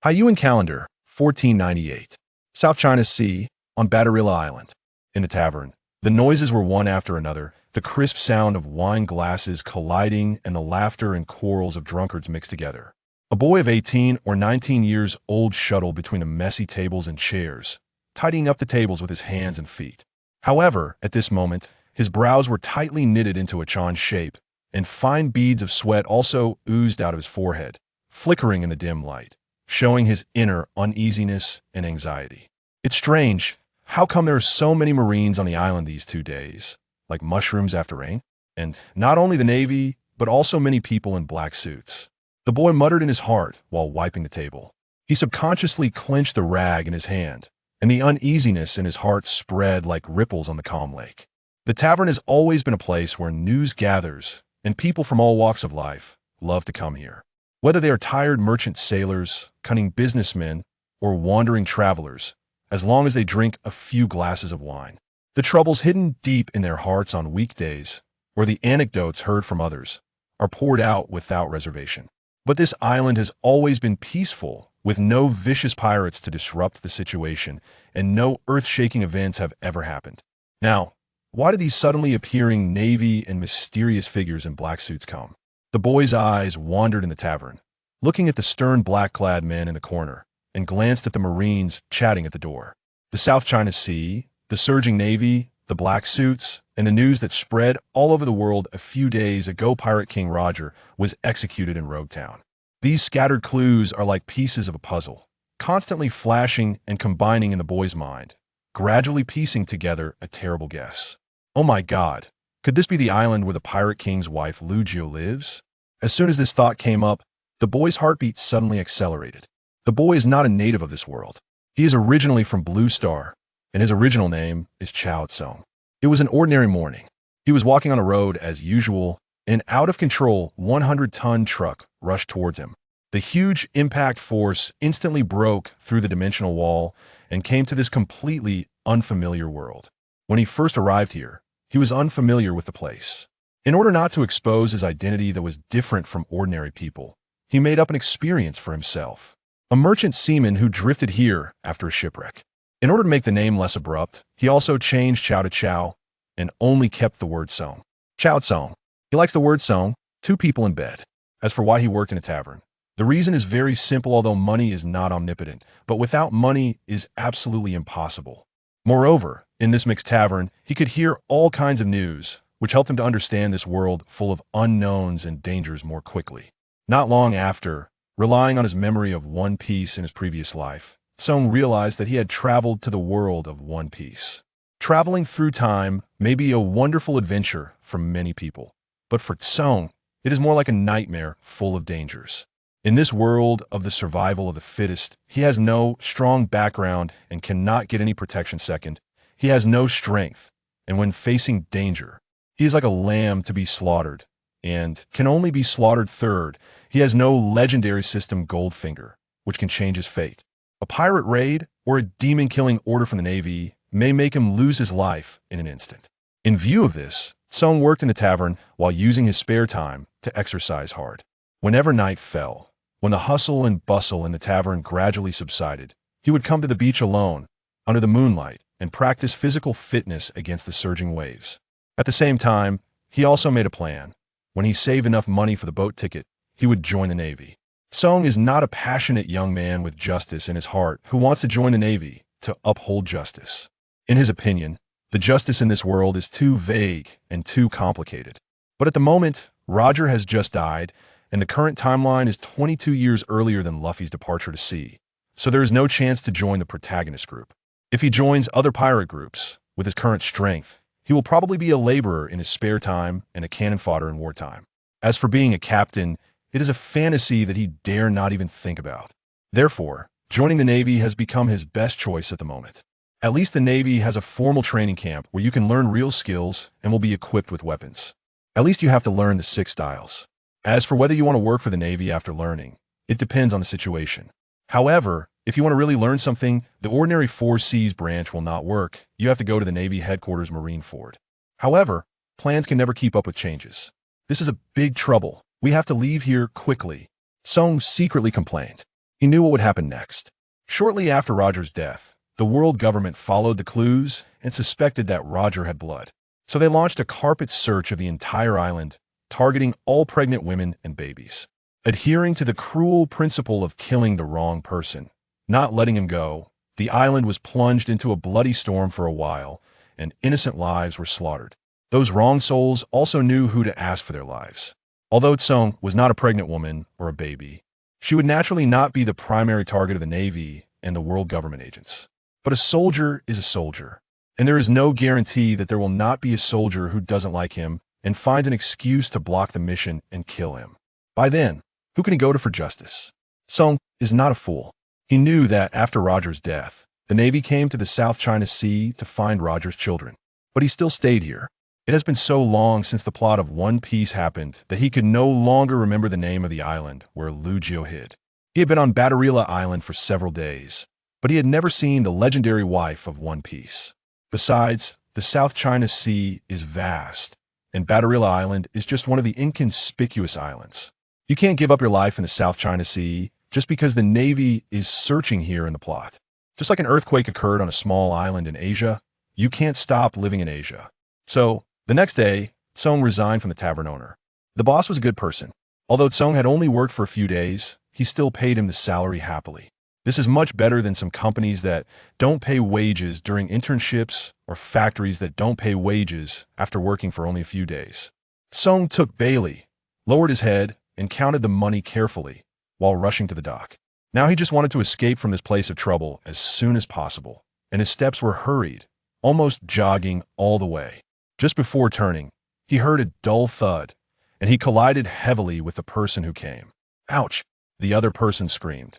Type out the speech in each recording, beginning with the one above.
Haiyuan calendar, 1498. South China Sea, on Batarilla Island. In a tavern, the noises were one after another, the crisp sound of wine glasses colliding and the laughter and quarrels of drunkards mixed together. A boy of 18 or 19 years old shuttled between the messy tables and chairs, tidying up the tables with his hands and feet. However, at this moment, his brows were tightly knitted into a chan shape, and fine beads of sweat also oozed out of his forehead, flickering in the dim light, showing his inner uneasiness and anxiety. It's strange. How come there are so many Marines on the island these 2 days? Like mushrooms after rain? And not only the Navy, but also many people in black suits. The boy muttered in his heart while wiping the table. He subconsciously clenched the rag in his hand, and the uneasiness in his heart spread like ripples on the calm lake. The tavern has always been a place where news gathers, and people from all walks of life love to come here. Whether they are tired merchant sailors, cunning businessmen, or wandering travelers, as long as they drink a few glasses of wine. The troubles hidden deep in their hearts on weekdays, or the anecdotes heard from others, are poured out without reservation. But this island has always been peaceful, with no vicious pirates to disrupt the situation, and no earth-shaking events have ever happened. Now, why did these suddenly appearing Navy and mysterious figures in black suits come? The boy's eyes wandered in the tavern, looking at the stern black-clad men in the corner, and glanced at the Marines chatting at the door. The South China Sea, the surging Navy, the black suits, and the news that spread all over the world a few days ago Pirate King Roger was executed in Rogue Town. These scattered clues are like pieces of a puzzle, constantly flashing and combining in the boy's mind, gradually piecing together a terrible guess. Oh my God, could this be the island where the Pirate King's wife Lu Jiu lives? As soon as this thought came up, the boy's heartbeat suddenly accelerated. The boy is not a native of this world. He is originally from Blue Star, and his original name is Chao Tsong. It was an ordinary morning. He was walking on a road as usual. An out-of-control 100-ton truck rushed towards him. The huge impact force instantly broke through the dimensional wall and came to this completely unfamiliar world. When he first arrived here, he was unfamiliar with the place. In order not to expose his identity that was different from ordinary people, he made up an experience for himself. A merchant seaman who drifted here after a shipwreck. In order to make the name less abrupt, he also changed Chao to Chao and only kept the word Song. Chao Tsong. He likes the word Song, two people in bed. As for why he worked in a tavern, the reason is very simple, although money is not omnipotent, but without money is absolutely impossible. Moreover, in this mixed tavern, he could hear all kinds of news, which helped him to understand this world full of unknowns and dangers more quickly. Not long after, relying on his memory of One Piece in his previous life, Song realized that he had traveled to the world of One Piece. Traveling through time may be a wonderful adventure for many people, but for Song, it is more like a nightmare full of dangers. In this world of the survival of the fittest, he has no strong background and cannot get any protection. Second, he has no strength, and when facing danger, he is like a lamb to be slaughtered, and can only be slaughtered. Third, he has no legendary system Goldfinger, which can change his fate. A pirate raid or a demon-killing order from the Navy may make him lose his life in an instant. In view of this, Song worked in the tavern while using his spare time to exercise hard. Whenever night fell, when the hustle and bustle in the tavern gradually subsided, he would come to the beach alone, under the moonlight, and practice physical fitness against the surging waves. At the same time, he also made a plan. When he saved enough money for the boat ticket, he would join the Navy. Song is not a passionate young man with justice in his heart who wants to join the Navy to uphold justice. In his opinion, the justice in this world is too vague and too complicated. But at the moment, Roger has just died, and the current timeline is 22 years earlier than Luffy's departure to sea, so there is no chance to join the protagonist group. If he joins other pirate groups, with his current strength, he will probably be a laborer in his spare time and a cannon fodder in wartime. As for being a captain, it is a fantasy that he dare not even think about. Therefore, joining the Navy has become his best choice at the moment. At least the Navy has a formal training camp where you can learn real skills and will be equipped with weapons. At least you have to learn the 6 styles. As for whether you want to work for the Navy after learning, it depends on the situation. However, if you want to really learn something, the ordinary 4 Seas branch will not work. You have to go to the Navy headquarters Marine Ford. However, plans can never keep up with changes. This is a big trouble. We have to leave here quickly. Song secretly complained. He knew what would happen next. Shortly after Roger's death, the world government followed the clues and suspected that Roger had blood. So they launched a carpet search of the entire island, targeting all pregnant women and babies. Adhering to the cruel principle of killing the wrong person, not letting him go, the island was plunged into a bloody storm for a while, and innocent lives were slaughtered. Those wrong souls also knew who to ask for their lives. Although Tsong was not a pregnant woman or a baby, she would naturally not be the primary target of the Navy and the world government agents. But a soldier is a soldier, and there is no guarantee that there will not be a soldier who doesn't like him and finds an excuse to block the mission and kill him. By then, who can he go to for justice? Tsong is not a fool. He knew that after Roger's death, the Navy came to the South China Sea to find Roger's children. But he still stayed here. It has been so long since the plot of One Piece happened that he could no longer remember the name of the island where Lu Jiu hid. He had been on Batarila Island for several days, but he had never seen the legendary wife of One Piece. Besides, the South China Sea is vast, and Batarila Island is just one of the inconspicuous islands. You can't give up your life in the South China Sea just because the Navy is searching here in the plot. Just like an earthquake occurred on a small island in Asia, you can't stop living in Asia. So, the next day, Tsong resigned from the tavern owner. The boss was a good person. Although Tsong had only worked for a few days, he still paid him the salary happily. This is much better than some companies that don't pay wages during internships or factories that don't pay wages after working for only a few days. Tsong took Bailey, lowered his head, and counted the money carefully while rushing to the dock. Now he just wanted to escape from this place of trouble as soon as possible, and his steps were hurried, almost jogging all the way. Just before turning, he heard a dull thud, and he collided heavily with the person who came. Ouch! The other person screamed.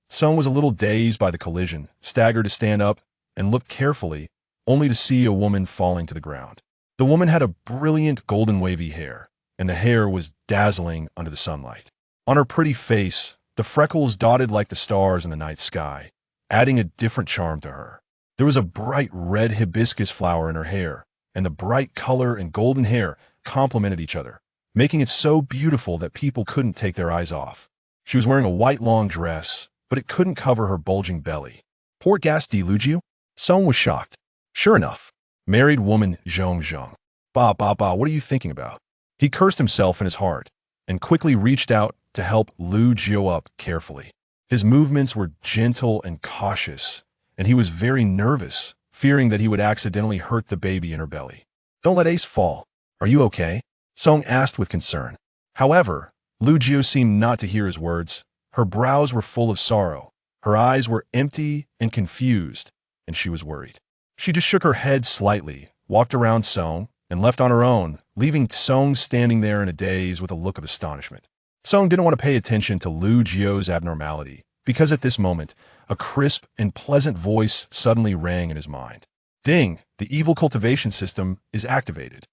Tsong was a little dazed by the collision, staggered to stand up, and looked carefully, only to see a woman falling to the ground. The woman had a brilliant golden wavy hair, and the hair was dazzling under the sunlight. On her pretty face, the freckles dotted like the stars in the night sky, adding a different charm to her. There was a bright red hibiscus flower in her hair, and the bright color and golden hair complemented each other, making it so beautiful that people couldn't take their eyes off. She was wearing a white long dress, but it couldn't cover her bulging belly. Poor Gasti Lujiu? Tsong was shocked. Sure enough, married woman Zhong Zhong. Ba, what are you thinking about? He cursed himself in his heart, and quickly reached out to help Lu Jiu up carefully. His movements were gentle and cautious, and he was very nervous, fearing that he would accidentally hurt the baby in her belly. Don't let Ace fall. Are you okay? Tsong asked with concern. However, Lu Jiu seemed not to hear his words. Her brows were full of sorrow. Her eyes were empty and confused, and she was worried. She just shook her head slightly, walked around Tsong, and left on her own, leaving Tsong standing there in a daze with a look of astonishment. Tsong didn't want to pay attention to Lu Jiu's abnormality, because at this moment, a crisp and pleasant voice suddenly rang in his mind. Ding! The evil cultivation system is activated.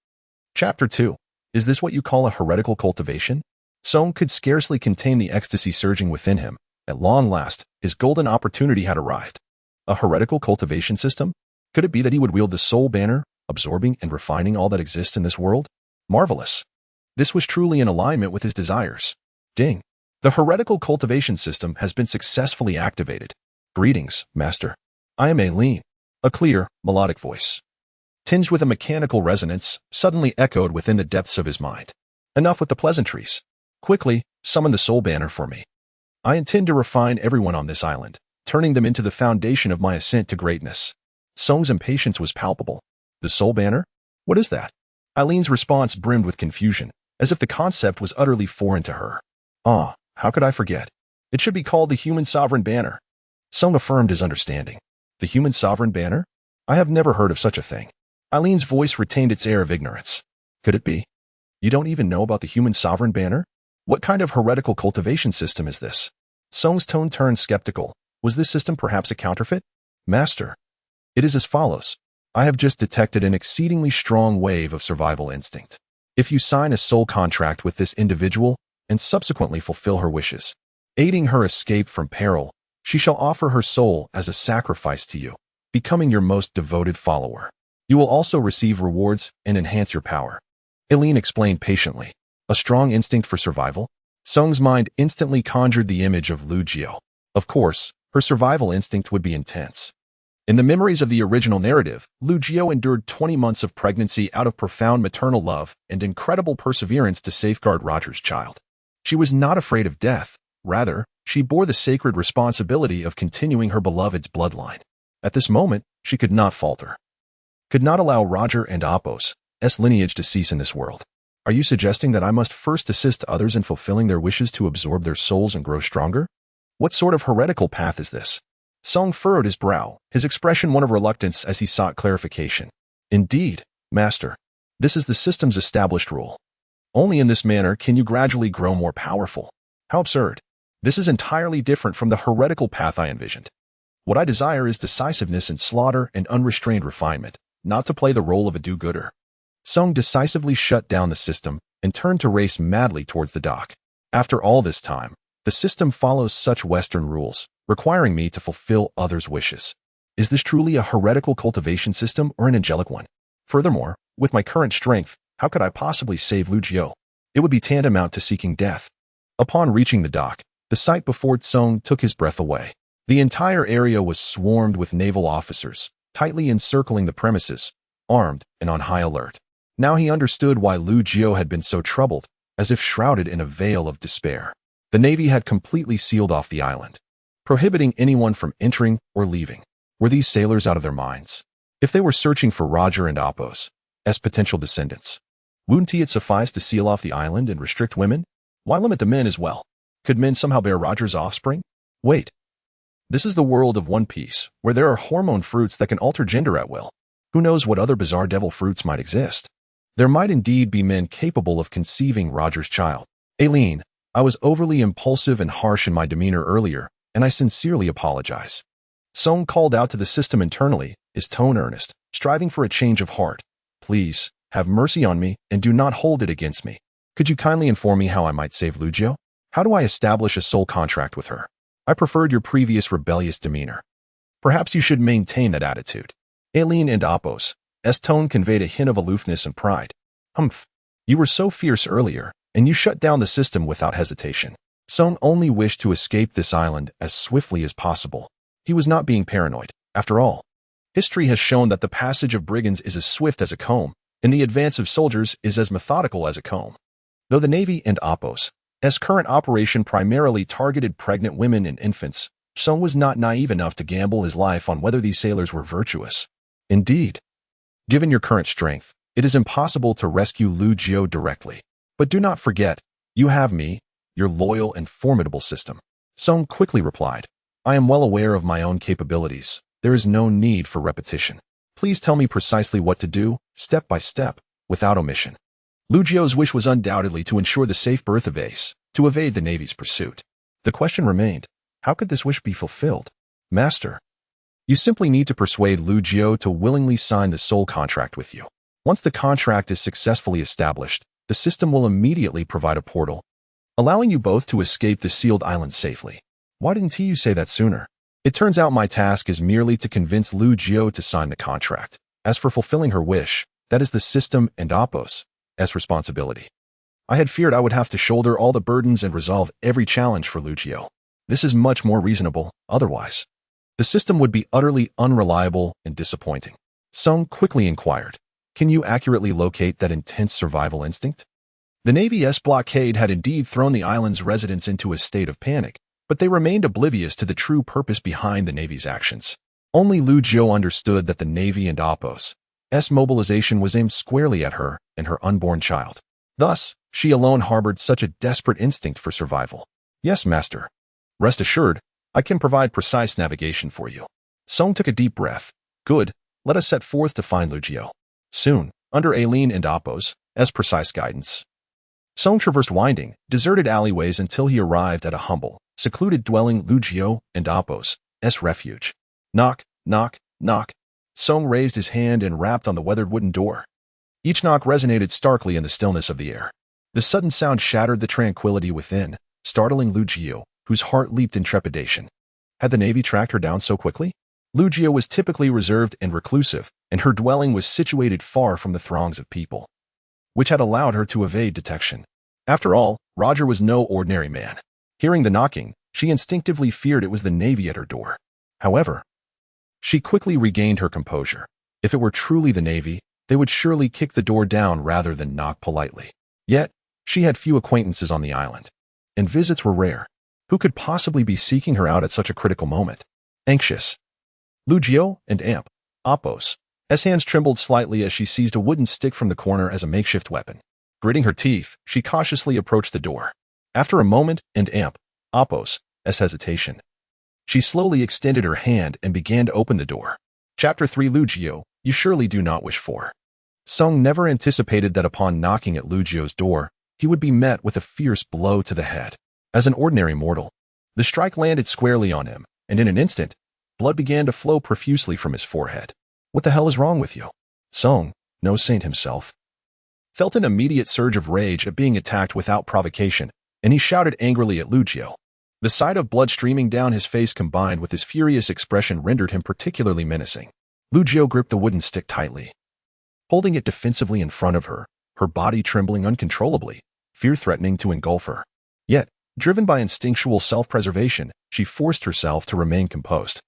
Chapter 2. Is this what you call a heretical cultivation? Tsong could scarcely contain the ecstasy surging within him. At long last, his golden opportunity had arrived. A heretical cultivation system? Could it be that he would wield the soul banner, absorbing and refining all that exists in this world? Marvelous. This was truly in alignment with his desires. Ding. The heretical cultivation system has been successfully activated. Greetings, Master. I am Aileen. A clear, melodic voice, tinged with a mechanical resonance, suddenly echoed within the depths of his mind. Enough with the pleasantries. Quickly, summon the soul banner for me. I intend to refine everyone on this island, turning them into the foundation of my ascent to greatness. Tsong's impatience was palpable. The soul banner? What is that? Eileen's response brimmed with confusion, as if the concept was utterly foreign to her. How could I forget? It should be called the Human Sovereign Banner. Tsong affirmed his understanding. The Human Sovereign Banner? I have never heard of such a thing. Eileen's voice retained its air of ignorance. Could it be? You don't even know about the Human Sovereign Banner? What kind of heretical cultivation system is this? Tsong's tone turned skeptical. Was this system perhaps a counterfeit? Master. It is as follows. I have just detected an exceedingly strong wave of survival instinct. If you sign a soul contract with this individual and subsequently fulfill her wishes, aiding her escape from peril, she shall offer her soul as a sacrifice to you, becoming your most devoted follower. You will also receive rewards and enhance your power. Eileen explained patiently. A strong instinct for survival? Tsong's mind instantly conjured the image of Lu Jiu. Of course, her survival instinct would be intense. In the memories of the original narrative, Lu Jiao endured 20 months of pregnancy out of profound maternal love and incredible perseverance to safeguard Roger's child. She was not afraid of death. Rather, she bore the sacred responsibility of continuing her beloved's bloodline. At this moment, she could not falter. Could not allow Roger and Apos' lineage to cease in this world. Are you suggesting that I must first assist others in fulfilling their wishes to absorb their souls and grow stronger? What sort of heretical path is this? Song furrowed his brow, his expression one of reluctance as he sought clarification. Indeed, Master. This is the system's established rule. Only in this manner can you gradually grow more powerful. How absurd. This is entirely different from the heretical path I envisioned. What I desire is decisiveness in slaughter and unrestrained refinement, not to play the role of a do-gooder. Song decisively shut down the system and turned to race madly towards the dock. After all this time, the system follows such Western rules, requiring me to fulfill others' wishes. Is this truly a heretical cultivation system or an angelic one? Furthermore, with my current strength, how could I possibly save Lu Jiao? It would be tantamount to seeking death. Upon reaching the dock, the sight before Song took his breath away. The entire area was swarmed with naval officers, tightly encircling the premises, armed and on high alert. Now he understood why Lu Jiao had been so troubled, as if shrouded in a veil of despair. The Navy had completely sealed off the island, prohibiting anyone from entering or leaving. Were these sailors out of their minds? If they were searching for Roger and Apos as potential descendants, wouldn't it suffice to seal off the island and restrict women? Why limit the men as well? Could men somehow bear Roger's offspring? Wait. This is the world of One Piece, where there are hormone fruits that can alter gender at will. Who knows what other bizarre devil fruits might exist? There might indeed be men capable of conceiving Roger's child. Aileen, I was overly impulsive and harsh in my demeanor earlier, and I sincerely apologize. Song called out to the system internally, his tone earnest, striving for a change of heart. Please, have mercy on me and do not hold it against me. Could you kindly inform me how I might save Lu Jiao? How do I establish a soul contract with her? I preferred your previous rebellious demeanor. Perhaps you should maintain that attitude. Aileen and Apos' tone conveyed a hint of aloofness and pride. Humph. You were so fierce earlier, and you shut down the system without hesitation. Song only wished to escape this island as swiftly as possible. He was not being paranoid. After all, history has shown that the passage of brigands is as swift as a comb, and the advance of soldiers is as methodical as a comb. Though the Navy and Apos' current operation primarily targeted pregnant women and infants, Song was not naive enough to gamble his life on whether these sailors were virtuous. Indeed, given your current strength, it is impossible to rescue Lu Jiao directly. But do not forget, you have me, your loyal and formidable system. Song quickly replied, I am well aware of my own capabilities. There is no need for repetition. Please tell me precisely what to do, step by step, without omission. Lu Jiao's wish was undoubtedly to ensure the safe birth of Ace, to evade the Navy's pursuit. The question remained, how could this wish be fulfilled? Master, you simply need to persuade Lu Jiao to willingly sign the soul contract with you. Once the contract is successfully established, the system will immediately provide a portal, allowing you both to escape the sealed island safely. Why didn't you say that sooner? It turns out my task is merely to convince Lu Jiao to sign the contract. As for fulfilling her wish, that is the system and Apos' responsibility. I had feared I would have to shoulder all the burdens and resolve every challenge for Lu Jiao. This is much more reasonable, otherwise the system would be utterly unreliable and disappointing. Song quickly inquired, can you accurately locate that intense survival instinct? The Navy's blockade had indeed thrown the island's residents into a state of panic, but they remained oblivious to the true purpose behind the Navy's actions. Only Lu Jiao understood that the Navy and Apos' mobilization was aimed squarely at her and her unborn child. Thus, she alone harbored such a desperate instinct for survival. Yes, Master. Rest assured, I can provide precise navigation for you. Song took a deep breath. Good, let us set forth to find Lu Jiao. Soon, under Aileen and Apos' precise guidance, Song traversed winding, deserted alleyways until he arrived at a humble, secluded dwelling Lu Jiao and Apos' refuge. Knock, knock, knock. Song raised his hand and rapped on the weathered wooden door. Each knock resonated starkly in the stillness of the air. The sudden sound shattered the tranquility within, startling Lu Jiao, whose heart leaped in trepidation. Had the Navy tracked her down so quickly? Lu Jiao was typically reserved and reclusive, and her dwelling was situated far from the throngs of people, which had allowed her to evade detection. After all, Roger was no ordinary man. Hearing the knocking, She instinctively feared it was the Navy at her door. However, she quickly regained her composure. If it were truly the Navy, they would surely kick the door down rather than knock politely. Yet, she had few acquaintances on the island, and visits were rare. Who could possibly be seeking her out at such a critical moment? Anxious. Lugio and Amp, Oppos. S hands trembled slightly as she seized a wooden stick from the corner as a makeshift weapon. Gritting her teeth, she cautiously approached the door. After a moment, and Amp, Oppos, S hesitation, she slowly extended her hand and began to open the door. Chapter 3 Lugio, you surely do not wish for. Sung never anticipated that upon knocking at Lugio's door, he would be met with a fierce blow to the head. As an ordinary mortal, the strike landed squarely on him, and in an instant, blood began to flow profusely from his forehead. What the hell is wrong with you? Sung, no saint himself, felt an immediate surge of rage at being attacked without provocation, and he shouted angrily at Lugio. The sight of blood streaming down his face combined with his furious expression rendered him particularly menacing. Lugio gripped the wooden stick tightly, holding it defensively in front of her, her body trembling uncontrollably, fear threatening to engulf her. Yet, driven by instinctual self-preservation, she forced herself to remain composed.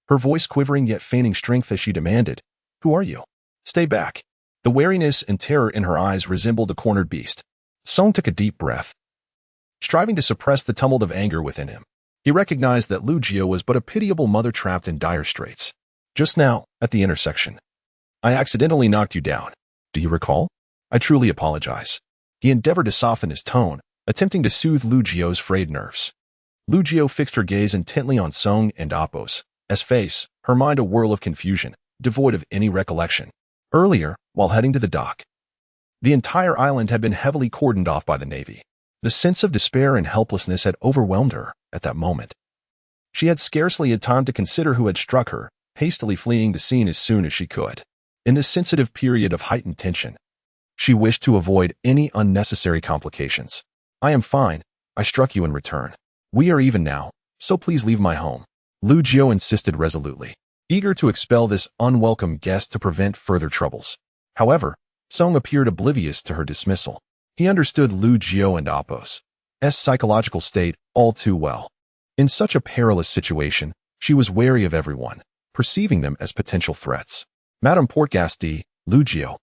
Her voice quivering yet feigning strength as she demanded, "Who are you? Stay back." The wariness and terror in her eyes resembled a cornered beast. Sung took a deep breath, striving to suppress the tumult of anger within him. He recognized that Lugio was but a pitiable mother trapped in dire straits. Just now, at the intersection, I accidentally knocked you down. Do you recall? I truly apologize. He endeavored to soften his tone, attempting to soothe Lugio's frayed nerves. Lugio fixed her gaze intently on Sung and Oppos' face, her mind a whirl of confusion, devoid of any recollection. Earlier, while heading to the dock, the entire island had been heavily cordoned off by the Navy. The sense of despair and helplessness had overwhelmed her at that moment. She had scarcely had time to consider who had struck her, hastily fleeing the scene as soon as she could. In this sensitive period of heightened tension, she wished to avoid any unnecessary complications. I am fine. I struck you in return. We are even now, so please leave my home. Lugio insisted resolutely, eager to expel this unwelcome guest to prevent further troubles. However, Sung appeared oblivious to her dismissal. He understood Lugio and Oppos' psychological state all too well. In such a perilous situation, she was wary of everyone, perceiving them as potential threats. Madame Portgasti, Lugio,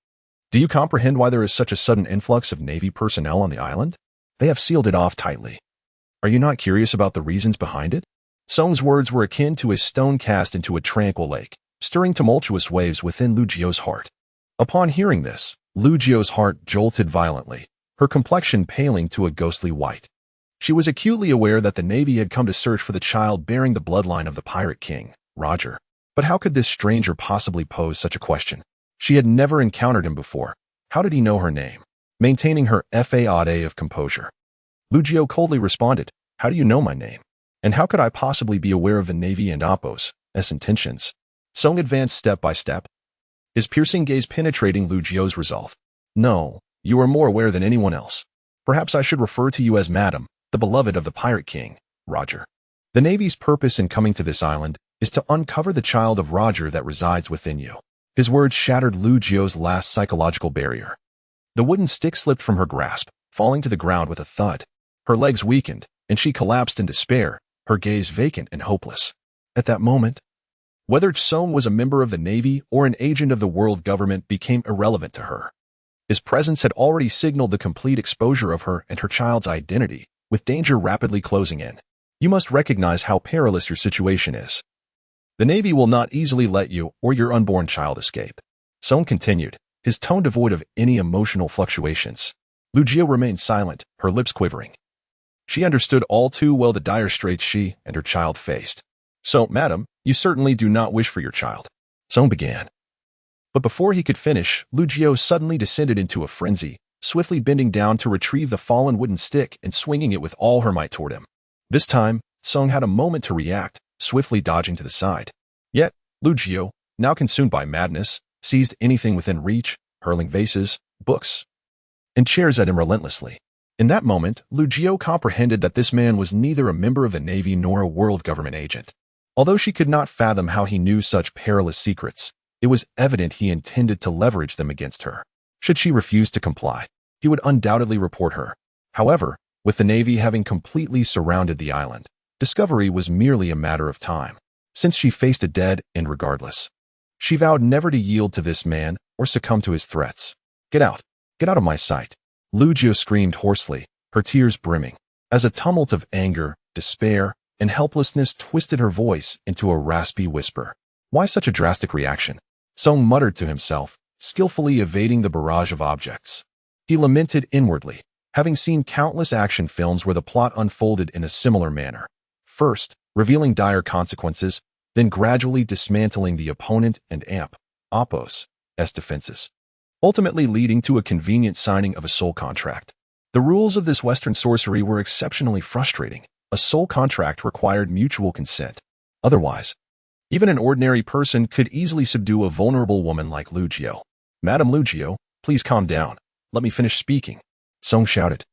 do you comprehend why there is such a sudden influx of Navy personnel on the island? They have sealed it off tightly. Are you not curious about the reasons behind it? Sung's words were akin to a stone cast into a tranquil lake, stirring tumultuous waves within Lugio's heart. Upon hearing this, Lugio's heart jolted violently, her complexion paling to a ghostly white. She was acutely aware that the Navy had come to search for the child bearing the bloodline of the pirate king, Roger. But how could this stranger possibly pose such a question? She had never encountered him before. How did he know her name? Maintaining her faade of composure, Lugio coldly responded, "How do you know my name? And how could I possibly be aware of the Navy and Oppos' intentions?" Sung advanced step by step, his piercing gaze penetrating Lugio's resolve. "No, you are more aware than anyone else. Perhaps I should refer to you as Madam, the beloved of the Pirate King, Roger. The Navy's purpose in coming to this island is to uncover the child of Roger that resides within you." His words shattered Lugio's last psychological barrier. The wooden stick slipped from her grasp, falling to the ground with a thud. Her legs weakened, and she collapsed in despair, her gaze vacant and hopeless. At that moment, whether Sung was a member of the Navy or an agent of the world government became irrelevant to her. His presence had already signaled the complete exposure of her and her child's identity, with danger rapidly closing in. You must recognize how perilous your situation is. The Navy will not easily let you or your unborn child escape. Sung continued, his tone devoid of any emotional fluctuations. Lugio remained silent, her lips quivering. She understood all too well the dire straits she and her child faced. "So, madam, you certainly do not wish for your child," Sung began. But before he could finish, Lugio suddenly descended into a frenzy, swiftly bending down to retrieve the fallen wooden stick and swinging it with all her might toward him. This time, Sung had a moment to react, swiftly dodging to the side. Yet, Lugio, now consumed by madness, seized anything within reach, hurling vases, books, and chairs at him relentlessly. In that moment, Lugio comprehended that this man was neither a member of the Navy nor a world government agent. Although she could not fathom how he knew such perilous secrets, it was evident he intended to leverage them against her. Should she refuse to comply, he would undoubtedly report her. However, with the Navy having completely surrounded the island, Discovery was merely a matter of time, since she faced a dead end regardless. She vowed never to yield to this man or succumb to his threats. Get out. Get out of my sight. Lucio screamed hoarsely, her tears brimming, as a tumult of anger, despair, and helplessness twisted her voice into a raspy whisper. Why such a drastic reaction? Song muttered to himself, skillfully evading the barrage of objects. He lamented inwardly, having seen countless action films where the plot unfolded in a similar manner. First, revealing dire consequences, then gradually dismantling the opponent and Oppos' defenses, ultimately leading to a convenient signing of a soul contract. The rules of this Western sorcery were exceptionally frustrating. A soul contract required mutual consent. Otherwise, even an ordinary person could easily subdue a vulnerable woman like Lucio. Madam Lucio, please calm down. Let me finish speaking, Song shouted,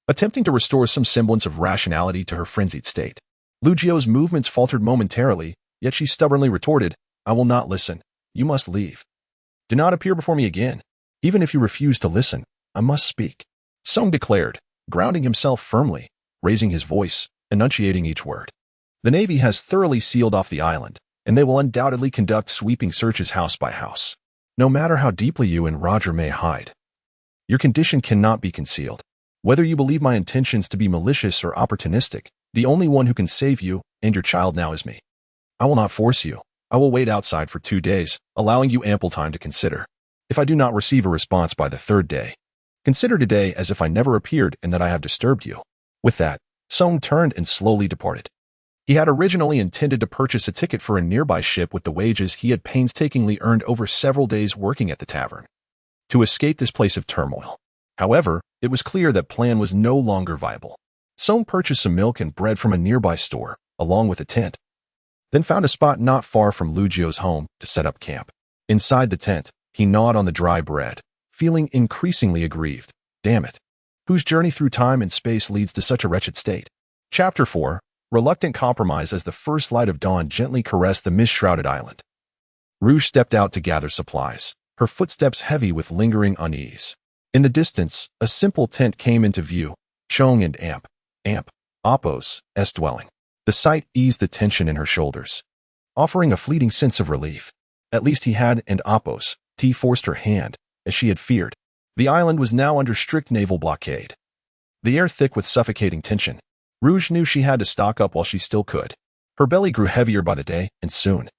attempting to restore some semblance of rationality to her frenzied state. Lucio's movements faltered momentarily, yet she stubbornly retorted, I will not listen. You must leave. Do not appear before me again. Even if you refuse to listen, I must speak, Song declared, grounding himself firmly, raising his voice, enunciating each word. The Navy has thoroughly sealed off the island, and they will undoubtedly conduct sweeping searches house by house. No matter how deeply you and Roger may hide, your condition cannot be concealed. Whether you believe my intentions to be malicious or opportunistic, the only one who can save you and your child now is me. I will not force you. I will wait outside for 2 days, allowing you ample time to consider. If I do not receive a response by the 3rd day, consider today as if I never appeared and that I have disturbed you. With that, Song turned and slowly departed. He had originally intended to purchase a ticket for a nearby ship with the wages he had painstakingly earned over several days working at the tavern, to escape this place of turmoil. However, it was clear that plan was no longer viable. Song purchased some milk and bread from a nearby store, along with a tent, then found a spot not far from Lucio's home to set up camp. Inside the tent, he gnawed on the dry bread, feeling increasingly aggrieved. Damn it. Whose journey through time and space leads to such a wretched state? Chapter 4. Reluctant compromise. As the first light of dawn gently caressed the mist-shrouded island, Rouge stepped out to gather supplies, her footsteps heavy with lingering unease. In the distance, a simple tent came into view, Chong and Oppos' dwelling. The sight eased the tension in her shoulders, offering a fleeting sense of relief. At least he had, and Oppos' forced her hand, as she had feared. The island was now under strict naval blockade, the air thick with suffocating tension. Rouge knew she had to stock up while she still could. Her belly grew heavier by the day, and soon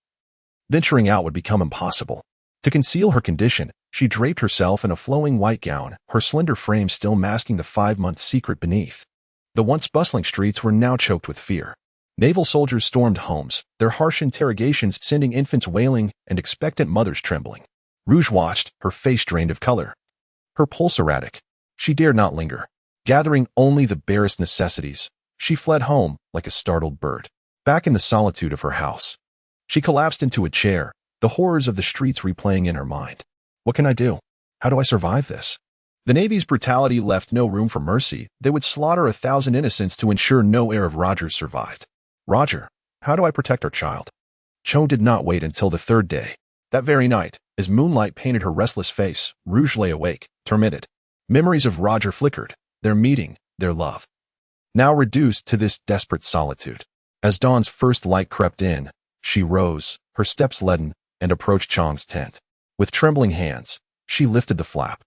venturing out would become impossible. To conceal her condition, she draped herself in a flowing white gown, her slender frame still masking the 5-month secret beneath. The once bustling streets were now choked with fear. Naval soldiers stormed homes, their harsh interrogations sending infants wailing and expectant mothers trembling. Rouge watched, her face drained of color, her pulse erratic. She dared not linger. Gathering only the barest necessities, she fled home like a startled bird. Back in the solitude of her house, she collapsed into a chair, the horrors of the streets replaying in her mind. What can I do? How do I survive this? The Navy's brutality left no room for mercy. They would slaughter 1,000 innocents to ensure no heir of Rogers survived. Roger, how do I protect our child? Cho did not wait until the 3rd day. That very night, as moonlight painted her restless face, Rouge lay awake, tormented. Memories of Roger flickered, their meeting, their love, now reduced to this desperate solitude. As dawn's first light crept in, she rose, her steps leaden, and approached Chong's tent. With trembling hands, she lifted the flap.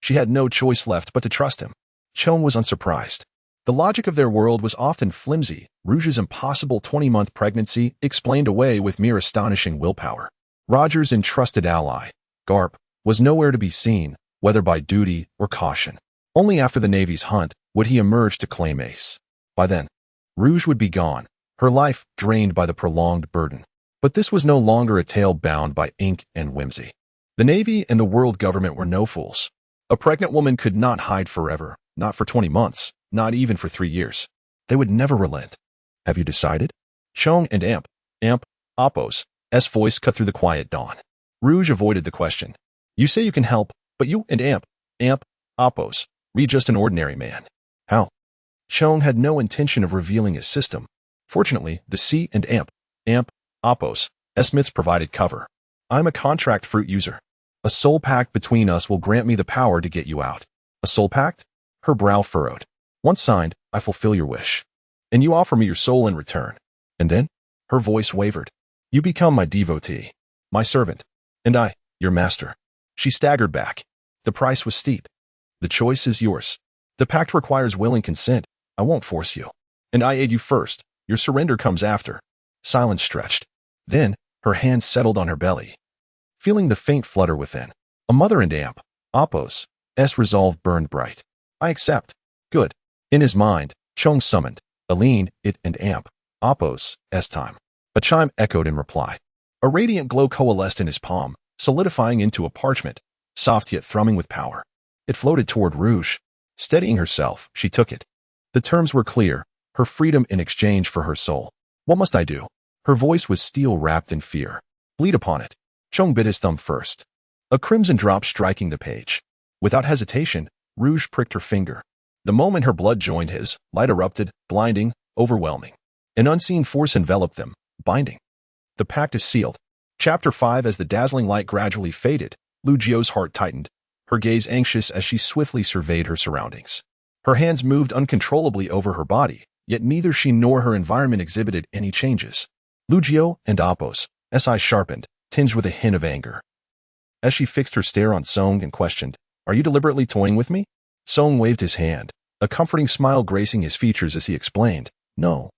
She had no choice left but to trust him. Chong was unsurprised. The logic of their world was often flimsy. Rouge's impossible 20-month pregnancy explained away with mere astonishing willpower. Roger's entrusted ally, Garp, was nowhere to be seen, whether by duty or caution. Only after the Navy's hunt would he emerge to claim ace. By then, Rouge would be gone, her life drained by the prolonged burden. But this was no longer a tale bound by ink and whimsy. The Navy and the world government were no fools. A pregnant woman could not hide forever, not for 20 months, not even for 3 years. They would never relent. Have you decided? Chong and Oppos' voice cut through the quiet dawn. Rouge avoided the question. You say you can help, but you and Oppos, read just an ordinary man. How? Chong had no intention of revealing his system. Fortunately, the C and Oppos' myths provided cover. I'm a contract fruit user. A soul pact between us will grant me the power to get you out. A soul pact? Her brow furrowed. Once signed, I fulfill your wish. and you offer me your soul in return. And then, her voice wavered. You become my devotee, my servant, and I, your master. She staggered back. The price was steep. The choice is yours. The pact requires willing consent. I won't force you. And I aid you first. Your surrender comes after. Silence stretched. Then, her hands settled on her belly. Feeling the faint flutter within, a mother and amp, Apos, S resolve burned bright. I accept. Good. In his mind, Chong summoned, Aline, it and amp, Apos, S time. A chime echoed in reply. A radiant glow coalesced in his palm, solidifying into a parchment, soft yet thrumming with power. It floated toward Rouge. Steadying herself, she took it. The terms were clear, her freedom in exchange for her soul. What must I do? Her voice was steel wrapped in fear. Bleed upon it. Chong bit his thumb first. A crimson drop striking the page. Without hesitation, Rouge pricked her finger. The moment her blood joined his, light erupted, blinding, overwhelming. An unseen force enveloped them, binding. The pact is sealed. Chapter 5. As the dazzling light gradually faded, Lu Jio's heart tightened, her gaze anxious as she swiftly surveyed her surroundings. Her hands moved uncontrollably over her body, yet neither she nor her environment exhibited any changes. Lu Jio and Apos, eyes sharpened, tinged with a hint of anger. As she fixed her stare on Song and questioned, "Are you deliberately toying with me?" Song waved his hand, a comforting smile gracing his features as he explained, No.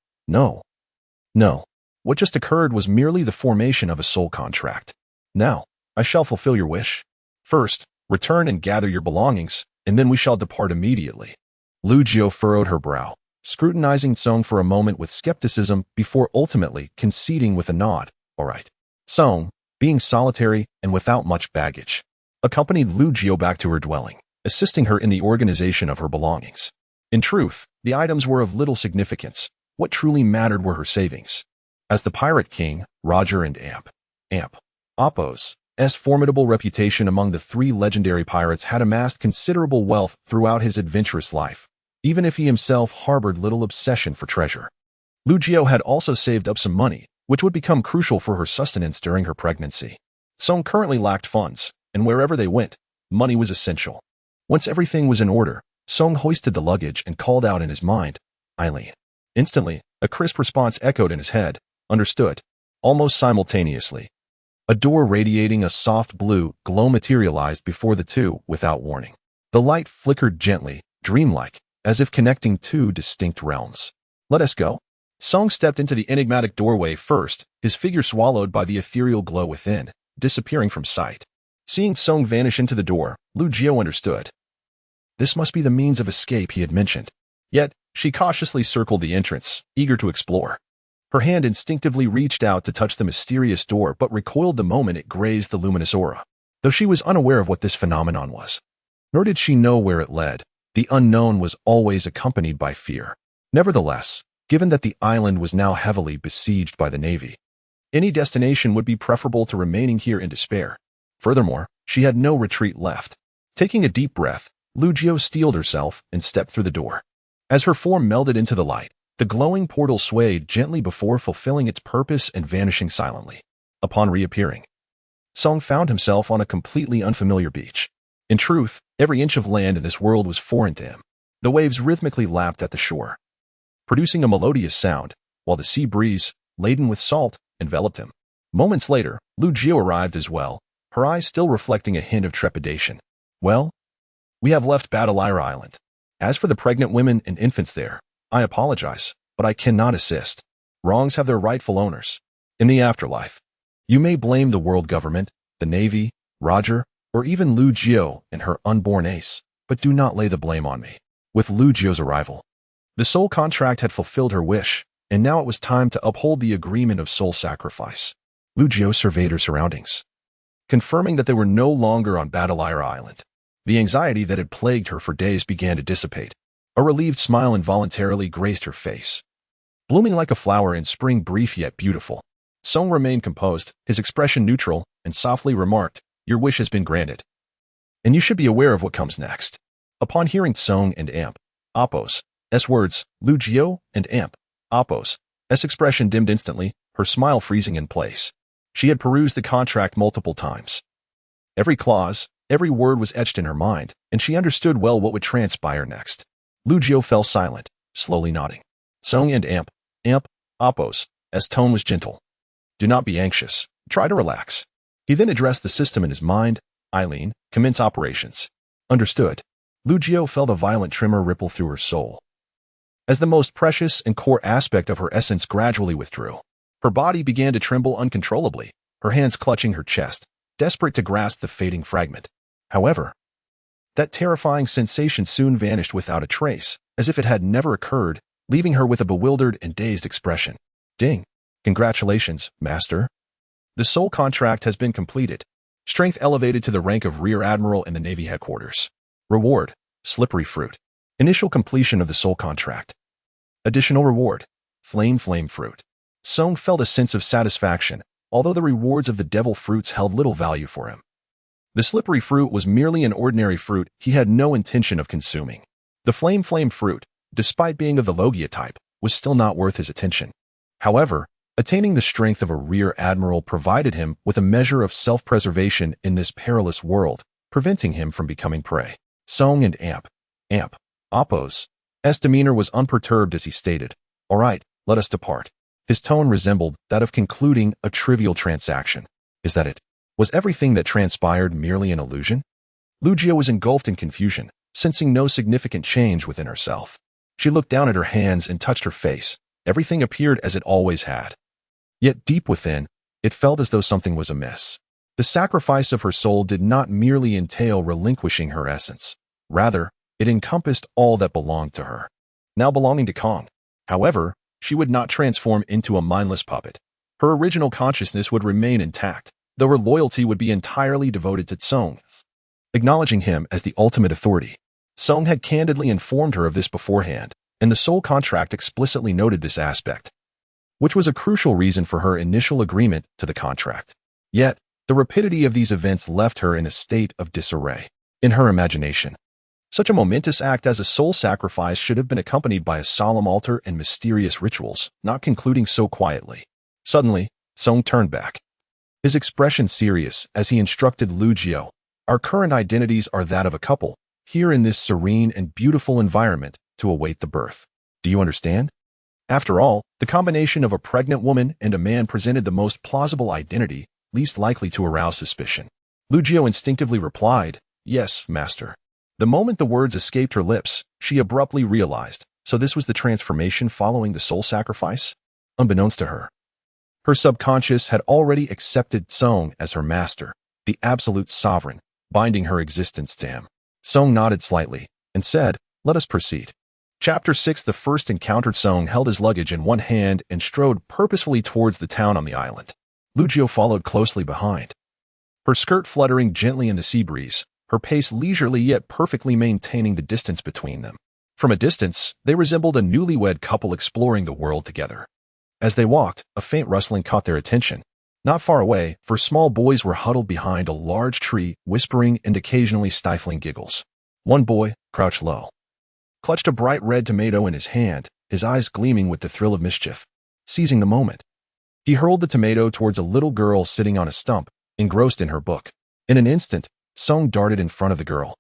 What just occurred was merely the formation of a soul contract. Now, I shall fulfill your wish. First, return and gather your belongings, and then we shall depart immediately. Lu Jio furrowed her brow, scrutinizing Song for a moment with skepticism before ultimately conceding with a nod. All right. Song, being solitary and without much baggage, accompanied Lu Jio back to her dwelling, assisting her in the organization of her belongings. In truth, the items were of little significance. What truly mattered were her savings. As the Pirate King, Roger and Amp, Apos, S formidable reputation among the three legendary pirates had amassed considerable wealth throughout his adventurous life, even if he himself harbored little obsession for treasure. Lu Jio had also saved up some money, which would become crucial for her sustenance during her pregnancy. Song currently lacked funds, and wherever they went, money was essential. Once everything was in order, Song hoisted the luggage and called out in his mind, Eileen. Instantly, a crisp response echoed in his head. Understood. Almost simultaneously, a door radiating a soft blue glow materialized before the two without warning. The light flickered gently, dreamlike, as if connecting two distinct realms. Let us go. Song stepped into the enigmatic doorway first, his figure swallowed by the ethereal glow within, disappearing from sight. Seeing Song vanish into the door, Lu Jio understood. This must be the means of escape he had mentioned. Yet, she cautiously circled the entrance, eager to explore. Her hand instinctively reached out to touch the mysterious door but recoiled the moment it grazed the luminous aura. Though she was unaware of what this phenomenon was, nor did she know where it led, the unknown was always accompanied by fear. Nevertheless, given that the island was now heavily besieged by the Navy, any destination would be preferable to remaining here in despair. Furthermore, she had no retreat left. Taking a deep breath, Lu Jio steeled herself and stepped through the door. As her form melded into the light, the glowing portal swayed gently before fulfilling its purpose and vanishing silently. Upon reappearing, Song found himself on a completely unfamiliar beach. In truth, every inch of land in this world was foreign to him. The waves rhythmically lapped at the shore, producing a melodious sound, while the sea breeze, laden with salt, enveloped him. Moments later, Lu Jio arrived as well, her eyes still reflecting a hint of trepidation. Well, we have left Badalira Island. As for the pregnant women and infants there, I apologize, but I cannot assist. Wrongs have their rightful owners. In the afterlife, you may blame the world government, the Navy, Roger, or even Lu Jio and her unborn ace, but do not lay the blame on me. With Lu Jio's arrival, the soul contract had fulfilled her wish, and now it was time to uphold the agreement of soul sacrifice. Lu Jio surveyed her surroundings, confirming that they were no longer on Badalira Island. The anxiety that had plagued her for days began to dissipate. A relieved smile involuntarily graced her face. Blooming like a flower in spring, brief yet beautiful, Song remained composed, his expression neutral, and softly remarked, Your wish has been granted. And you should be aware of what comes next. Upon hearing Song and Amp, Apos, S words, Lu Jio and Amp, Apos, S expression dimmed instantly, her smile freezing in place. She had perused the contract multiple times. Every clause, every word was etched in her mind, and she understood well what would transpire next. Lu Jio fell silent, slowly nodding. Song and Amp, Oppos, as tone was gentle. Do not be anxious. Try to relax. He then addressed the system in his mind. Eileen, commence operations. Understood. Lugio felt a violent tremor ripple through her soul. As the most precious and core aspect of her essence gradually withdrew, her body began to tremble uncontrollably, her hands clutching her chest, desperate to grasp the fading fragment. However, that terrifying sensation soon vanished without a trace, as if it had never occurred, leaving her with a bewildered and dazed expression. Ding. Congratulations, Master. The soul contract has been completed. Strength elevated to the rank of Rear Admiral in the Navy headquarters. Reward, slippery fruit. Initial completion of the soul contract. Additional reward, flame fruit. Song felt a sense of satisfaction, although the rewards of the devil fruits held little value for him. The slippery fruit was merely an ordinary fruit he had no intention of consuming. The flame fruit, despite being of the Logia type, was still not worth his attention. However, attaining the strength of a Rear Admiral provided him with a measure of self-preservation in this perilous world, preventing him from becoming prey. Song and Amp, Oppos' demeanor was unperturbed as he stated, "All right, let us depart." His tone resembled that of concluding a trivial transaction. Is that it? Was everything that transpired merely an illusion? Lugio was engulfed in confusion, sensing no significant change within herself. She looked down at her hands and touched her face. Everything appeared as it always had. Yet deep within, it felt as though something was amiss. The sacrifice of her soul did not merely entail relinquishing her essence. Rather, it encompassed all that belonged to her, now belonging to Kong. However, she would not transform into a mindless puppet. Her original consciousness would remain intact, though her loyalty would be entirely devoted to Song. Acknowledging him as the ultimate authority, Song had candidly informed her of this beforehand, and the soul contract explicitly noted this aspect, which was a crucial reason for her initial agreement to the contract. Yet, the rapidity of these events left her in a state of disarray. In her imagination, such a momentous act as a soul sacrifice should have been accompanied by a solemn altar and mysterious rituals, not concluding so quietly. Suddenly, Song turned back, his expression serious as he instructed Lugio, "Our current identities are that of a couple, here in this serene and beautiful environment to await the birth. Do you understand?" After all, the combination of a pregnant woman and a man presented the most plausible identity, least likely to arouse suspicion. Lugio instinctively replied, "Yes, Master." The moment the words escaped her lips, she abruptly realized, so this was the transformation following the soul sacrifice? Unbeknownst to her, her subconscious had already accepted Song as her master, the absolute sovereign, binding her existence to him. Song nodded slightly and said, "Let us proceed." Chapter 6. The first encountered Song held his luggage in one hand and strode purposefully towards the town on the island. Lugio followed closely behind, her skirt fluttering gently in the sea breeze, her pace leisurely yet perfectly maintaining the distance between them. From a distance, they resembled a newlywed couple exploring the world together. As they walked, a faint rustling caught their attention. Not far away, 4 small boys were huddled behind a large tree, whispering and occasionally stifling giggles. One boy, crouched low, clutched a bright red tomato in his hand, his eyes gleaming with the thrill of mischief. Seizing the moment, he hurled the tomato towards a little girl sitting on a stump, engrossed in her book. In an instant, Song darted in front of the girl,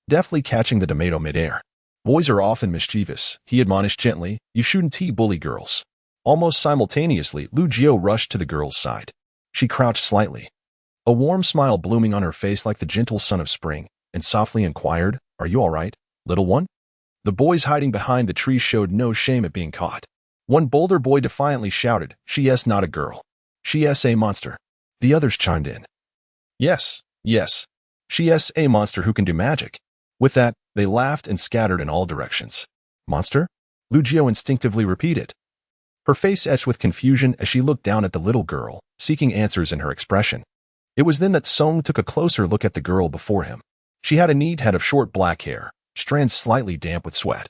deftly catching the tomato midair. "Boys are often mischievous," he admonished gently. "You shouldn't bully girls." Almost simultaneously, Lugio rushed to the girl's side. She crouched slightly, a warm smile blooming on her face like the gentle sun of spring, and softly inquired, "Are you all right, little one?" The boys hiding behind the tree showed no shame at being caught. One bolder boy defiantly shouted, "She's not a girl. She's a monster." The others chimed in, Yes. She's a monster who can do magic." With that, they laughed and scattered in all directions. "Monster?" Lugio instinctively repeated, her face etched with confusion as she looked down at the little girl, seeking answers in her expression. It was then that Song took a closer look at the girl before him. She had a neat head of short black hair, strands slightly damp with sweat,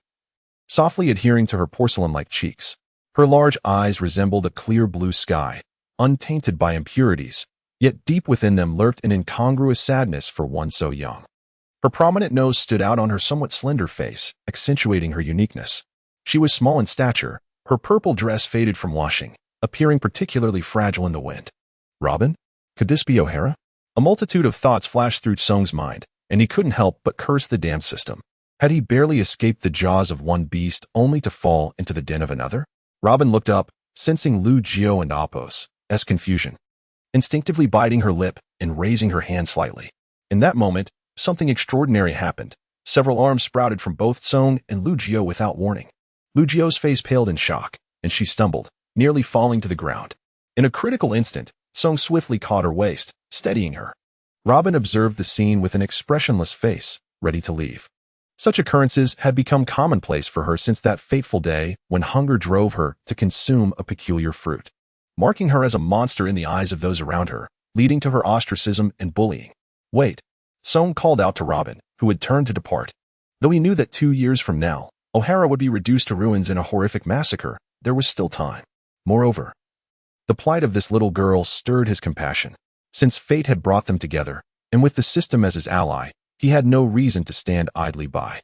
softly adhering to her porcelain-like cheeks. Her large eyes resembled a clear blue sky, untainted by impurities, yet deep within them lurked an incongruous sadness for one so young. Her prominent nose stood out on her somewhat slender face, accentuating her uniqueness. She was small in stature, her purple dress faded from washing, appearing particularly fragile in the wind. Robin? Could this be O'Hara? A multitude of thoughts flashed through Song's mind, and he couldn't help but curse the damned system. Had he barely escaped the jaws of one beast only to fall into the den of another? Robin looked up, sensing Lu Jiao and Apos' confusion, instinctively biting her lip and raising her hand slightly. In that moment, something extraordinary happened. Several arms sprouted from both Song and Lu Jiao without warning. Lu Jiao's face paled in shock, and she stumbled, nearly falling to the ground. In a critical instant, Song swiftly caught her waist, steadying her. Robin observed the scene with an expressionless face, ready to leave. Such occurrences had become commonplace for her since that fateful day when hunger drove her to consume a peculiar fruit, marking her as a monster in the eyes of those around her, leading to her ostracism and bullying. Wait, Song called out to Robin, who had turned to depart. Though he knew that 2 years from now, O'Hara would be reduced to ruins in a horrific massacre, there was still time. Moreover, the plight of this little girl stirred his compassion. Since fate had brought them together, and with the system as his ally, he had no reason to stand idly by.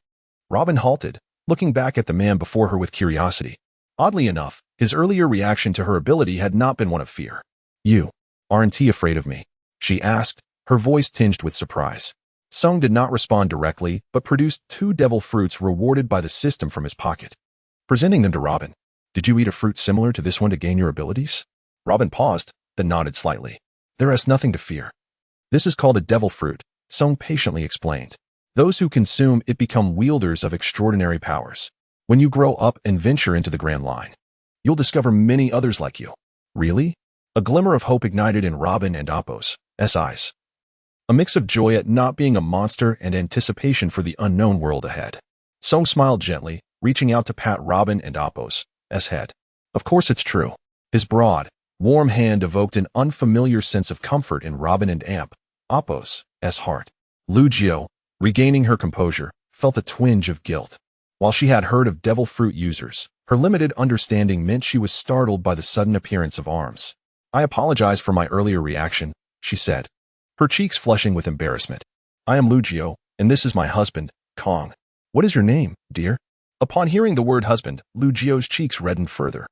Robin halted, looking back at the man before her with curiosity. Oddly enough, his earlier reaction to her ability had not been one of fear. "You, aren't he afraid of me?" she asked, her voice tinged with surprise. Song did not respond directly, but produced 2 devil fruits rewarded by the system from his pocket. Presenting them to Robin. "Did you eat a fruit similar to this one to gain your abilities?" Robin paused, then nodded slightly. "There is nothing to fear. This is called a devil fruit," Song patiently explained. "Those who consume it become wielders of extraordinary powers. When you grow up and venture into the Grand Line, you'll discover many others like you." "Really?" A glimmer of hope ignited in Robin and Apos' eyes. A mix of joy at not being a monster and anticipation for the unknown world ahead. Song smiled gently, reaching out to pat Robin and Apos' head. "Of course it's true." His broad, warm hand evoked an unfamiliar sense of comfort in Robin and Apos' heart. Lu Jiao, regaining her composure, felt a twinge of guilt. While she had heard of devil fruit users, her limited understanding meant she was startled by the sudden appearance of arms. "I apologize for my earlier reaction," she said, her cheeks flushing with embarrassment. "I am Lu Jiao, and this is my husband, Kong." "What is your name, dear?" Upon hearing the word husband, Lu Jiao's cheeks reddened further,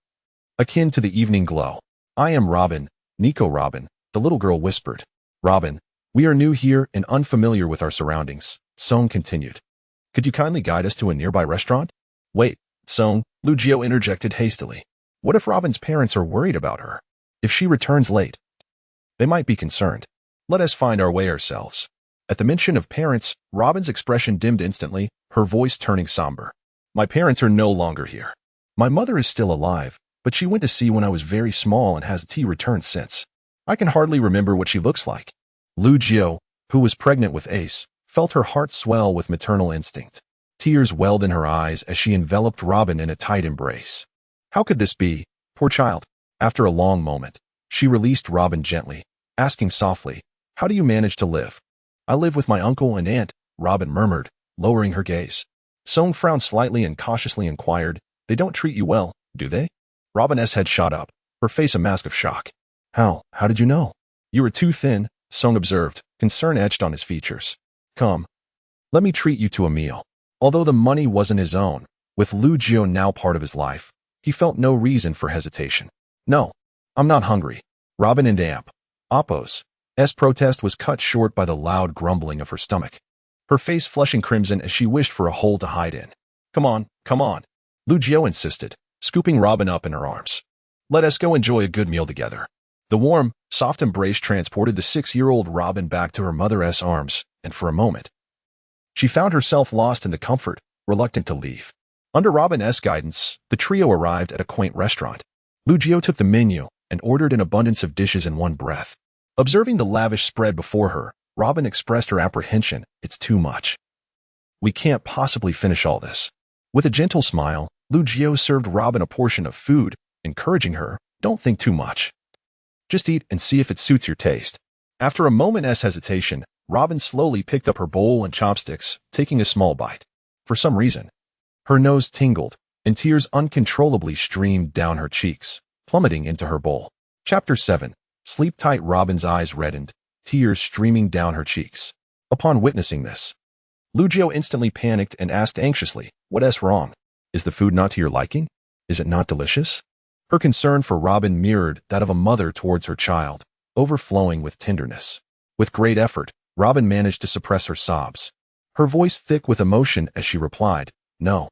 akin to the evening glow. "I am Robin, Nico Robin," the little girl whispered. "Robin, we are new here and unfamiliar with our surroundings," Song continued. "Could you kindly guide us to a nearby restaurant?" "Wait, Song," Lu Jiao interjected hastily. "What if Robin's parents are worried about her? If she returns late, they might be concerned. Let us find our way ourselves." At the mention of parents, Robin's expression dimmed instantly, her voice turning somber. "My parents are no longer here. My mother is still alive, but she went to sea when I was very small and hasn't returned since. I can hardly remember what she looks like." Lu Jiao, who was pregnant with Ace, felt her heart swell with maternal instinct. Tears welled in her eyes as she enveloped Robin in a tight embrace. How could this be, poor child? After a long moment, she released Robin gently, asking softly, "How do you manage to live?" "I live with my uncle and aunt," Robin murmured, lowering her gaze. Song frowned slightly and cautiously inquired, "They don't treat you well, do they?" Robin's head shot up, her face a mask of shock. How did you know?" "You were too thin," Song observed, concern etched on his features. "Come, let me treat you to a meal." Although the money wasn't his own, with Lu Jiao now part of his life, he felt no reason for hesitation. "No, I'm not hungry." Robin and Apos' protest was cut short by the loud grumbling of her stomach, her face flushing crimson as she wished for a hole to hide in. Come on, Lu Jiao insisted, scooping Robin up in her arms. "Let us go enjoy a good meal together." The warm, soft embrace transported the 6-year-old Robin back to her mother's arms, and for a moment, she found herself lost in the comfort, reluctant to leave. Under Robin's guidance, the trio arrived at a quaint restaurant. Lu Jiao took the menu and ordered an abundance of dishes in one breath. Observing the lavish spread before her, Robin expressed her apprehension. "It's too much. We can't possibly finish all this." With a gentle smile, Lu Jiao served Robin a portion of food, encouraging her, "Don't think too much. Just eat and see if it suits your taste." After a moment's hesitation, Robin slowly picked up her bowl and chopsticks, taking a small bite. For some reason, her nose tingled, and tears uncontrollably streamed down her cheeks, plummeting into her bowl. Chapter 7. Sleep tight. Robin's eyes reddened, tears streaming down her cheeks. Upon witnessing this, Lu Jiao instantly panicked and asked anxiously, "What's wrong? Is the food not to your liking? Is it not delicious?" Her concern for Robin mirrored that of a mother towards her child, overflowing with tenderness. With great effort, Robin managed to suppress her sobs. her voice thick with emotion as she replied, "No.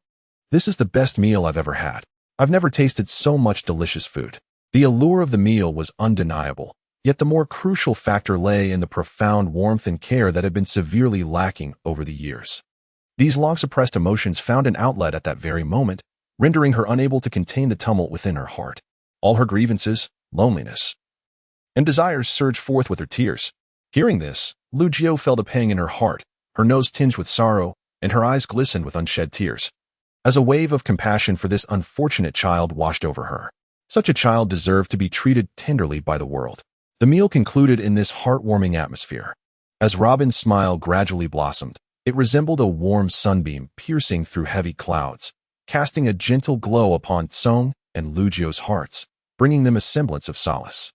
This is the best meal I've ever had. I've never tasted so much delicious food." The allure of the meal was undeniable, yet the more crucial factor lay in the profound warmth and care that had been severely lacking over the years. These long-suppressed emotions found an outlet at that very moment, rendering her unable to contain the tumult within her heart. All her grievances, loneliness, and desires surged forth with her tears. Hearing this, Lucio felt a pang in her heart, her nose tinged with sorrow, and her eyes glistened with unshed tears. As a wave of compassion for this unfortunate child washed over her. Such a child deserved to be treated tenderly by the world. The meal concluded in this heartwarming atmosphere. As Robin's smile gradually blossomed, it resembled a warm sunbeam piercing through heavy clouds, casting a gentle glow upon Song and Lucio's hearts, bringing them a semblance of solace.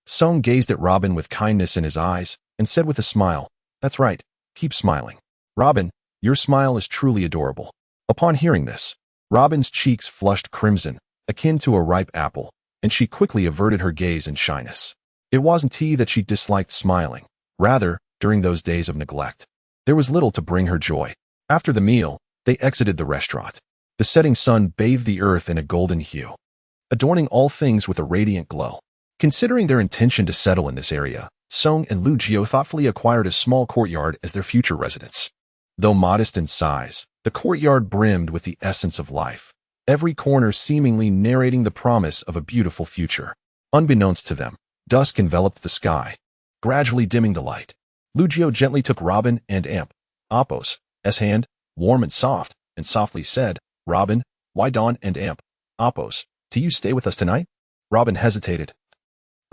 Song gazed at Robin with kindness in his eyes and said with a smile, "That's right, keep smiling. Robin, your smile is truly adorable." Upon hearing this, Robin's cheeks flushed crimson, akin to a ripe apple, and she quickly averted her gaze in shyness. It wasn't that she disliked smiling. Rather, during those days of neglect, there was little to bring her joy. After the meal, they exited the restaurant. The setting sun bathed the earth in a golden hue, adorning all things with a radiant glow. Considering their intention to settle in this area, Song and Lucio thoughtfully acquired a small courtyard as their future residence. Though modest in size, the courtyard brimmed with the essence of life, every corner seemingly narrating the promise of a beautiful future. Unbeknownst to them, dusk enveloped the sky, gradually dimming the light. Lucio gently took Robin and Amp's hand, warm and softly said, "Robin, why Dawn and Amp's, do you stay with us tonight?" Robin hesitated,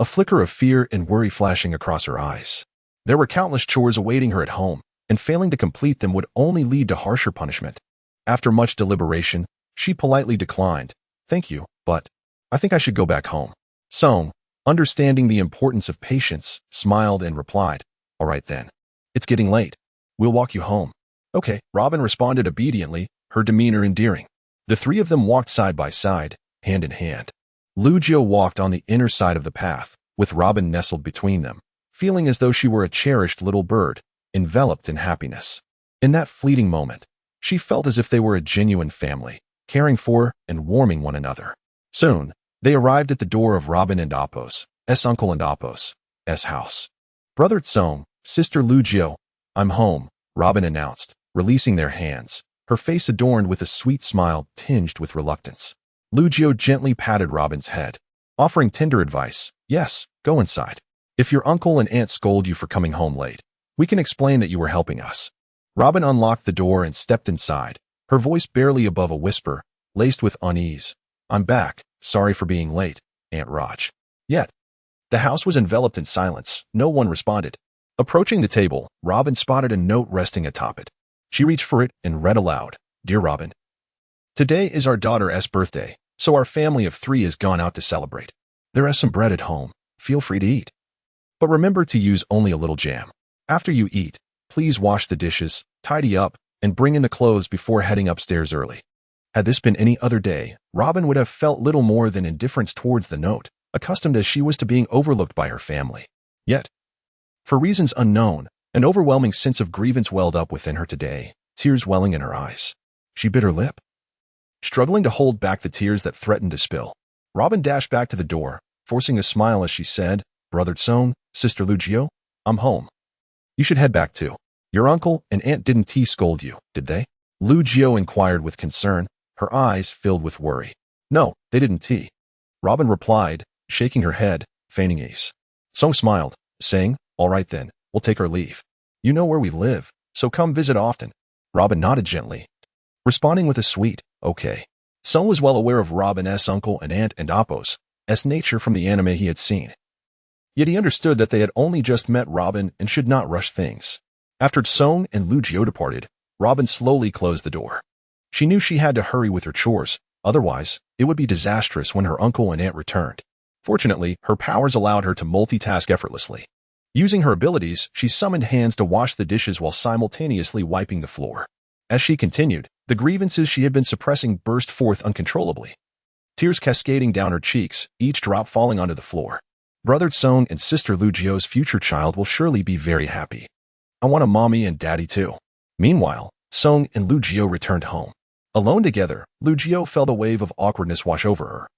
a flicker of fear and worry flashing across her eyes. There were countless chores awaiting her at home, and failing to complete them would only lead to harsher punishment. After much deliberation, she politely declined, "Thank you, but I think I should go back home." Song, understanding the importance of patience, smiled and replied, "All right then. It's getting late. We'll walk you home." "Okay," Robin responded obediently, her demeanor endearing. The three of them walked side by side, hand in hand. Lucio walked on the inner side of the path, with Robin nestled between them, feeling as though she were a cherished little bird, enveloped in happiness. In that fleeting moment, she felt as if they were a genuine family, caring for and warming one another. Soon, they arrived at the door of Robin and Amp's uncle and Amp's house. "Brother Song, sister Lucio, I'm home," Robin announced, releasing their hands, her face adorned with a sweet smile tinged with reluctance. Lucio gently patted Robin's head, offering tender advice, "Yes, go inside. If your uncle and aunt scold you for coming home late, we can explain that you were helping us." Robin unlocked the door and stepped inside, her voice barely above a whisper, laced with unease. "I'm back. Sorry for being late, Aunt Raj." Yet, the house was enveloped in silence. No one responded. Approaching the table, Robin spotted a note resting atop it. She reached for it and read aloud, "Dear Robin, today is our daughter's birthday, so our family of 3 has gone out to celebrate. There is some bread at home. Feel free to eat. But remember to use only a little jam. After you eat, please wash the dishes, tidy up, and bring in the clothes before heading upstairs early." Had this been any other day, Robin would have felt little more than indifference towards the note, accustomed as she was to being overlooked by her family. Yet, for reasons unknown, an overwhelming sense of grievance welled up within her today, tears welling in her eyes. She bit her lip, struggling to hold back the tears that threatened to spill. Robin dashed back to the door, forcing a smile as she said, "Brother Song, sister Lucio, I'm home. You should head back too. Your uncle and aunt didn't scold you, did they?" Lucio inquired with concern, her eyes filled with worry. "No, they didn't." Robin replied, shaking her head, feigning ease. Song smiled, saying, "All right then, we'll take our leave. You know where we live, so come visit often." Robin nodded gently, responding with a sweet, "Okay." Song was well aware of Robin's uncle and aunt and Amp's nature from the anime he had seen. Yet he understood that they had only just met Robin and should not rush things. After Song and Lucio departed, Robin slowly closed the door. She knew she had to hurry with her chores, otherwise, it would be disastrous when her uncle and aunt returned. Fortunately, her powers allowed her to multitask effortlessly. Using her abilities, she summoned hands to wash the dishes while simultaneously wiping the floor. As she continued, the grievances she had been suppressing burst forth uncontrollably, tears cascading down her cheeks, each drop falling onto the floor. Brother Song and sister Lucio's future child will surely be very happy. I want a mommy and daddy too. Meanwhile, Song and Lu Jio returned home. Alone together, Lu Jio felt a wave of awkwardness wash over her.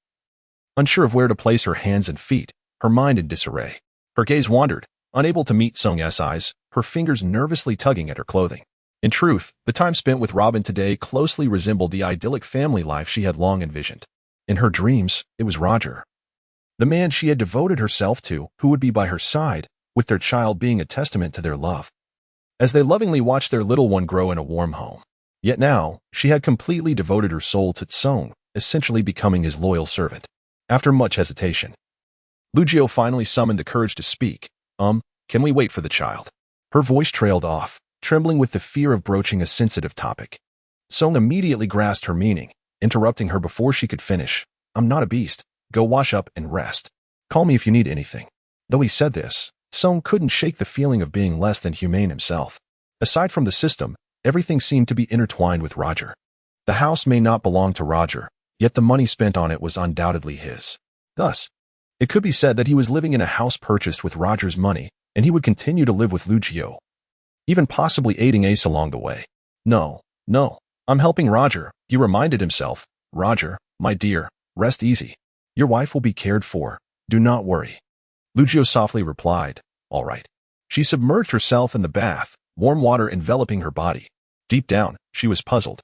Unsure of where to place her hands and feet, her mind in disarray. Her gaze wandered, unable to meet Song's eyes, her fingers nervously tugging at her clothing. In truth, the time spent with Robin today closely resembled the idyllic family life she had long envisioned. In her dreams, it was Roger, the man she had devoted herself to, who would be by her side, with their child being a testament to their love, as they lovingly watched their little one grow in a warm home. Yet now, she had completely devoted her soul to Song, essentially becoming his loyal servant. After much hesitation, Lu Jio finally summoned the courage to speak. Can we wait for the child? Her voice trailed off, trembling with the fear of broaching a sensitive topic. Song immediately grasped her meaning, interrupting her before she could finish. I'm not a beast. Go wash up and rest. Call me if you need anything. Though he said this, Song couldn't shake the feeling of being less than humane himself. Aside from the system, everything seemed to be intertwined with Roger. The house may not belong to Roger, yet the money spent on it was undoubtedly his. Thus, it could be said that he was living in a house purchased with Roger's money, and he would continue to live with Lu Jio, even possibly aiding Ace along the way. No, I'm helping Roger, he reminded himself. Roger, my dear, rest easy. Your wife will be cared for. Do not worry. Lu Jio softly replied, all right. She submerged herself in the bath, warm water enveloping her body. Deep down, she was puzzled.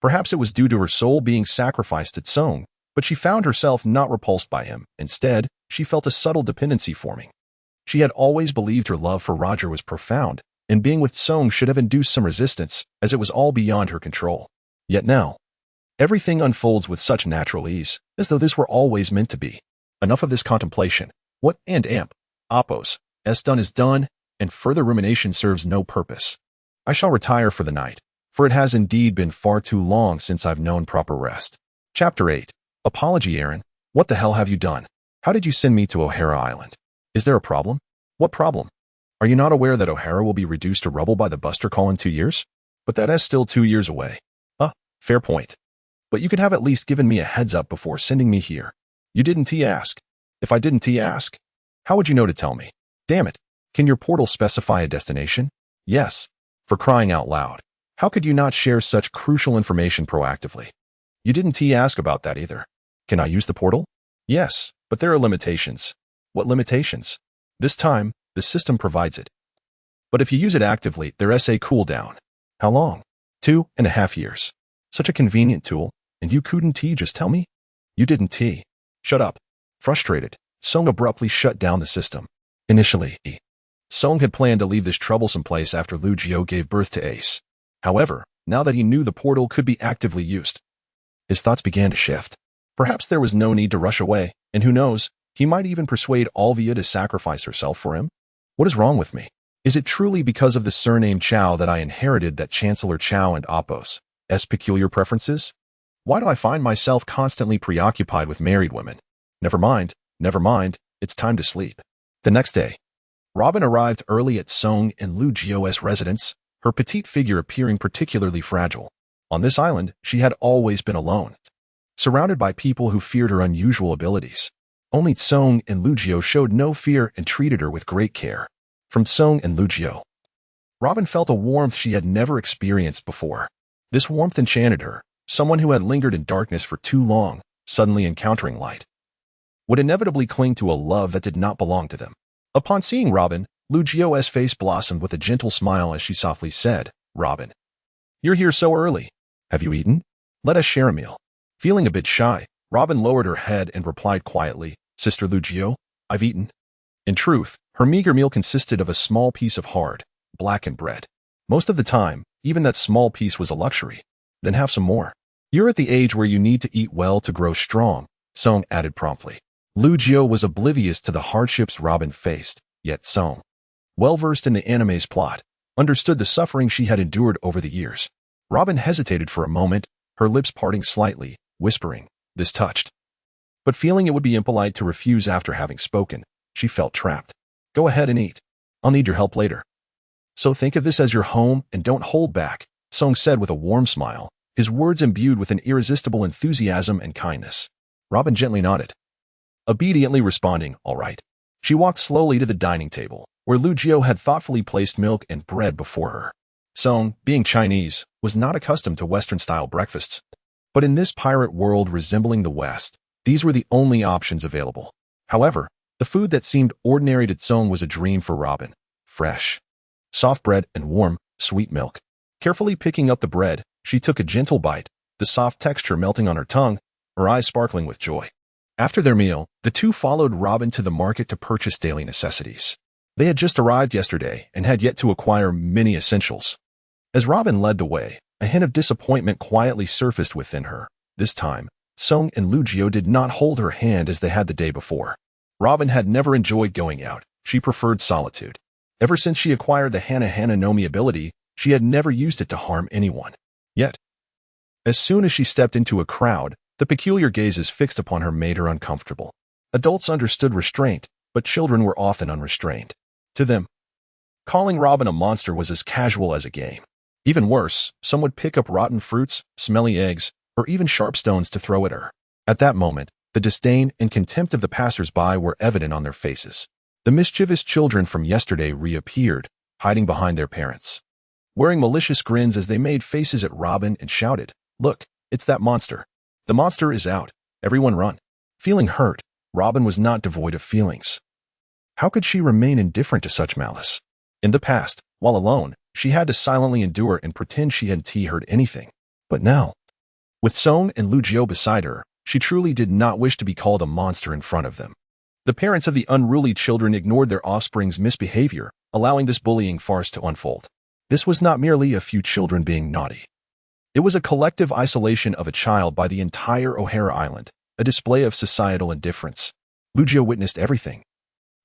Perhaps it was due to her soul being sacrificed to Song, but she found herself not repulsed by him. Instead, she felt a subtle dependency forming. She had always believed her love for Roger was profound, and being with Song should have induced some resistance, as it was all beyond her control. Yet now, everything unfolds with such natural ease, as though this were always meant to be. Enough of this contemplation. What and amp, oppos, as done is done, and further rumination serves no purpose. I shall retire for the night, for it has indeed been far too long since I've known proper rest. Chapter 8. Apology, Aaron. What the hell have you done? How did you send me to O'Hara Island? Is there a problem? What problem? Are you not aware that O'Hara will be reduced to rubble by the Buster Call in 2 years? But that is still 2 years away. Fair point. But you could have at least given me a heads up before sending me here. You didn't ask. If I didn't ask, how would you know to tell me? Damn it. Can your portal specify a destination? Yes. For crying out loud. How could you not share such crucial information proactively? You didn't ask about that either. Can I use the portal? Yes, but there are limitations. What limitations? This time, the system provides it. But if you use it actively, there's a cooldown. How long? 2.5 years. Such a convenient tool, and you couldn't just tell me? You didn't Shut up. Frustrated, Song abruptly shut down the system. Initially, Song had planned to leave this troublesome place after Lu Jio gave birth to Ace. However, now that he knew the portal could be actively used, his thoughts began to shift. Perhaps there was no need to rush away, and who knows, he might even persuade Alvia to sacrifice herself for him. What is wrong with me? Is it truly because of the surname Chow that I inherited that Chancellor Chow and Appos' peculiar preferences? Why do I find myself constantly preoccupied with married women? Never mind, it's time to sleep. The next day, Robin arrived early at Song and Lu Jio's residence, her petite figure appearing particularly fragile. On this island, she had always been alone, surrounded by people who feared her unusual abilities. Only Song and Lu Jio showed no fear and treated her with great care. From Song and Lu Jio, Robin felt a warmth she had never experienced before. This warmth enchanted her. Someone who had lingered in darkness for too long, suddenly encountering light, would inevitably cling to a love that did not belong to them. Upon seeing Robin, Lu Jio's face blossomed with a gentle smile as she softly said, Robin, you're here so early. Have you eaten? Let us share a meal. Feeling a bit shy, Robin lowered her head and replied quietly, Sister Lu Jio, I've eaten. In truth, her meager meal consisted of a small piece of hard, blackened bread. Most of the time, even that small piece was a luxury. Then have some more. You're at the age where you need to eat well to grow strong, Song added promptly. Lu Jio was oblivious to the hardships Robin faced, yet Song, well-versed in the anime's plot, understood the suffering she had endured over the years. Robin hesitated for a moment, her lips parting slightly, whispering, this touched. But feeling it would be impolite to refuse after having spoken, she felt trapped. Go ahead and eat. I'll need your help later. So think of this as your home and don't hold back, Song said with a warm smile, his words imbued with an irresistible enthusiasm and kindness. Robin gently nodded, obediently responding, all right. She walked slowly to the dining table, where Lu Jio had thoughtfully placed milk and bread before her. Song, being Chinese, was not accustomed to Western-style breakfasts. But in this pirate world resembling the West, these were the only options available. However, the food that seemed ordinary to Song was a dream for Robin. Fresh, soft bread and warm, sweet milk. Carefully picking up the bread, she took a gentle bite, the soft texture melting on her tongue, her eyes sparkling with joy. After their meal, the two followed Robin to the market to purchase daily necessities. They had just arrived yesterday and had yet to acquire many essentials. As Robin led the way, a hint of disappointment quietly surfaced within her. This time, Song and Lugio did not hold her hand as they had the day before. Robin had never enjoyed going out. She preferred solitude. Ever since she acquired the Hana no Mi ability, she had never used it to harm anyone. Yet, as soon as she stepped into a crowd, the peculiar gazes fixed upon her made her uncomfortable. Adults understood restraint, but children were often unrestrained. To them, calling Robin a monster was as casual as a game. Even worse, some would pick up rotten fruits, smelly eggs, or even sharp stones to throw at her. At that moment, the disdain and contempt of the passers-by were evident on their faces. The mischievous children from yesterday reappeared, hiding behind their parents, wearing malicious grins as they made faces at Robin and shouted, "Look, it's that monster. The monster is out. Everyone run." Feeling hurt, Robin was not devoid of feelings. How could she remain indifferent to such malice? In the past, while alone, she had to silently endure and pretend she hadn't heard anything. But now, with Song and Lugio beside her, she truly did not wish to be called a monster in front of them. The parents of the unruly children ignored their offspring's misbehavior, allowing this bullying farce to unfold. This was not merely a few children being naughty. It was a collective isolation of a child by the entire O'Hara Island, a display of societal indifference. Lugio witnessed everything,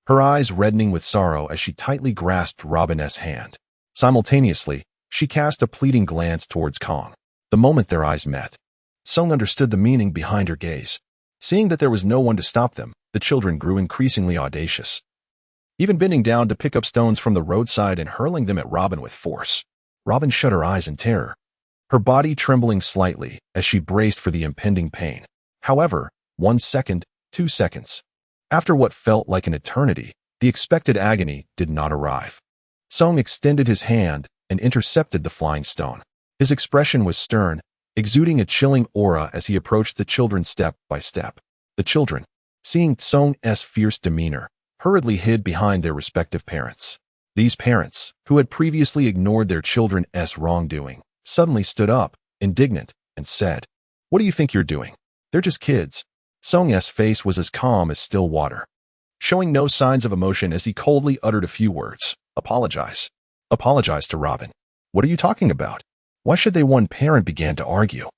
her eyes reddening with sorrow as she tightly grasped Robin's hand. Simultaneously, she cast a pleading glance towards Kong. The moment their eyes met, Song understood the meaning behind her gaze. Seeing that there was no one to stop them, the children grew increasingly audacious, even bending down to pick up stones from the roadside and hurling them at Robin with force. Robin shut her eyes in terror, her body trembling slightly as she braced for the impending pain. However, 1 second, 2 seconds, after what felt like an eternity, the expected agony did not arrive. Song extended his hand and intercepted the flying stone. His expression was stern, exuding a chilling aura as he approached the children step by step. The children, seeing Song's fierce demeanor, hurriedly hid behind their respective parents. These parents, who had previously ignored their children's wrongdoing, suddenly stood up, indignant, and said, "What do you think you're doing? They're just kids." Song's face was as calm as still water, showing no signs of emotion as he coldly uttered a few words. "Apologize. Apologize to Robin. What are you talking about? Why should they?" One parent began to argue.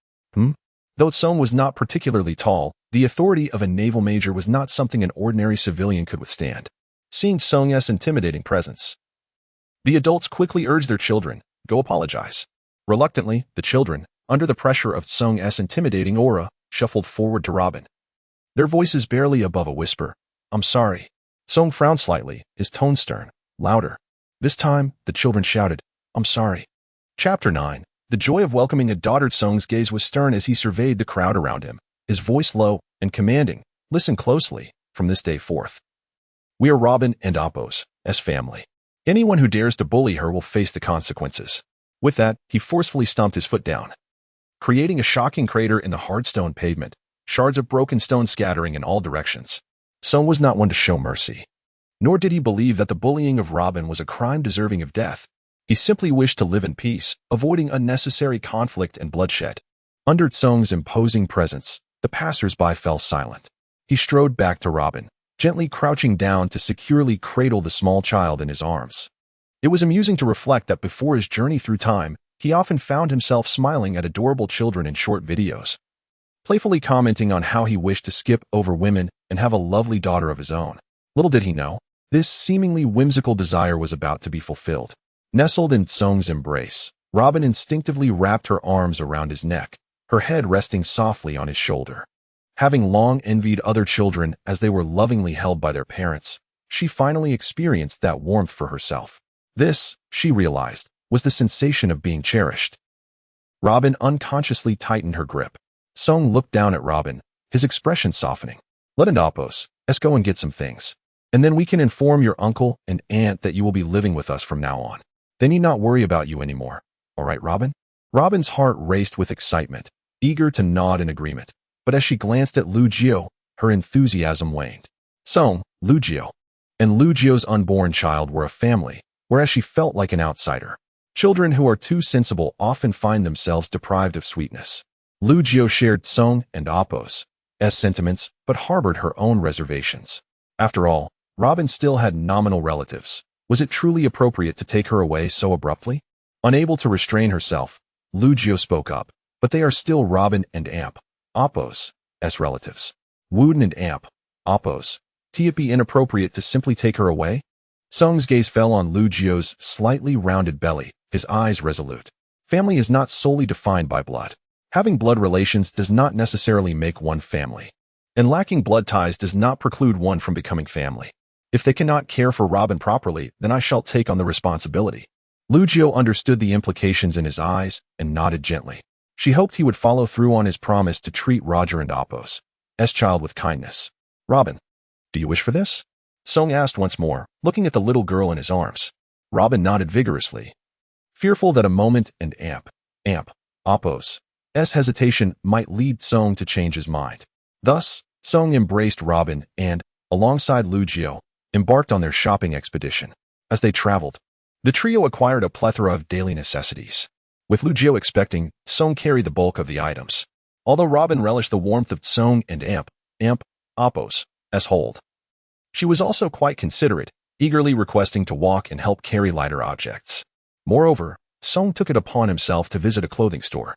Though Song was not particularly tall, the authority of a naval major was not something an ordinary civilian could withstand. Seeing Song's intimidating presence, the adults quickly urged their children, "Go apologize." Reluctantly, the children, under the pressure of Song's intimidating aura, shuffled forward to Robin, their voices barely above a whisper. "I'm sorry." Song frowned slightly, his tone stern, louder. This time, the children shouted, "I'm sorry." Chapter 9. The joy of welcoming a daughter. Song's gaze was stern as he surveyed the crowd around him, his voice low and commanding. "Listen closely. From this day forth, we are Robin and Appo's family. Anyone who dares to bully her will face the consequences." With that, he forcefully stomped his foot down, creating a shocking crater in the hard stone pavement, shards of broken stone scattering in all directions. Song was not one to show mercy, nor did he believe that the bullying of Robin was a crime deserving of death. He simply wished to live in peace, avoiding unnecessary conflict and bloodshed. Under Song's imposing presence, the passers-by fell silent. He strode back to Robin, gently crouching down to securely cradle the small child in his arms. It was amusing to reflect that before his journey through time, he often found himself smiling at adorable children in short videos, playfully commenting on how he wished to skip over women and have a lovely daughter of his own. Little did he know, this seemingly whimsical desire was about to be fulfilled. Nestled in Song's embrace, Robin instinctively wrapped her arms around his neck, her head resting softly on his shoulder. Having long envied other children as they were lovingly held by their parents, she finally experienced that warmth for herself. This, she realized, was the sensation of being cherished. Robin unconsciously tightened her grip. Song looked down at Robin, his expression softening. "Let Appo's go and get some things, and then we can inform your uncle and aunt that you will be living with us from now on." They need not worry about you anymore. All right, Robin? Robin's heart raced with excitement, eager to nod in agreement. But as she glanced at Lu Jiao, her enthusiasm waned. Song, Lu Jiao, and Lu Jiao's unborn child were a family, whereas she felt like an outsider. Children who are too sensible often find themselves deprived of sweetness. Lu Jiao shared Song and Appo's sentiments, but harbored her own reservations. After all, Robin still had nominal relatives. Was it truly appropriate to take her away so abruptly? Unable to restrain herself, Lu Jiao spoke up. But they are still Robin and Appo's relatives. Wooden and Appo's. It be inappropriate to simply take her away? Sung's gaze fell on Lu Jiao's slightly rounded belly, his eyes resolute. Family is not solely defined by blood. Having blood relations does not necessarily make one family. And lacking blood ties does not preclude one from becoming family. If they cannot care for Robin properly, then I shall take on the responsibility. Lu Jiao understood the implications in his eyes and nodded gently. She hoped he would follow through on his promise to treat Roger and Appo's child with kindness. Robin, do you wish for this? Song asked once more, looking at the little girl in his arms. Robin nodded vigorously, fearful that a moment and Appo's hesitation might lead Song to change his mind. Thus, Song embraced Robin and, alongside Lu Jiao, embarked on their shopping expedition. As they traveled, the trio acquired a plethora of daily necessities. With Lu Jiao expecting, Song carried the bulk of the items. Although Robin relished the warmth of Song and Appo's hold, she was also quite considerate, eagerly requesting to walk and help carry lighter objects. Moreover, Song took it upon himself to visit a clothing store,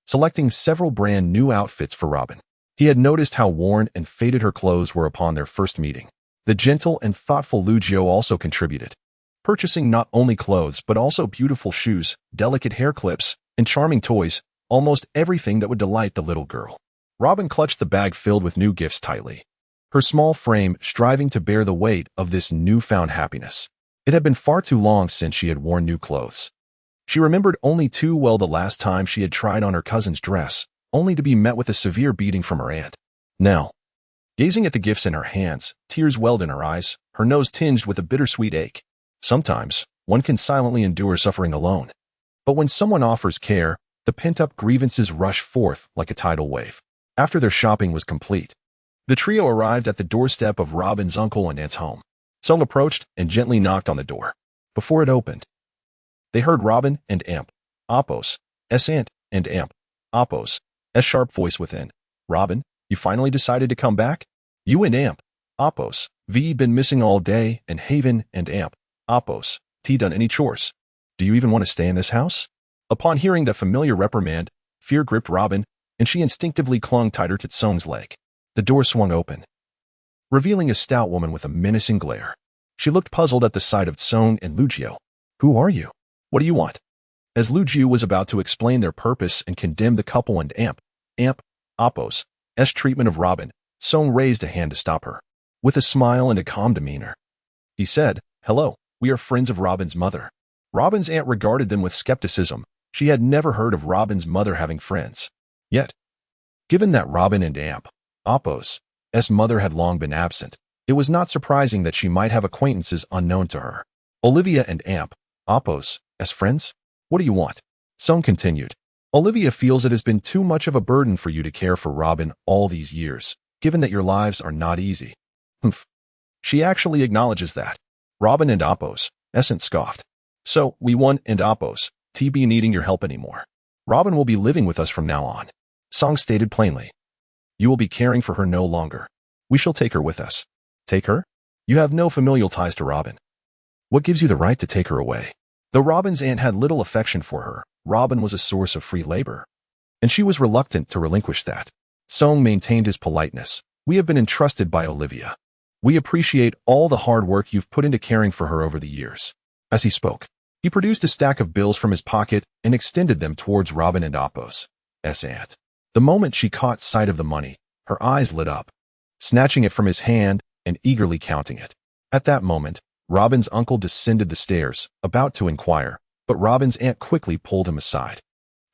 selecting several brand new outfits for Robin. He had noticed how worn and faded her clothes were upon their first meeting. The gentle and thoughtful Lu Jiao also contributed, purchasing not only clothes but also beautiful shoes, delicate hair clips, and charming toys, almost everything that would delight the little girl. Robin clutched the bag filled with new gifts tightly, her small frame striving to bear the weight of this newfound happiness. It had been far too long since she had worn new clothes. She remembered only too well the last time she had tried on her cousin's dress, only to be met with a severe beating from her aunt. Now, gazing at the gifts in her hands, tears welled in her eyes, her nose tinged with a bittersweet ache. Sometimes, one can silently endure suffering alone. But when someone offers care, the pent-up grievances rush forth like a tidal wave. After their shopping was complete, the trio arrived at the doorstep of Robin's uncle and aunt's home. Song approached and gently knocked on the door. Before it opened, they heard Robin and Appo's aunt and Appo's sharp voice within. Robin, you finally decided to come back? You and Appo's been missing all day, and Haven and Appo's done any chores. Do you even want to stay in this house? Upon hearing the familiar reprimand, fear gripped Robin, and she instinctively clung tighter to Song's leg. The door swung open, revealing a stout woman with a menacing glare. She looked puzzled at the sight of Song and Lu Jiao. Who are you? What do you want? As Lu Jiao was about to explain their purpose and condemn the couple and Appo's treatment of Robin, Song raised a hand to stop her. With a smile and a calm demeanor, he said, "Hello, we are friends of Robin's mother." Robin's aunt regarded them with skepticism. She had never heard of Robin's mother having friends. Yet, given that Robin and Appo's mother had long been absent, it was not surprising that she might have acquaintances unknown to her. Olivia and Appo's friends? What do you want? Song continued. Olivia feels it has been too much of a burden for you to care for Robin all these years, given that your lives are not easy. Humph. She actually acknowledges that. Robin and Appo's scoffed. So, we won't and Appo's be needing your help anymore. Robin will be living with us from now on. Song stated plainly. You will be caring for her no longer. We shall take her with us. Take her? You have no familial ties to Robin. What gives you the right to take her away? Though Robin's aunt had little affection for her, Robin was a source of free labor, and she was reluctant to relinquish that. Song maintained his politeness. We have been entrusted by Olivia. We appreciate all the hard work you've put into caring for her over the years. As he spoke, he produced a stack of bills from his pocket and extended them towards Robin and Appo's aunt. The moment she caught sight of the money, her eyes lit up, snatching it from his hand and eagerly counting it. At that moment, Robin's uncle descended the stairs, about to inquire, but Robin's aunt quickly pulled him aside.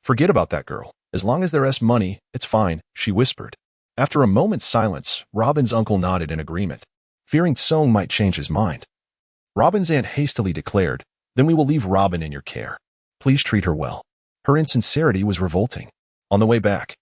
Forget about that girl. As long as there's money, it's fine, she whispered. After a moment's silence, Robin's uncle nodded in agreement, fearing Song might change his mind. Robin's aunt hastily declared, Then we will leave Robin in your care. Please treat her well. Her insincerity was revolting. On the way back,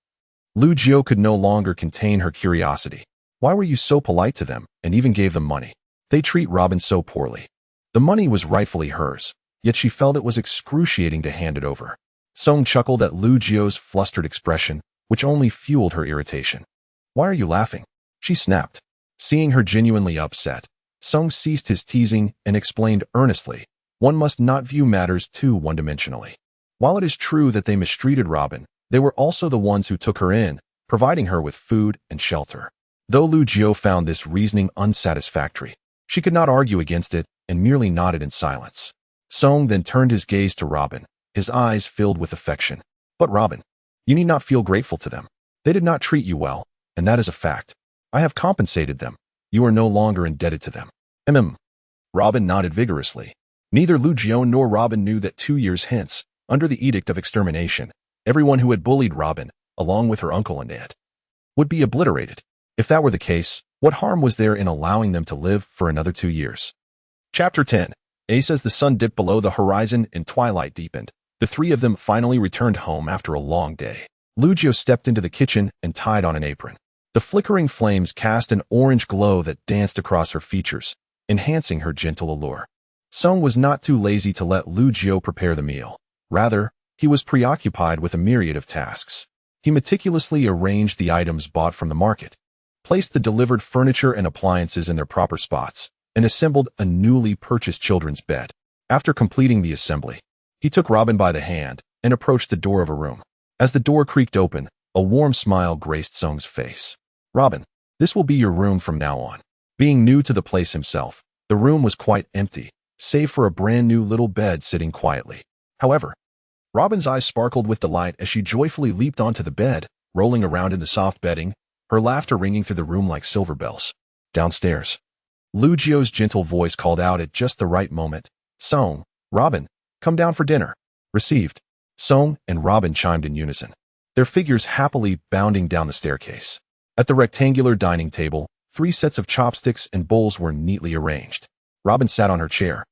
Lu Jiu could no longer contain her curiosity. Why were you so polite to them and even gave them money? They treat Robin so poorly. The money was rightfully hers, yet she felt it was excruciating to hand it over. Song chuckled at Lu Jiu's flustered expression, which only fueled her irritation. Why are you laughing? She snapped. Seeing her genuinely upset, Song ceased his teasing and explained earnestly, one must not view matters too one-dimensionally. While it is true that they mistreated Robin, they were also the ones who took her in, providing her with food and shelter. Though Lu Jiu found this reasoning unsatisfactory, she could not argue against it and merely nodded in silence. Song then turned his gaze to Robin, his eyes filled with affection. But Robin, you need not feel grateful to them. They did not treat you well, and that is a fact. I have compensated them. You are no longer indebted to them. Robin nodded vigorously. Neither Lu Jiu nor Robin knew that 2 years hence, under the Edict of Extermination, everyone who had bullied Robin, along with her uncle and aunt, would be obliterated. If that were the case, what harm was there in allowing them to live for another 2 years? Chapter 10. As the sun dipped below the horizon and twilight deepened, the three of them finally returned home after a long day. Lu Jiu stepped into the kitchen and tied on an apron. The flickering flames cast an orange glow that danced across her features, enhancing her gentle allure. Song was not too lazy to let Lu Jiu prepare the meal. Rather, he was preoccupied with a myriad of tasks. He meticulously arranged the items bought from the market, placed the delivered furniture and appliances in their proper spots, and assembled a newly purchased children's bed. After completing the assembly, he took Robin by the hand and approached the door of a room. As the door creaked open, a warm smile graced Song's face. Robin, this will be your room from now on. Being new to the place himself, the room was quite empty, save for a brand new little bed sitting quietly. However, Robin's eyes sparkled with delight as she joyfully leaped onto the bed, rolling around in the soft bedding, her laughter ringing through the room like silver bells. Downstairs, Lu Jiu's gentle voice called out at just the right moment. Song, Robin, come down for dinner. Received. Song and Robin chimed in unison, their figures happily bounding down the staircase. At the rectangular dining table, 3 sets of chopsticks and bowls were neatly arranged. Robin sat on her chair,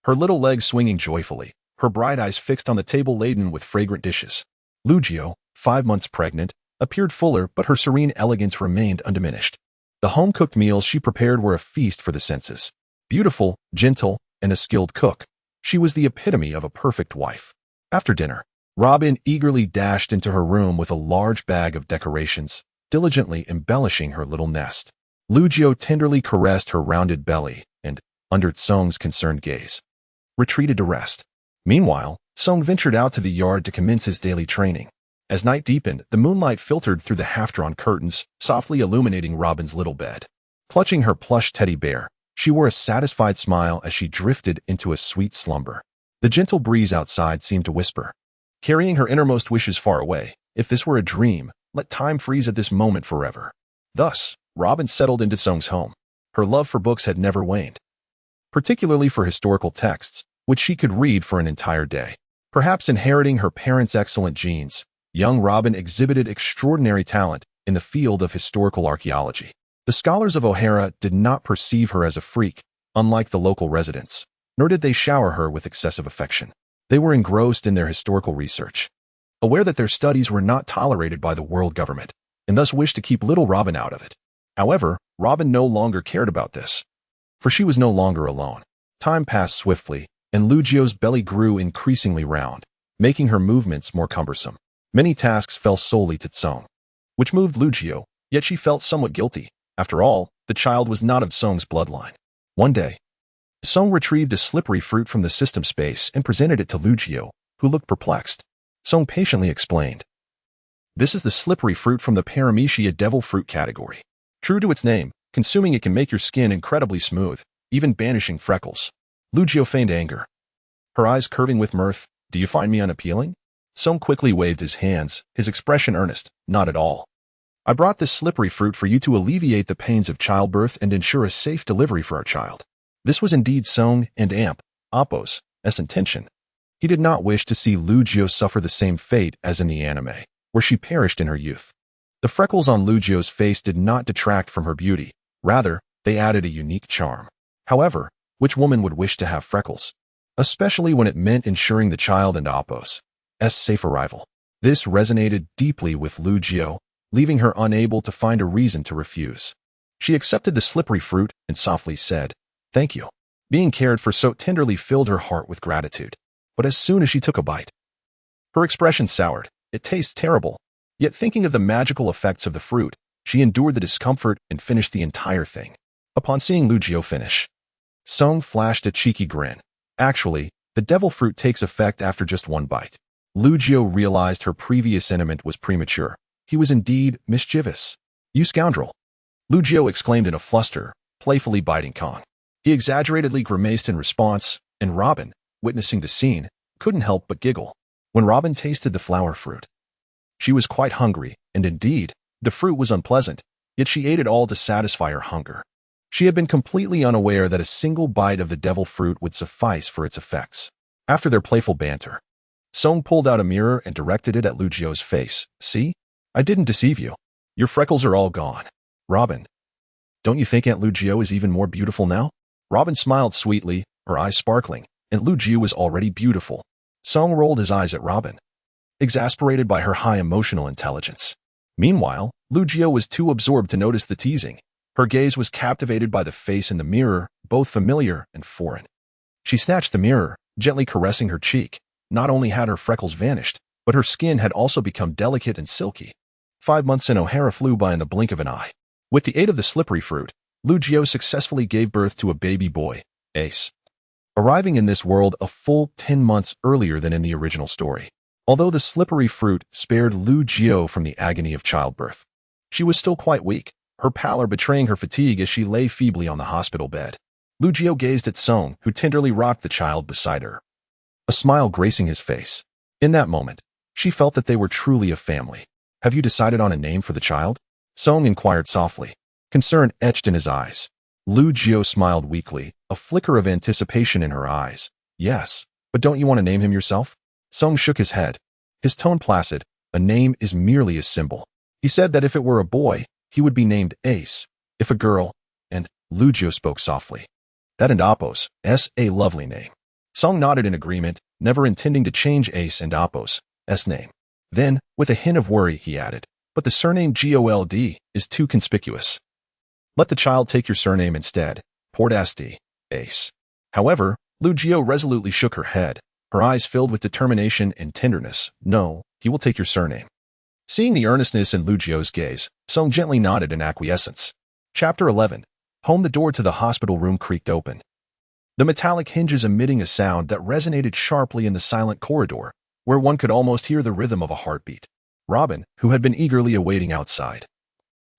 her little legs swinging joyfully, her bright eyes fixed on the table laden with fragrant dishes. Lu Jiu, 5 months pregnant, appeared fuller, but her serene elegance remained undiminished. The home-cooked meals she prepared were a feast for the senses. Beautiful, gentle, and a skilled cook, she was the epitome of a perfect wife. After dinner, Robin eagerly dashed into her room with a large bag of decorations, diligently embellishing her little nest. Lu Jiu tenderly caressed her rounded belly and, under Song's concerned gaze, retreated to rest. Meanwhile, Song ventured out to the yard to commence his daily training. As night deepened, the moonlight filtered through the half-drawn curtains, softly illuminating Robin's little bed. Clutching her plush teddy bear, she wore a satisfied smile as she drifted into a sweet slumber. The gentle breeze outside seemed to whisper, carrying her innermost wishes far away. If this were a dream, let time freeze at this moment forever. Thus, Robin settled into Song's home. Her love for books had never waned, particularly for historical texts, which she could read for an entire day. Perhaps inheriting her parents' excellent genes, young Robin exhibited extraordinary talent in the field of historical archaeology. The scholars of O'Hara did not perceive her as a freak, unlike the local residents, nor did they shower her with excessive affection. They were engrossed in their historical research, aware that their studies were not tolerated by the world government, and thus wished to keep little Robin out of it. However, Robin no longer cared about this, for she was no longer alone. Time passed swiftly, and Lu Jiu's belly grew increasingly round, making her movements more cumbersome. Many tasks fell solely to Song, which moved Lu Jiu, yet she felt somewhat guilty. After all, the child was not of Song's bloodline. One day, Song retrieved a slippery fruit from the system space and presented it to Lu Jiu, who looked perplexed. Song patiently explained, "This is the slippery fruit from the Paramecia devil fruit category. True to its name, consuming it can make your skin incredibly smooth, even banishing freckles." Lu Jiu feigned anger, her eyes curving with mirth. "Do you find me unappealing?" Song quickly waved his hands, his expression earnest. "Not at all. I brought this slippery fruit for you to alleviate the pains of childbirth and ensure a safe delivery for our child." This was indeed Song and Appo's intention. He did not wish to see Lu Jiu suffer the same fate as in the anime, where she perished in her youth. The freckles on Lu Jiu's face did not detract from her beauty. Rather, they added a unique charm. However, which woman would wish to have freckles? especially when it meant ensuring the child and Apos' safe arrival. This resonated deeply with Lu Jiao, leaving her unable to find a reason to refuse. She accepted the slippery fruit and softly said, "Thank you." Being cared for so tenderly filled her heart with gratitude. But as soon as she took a bite, her expression soured. It tastes terrible. Yet thinking of the magical effects of the fruit, she endured the discomfort and finished the entire thing. Upon seeing Lu Jiao finish, Song flashed a cheeky grin. Actually, the devil fruit takes effect after just one bite. Lu Jiao realized her previous sentiment was premature. He was indeed mischievous. "You scoundrel!" Lu Jiao exclaimed in a fluster, playfully biting Kong. He exaggeratedly grimaced in response, and Robin, witnessing the scene, couldn't help but giggle. When Robin tasted the flower fruit, she was quite hungry, and indeed, the fruit was unpleasant, yet she ate it all to satisfy her hunger. She had been completely unaware that a single bite of the devil fruit would suffice for its effects. After their playful banter, Song pulled out a mirror and directed it at Lu Jiao's face. "See? I didn't deceive you. Your freckles are all gone." "Robin, don't you think Aunt Lu Jiao is even more beautiful now?" Robin smiled sweetly, her eyes sparkling, and Lu Jiao was already beautiful. Song rolled his eyes at Robin, exasperated by her high emotional intelligence. Meanwhile, Lu Jiao was too absorbed to notice the teasing. Her gaze was captivated by the face in the mirror, both familiar and foreign. She snatched the mirror, gently caressing her cheek. Not only had her freckles vanished, but her skin had also become delicate and silky. 5 months in O'Hara flew by in the blink of an eye. With the aid of the slippery fruit, Lu Jiao successfully gave birth to a baby boy, Ace, arriving in this world a full 10 months earlier than in the original story. Although the slippery fruit spared Lu Jiao from the agony of childbirth, she was still quite weak, her pallor betraying her fatigue as she lay feebly on the hospital bed. Lu Jiao gazed at Song, who tenderly rocked the child beside her, a smile gracing his face. In that moment, she felt that they were truly a family. "Have you decided on a name for the child?" Song inquired softly, concern etched in his eyes. Lu Jiao smiled weakly, a flicker of anticipation in her eyes. "Yes, but don't you want to name him yourself?" Song shook his head, his tone placid. "A name is merely a symbol." He said that if it were a boy, he would be named Ace. If a girl, and Lu Jiao spoke softly, "That and Apos' a lovely name." Song nodded in agreement, never intending to change Ace and Apos' name. Then, with a hint of worry, he added, "But the surname Gold is too conspicuous. Let the child take your surname instead, Port-St. Ace." However, Lu Jiao resolutely shook her head, her eyes filled with determination and tenderness. "No, he will take your surname." Seeing the earnestness in Lu Jiao's gaze, Song gently nodded in acquiescence. Chapter 11. Home. The door to the hospital room creaked open, the metallic hinges emitting a sound that resonated sharply in the silent corridor, where one could almost hear the rhythm of a heartbeat. Robin, who had been eagerly awaiting outside,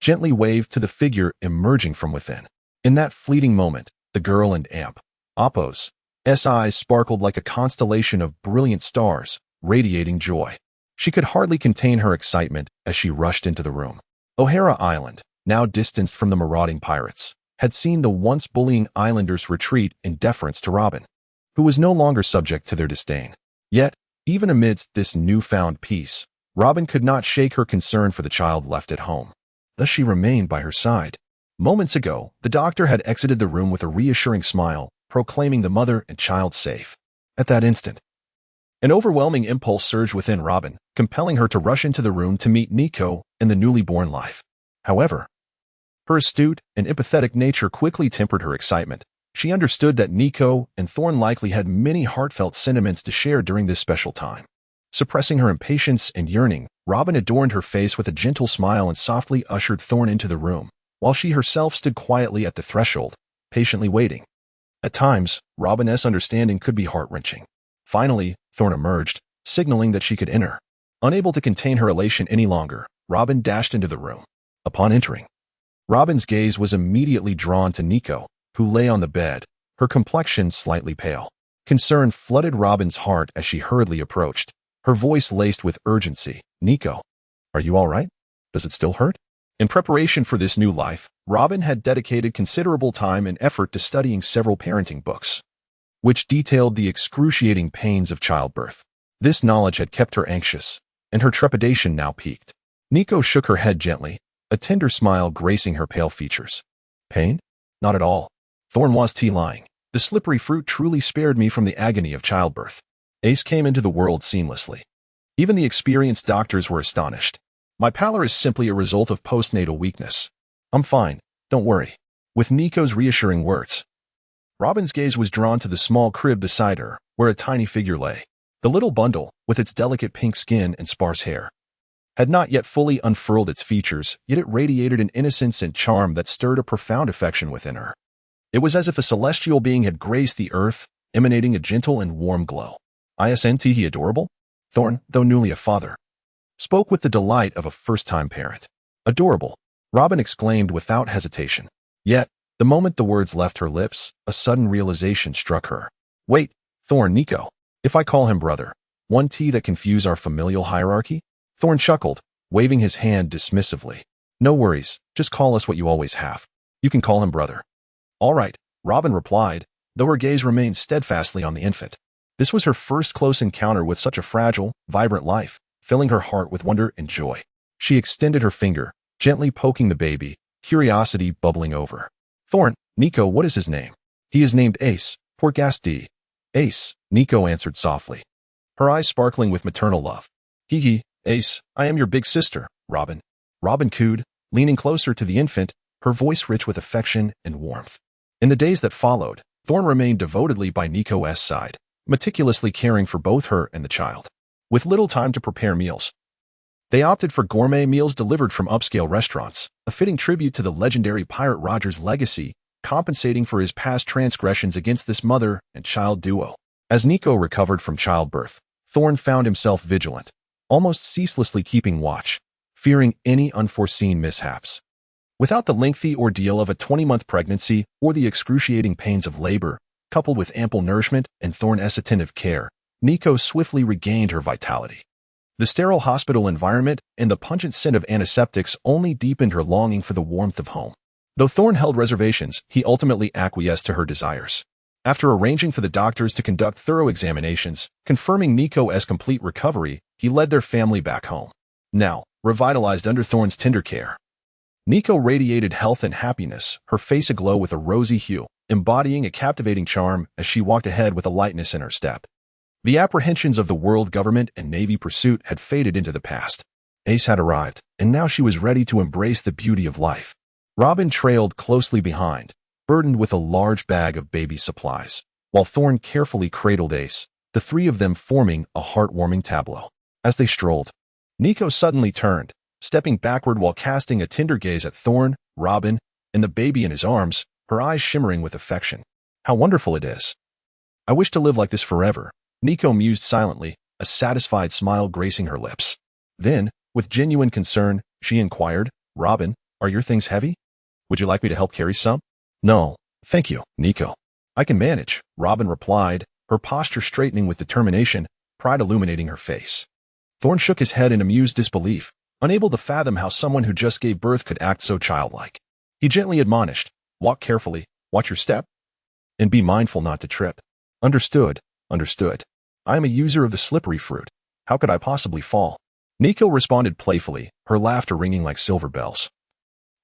gently waved to the figure emerging from within. In that fleeting moment, the girl and Apos' eyes sparkled like a constellation of brilliant stars, radiating joy. She could hardly contain her excitement as she rushed into the room. O'Hara Island, now distanced from the marauding pirates, had seen the once bullying islanders retreat in deference to Robin, who was no longer subject to their disdain. Yet, even amidst this newfound peace, Robin could not shake her concern for the child left at home. Thus she remained by her side. Moments ago, the doctor had exited the room with a reassuring smile, proclaiming the mother and child safe. At that instant, an overwhelming impulse surged within Robin, compelling her to rush into the room to meet Nico and the newly born life. However, her astute and empathetic nature quickly tempered her excitement. She understood that Nico and Thorn likely had many heartfelt sentiments to share during this special time. Suppressing her impatience and yearning, Robin adorned her face with a gentle smile and softly ushered Thorn into the room, while she herself stood quietly at the threshold, patiently waiting. At times, Robin's understanding could be heart-wrenching. Finally, Thorn emerged, signaling that she could enter. Unable to contain her elation any longer, Robin dashed into the room. Upon entering, Robin's gaze was immediately drawn to Nico, who lay on the bed, her complexion slightly pale. Concern flooded Robin's heart as she hurriedly approached, her voice laced with urgency. "Nico, are you all right? Does it still hurt?" In preparation for this new life, Robin had dedicated considerable time and effort to studying several parenting books, which detailed the excruciating pains of childbirth. This knowledge had kept her anxious, and her trepidation now peaked. Nico shook her head gently, a tender smile gracing her pale features. "Pain? Not at all. Thorn was lying. The slippery fruit truly spared me from the agony of childbirth. Ace came into the world seamlessly. Even the experienced doctors were astonished. My pallor is simply a result of postnatal weakness. I'm fine, don't worry. With Nico's reassuring words. Robin's gaze was drawn to the small crib beside her, where a tiny figure lay. The little bundle, with its delicate pink skin and sparse hair, had not yet fully unfurled its features, yet it radiated an innocence and charm that stirred a profound affection within her. It was as if a celestial being had graced the earth, emanating a gentle and warm glow. Isn't he adorable? Thorn, though newly a father, spoke with the delight of a first-time parent. Adorable, Robin exclaimed without hesitation. Yet, the moment the words left her lips, a sudden realization struck her. Wait, Thorn, Nico. If I call him brother, won't that confuse our familial hierarchy? Thorn chuckled, waving his hand dismissively. No worries, just call us what you always have. You can call him brother. All right, Robin replied, though her gaze remained steadfastly on the infant. This was her first close encounter with such a fragile, vibrant life, filling her heart with wonder and joy. She extended her finger, gently poking the baby, curiosity bubbling over. Thorn, Nico, what is his name? He is named Ace, poor Gasti. Ace, Nico answered softly, her eyes sparkling with maternal love. Hee, Ace, I am your big sister, Robin. Robin cooed, leaning closer to the infant, her voice rich with affection and warmth. In the days that followed, Thorn remained devotedly by Nico's side, meticulously caring for both her and the child. With little time to prepare meals, they opted for gourmet meals delivered from upscale restaurants, a fitting tribute to the legendary pirate Roger's legacy, compensating for his past transgressions against this mother and child duo. As Nico recovered from childbirth, Thorn found himself vigilant, almost ceaselessly keeping watch, fearing any unforeseen mishaps. Without the lengthy ordeal of a 20-month pregnancy or the excruciating pains of labor, coupled with ample nourishment and Thorn's attentive care, Nico swiftly regained her vitality. The sterile hospital environment and the pungent scent of antiseptics only deepened her longing for the warmth of home. Though Thorn held reservations, he ultimately acquiesced to her desires. After arranging for the doctors to conduct thorough examinations, confirming Nico's complete recovery, he led their family back home. Now, revitalized under Thorn's tender care, Nico radiated health and happiness, her face aglow with a rosy hue, embodying a captivating charm as she walked ahead with a lightness in her step. The apprehensions of the world government and Navy pursuit had faded into the past. Ace had arrived, and now she was ready to embrace the beauty of life. Robin trailed closely behind, burdened with a large bag of baby supplies, while Thorn carefully cradled Ace, the three of them forming a heartwarming tableau. As they strolled, Nico suddenly turned, stepping backward while casting a tender gaze at Thorn, Robin, and the baby in his arms, her eyes shimmering with affection. How wonderful it is. I wish to live like this forever, Nico mused silently, a satisfied smile gracing her lips. Then, with genuine concern, she inquired, Robin, are your things heavy? Would you like me to help carry some? No, thank you, Nico. I can manage, Robin replied, her posture straightening with determination, pride illuminating her face. Thorn shook his head in amused disbelief, unable to fathom how someone who just gave birth could act so childlike. He gently admonished, walk carefully, watch your step, and be mindful not to trip. Understood, understood. I am a user of the slippery fruit. How could I possibly fall? Nico responded playfully, her laughter ringing like silver bells,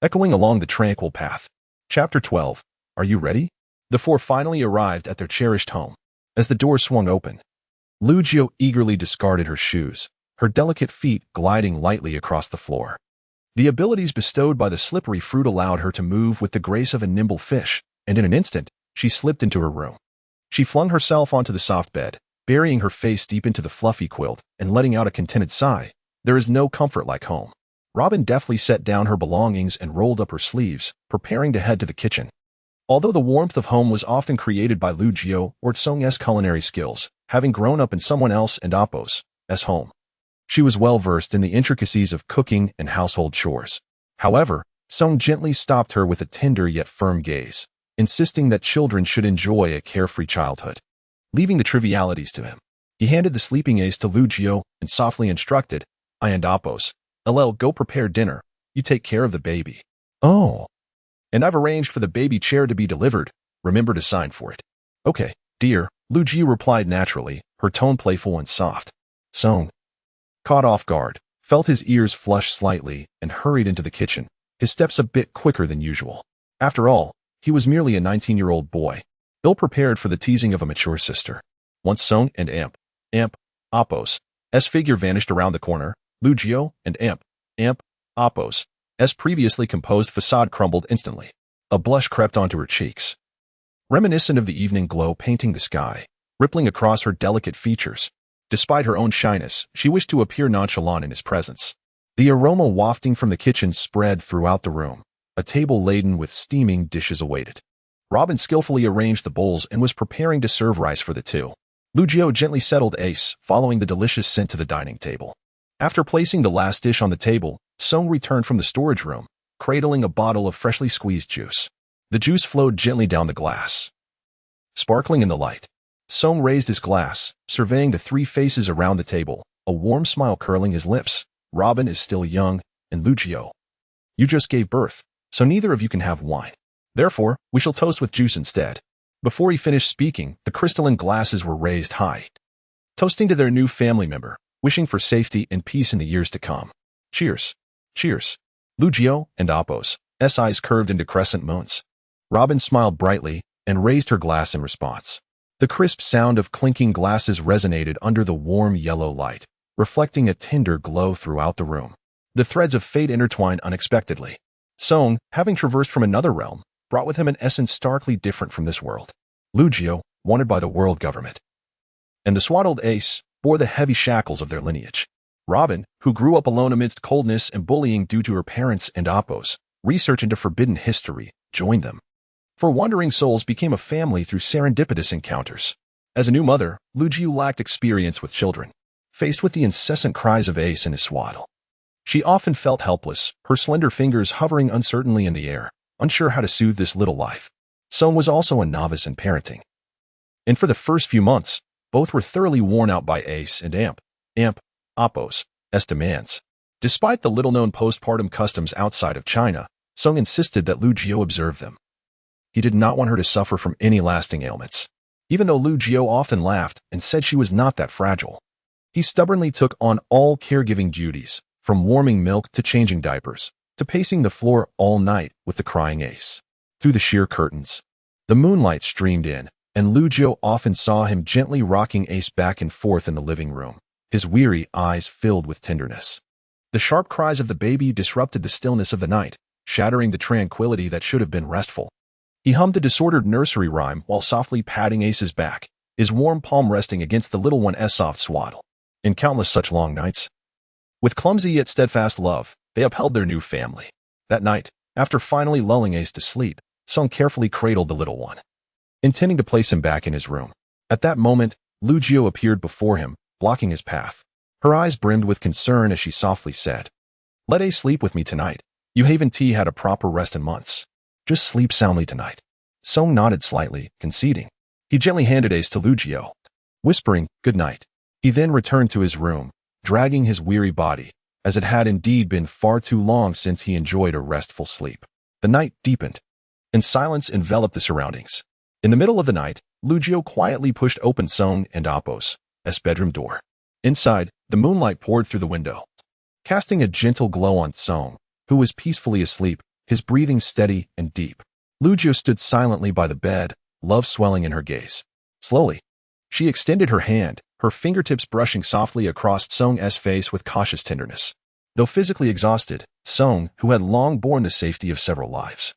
echoing along the tranquil path. Chapter 12. Are you ready? The four finally arrived at their cherished home. As the door swung open, Lucio eagerly discarded her shoes, her delicate feet gliding lightly across the floor. The abilities bestowed by the slippery fruit allowed her to move with the grace of a nimble fish, and in an instant, she slipped into her room. She flung herself onto the soft bed, burying her face deep into the fluffy quilt and letting out a contented sigh. There is no comfort like home. Robin deftly set down her belongings and rolled up her sleeves, preparing to head to the kitchen. Although the warmth of home was often created by Lucio or Tsong's culinary skills, having grown up in someone else and Appo's home, she was well versed in the intricacies of cooking and household chores. However, Tsong gently stopped her with a tender yet firm gaze, insisting that children should enjoy a carefree childhood. Leaving the trivialities to him, he handed the sleeping Ace to Lucio and softly instructed, I and Appo's, go prepare dinner, you take care of the baby. Oh. And I've arranged for the baby chair to be delivered, remember to sign for it. Okay, dear, Lucio replied naturally, her tone playful and soft. Tsong, caught off guard, felt his ears flush slightly and hurried into the kitchen, his steps a bit quicker than usual. After all, he was merely a 19-year-old boy. ill-prepared for the teasing of a mature sister. Once Song and Apos' figure vanished around the corner, Lugio and Apos' previously composed facade crumbled instantly. A blush crept onto her cheeks, reminiscent of the evening glow painting the sky, rippling across her delicate features. Despite her own shyness, she wished to appear nonchalant in his presence. The aroma wafting from the kitchen spread throughout the room. A table laden with steaming dishes awaited. Robin skillfully arranged the bowls and was preparing to serve rice for the two. Lugio gently settled Ace, following the delicious scent to the dining table. After placing the last dish on the table, Song returned from the storage room, cradling a bottle of freshly squeezed juice. The juice flowed gently down the glass, sparkling in the light. Song raised his glass, surveying the three faces around the table, a warm smile curling his lips. Robin is still young, and Lugio, you just gave birth, so neither of you can have wine. Therefore, we shall toast with juice instead. Before he finished speaking, the crystalline glasses were raised high, toasting to their new family member, wishing for safety and peace in the years to come. Cheers. Cheers. Lugio and Apos' eyes curved into crescent moons. Robin smiled brightly and raised her glass in response. The crisp sound of clinking glasses resonated under the warm yellow light, reflecting a tender glow throughout the room. The threads of fate intertwined unexpectedly. Song, having traversed from another realm, brought with him an essence starkly different from this world. Lugio, wanted by the world government, and the swaddled Ace bore the heavy shackles of their lineage. Robin, who grew up alone amidst coldness and bullying due to her parents and Apos' research into forbidden history, joined them. For wandering souls became a family through serendipitous encounters. As a new mother, Lugio lacked experience with children. Faced with the incessant cries of Ace and his swaddle, she often felt helpless, her slender fingers hovering uncertainly in the air, unsure how to soothe this little life. Song was also a novice in parenting, and for the first few months, both were thoroughly worn out by Ace and Apos' demands. Despite the little-known postpartum customs outside of China, Song insisted that Lugio observe them. He did not want her to suffer from any lasting ailments. Even though Lugio often laughed and said she was not that fragile, he stubbornly took on all caregiving duties, from warming milk to changing diapers, to pacing the floor all night with the crying Ace. Through the sheer curtains, the moonlight streamed in, and Lugio often saw him gently rocking Ace back and forth in the living room, his weary eyes filled with tenderness. The sharp cries of the baby disrupted the stillness of the night, shattering the tranquility that should have been restful. He hummed a disordered nursery rhyme while softly patting Ace's back, his warm palm resting against the little one's soft swaddle. In countless such long nights, with clumsy yet steadfast love, they upheld their new family. That night, after finally lulling Ace to sleep, Song carefully cradled the little one, intending to place him back in his room. At that moment, Lugio appeared before him, blocking his path. Her eyes brimmed with concern as she softly said, "Let Ace sleep with me tonight. You haven't had a proper rest in months. Just sleep soundly tonight." Song nodded slightly, conceding. He gently handed Ace to Lugio, whispering, "Good night." He then returned to his room, dragging his weary body, as it had indeed been far too long since he enjoyed a restful sleep. The night deepened, and silence enveloped the surroundings. In the middle of the night, Lugio quietly pushed open Song and Apos' bedroom door. Inside, the moonlight poured through the window, casting a gentle glow on Song, who was peacefully asleep, his breathing steady and deep. Lugio stood silently by the bed, love swelling in her gaze. Slowly, she extended her hand, her fingertips brushing softly across Song's face with cautious tenderness. Though physically exhausted, Song, who had long borne the safety of several lives,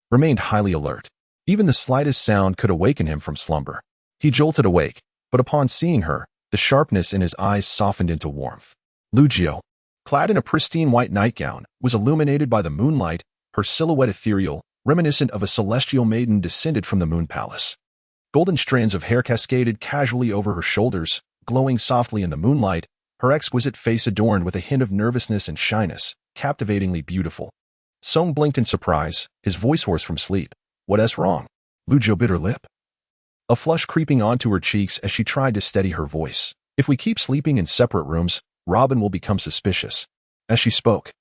remained highly alert. Even the slightest sound could awaken him from slumber. He jolted awake, but upon seeing her, the sharpness in his eyes softened into warmth. Lugio, clad in a pristine white nightgown, was illuminated by the moonlight, her silhouette ethereal, reminiscent of a celestial maiden descended from the moon palace. Golden strands of hair cascaded casually over her shoulders, glowing softly in the moonlight, her exquisite face adorned with a hint of nervousness and shyness, captivatingly beautiful. Song blinked in surprise, his voice hoarse from sleep. "What's wrong?" Lugio bit her lip, a flush creeping onto her cheeks as she tried to steady her voice. "If we keep sleeping in separate rooms, Robin will become suspicious." As she spoke,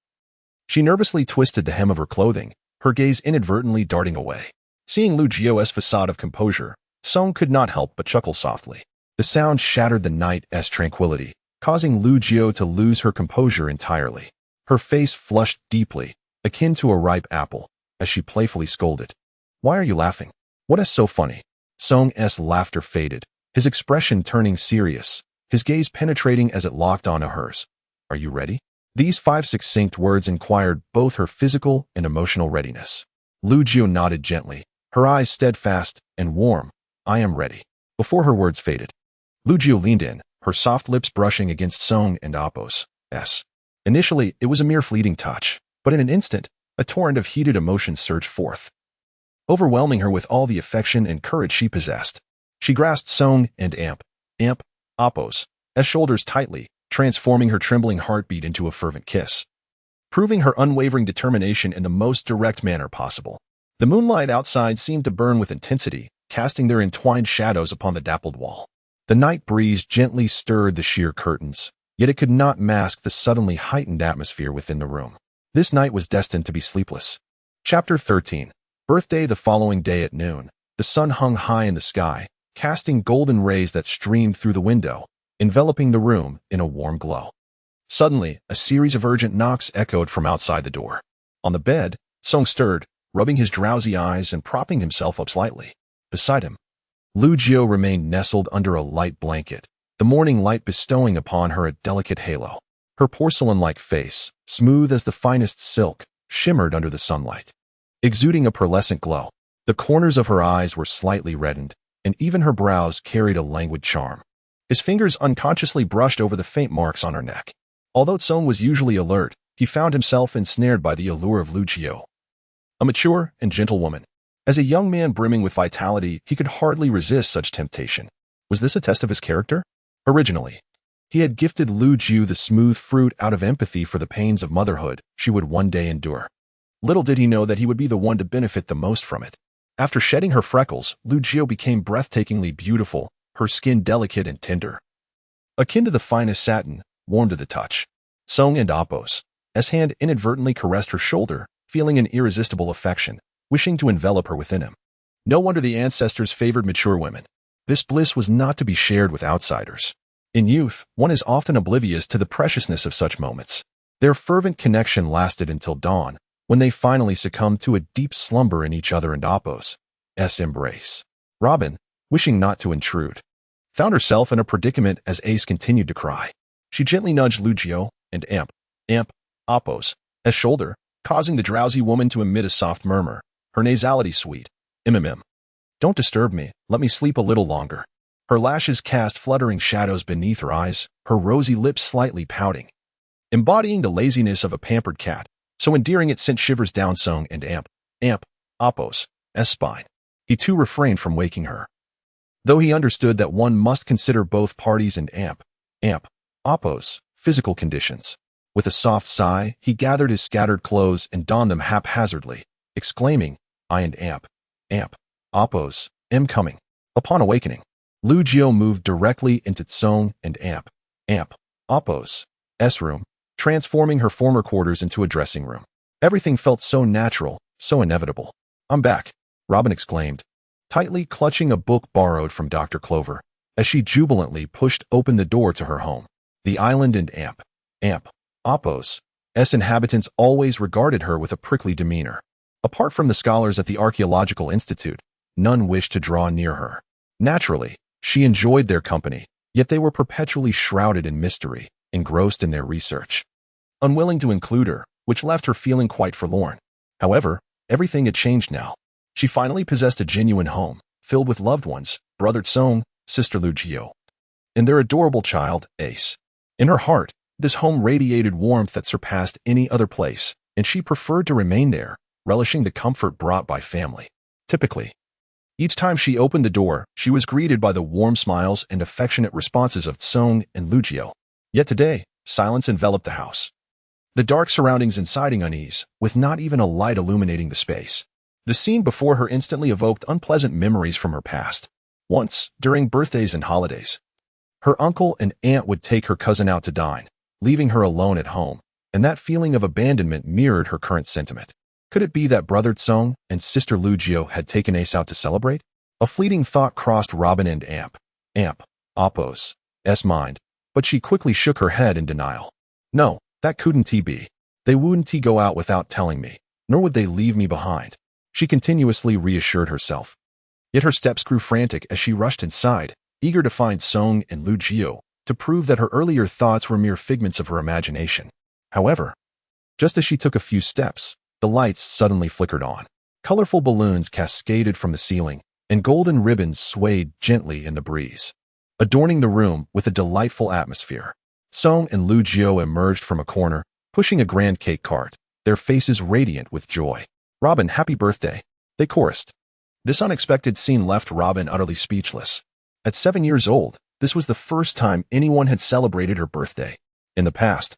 she nervously twisted the hem of her clothing, her gaze inadvertently darting away. Seeing Lugio's facade of composure, Song could not help but chuckle softly. The sound shattered the night's tranquility, causing Lugio to lose her composure entirely. Her face flushed deeply, akin to a ripe apple, as she playfully scolded, "Why are you laughing? What is so funny?" Song's laughter faded, his expression turning serious, his gaze penetrating as it locked onto hers. Are you ready? These 5 succinct words inquired both her physical and emotional readiness. Lu Jiu nodded gently, her eyes steadfast and warm. I am ready. Before her words faded, Lu Jiu leaned in, her soft lips brushing against Song and Apos. Initially, it was a mere fleeting touch, but in an instant, a torrent of heated emotion surged forth, overwhelming her with all the affection and courage she possessed. She grasped Song and Apos' shoulders tightly, transforming her trembling heartbeat into a fervent kiss, proving her unwavering determination in the most direct manner possible. The moonlight outside seemed to burn with intensity, casting their entwined shadows upon the dappled wall. The night breeze gently stirred the sheer curtains, yet it could not mask the suddenly heightened atmosphere within the room. This night was destined to be sleepless. Chapter 13. Birthday. The following day at noon, the sun hung high in the sky, casting golden rays that streamed through the window, enveloping the room in a warm glow. Suddenly, a series of urgent knocks echoed from outside the door. On the bed, Song stirred, rubbing his drowsy eyes and propping himself up slightly. Beside him, Lu Jiu remained nestled under a light blanket, the morning light bestowing upon her a delicate halo. Her porcelain-like face, smooth as the finest silk, shimmered under the sunlight, exuding a pearlescent glow. The corners of her eyes were slightly reddened, and even her brows carried a languid charm. His fingers unconsciously brushed over the faint marks on her neck. Although Song was usually alert, he found himself ensnared by the allure of Lu Jiu, a mature and gentle woman. As a young man brimming with vitality, he could hardly resist such temptation. Was this a test of his character? Originally, he had gifted Lu Jiu the smooth fruit out of empathy for the pains of motherhood she would one day endure. Little did he know that he would be the one to benefit the most from it. After shedding her freckles, Lu Jiu became breathtakingly beautiful, her skin delicate and tender, akin to the finest satin, warm to the touch. Song and Apos' hand inadvertently caressed her shoulder, feeling an irresistible affection, wishing to envelop her within him. No wonder the ancestors favored mature women. This bliss was not to be shared with outsiders. In youth, one is often oblivious to the preciousness of such moments. Their fervent connection lasted until dawn, when they finally succumbed to a deep slumber in each other and Apos' embrace. Robin, wishing not to intrude, found herself in a predicament as Ace continued to cry. She gently nudged Lu Jiu and Apos' shoulder, causing the drowsy woman to emit a soft murmur, her nasality sweet. Don't disturb me, let me sleep a little longer. Her lashes cast fluttering shadows beneath her eyes, her rosy lips slightly pouting, embodying the laziness of a pampered cat, so endearing it sent shivers down Song and Apos' spine. He too refrained from waking her, though he understood that one must consider both parties and Apos' physical conditions. With a soft sigh, he gathered his scattered clothes and donned them haphazardly, exclaiming, I and Apos' coming. Upon awakening, Lu Jiu moved directly into Song and Apos' room, transforming her former quarters into a dressing room. Everything felt so natural, so inevitable. I'm back, Robin exclaimed, tightly clutching a book borrowed from Dr. Clover, as she jubilantly pushed open the door to her home. The island and Apos' inhabitants always regarded her with a prickly demeanor. Apart from the scholars at the Archaeological Institute, none wished to draw near her. Naturally, she enjoyed their company, yet they were perpetually shrouded in mystery, engrossed in their research, unwilling to include her, which left her feeling quite forlorn. However, everything had changed now. She finally possessed a genuine home, filled with loved ones, brother Song, sister Lu Jiu, and their adorable child, Ace. In her heart, this home radiated warmth that surpassed any other place, and she preferred to remain there, relishing the comfort brought by family. Typically, each time she opened the door, she was greeted by the warm smiles and affectionate responses of Song and Lu Jiu. Yet today, silence enveloped the house, the dark surroundings inciting unease, with not even a light illuminating the space. The scene before her instantly evoked unpleasant memories from her past. Once, during birthdays and holidays, her uncle and aunt would take her cousin out to dine, leaving her alone at home, and that feeling of abandonment mirrored her current sentiment. Could it be that brother Song and sister Lu Jiu had taken Ace out to celebrate? A fleeting thought crossed Robin and Apos' mind, but she quickly shook her head in denial. No, that couldn't be. They wouldn't go out without telling me, nor would they leave me behind. She continuously reassured herself. Yet her steps grew frantic as she rushed inside, eager to find Song and Lu Jiao, to prove that her earlier thoughts were mere figments of her imagination. However, just as she took a few steps, the lights suddenly flickered on. Colorful balloons cascaded from the ceiling, and golden ribbons swayed gently in the breeze, adorning the room with a delightful atmosphere. Song and Lu Jiao emerged from a corner, pushing a grand cake cart, their faces radiant with joy. "Robin, happy birthday," they chorused. This unexpected scene left Robin utterly speechless. At 7 years old, this was the first time anyone had celebrated her birthday. In the past,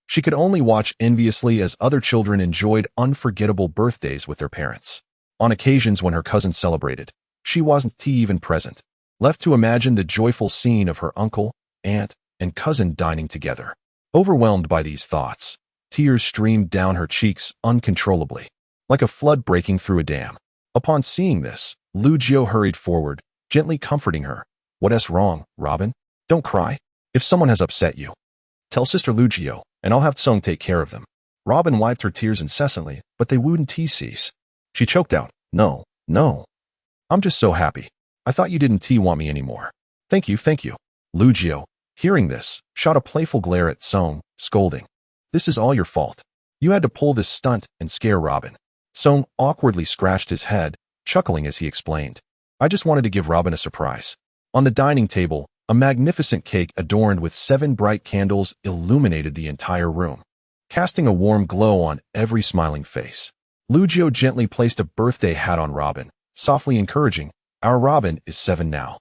she could only watch enviously as other children enjoyed unforgettable birthdays with their parents. On occasions when her cousins celebrated, she wasn't even present, left to imagine the joyful scene of her uncle, aunt, and cousin dining together. Overwhelmed by these thoughts, tears streamed down her cheeks uncontrollably, like a flood breaking through a dam. Upon seeing this, Lu Jiao hurried forward, gently comforting her. "What's wrong, Robin? Don't cry. If someone has upset you, tell Sister Lu Jiao, and I'll have Song take care of them." Robin wiped her tears incessantly, but they wouldn't cease. She choked out, No. I'm just so happy. I thought you didn't want me anymore." Thank you. Lu Jiao, hearing this, shot a playful glare at Song, scolding. "This is all your fault. You had to pull this stunt and scare Robin." Song awkwardly scratched his head, chuckling as he explained. "I just wanted to give Robin a surprise." On the dining table, a magnificent cake adorned with 7 bright candles illuminated the entire room, casting a warm glow on every smiling face. Lu Jiao gently placed a birthday hat on Robin, softly encouraging, "Our Robin is 7 now.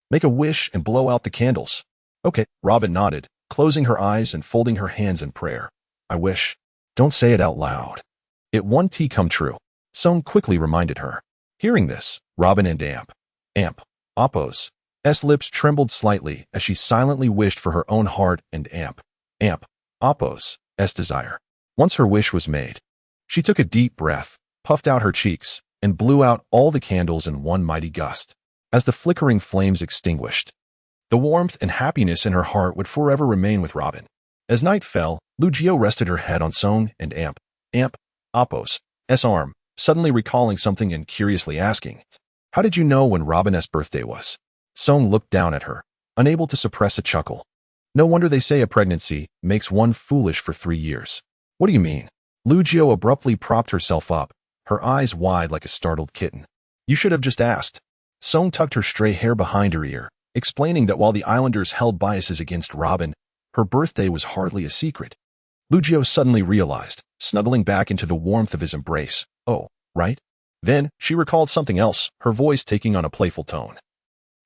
Make a wish and blow out the candles." "Okay," Robin nodded, closing her eyes and folding her hands in prayer. "I wish." "Don't say it out loud. It won't come true," Song quickly reminded her. Hearing this, Robin and Amp, Appo's lips trembled slightly as she silently wished for her own heart and Amp, Appo's desire. Once her wish was made, she took a deep breath, puffed out her cheeks, and blew out all the candles in one mighty gust. As the flickering flames extinguished, the warmth and happiness in her heart would forever remain with Robin. As night fell, Lu Jiao rested her head on Song and Amp, Appo's arm, suddenly recalling something and curiously asking, "How did you know when Robin's birthday was?" Song looked down at her, unable to suppress a chuckle. "No wonder they say a pregnancy makes one foolish for 3 years." "What do you mean?" Lu Jiao abruptly propped herself up, her eyes wide like a startled kitten. "You should have just asked." Song tucked her stray hair behind her ear, explaining that while the Islanders held biases against Robin, her birthday was hardly a secret. Lu Jiao suddenly realized, snuggling back into the warmth of his embrace. "Oh, right?" Then, she recalled something else, her voice taking on a playful tone.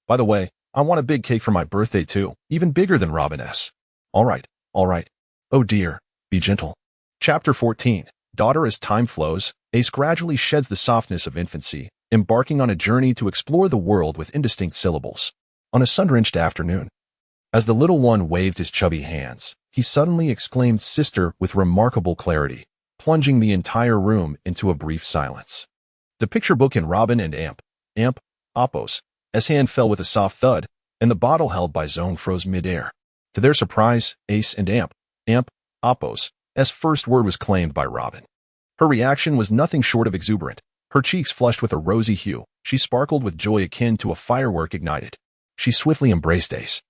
"By the way, I want a big cake for my birthday too, even bigger than Robin's." All right. "Oh dear, be gentle." Chapter 14. Daughter. As time flows, Ace gradually sheds the softness of infancy, embarking on a journey to explore the world with indistinct syllables. On a sun-drenched afternoon, as the little one waved his chubby hands, he suddenly exclaimed "sister" with remarkable clarity, plunging the entire room into a brief silence. The picture book in Robin and Amp, Appo's hand fell with a soft thud, and the bottle held by Zone froze mid-air. To their surprise, Ace and Amp, Appo's first word was claimed by Robin. Her reaction was nothing short of exuberant. Her cheeks flushed with a rosy hue, she sparkled with joy akin to a firework ignited. She swiftly embraced Ace,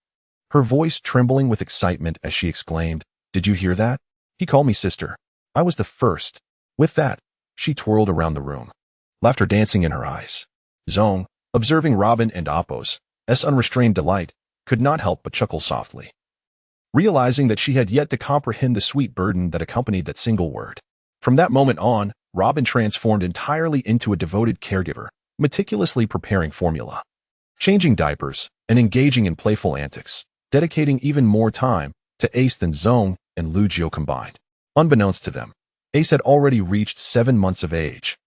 her voice trembling with excitement as she exclaimed, "Did you hear that? He called me sister. I was the first." With that, she twirled around the room, laughter dancing in her eyes. Zone, observing Robin and Appo's unrestrained delight, could not help but chuckle softly, realizing that she had yet to comprehend the sweet burden that accompanied that single word. From that moment on, Robin transformed entirely into a devoted caregiver, meticulously preparing formula, changing diapers, and engaging in playful antics, dedicating even more time to Ace than Zone and Lu Jiao combined. Unbeknownst to them, Ace had already reached 7 months of age,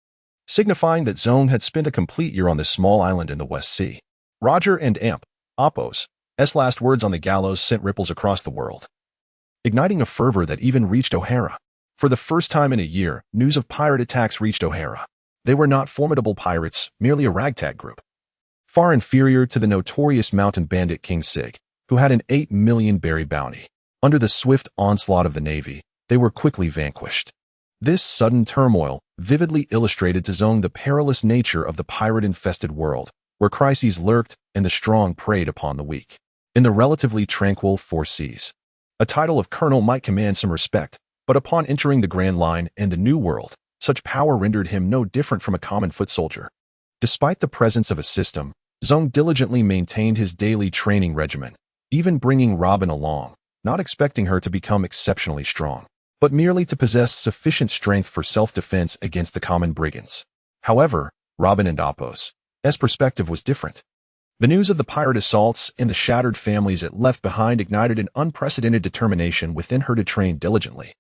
signifying that Zone had spent a complete year on this small island in the West Sea. Roger and Appo's last words on the gallows sent ripples across the world, igniting a fervor that even reached O'Hara. For the first time in a year, news of pirate attacks reached O'Hara. They were not formidable pirates, merely a ragtag group, far inferior to the notorious mountain bandit King Sig, who had an 8 million berry bounty. Under the swift onslaught of the Navy, they were quickly vanquished. This sudden turmoil vividly illustrated to Zong the perilous nature of the pirate-infested world, where crises lurked and the strong preyed upon the weak. In the relatively tranquil Four Seas, a title of colonel might command some respect, but upon entering the Grand Line and the New World, such power rendered him no different from a common foot soldier. Despite the presence of a system, Zong diligently maintained his daily training regimen, even bringing Robin along, not expecting her to become exceptionally strong, but merely to possess sufficient strength for self-defense against the common brigands. However, Robin and Apos' perspective was different. The news of the pirate assaults and the shattered families it left behind ignited an unprecedented determination within her to train diligently.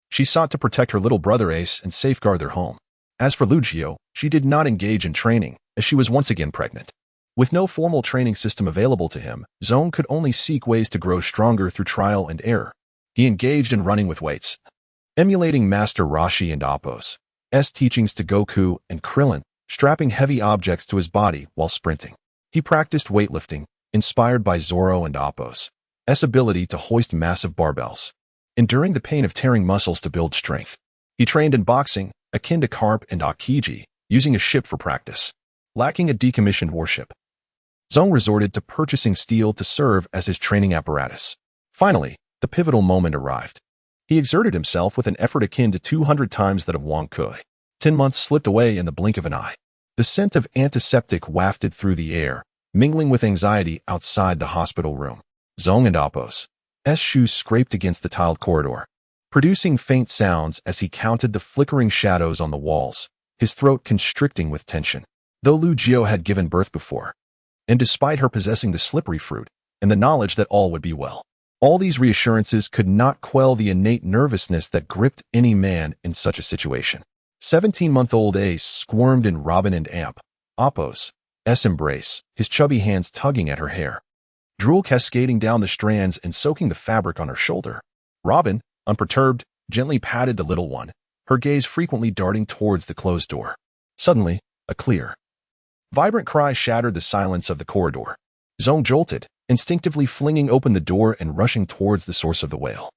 She sought to protect her little brother Ace and safeguard their home. As for Lucio, she did not engage in training, as she was once again pregnant. With no formal training system available to him, Zong could only seek ways to grow stronger through trial and error. He engaged in running with weights, emulating Master Rashi and Apos' teachings to Goku and Krillin, strapping heavy objects to his body while sprinting. He practiced weightlifting, inspired by Zoro and Apos' ability to hoist massive barbells, enduring the pain of tearing muscles to build strength. He trained in boxing, akin to Carp and Akiji, using a ship for practice. Lacking a decommissioned warship, Zong resorted to purchasing steel to serve as his training apparatus. Finally, the pivotal moment arrived. He exerted himself with an effort akin to 200 times that of Wang Kui. 10 months slipped away in the blink of an eye. The scent of antiseptic wafted through the air, mingling with anxiety outside the hospital room. Zong and Apos' shoes scraped against the tiled corridor, producing faint sounds as he counted the flickering shadows on the walls, his throat constricting with tension. Though Lu Jio had given birth before, and despite her possessing the slippery fruit and the knowledge that all would be well, all these reassurances could not quell the innate nervousness that gripped any man in such a situation. 17-month-old Ace squirmed in Robin and Apos' embrace, his chubby hands tugging at her hair, drool cascading down the strands and soaking the fabric on her shoulder. Robin, unperturbed, gently patted the little one, her gaze frequently darting towards the closed door. Suddenly, a clear, vibrant cry shattered the silence of the corridor. Zong jolted, instinctively flinging open the door and rushing towards the source of the wail.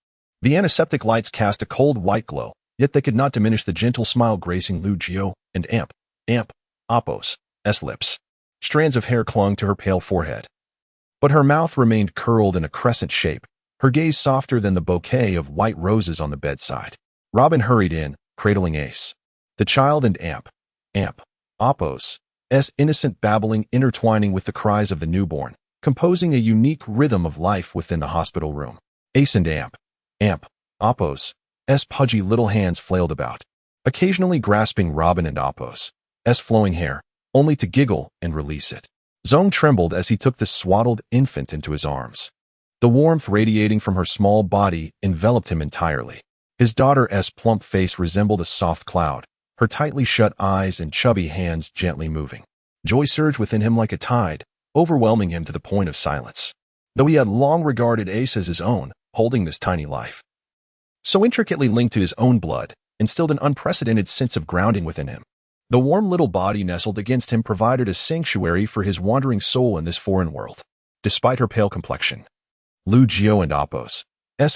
The antiseptic lights cast a cold white glow, yet they could not diminish the gentle smile gracing Lu Jio and Apos' lips. Strands of hair clung to her pale forehead, but her mouth remained curled in a crescent shape, her gaze softer than the bouquet of white roses on the bedside. Robin hurried in, cradling Ace. The child and Apos' innocent babbling intertwining with the cries of the newborn, composing a unique rhythm of life within the hospital room. Ace and Apos' pudgy little hands flailed about, occasionally grasping Robin and Apos' flowing hair, only to giggle and release it. Zong trembled as he took the swaddled infant into his arms. The warmth radiating from her small body enveloped him entirely. His daughter's plump face resembled a soft cloud, her tightly shut eyes and chubby hands gently moving. Joy surged within him like a tide, overwhelming him to the point of silence. Though he had long regarded Ace as his own, holding this tiny life, so intricately linked to his own blood, instilled an unprecedented sense of grounding within him. The warm little body nestled against him provided a sanctuary for his wandering soul in this foreign world. Despite her pale complexion, Lu Jio and Apos'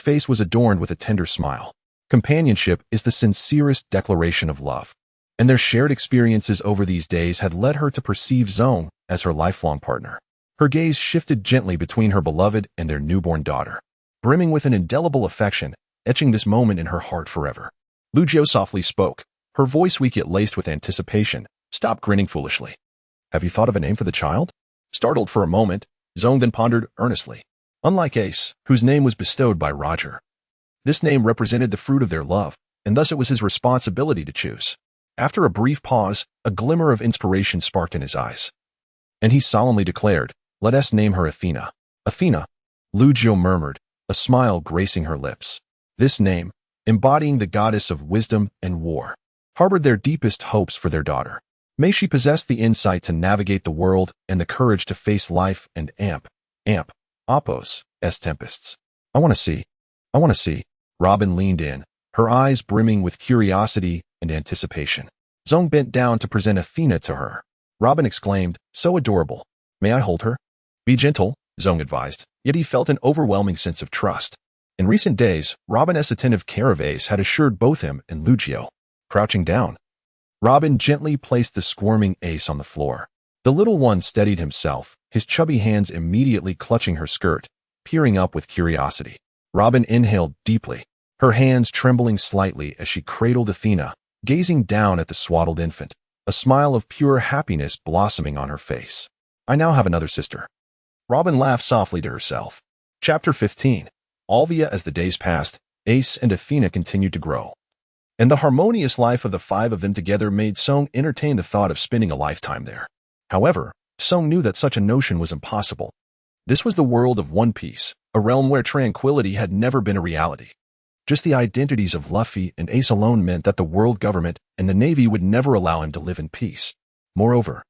face was adorned with a tender smile. Companionship is the sincerest declaration of love, and their shared experiences over these days had led her to perceive Zong as her lifelong partner. Her gaze shifted gently between her beloved and their newborn daughter, brimming with an indelible affection, etching this moment in her heart forever. Lu Jio softly spoke, her voice weak yet laced with anticipation. Stop grinning foolishly. Have you thought of a name for the child? Startled for a moment, Zong then pondered earnestly. Unlike Ace, whose name was bestowed by Roger, this name represented the fruit of their love, and thus it was his responsibility to choose. After a brief pause, a glimmer of inspiration sparked in his eyes, and he solemnly declared, "Let us name her Athena." Athena, Lu Jio murmured, a smile gracing her lips. This name, embodying the goddess of wisdom and war, harbored their deepest hopes for their daughter. May she possess the insight to navigate the world and the courage to face life and Apos' tempests. I want to see. Robin leaned in, her eyes brimming with curiosity and anticipation. Zong bent down to present Athena to her. Robin exclaimed, "So adorable. May I hold her?" "Be gentle," Zong advised, yet he felt an overwhelming sense of trust. In recent days, Robin's attentive care of Ace had assured both him and Lu Jio. Crouching down, Robin gently placed the squirming Ace on the floor. The little one steadied himself, his chubby hands immediately clutching her skirt, peering up with curiosity. Robin inhaled deeply, her hands trembling slightly as she cradled Athena, gazing down at the swaddled infant, a smile of pure happiness blossoming on her face. I now have another sister. Robin laughed softly to herself. Chapter 15. Alvia. As the days passed, Ace and Athena continued to grow. And the harmonious life of the five of them together made Song entertain the thought of spending a lifetime there. However, Song knew that such a notion was impossible. This was the world of One Piece, a realm where tranquility had never been a reality. Just the identities of Luffy and Ace alone meant that the world government and the Navy would never allow him to live in peace. Moreover,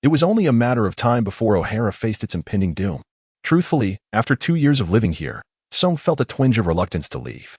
it was only a matter of time before O'Hara faced its impending doom. Truthfully, after 2 years of living here, Song felt a twinge of reluctance to leave.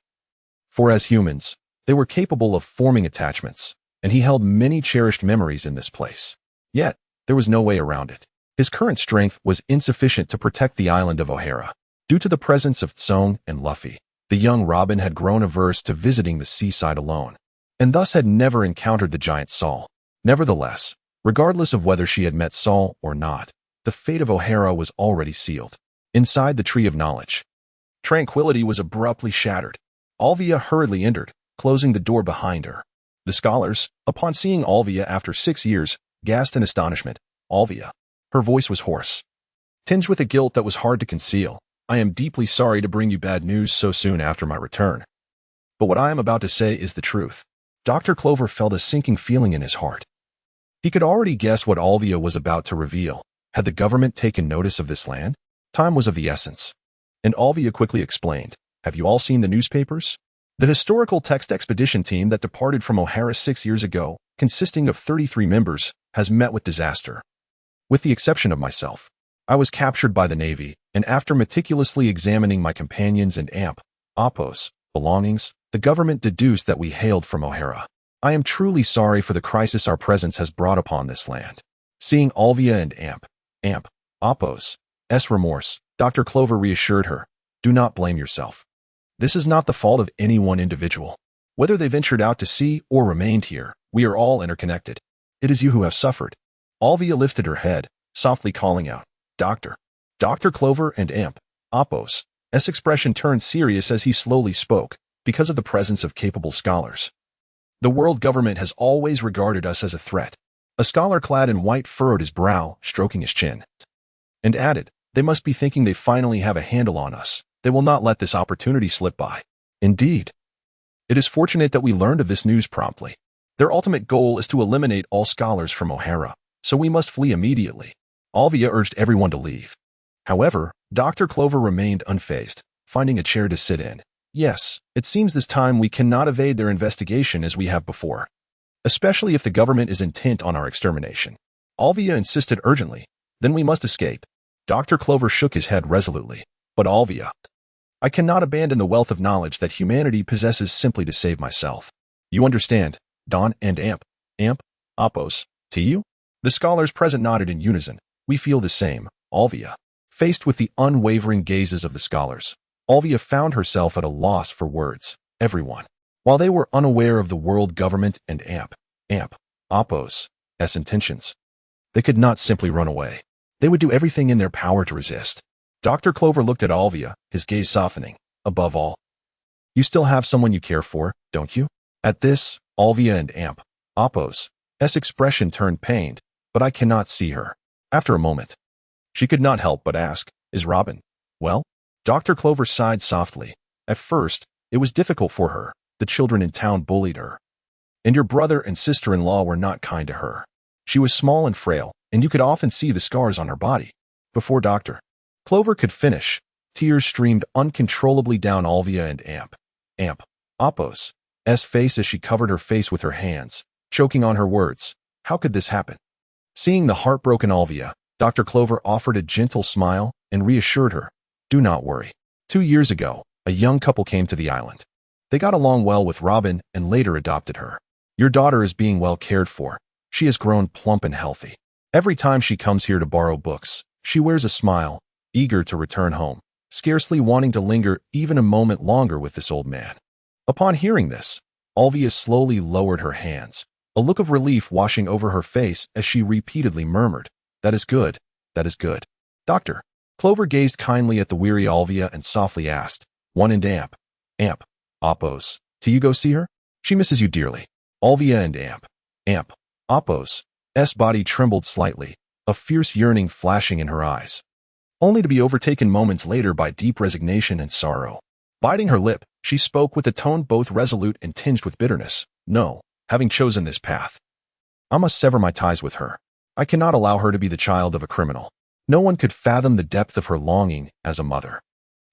For as humans, they were capable of forming attachments, and he held many cherished memories in this place. Yet, there was no way around it. His current strength was insufficient to protect the island of O'Hara. Due to the presence of Song and Luffy, the young Robin had grown averse to visiting the seaside alone, and thus had never encountered the giant Saul. Nevertheless, regardless of whether she had met Saul or not, the fate of O'Hara was already sealed. Inside the Tree of Knowledge, tranquility was abruptly shattered. Alvia hurriedly entered, closing the door behind her. The scholars, upon seeing Alvia after 6 years, gasped in astonishment. Alvia. Her voice was hoarse, tinged with a guilt that was hard to conceal. I am deeply sorry to bring you bad news so soon after my return. But what I am about to say is the truth. Dr. Clover felt a sinking feeling in his heart. He could already guess what Alvia was about to reveal. Had the government taken notice of this land? Time was of the essence. And Alvia quickly explained, have you all seen the newspapers? The historical text expedition team that departed from O'Hara 6 years ago, consisting of 33 members, has met with disaster. With the exception of myself, I was captured by the Navy, and after meticulously examining my companions and Appo's belongings, the government deduced that we hailed from O'Hara. I am truly sorry for the crisis our presence has brought upon this land. Seeing Alvia and Appo's remorse, Dr. Clover reassured her, do not blame yourself. This is not the fault of any one individual. Whether they ventured out to sea or remained here, we are all interconnected. It is you who have suffered. Alvia lifted her head, softly calling out, Doctor. Dr. Clover and Appo's expression turned serious as he slowly spoke, because of the presence of capable scholars. The world government has always regarded us as a threat. A scholar clad in white furrowed his brow, stroking his chin, and added, they must be thinking they finally have a handle on us. They will not let this opportunity slip by. Indeed, it is fortunate that we learned of this news promptly. Their ultimate goal is to eliminate all scholars from O'Hara, so we must flee immediately. Alvia urged everyone to leave. However, Dr. Clover remained unfazed, finding a chair to sit in. Yes, it seems this time we cannot evade their investigation as we have before, especially if the government is intent on our extermination. Alvia insisted urgently, then we must escape. Dr. Clover shook his head resolutely. But Alvia, I cannot abandon the wealth of knowledge that humanity possesses simply to save myself. You understand, Don and Appo's, to you? The scholars present nodded in unison. We feel the same, Alvia. Faced with the unwavering gazes of the scholars, Alvia found herself at a loss for words. Everyone, while they were unaware of the world government and Appo's intentions, they could not simply run away. They would do everything in their power to resist. Dr. Clover looked at Alvia, his gaze softening. Above all, you still have someone you care for, don't you? At this, Alvia and Appo's expression turned pained, but I cannot see her. After a moment, she could not help but ask, is Robin well? Dr. Clover sighed softly. At first, it was difficult for her. The children in town bullied her. And your brother and sister-in-law were not kind to her. She was small and frail, and you could often see the scars on her body. Before Dr. Clover could finish, tears streamed uncontrollably down Alvia and Appo's face as she covered her face with her hands, choking on her words. How could this happen? Seeing the heartbroken Alvia, Dr. Clover offered a gentle smile and reassured her. Do not worry. 2 years ago, a young couple came to the island. They got along well with Robin and later adopted her. Your daughter is being well cared for. She has grown plump and healthy. Every time she comes here to borrow books, she wears a smile, eager to return home, scarcely wanting to linger even a moment longer with this old man. Upon hearing this, Alvia slowly lowered her hands, a look of relief washing over her face as she repeatedly murmured, "That is good, that is good." "Doctor." Clover gazed kindly at the weary Alvia and softly asked, "One and Amp, Oppos, do you go see her? She misses you dearly." Alvia and Amp, Oppos' body trembled slightly, a fierce yearning flashing in her eyes, only to be overtaken moments later by deep resignation and sorrow. Biting her lip, she spoke with a tone both resolute and tinged with bitterness. "No, having chosen this path, I must sever my ties with her. I cannot allow her to be the child of a criminal." No one could fathom the depth of her longing as a mother.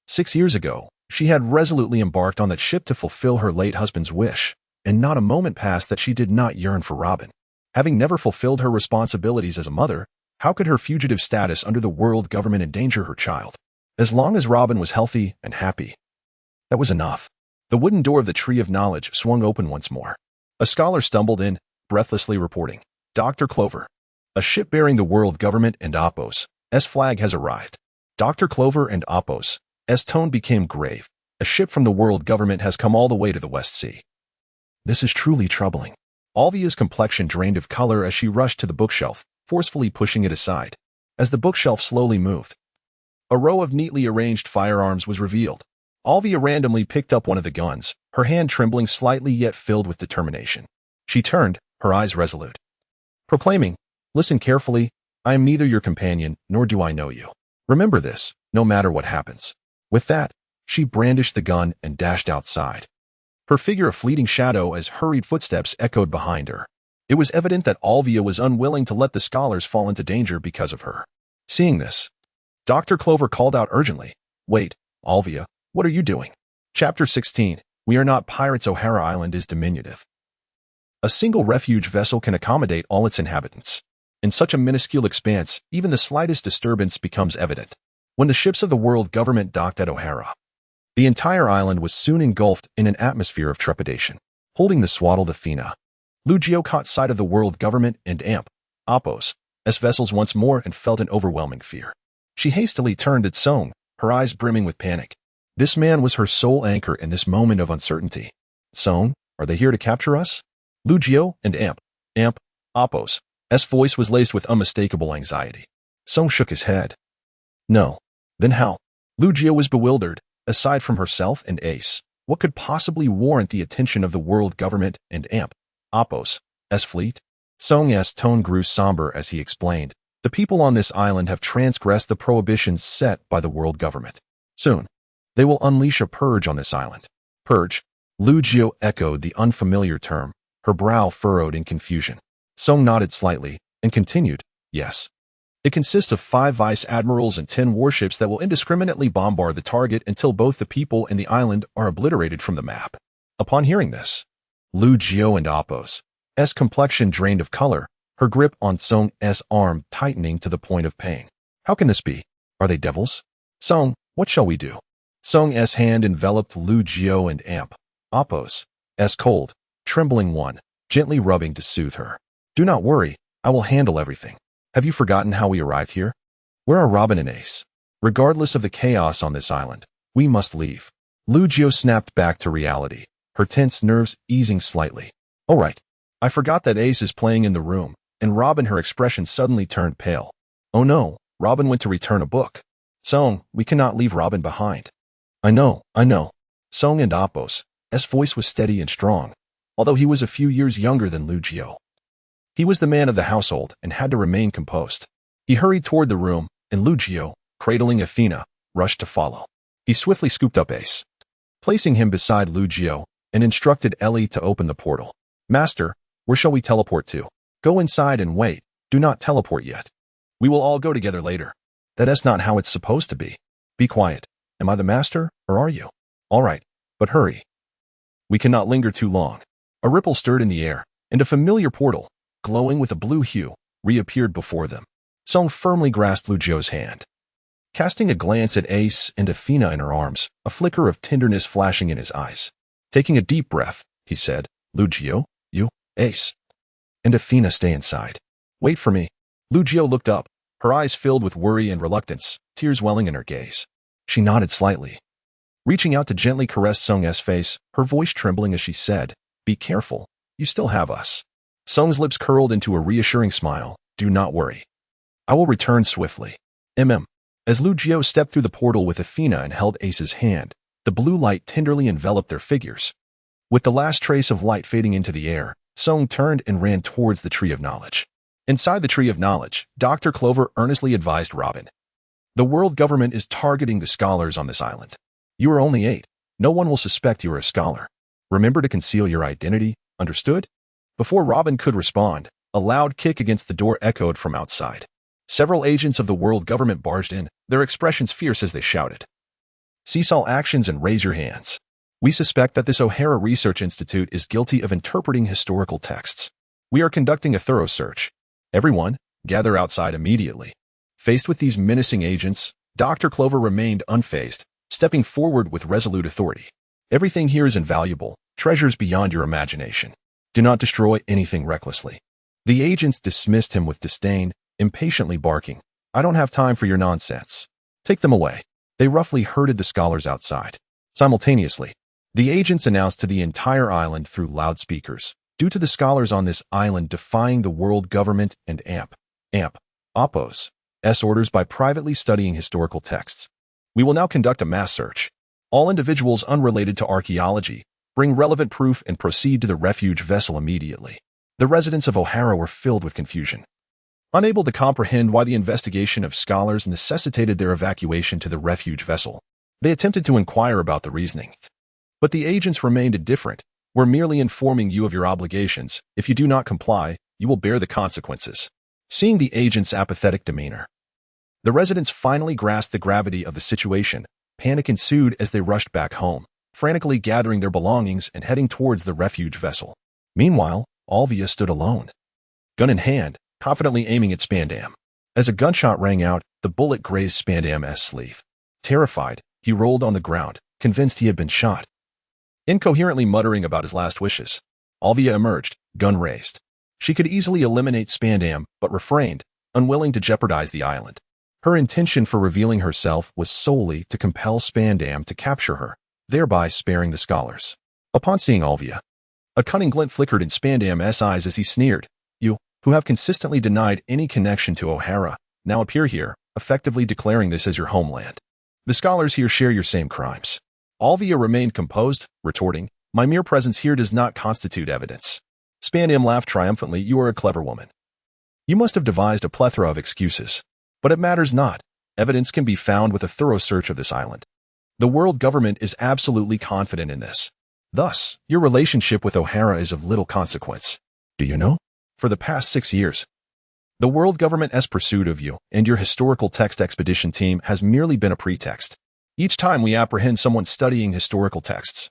6 years ago, she had resolutely embarked on that ship to fulfill her late husband's wish, and not a moment passed that she did not yearn for Robin. Having never fulfilled her responsibilities as a mother, how could her fugitive status under the world government endanger her child? As long as Robin was healthy and happy, that was enough. The wooden door of the Tree of Knowledge swung open once more. A scholar stumbled in, breathlessly reporting, "Dr. Clover, a ship bearing the world government and Oppos' flag has arrived." Dr. Clover and Oppos' tone became grave. "A ship from the world government has come all the way to the West Sea." "This is truly troubling." Alvia's complexion drained of color as she rushed to the bookshelf, forcefully pushing it aside. As the bookshelf slowly moved, a row of neatly arranged firearms was revealed. Alvia randomly picked up one of the guns, her hand trembling slightly yet filled with determination. She turned, her eyes resolute, proclaiming, "Listen carefully. I am neither your companion, nor do I know you. Remember this, no matter what happens." With that, she brandished the gun and dashed outside, her figure a fleeting shadow as hurried footsteps echoed behind her. It was evident that Alvia was unwilling to let the scholars fall into danger because of her. Seeing this, Dr. Clover called out urgently, "Wait, Alvia, what are you doing?" Chapter 16. We are not pirates. O'Hara Island is diminutive. A single refuge vessel can accommodate all its inhabitants. In such a minuscule expanse, even the slightest disturbance becomes evident. When the ships of the world government docked at O'Hara, the entire island was soon engulfed in an atmosphere of trepidation. Holding the swaddled Athena, Lucio caught sight of the world government and Oppos' vessels once more and felt an overwhelming fear. She hastily turned at Song, her eyes brimming with panic. This man was her sole anchor in this moment of uncertainty. "Song, are they here to capture us?" Lucio and Oppos' voice was laced with unmistakable anxiety. Song shook his head. "No." "Then how?" Lucio was bewildered. Aside from herself and Ace, what could possibly warrant the attention of the world government and Oppos' fleet? Song's tone grew somber as he explained, "The people on this island have transgressed the prohibitions set by the world government. Soon, they will unleash a purge on this island." "Purge?" Lucio echoed the unfamiliar term, her brow furrowed in confusion. Song nodded slightly and continued, "Yes. It consists of 5 vice admirals and 10 warships that will indiscriminately bombard the target until both the people and the island are obliterated from the map." Upon hearing this, Lucio and Oppos' complexion drained of color, her grip on Song's arm tightening to the point of pain. "How can this be? Are they devils? Song, what shall we do?" Song's hand enveloped Lucio and Oppos' cold, trembling one, gently rubbing to soothe her. "Do not worry, I will handle everything. Have you forgotten how we arrived here? Where are Robin and Ace? Regardless of the chaos on this island, we must leave." Lucio snapped back to reality, her tense nerves easing slightly. "All right, I forgot that Ace is playing in the room," and Robin, her expression suddenly turned pale. "Oh no, Robin went to return a book. Song, we cannot leave Robin behind." I know. Song and Oppos' voice was steady and strong, although he was a few years younger than Lucio. He was the man of the household and had to remain composed. He hurried toward the room, and Lucio, cradling Athena, rushed to follow. He swiftly scooped up Ace, placing him beside Lucio, and instructed Ellie to open the portal. "Master, where shall we teleport to?" "Go inside and wait. Do not teleport yet. We will all go together later." "That's not how it's supposed to be." "Be quiet. Am I the master, or are you?" "All right, but hurry. We cannot linger too long." A ripple stirred in the air, and a familiar portal, glowing with a blue hue, reappeared before them. Song firmly grasped Lucio's hand. Casting a glance at Ace and Athena in her arms, a flicker of tenderness flashing in his eyes. Taking a deep breath, he said, "Lucio, you, Ace, and Athena stay inside. Wait for me." Lucio looked up, her eyes filled with worry and reluctance, tears welling in her gaze. She nodded slightly, reaching out to gently caress Song's face, her voice trembling as she said, "Be careful, you still have us." Sung's lips curled into a reassuring smile. Do not worry. I will return swiftly. As Lu Jiao stepped through the portal with Athena and held Ace's hand, the blue light tenderly enveloped their figures. With the last trace of light fading into the air, Sung turned and ran towards the Tree of Knowledge. Inside the Tree of Knowledge, Dr. Clover earnestly advised Robin. The world government is targeting the scholars on this island. You are only 8. No one will suspect you are a scholar. Remember to conceal your identity, understood? Before Robin could respond, a loud kick against the door echoed from outside. Several agents of the world government barged in, their expressions fierce as they shouted. Cease all actions and raise your hands. We suspect that this O'Hara Research Institute is guilty of interpreting historical texts. We are conducting a thorough search. Everyone, gather outside immediately. Faced with these menacing agents, Dr. Clover remained unfazed, stepping forward with resolute authority. Everything here is invaluable, treasures beyond your imagination. Do not destroy anything recklessly. The agents dismissed him with disdain, impatiently barking, I don't have time for your nonsense. Take them away. They roughly herded the scholars outside. Simultaneously, the agents announced to the entire island through loudspeakers, due to the scholars on this island defying the world government and Oppo's orders by privately studying historical texts. We will now conduct a mass search. All individuals unrelated to archaeology, bring relevant proof and proceed to the refuge vessel immediately. The residents of O'Hara were filled with confusion. Unable to comprehend why the investigation of scholars necessitated their evacuation to the refuge vessel, they attempted to inquire about the reasoning. But the agents remained indifferent. We're merely informing you of your obligations. If you do not comply, you will bear the consequences. Seeing the agents' apathetic demeanor, the residents finally grasped the gravity of the situation. Panic ensued as they rushed back home, frantically gathering their belongings and heading towards the refuge vessel. Meanwhile, Alvia stood alone, gun in hand, confidently aiming at Spandam. As a gunshot rang out, the bullet grazed Spandam's sleeve. Terrified, he rolled on the ground, convinced he had been shot. Incoherently muttering about his last wishes, Alvia emerged, gun raised. She could easily eliminate Spandam, but refrained, unwilling to jeopardize the island. Her intention for revealing herself was solely to compel Spandam to capture her, thereby sparing the scholars. Upon seeing Alvia, a cunning glint flickered in Spandam's eyes as he sneered. You, who have consistently denied any connection to O'Hara, now appear here, effectively declaring this as your homeland. The scholars here share your same crimes. Alvia remained composed, retorting, my mere presence here does not constitute evidence. Spandam laughed triumphantly. You are a clever woman. You must have devised a plethora of excuses. But it matters not. Evidence can be found with a thorough search of this island. The world government is absolutely confident in this. Thus, your relationship with O'Hara is of little consequence. Do you know? For the past 6 years, the world government's pursuit of you and your historical text expedition team has merely been a pretext. Each time we apprehend someone studying historical texts,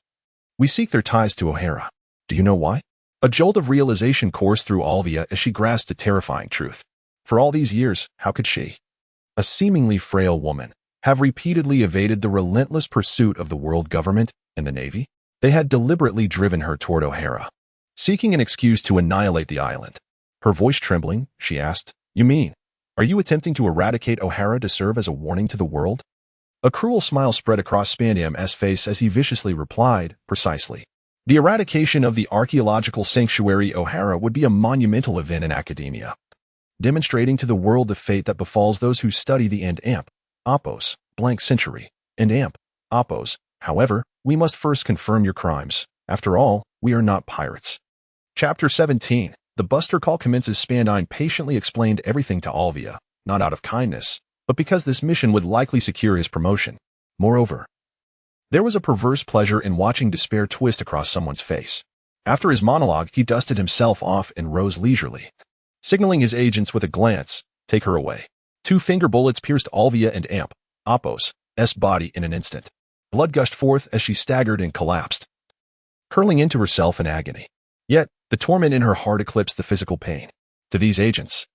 we seek their ties to O'Hara. Do you know why? A jolt of realization coursed through Alvia as she grasped a terrifying truth. For all these years, how could she, a seemingly frail woman, have repeatedly evaded the relentless pursuit of the world government and the Navy? They had deliberately driven her toward O'Hara, seeking an excuse to annihilate the island. Her voice trembling, she asked, You mean, are you attempting to eradicate O'Hara to serve as a warning to the world? A cruel smile spread across Spandam's face as he viciously replied, Precisely. The eradication of the archaeological sanctuary O'Hara would be a monumental event in academia, demonstrating to the world the fate that befalls those who study the Oppo's blank century and Oppo's. However, we must first confirm your crimes. After all, we are not pirates. Chapter 17. The Buster Call commences. Spandine patiently explained everything to Alvia, not out of kindness, but because this mission would likely secure his promotion. Moreover, there was a perverse pleasure in watching despair twist across someone's face. After his monologue, he dusted himself off and rose leisurely, signaling his agents with a glance, Take her away. 2 finger bullets pierced Alvia and Oppo's body in an instant. Blood gushed forth as she staggered and collapsed, curling into herself in agony. Yet, the torment in her heart eclipsed the physical pain. To these agents,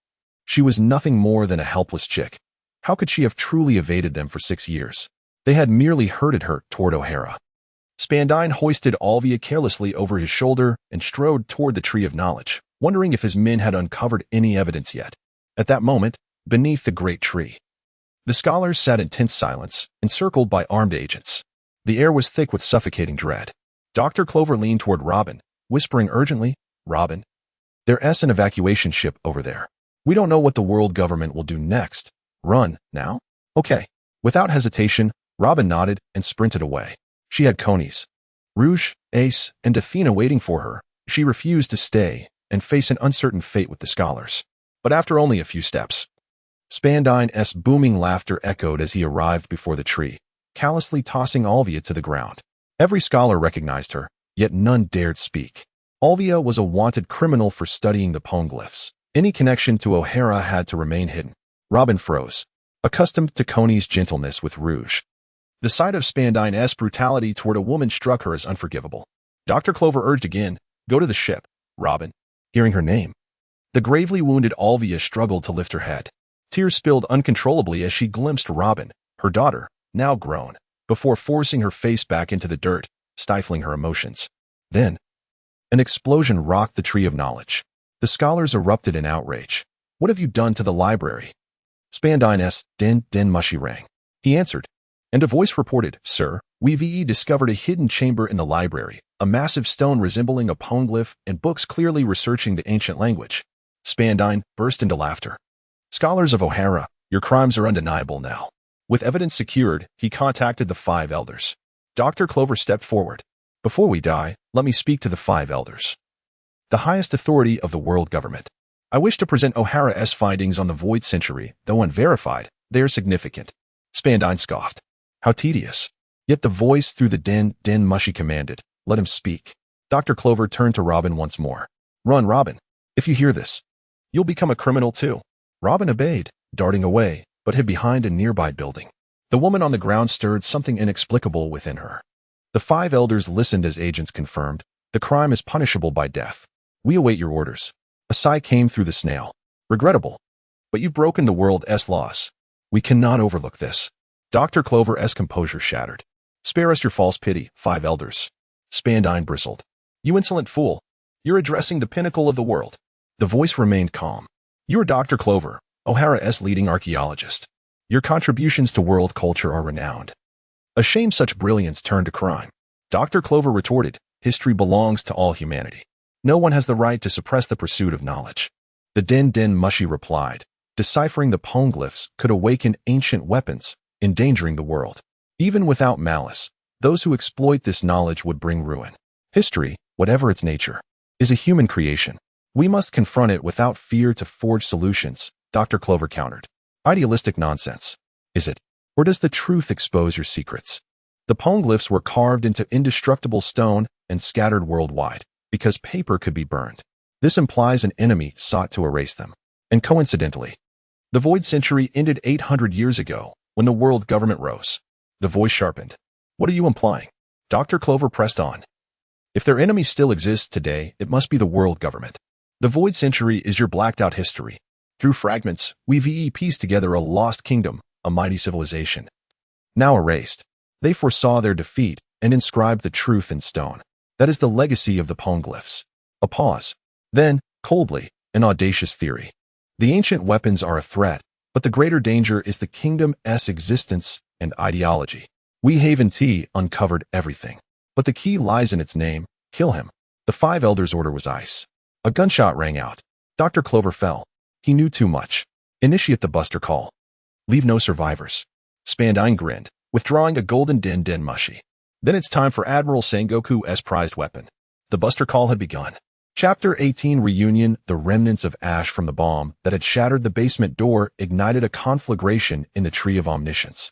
she was nothing more than a helpless chick. How could she have truly evaded them for 6 years? They had merely herded her toward O'Hara. Spandine hoisted Alvia carelessly over his shoulder and strode toward the Tree of Knowledge, wondering if his men had uncovered any evidence yet. At that moment, beneath the great tree, the scholars sat in tense silence, encircled by armed agents. The air was thick with suffocating dread. Dr. Clover leaned toward Robin, whispering urgently, Robin, There's an evacuation ship over there. We don't know what the world government will do next. Run, now? Okay. Without hesitation, Robin nodded and sprinted away. She had Conies, Rouge, Ace, and Athena waiting for her. She refused to stay and face an uncertain fate with the scholars. But after only a few steps, Spandine's booming laughter echoed as he arrived before the tree, callously tossing Alvia to the ground. Every scholar recognized her, yet none dared speak. Alvia was a wanted criminal for studying the poneglyphs. Any connection to O'Hara had to remain hidden. Robin froze, accustomed to Coney's gentleness with Rouge. The sight of Spandine's brutality toward a woman struck her as unforgivable. Dr. Clover urged again, "Go to the ship, Robin." Hearing her name, the gravely wounded Alvia struggled to lift her head. Tears spilled uncontrollably as she glimpsed Robin, her daughter, now grown, before forcing her face back into the dirt, stifling her emotions. Then, an explosion rocked the Tree of Knowledge. The scholars erupted in outrage. "What have you done to the library?" Spandine's den mushy rang. He answered, and a voice reported, "Sir, we've discovered a hidden chamber in the library, a massive stone resembling a poneglyph and books clearly researching the ancient language." Spandine burst into laughter. "Scholars of O'Hara, your crimes are undeniable now." With evidence secured, he contacted the 5 elders. Dr. Clover stepped forward. "Before we die, let me speak to the 5 elders, the highest authority of the world government. I wish to present O'Hara's findings on the Void Century. Though unverified, they are significant." Spandine scoffed. "How tedious." Yet the voice through the den mushy commanded, "Let him speak." Dr. Clover turned to Robin once more. "Run, Robin. If you hear this, you'll become a criminal too." Robin obeyed, darting away, but hid behind a nearby building. The woman on the ground stirred something inexplicable within her. The 5 elders listened as agents confirmed, "The crime is punishable by death. We await your orders." A sigh came through the snail. "Regrettable. But you've broken the world's laws. We cannot overlook this." Dr. Clover's composure shattered. "Spare us your false pity, 5 elders." Spandine bristled. "You insolent fool. You're addressing the pinnacle of the world." The voice remained calm. "You are Dr. Clover, O'Hara's leading archaeologist. Your contributions to world culture are renowned. A shame such brilliance turned to crime." Dr. Clover retorted, "History belongs to all humanity. No one has the right to suppress the pursuit of knowledge." The den mushy replied, "Deciphering the poneglyphs could awaken ancient weapons, endangering the world. Even without malice, those who exploit this knowledge would bring ruin. History, whatever its nature, is a human creation. We must confront it without fear to forge solutions." Dr. Clover countered. "Idealistic nonsense. Is it? Or does the truth expose your secrets?" The poneglyphs were carved into indestructible stone and scattered worldwide, because paper could be burned. This implies an enemy sought to erase them. And coincidentally, the Void Century ended 800 years ago, when the world government rose. The voice sharpened. "What are you implying?" Dr. Clover pressed on. "If their enemy still exists today, it must be the world government. The Void Century is your blacked-out history. Through fragments, we've pieced together a lost kingdom, a mighty civilization. Now erased, they foresaw their defeat and inscribed the truth in stone. That is the legacy of the poneglyphs." A pause. Then, coldly, an audacious theory. "The ancient weapons are a threat, but the greater danger is the kingdom's existence and ideology. We Haven T uncovered everything, but the key lies in its name. Kill him." The 5 elders' order was ice. A gunshot rang out. Dr. Clover fell. He knew too much. "Initiate the buster call. Leave no survivors." Spandine grinned, withdrawing a golden den mushy. "Then it's time for Admiral Sengoku's prized weapon." The buster call had begun. Chapter 18 Reunion. The remnants of ash from the bomb that had shattered the basement door ignited a conflagration in the Tree of Omniscience,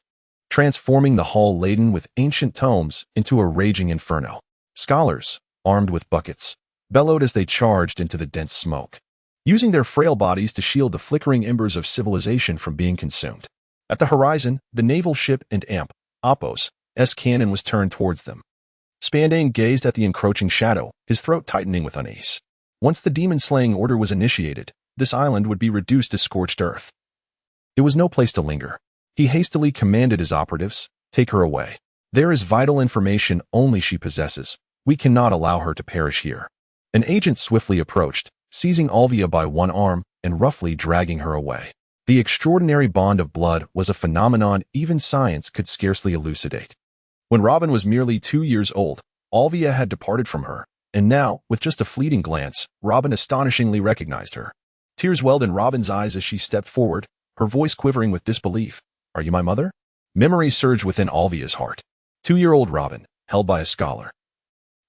transforming the hall laden with ancient tomes into a raging inferno. Scholars, armed with buckets, bellowed as they charged into the dense smoke, using their frail bodies to shield the flickering embers of civilization from being consumed. At the horizon, the naval ship and Oppos's cannon was turned towards them. Spandane gazed at the encroaching shadow, his throat tightening with unease. Once the demon-slaying order was initiated, this island would be reduced to scorched earth. It was no place to linger. He hastily commanded his operatives, "Take her away. There is vital information only she possesses. We cannot allow her to perish here." An agent swiftly approached, seizing Alvia by one arm and roughly dragging her away. The extraordinary bond of blood was a phenomenon even science could scarcely elucidate. When Robin was merely 2 years old, Alvia had departed from her, And now, with just a fleeting glance, Robin astonishingly recognized her. Tears welled in Robin's eyes as she stepped forward, her voice quivering with disbelief. Are you my mother? Memories surged within Alvia's heart. 2-year-old Robin, held by a scholar,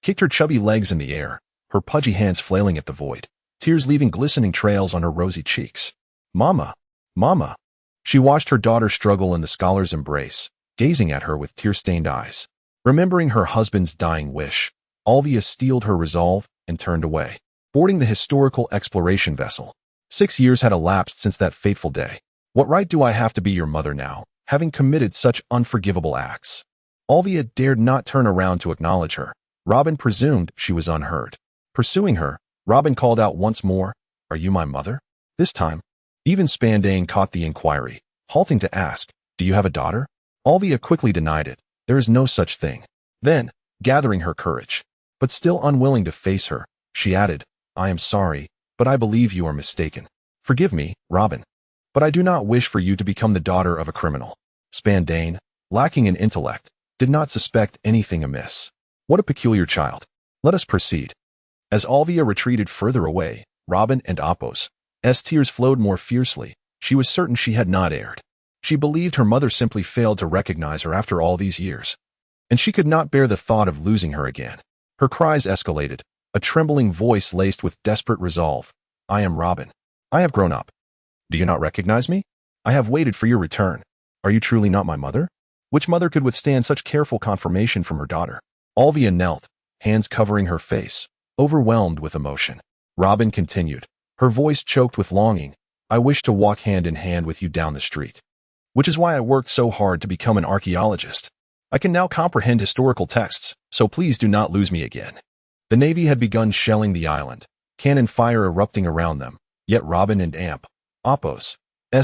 kicked her chubby legs in the air, her pudgy hands flailing at the void, tears leaving glistening trails on her rosy cheeks. Mama! Mama! She watched her daughter struggle in the scholar's embrace, gazing at her with tear-stained eyes. Remembering her husband's dying wish, Alvia steeled her resolve and turned away, boarding the historical exploration vessel. 6 years had elapsed since that fateful day. What right do I have to be your mother now, having committed such unforgivable acts? Alvia dared not turn around to acknowledge her. Robin presumed she was unheard. Pursuing her, Robin called out once more, Are you my mother? This time, even Spandane caught the inquiry, halting to ask, Do you have a daughter? Alvia quickly denied it. There is no such thing. Then, gathering her courage, but still unwilling to face her, she added, I am sorry, but I believe you are mistaken. Forgive me, Robin, but I do not wish for you to become the daughter of a criminal. Spandane, lacking in intellect, did not suspect anything amiss. What a peculiar child. Let us proceed. As Alvia retreated further away, Robin and Apos' tears flowed more fiercely. She was certain she had not erred. She believed her mother simply failed to recognize her after all these years, and she could not bear the thought of losing her again. Her cries escalated, a trembling voice laced with desperate resolve. I am Robin. I have grown up. Do you not recognize me? I have waited for your return. Are you truly not my mother? Which mother could withstand such careful confirmation from her daughter? Alvia knelt, hands covering her face, overwhelmed with emotion. Robin continued, her voice choked with longing. I wish to walk hand in hand with you down the street, which is why I worked so hard to become an archaeologist. I can now comprehend historical texts, so please do not lose me again. The Navy had begun shelling the island, cannon fire erupting around them, yet Robin and Apos'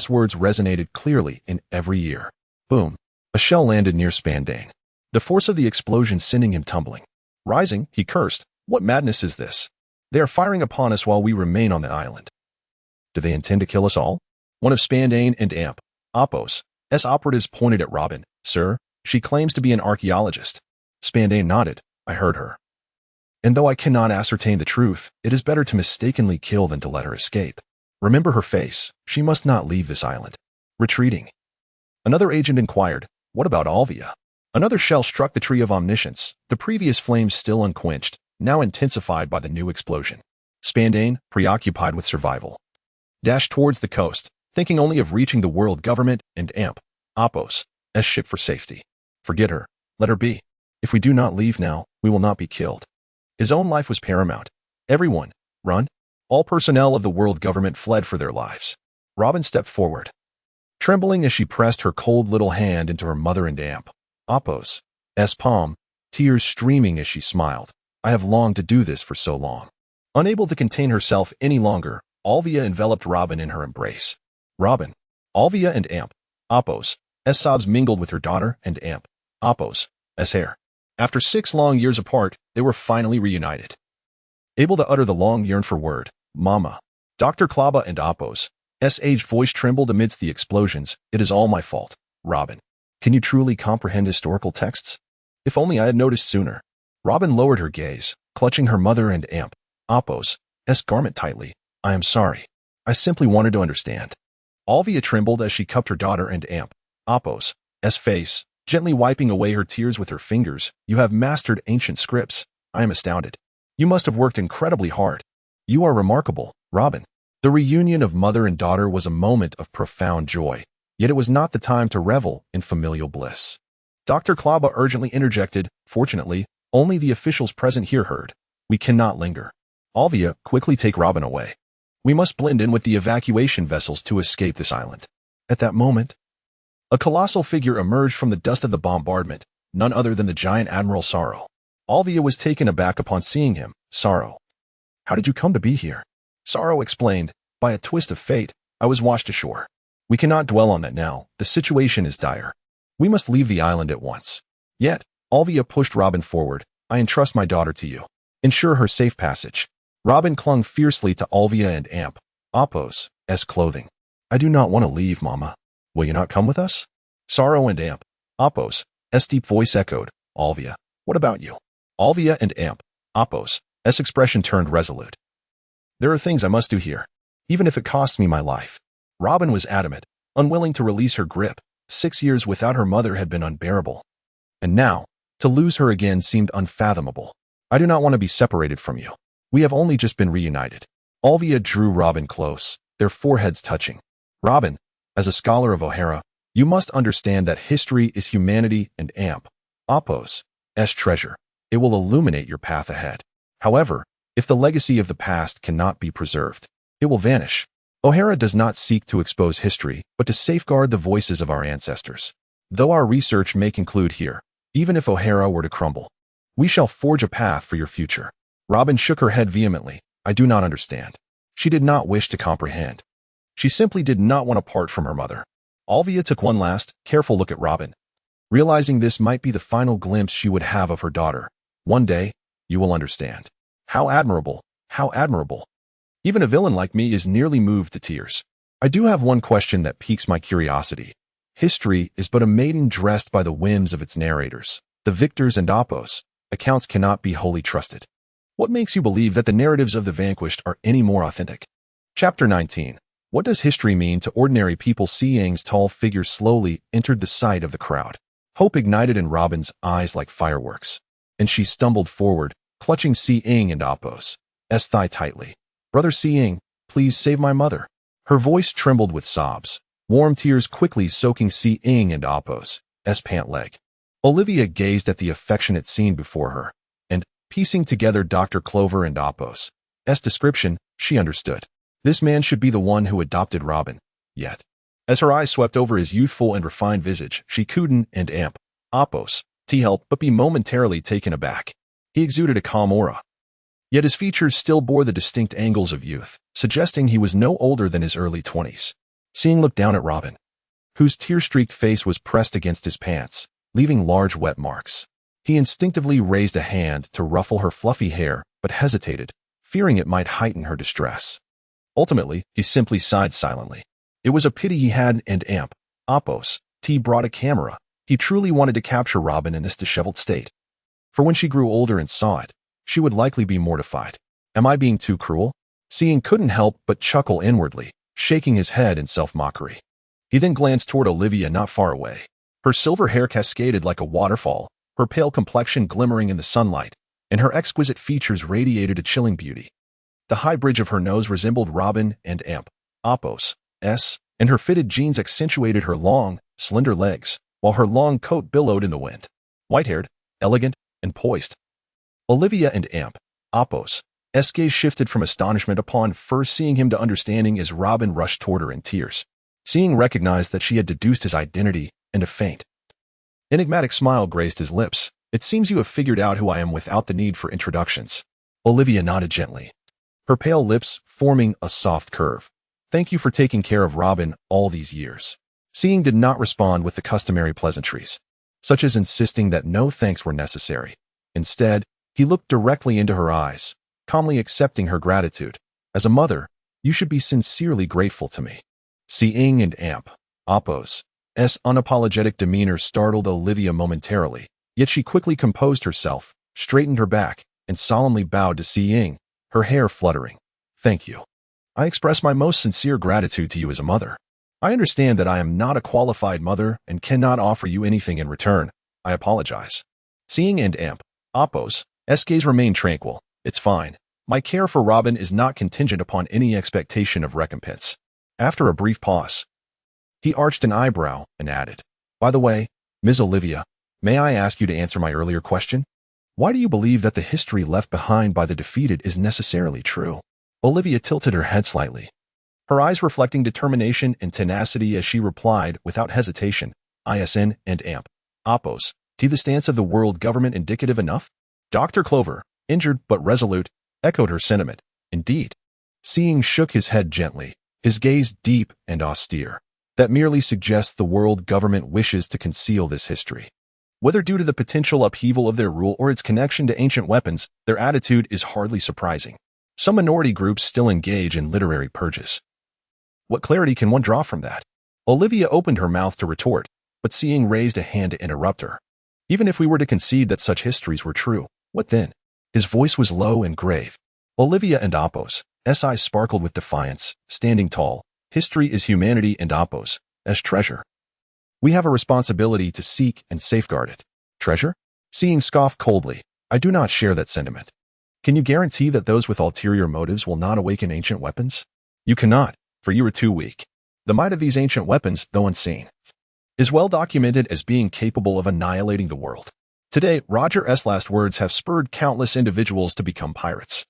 words resonated clearly in every ear. Boom! A shell landed near Spandane, the force of the explosion sending him tumbling. Rising, he cursed, What madness is this? They are firing upon us while we remain on the island. Do they intend to kill us all? One of Spandane and Apos' operatives pointed at Robin. Sir, she claims to be an archaeologist. Spandane nodded. I heard her. And though I cannot ascertain the truth, it is better to mistakenly kill than to let her escape. Remember her face. She must not leave this island. Retreating. Another agent inquired, What about Alvia? Another shell struck the tree of omniscience, the previous flames still unquenched, now intensified by the new explosion. Spandane, preoccupied with survival, dashed towards the coast, thinking only of reaching the world government and Apos' ship for safety. Forget her. Let her be. If we do not leave now, we will not be killed. His own life was paramount. Everyone, run. All personnel of the world government fled for their lives. Robin stepped forward, trembling as she pressed her cold little hand into her mother and Apos' palm, tears streaming as she smiled. I have longed to do this for so long. Unable to contain herself any longer, Alvia enveloped Robin in her embrace. Robin, Alvia and Apos' sobs mingled with her daughter and Apos' hair. After 6 long years apart, they were finally reunited, able to utter the long yearned-for word, Mama. Dr. Klaba and Apos' aged voice trembled amidst the explosions. It is all my fault, Robin. Can you truly comprehend historical texts? If only I had noticed sooner. Robin lowered her gaze, clutching her mother and Apos' garment tightly. I am sorry. I simply wanted to understand. Alvia trembled as she cupped her daughter and Apos' face, gently wiping away her tears with her fingers. You have mastered ancient scripts. I am astounded. You must have worked incredibly hard. You are remarkable, Robin. The reunion of mother and daughter was a moment of profound joy, yet it was not the time to revel in familial bliss. Dr. Klaba urgently interjected. Fortunately, only the officials present here heard. We cannot linger. Alvia, quickly take Robin away. We must blend in with the evacuation vessels to escape this island. At that moment, a colossal figure emerged from the dust of the bombardment, none other than the giant Admiral Sorrow. Alvia was taken aback upon seeing him. Sorrow. How did you come to be here? Sorrow explained. By a twist of fate, I was washed ashore. We cannot dwell on that now. The situation is dire. We must leave the island at once. Yet, Alvia pushed Robin forward. I entrust my daughter to you. Ensure her safe passage. Robin clung fiercely to Alvia and Apos' clothing. I do not want to leave, Mama. Will you not come with us? Sorrow and Apos' deep voice echoed. Alvia, what about you? Alvia and Apos' S expression turned resolute. There are things I must do here, even if it costs me my life. Robin was adamant, unwilling to release her grip. 6 years without her mother had been unbearable. And now, to lose her again seemed unfathomable. I do not want to be separated from you. We have only just been reunited. Olivia drew Robin close, their foreheads touching. Robin, as a scholar of O'Hara, you must understand that history is humanity and Apos' treasure. It will illuminate your path ahead. However, if the legacy of the past cannot be preserved, it will vanish. O'Hara does not seek to expose history, but to safeguard the voices of our ancestors. Though our research may conclude here, even if O'Hara were to crumble, we shall forge a path for your future. Robin shook her head vehemently. I do not understand. She did not wish to comprehend. She simply did not want to part from her mother. Olivia took one last, careful look at Robin, realizing this might be the final glimpse she would have of her daughter. One day, you will understand. How admirable, how admirable. Even a villain like me is nearly moved to tears. I do have one question that piques my curiosity. History is but a maiden dressed by the whims of its narrators. The victors and Apos' accounts cannot be wholly trusted. What makes you believe that the narratives of the vanquished are any more authentic? Chapter 19. What does history mean to ordinary people? Yang's tall figure slowly entered the sight of the crowd. Hope ignited in Robin's eyes like fireworks, and she stumbled forward, clutching Ying and Apos' thigh tightly. Brother Ying, please save my mother. Her voice trembled with sobs, warm tears quickly soaking Ying and Apos' pant leg. Olivia gazed at the affectionate scene before her, and, piecing together Dr. Clover and Apos' description, she understood. This man should be the one who adopted Robin. Yet, as her eyes swept over his youthful and refined visage, she couldn't Apos' help but be momentarily taken aback. He exuded a calm aura. Yet his features still bore the distinct angles of youth, suggesting he was no older than his early 20s. Ying looked down at Robin, whose tear-streaked face was pressed against his pants, leaving large wet marks. He instinctively raised a hand to ruffle her fluffy hair, but hesitated, fearing it might heighten her distress. Ultimately, he simply sighed silently. It was a pity he had Apos' brought a camera. He truly wanted to capture Robin in this disheveled state. For when she grew older and saw it, she would likely be mortified. Am I being too cruel? Ying couldn't help but chuckle inwardly, shaking his head in self-mockery. He then glanced toward Olivia not far away. Her silver hair cascaded like a waterfall, her pale complexion glimmering in the sunlight, and her exquisite features radiated a chilling beauty. The high bridge of her nose resembled Robin and Apos', and her fitted jeans accentuated her long, slender legs, while her long coat billowed in the wind. White-haired, elegant, and poised. Olivia and Apos' gaze shifted from astonishment upon first seeing him to understanding as Robin rushed toward her in tears. Ying recognized that she had deduced his identity, and a faint, enigmatic smile graced his lips. It seems you have figured out who I am without the need for introductions. Olivia nodded gently, her pale lips forming a soft curve. Thank you for taking care of Robin all these years. Ying did not respond with the customary pleasantries, such as insisting that no thanks were necessary. Instead, he looked directly into her eyes, calmly accepting her gratitude. As a mother, you should be sincerely grateful to me. Ying and Apos' unapologetic demeanor startled Olivia momentarily, yet she quickly composed herself, straightened her back, and solemnly bowed to Ying, her hair fluttering. Thank you. I express my most sincere gratitude to you as a mother. I understand that I am not a qualified mother and cannot offer you anything in return. I apologize. Ying and Apos' gaze remained tranquil. It's fine. My care for Robin is not contingent upon any expectation of recompense. After a brief pause, he arched an eyebrow and added, By the way, Ms. Olivia, may I ask you to answer my earlier question? Why do you believe that the history left behind by the defeated is necessarily true? Olivia tilted her head slightly, her eyes reflecting determination and tenacity as she replied without hesitation, ISN and Apos, the stance of the world government indicative enough? Dr. Clover, injured but resolute, echoed her sentiment. Indeed. Ying shook his head gently, his gaze deep and austere. That merely suggests the world government wishes to conceal this history. Whether due to the potential upheaval of their rule or its connection to ancient weapons, their attitude is hardly surprising. Some minority groups still engage in literary purges. What clarity can one draw from that? Olivia opened her mouth to retort, but Ying raised a hand to interrupt her. Even if we were to concede that such histories were true, what then? His voice was low and grave. Olivia and Apos, eyes sparkled with defiance, standing tall. History is humanity and Apos, treasure. We have a responsibility to seek and safeguard it. Treasure? Seeing scoffed coldly. I do not share that sentiment. Can you guarantee that those with ulterior motives will not awaken ancient weapons? You cannot, for you are too weak. The might of these ancient weapons, though unseen, is well documented as being capable of annihilating the world. Today, Roger's last words have spurred countless individuals to become pirates.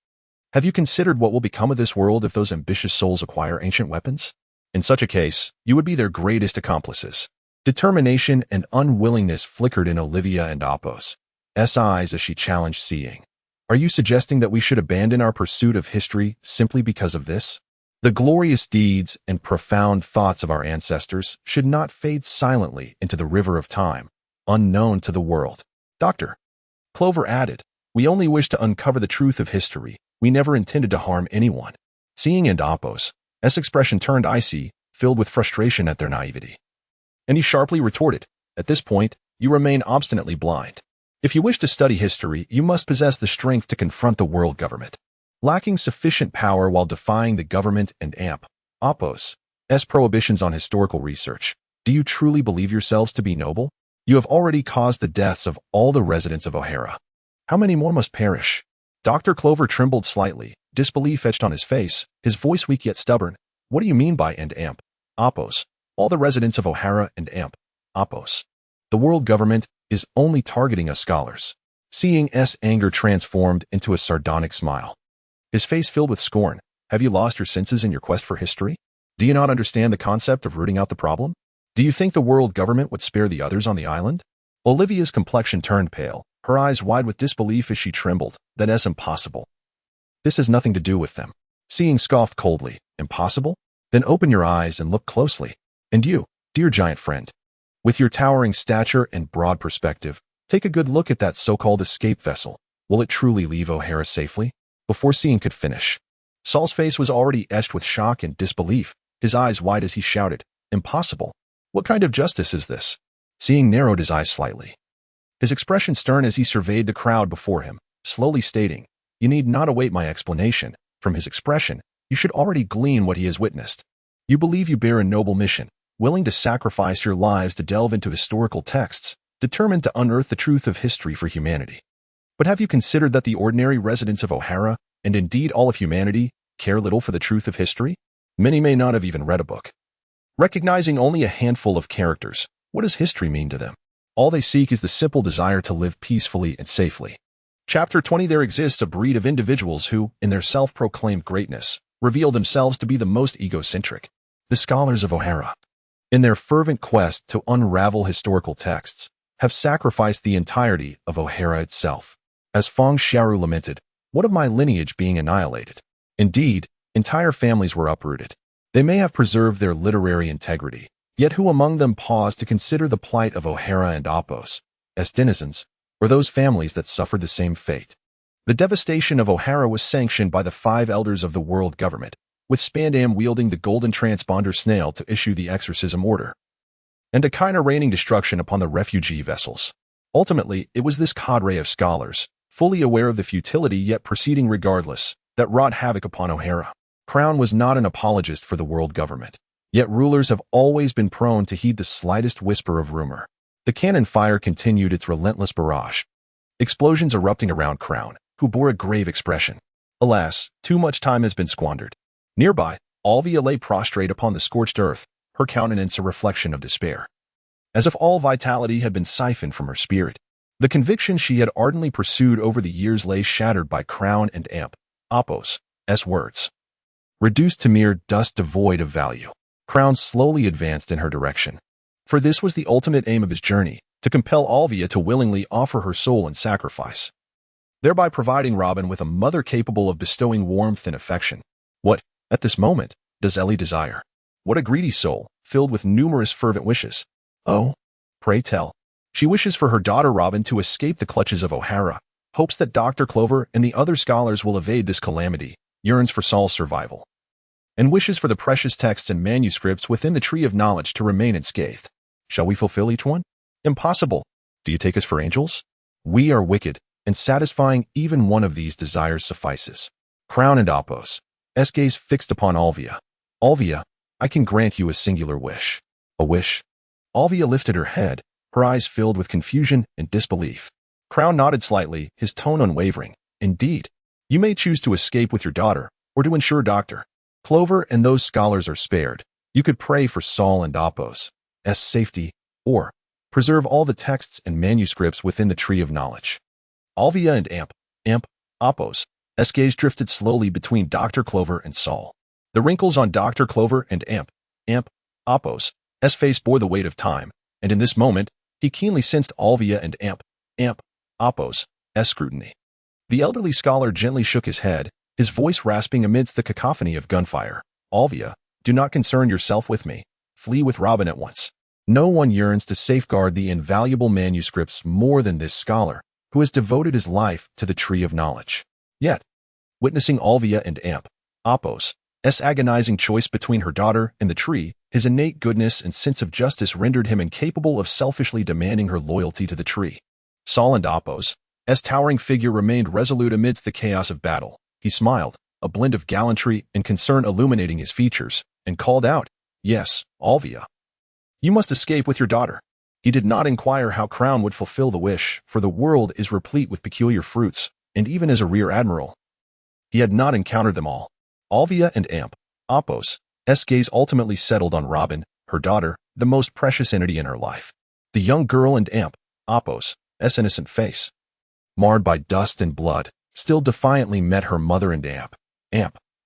Have you considered what will become of this world if those ambitious souls acquire ancient weapons? In such a case, you would be their greatest accomplices. Determination and unwillingness flickered in Olivia and Apos' eyes as she challenged Seeing. Are you suggesting that we should abandon our pursuit of history simply because of this? The glorious deeds and profound thoughts of our ancestors should not fade silently into the river of time, unknown to the world. Dr. Clover added, we only wish to uncover the truth of history. We never intended to harm anyone. Seeing and Apos' expression turned icy, filled with frustration at their naivety. And he sharply retorted, at this point, you remain obstinately blind. If you wish to study history, you must possess the strength to confront the world government. Lacking sufficient power while defying the government and Apos' prohibitions on historical research, do you truly believe yourselves to be noble? You have already caused the deaths of all the residents of O'Hara. How many more must perish? Dr. Clover trembled slightly, disbelief etched on his face, his voice weak yet stubborn. What do you mean by and Apos? All the residents of O'Hara and Apos. The world government is only targeting us scholars. Seeing's anger transformed into a sardonic smile. His face filled with scorn. Have you lost your senses in your quest for history? Do you not understand the concept of rooting out the problem? Do you think the world government would spare the others on the island? Olivia's complexion turned pale, her eyes wide with disbelief as she trembled. That is impossible. This has nothing to do with them. Seeing scoffed coldly. Impossible? Then open your eyes and look closely. And you, dear giant friend, with your towering stature and broad perspective, take a good look at that so-called escape vessel. Will it truly leave O'Hara safely? Before Seeing could finish, Saul's face was already etched with shock and disbelief, his eyes wide as he shouted, impossible. What kind of justice is this? Seeing narrowed his eyes slightly, his expression stern as he surveyed the crowd before him, slowly stating, you need not await my explanation. From his expression, you should already glean what he has witnessed. You believe you bear a noble mission, willing to sacrifice your lives to delve into historical texts, determined to unearth the truth of history for humanity. But have you considered that the ordinary residents of O'Hara, and indeed all of humanity, care little for the truth of history? Many may not have even read a book. Recognizing only a handful of characters, what does history mean to them? All they seek is the simple desire to live peacefully and safely. Chapter 20. There exists a breed of individuals who, in their self-proclaimed greatness, reveal themselves to be the most egocentric. The scholars of O'Hara, in their fervent quest to unravel historical texts, have sacrificed the entirety of O'Hara itself. As Fong Xiaoru lamented, what of my lineage being annihilated? Indeed, entire families were uprooted. They may have preserved their literary integrity, yet who among them paused to consider the plight of O'Hara and Apos, as denizens, or those families that suffered the same fate? The devastation of O'Hara was sanctioned by the 5 elders of the world government, with Spandam wielding the golden transponder snail to issue the exorcism order, and Akaina raining destruction upon the refugee vessels. Ultimately, it was this cadre of scholars, fully aware of the futility yet proceeding regardless, that wrought havoc upon O'Hara. Crown was not an apologist for the world government, yet rulers have always been prone to heed the slightest whisper of rumor. The cannon fire continued its relentless barrage, explosions erupting around Crown, who bore a grave expression. Alas, too much time has been squandered. Nearby, Olivia lay prostrate upon the scorched earth, her countenance a reflection of despair, as if all vitality had been siphoned from her spirit. The conviction she had ardently pursued over the years lay shattered by Crown and Apos' words. Reduced to mere dust devoid of value, Crown slowly advanced in her direction. For this was the ultimate aim of his journey, to compel Olivia to willingly offer her soul in sacrifice, thereby providing Robin with a mother capable of bestowing warmth and affection. What, at this moment, does Ellie desire? What a greedy soul, filled with numerous fervent wishes. Oh, pray tell. She wishes for her daughter Robin to escape the clutches of O'Hara, hopes that Dr. Clover and the other scholars will evade this calamity, yearns for Saul's survival, and wishes for the precious texts and manuscripts within the tree of knowledge to remain unscathed. Shall we fulfill each one? Impossible. Do you take us for angels? We are wicked, and satisfying even one of these desires suffices. Crown and Apos. S gaze fixed upon Alvia. Alvia, I can grant you a singular wish. A wish? Alvia lifted her head, her eyes filled with confusion and disbelief. Crown nodded slightly, his tone unwavering. Indeed. You may choose to escape with your daughter, or to ensure Dr. Clover and those scholars are spared. You could pray for Saul and Apos' safety, or preserve all the texts and manuscripts within the Tree of Knowledge. Alvia and Apos' gaze drifted slowly between Dr. Clover and Saul. The wrinkles on Dr. Clover and Apos' face bore the weight of time, and in this moment, he keenly sensed Alvia and Apos' scrutiny. The elderly scholar gently shook his head, his voice rasping amidst the cacophony of gunfire. Alvia, do not concern yourself with me. Flee with Robin at once. No one yearns to safeguard the invaluable manuscripts more than this scholar, who has devoted his life to the Tree of Knowledge. Yet, witnessing Alvia and Apos' agonizing choice between her daughter and the tree, his innate goodness and sense of justice rendered him incapable of selfishly demanding her loyalty to the tree. Saul and Apos' towering figure remained resolute amidst the chaos of battle. He smiled, a blend of gallantry and concern illuminating his features, and called out, Yes, Alvia. You must escape with your daughter. He did not inquire how Crown would fulfill the wish, for the world is replete with peculiar fruits, and even as a rear admiral, he had not encountered them all. Alvia and Apos' gaze ultimately settled on Robin, her daughter, the most precious entity in her life. The young girl and Apos' innocent face, marred by dust and blood, still defiantly met her mother and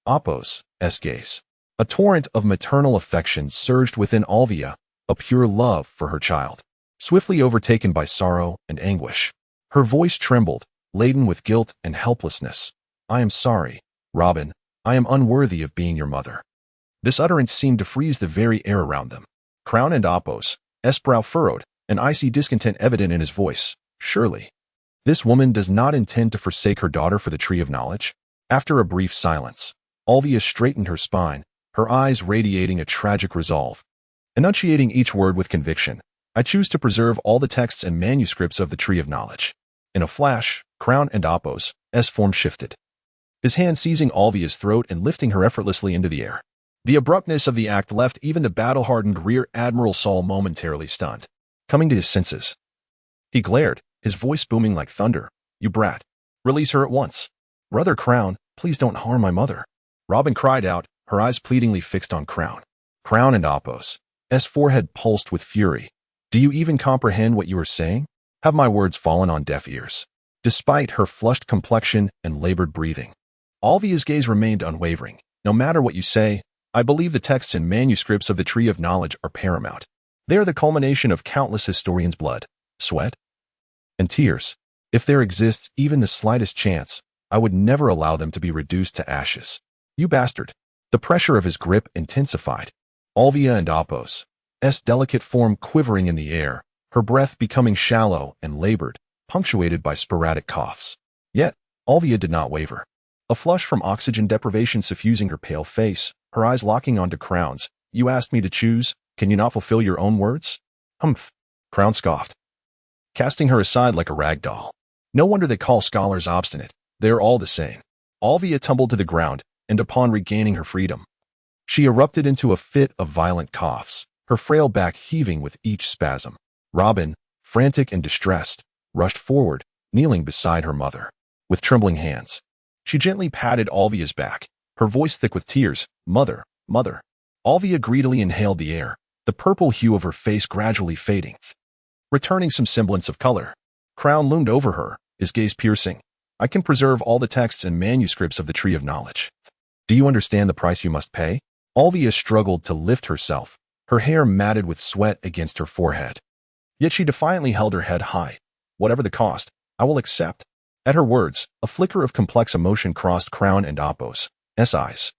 Apos' gaze. A torrent of maternal affection surged within Alvia, a pure love for her child. Swiftly overtaken by sorrow and anguish, her voice trembled, laden with guilt and helplessness. I am sorry, Robin. I am unworthy of being your mother. This utterance seemed to freeze the very air around them. Crown and Apos' brow furrowed, an icy discontent evident in his voice. Surely, this woman does not intend to forsake her daughter for the Tree of Knowledge? After a brief silence, Alvia straightened her spine, her eyes radiating a tragic resolve. Enunciating each word with conviction, I choose to preserve all the texts and manuscripts of the Tree of Knowledge. In a flash, Crown and Apos' form shifted, his hand seizing Alvia's throat and lifting her effortlessly into the air. The abruptness of the act left even the battle-hardened Rear Admiral Saul momentarily stunned. Coming to his senses, he glared, his voice booming like thunder. You brat. Release her at once. Brother Crown, please don't harm my mother. Robin cried out, her eyes pleadingly fixed on Crown. Crown and Apos' forehead pulsed with fury. Do you even comprehend what you are saying? Have my words fallen on deaf ears? Despite her flushed complexion and labored breathing, Alvia's gaze remained unwavering. No matter what you say, I believe the texts and manuscripts of the Tree of Knowledge are paramount. They are the culmination of countless historians' blood, sweat, and tears. If there exists even the slightest chance, I would never allow them to be reduced to ashes. You bastard. The pressure of his grip intensified. Alvia and Apos' delicate form quivering in the air, her breath becoming shallow and labored, punctuated by sporadic coughs. Yet, Alvia did not waver. A flush from oxygen deprivation suffusing her pale face, her eyes locking onto Crown's. You asked me to choose, can you not fulfill your own words? Humph. Crown scoffed, casting her aside like a rag doll. No wonder they call scholars obstinate. They are all the same. Alvia tumbled to the ground, and upon regaining her freedom, she erupted into a fit of violent coughs, her frail back heaving with each spasm. Robin, frantic and distressed, rushed forward, kneeling beside her mother. With trembling hands, she gently patted Alvia's back, her voice thick with tears. Mother, mother. Alvia greedily inhaled the air, the purple hue of her face gradually fading, returning some semblance of color. Crown loomed over her, his gaze piercing. I can preserve all the texts and manuscripts of the Tree of Knowledge. Do you understand the price you must pay? Alvia struggled to lift herself, her hair matted with sweat against her forehead. Yet she defiantly held her head high. Whatever the cost, I will accept. At her words, a flicker of complex emotion crossed Crown and Apos' eyes,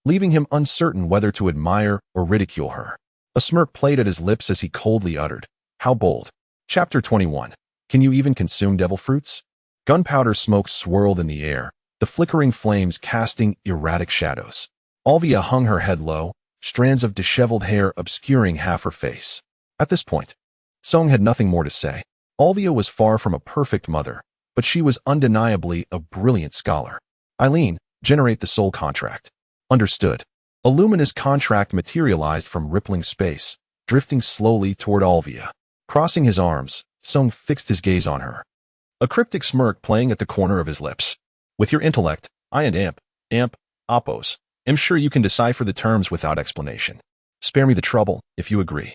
leaving him uncertain whether to admire or ridicule her. A smirk played at his lips as he coldly uttered, How bold. Chapter 21. Can you even consume devil fruits? Gunpowder smoke swirled in the air, the flickering flames casting erratic shadows. Alvia hung her head low, strands of disheveled hair obscuring half her face. At this point, Song had nothing more to say. Alvia was far from a perfect mother, but she was undeniably a brilliant scholar. Eileen, generate the soul contract. Understood. A luminous contract materialized from rippling space, drifting slowly toward Alvia. Crossing his arms, Sung fixed his gaze on her, a cryptic smirk playing at the corner of his lips. With your intellect, I and Oppos, am sure you can decipher the terms without explanation. Spare me the trouble, if you agree.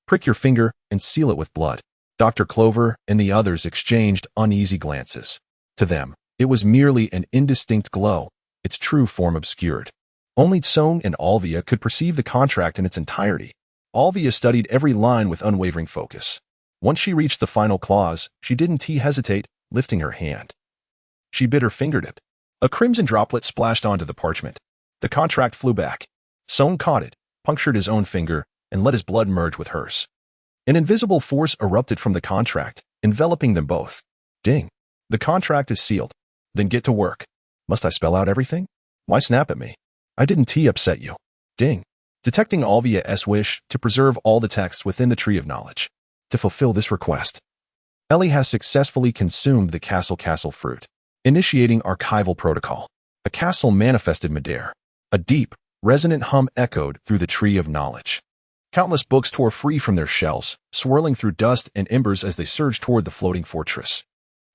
Prick your finger and seal it with blood. Dr. Clover and the others exchanged uneasy glances. To them, it was merely an indistinct glow, its true form obscured. Only Sung and Alvia could perceive the contract in its entirety. Alvia studied every line with unwavering focus. Once she reached the final clause, she didn't hesitate, lifting her hand. She bit her fingertip. A crimson droplet splashed onto the parchment. The contract flew back. Sung caught it, punctured his own finger, and let his blood merge with hers. An invisible force erupted from the contract, enveloping them both. Ding. The contract is sealed. Then get to work. Must I spell out everything? Why snap at me? I didn't upset you. Ding. Detecting Alvia's wish to preserve all the texts within the Tree of Knowledge. To fulfill this request, Ellie has successfully consumed the castle fruit, initiating archival protocol. A castle manifested midair. A deep, resonant hum echoed through the Tree of Knowledge. Countless books tore free from their shelves, swirling through dust and embers as they surged toward the floating fortress.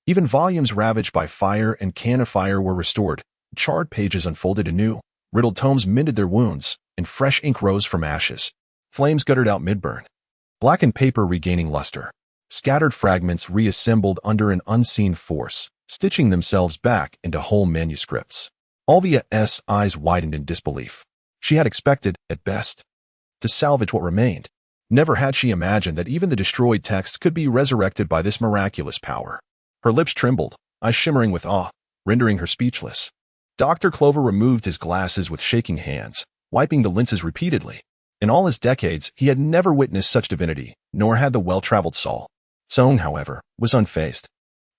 Even volumes ravaged by fire and can of fire were restored. Charred pages unfolded anew. Riddled tomes mended their wounds, and fresh ink rose from ashes. Flames guttered out mid-burn. Blackened paper regaining luster. Scattered fragments reassembled under an unseen force, stitching themselves back into whole manuscripts. Alvia's eyes widened in disbelief. She had expected, at best, to salvage what remained. Never had she imagined that even the destroyed text could be resurrected by this miraculous power. Her lips trembled, eyes shimmering with awe, rendering her speechless. Dr. Clover removed his glasses with shaking hands, wiping the lenses repeatedly. In all his decades, he had never witnessed such divinity, nor had the well-traveled Saul. Sung, however, was unfazed.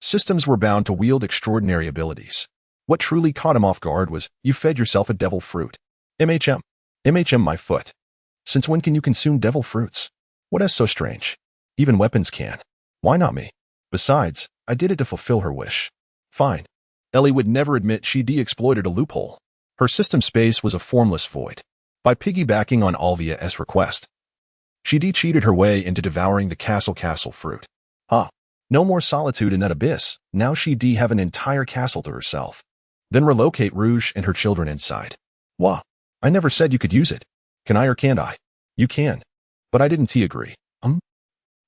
Systems were bound to wield extraordinary abilities. What truly caught him off guard was, you fed yourself a devil fruit. MHM my foot. Since when can you consume devil fruits? What is so strange? Even weapons can. Why not me? Besides, I did it to fulfill her wish. Fine. Ellie would never admit she de-exploited a loophole. Her system space was a formless void. By piggybacking on Alvia's request, she de-cheated her way into devouring the castle fruit. No more solitude in that abyss. Now she have an entire castle to herself. Then relocate Rouge and her children inside. Wah. I never said you could use it. Can I or can't I? You can. But I didn't agree.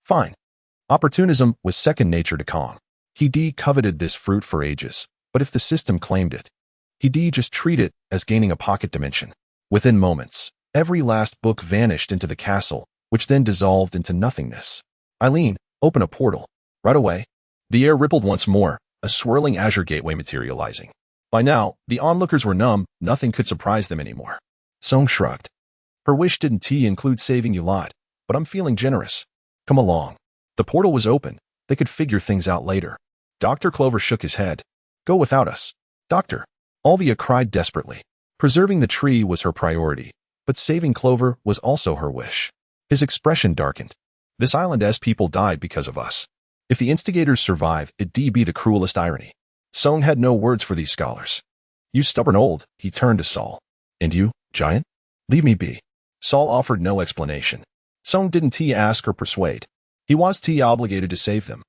Fine. Opportunism was second nature to Kong. He coveted this fruit for ages, but if the system claimed it, he just treat it as gaining a pocket dimension. Within moments, every last book vanished into the castle, which then dissolved into nothingness. Eileen, open a portal. Right away. The air rippled once more, a swirling azure gateway materializing. By now, the onlookers were numb, nothing could surprise them anymore. Sung shrugged. Her wish didn't include saving you lot, but I'm feeling generous. Come along. The portal was open. They could figure things out later. Dr. Clover shook his head. Go without us. Doctor. Alvia cried desperately. Preserving the tree was her priority, but saving Clover was also her wish. His expression darkened. This island's people died because of us. If the instigators survive, it'd be the cruelest irony. Sung had no words for these scholars. You stubborn old, he turned to Saul. And you, giant? Leave me be. Saul offered no explanation. Sung didn't ask or persuade. He was obligated to save them.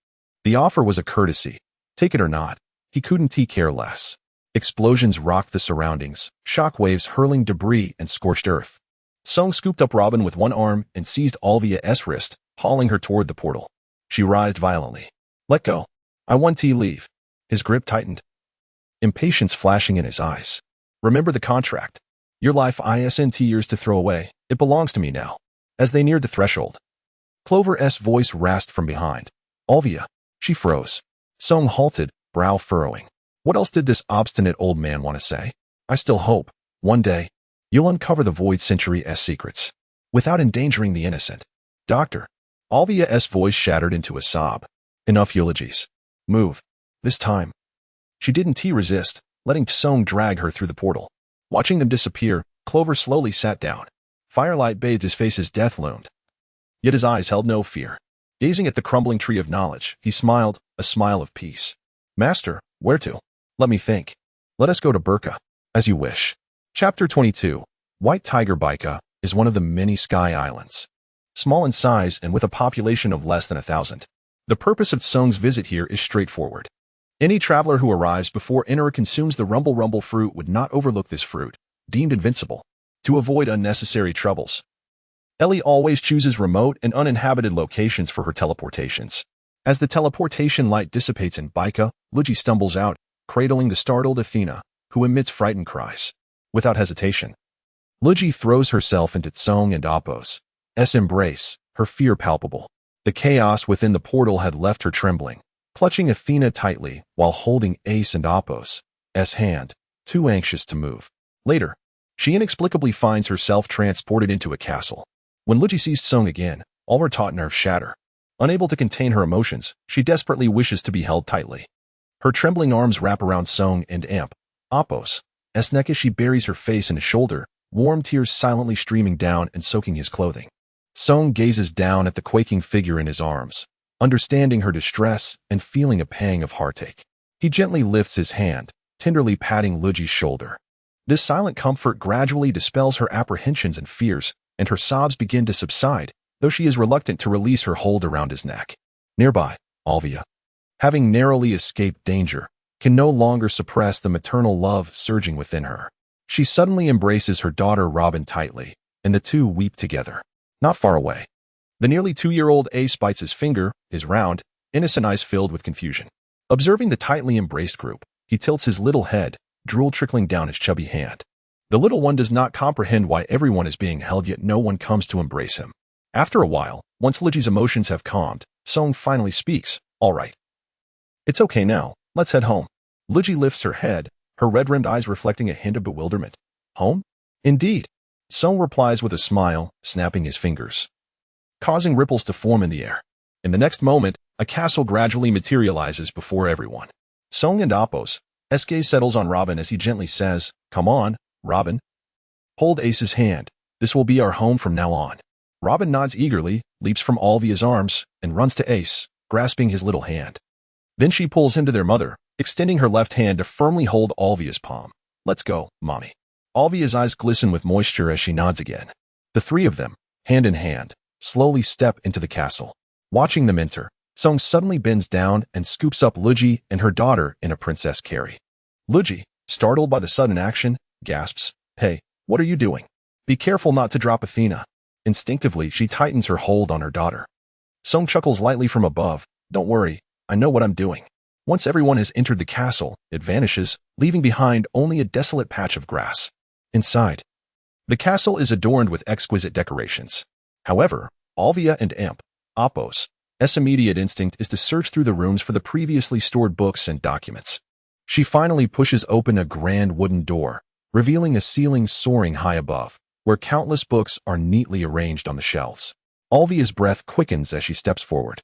The offer was a courtesy. Take it or not, he couldn't care less. Explosions rocked the surroundings, shock waves hurling debris and scorched earth. Sung scooped up Robin with one arm and seized Alvia's wrist, hauling her toward the portal. She writhed violently. Let go. I want to leave. His grip tightened. Impatience flashing in his eyes. Remember the contract. Your life isn't yours to throw away. It belongs to me now. As they neared the threshold, Clover's voice rasped from behind. Alvia. She froze. Sung halted, brow furrowing. What else did this obstinate old man want to say? I still hope, one day, you'll uncover the Void Century's secrets, without endangering the innocent. Doctor. Alvia's voice shattered into a sob. Enough eulogies. Move. This time. She didn't resist, letting Sung drag her through the portal. Watching them disappear, Clover slowly sat down. Firelight bathed his face as death loomed. Yet his eyes held no fear. Gazing at the crumbling Tree of Knowledge, he smiled, a smile of peace. Master, where to? Let me think. Let us go to Burka. As you wish. Chapter 22. White Tiger Baika is one of the many sky islands. Small in size and with a population of less than 1,000. The purpose of Song's visit here is straightforward. Any traveler who arrives before Inara consumes the Rumble Rumble fruit would not overlook this fruit, deemed invincible, to avoid unnecessary troubles. Ellie always chooses remote and uninhabited locations for her teleportations. As the teleportation light dissipates in Baika, Luigi stumbles out, cradling the startled Athena, who emits frightened cries. Without hesitation, Luigi throws herself into Song and Appo's embrace, her fear palpable. The chaos within the portal had left her trembling, clutching Athena tightly while holding Ace and Appo's hand, too anxious to move. Later, she inexplicably finds herself transported into a castle. When Luigi sees Song again, all her taut nerves shatter. Unable to contain her emotions, she desperately wishes to be held tightly. Her trembling arms wrap around Song and Appo's neck as she buries her face in his shoulder, warm tears silently streaming down and soaking his clothing. Song gazes down at the quaking figure in his arms, understanding her distress and feeling a pang of heartache. He gently lifts his hand, tenderly patting Luigi's shoulder. This silent comfort gradually dispels her apprehensions and fears, and her sobs begin to subside, though she is reluctant to release her hold around his neck. Nearby, Alvia, having narrowly escaped danger, can no longer suppress the maternal love surging within her. She suddenly embraces her daughter Robin tightly, and the two weep together. Not far away, the nearly 2-year-old Ace bites his finger, his round, innocent eyes filled with confusion. Observing the tightly embraced group, he tilts his little head, drool trickling down his chubby hand. The little one does not comprehend why everyone is being held, yet no one comes to embrace him. After a while, once Luigi's emotions have calmed, Song finally speaks. All right. It's okay now, let's head home. Luigi lifts her head, her red-rimmed eyes reflecting a hint of bewilderment. Home? Indeed. Song replies with a smile, snapping his fingers, causing ripples to form in the air. In the next moment, a castle gradually materializes before everyone. Song and Appo's gaze settles on Robin as he gently says, Come on, Robin. Hold Ace's hand. This will be our home from now on. Robin nods eagerly, leaps from Alvia's arms, and runs to Ace, grasping his little hand. Then she pulls him to their mother, extending her left hand to firmly hold Alvia's palm. Let's go, Mommy. Alvia's eyes glisten with moisture as she nods again. The three of them, hand in hand, slowly step into the castle. Watching them enter, Song suddenly bends down and scoops up Luigi and her daughter in a princess carry. Luigi, startled by the sudden action, gasps, Hey, what are you doing? Be careful not to drop Athena. Instinctively, she tightens her hold on her daughter. Song chuckles lightly from above. Don't worry, I know what I'm doing. Once everyone has entered the castle, it vanishes, leaving behind only a desolate patch of grass. Inside, the castle is adorned with exquisite decorations. However, Alvia and Appo's immediate instinct is to search through the rooms for the previously stored books and documents. She finally pushes open a grand wooden door, revealing a ceiling soaring high above, where countless books are neatly arranged on the shelves. Alvia's breath quickens as she steps forward,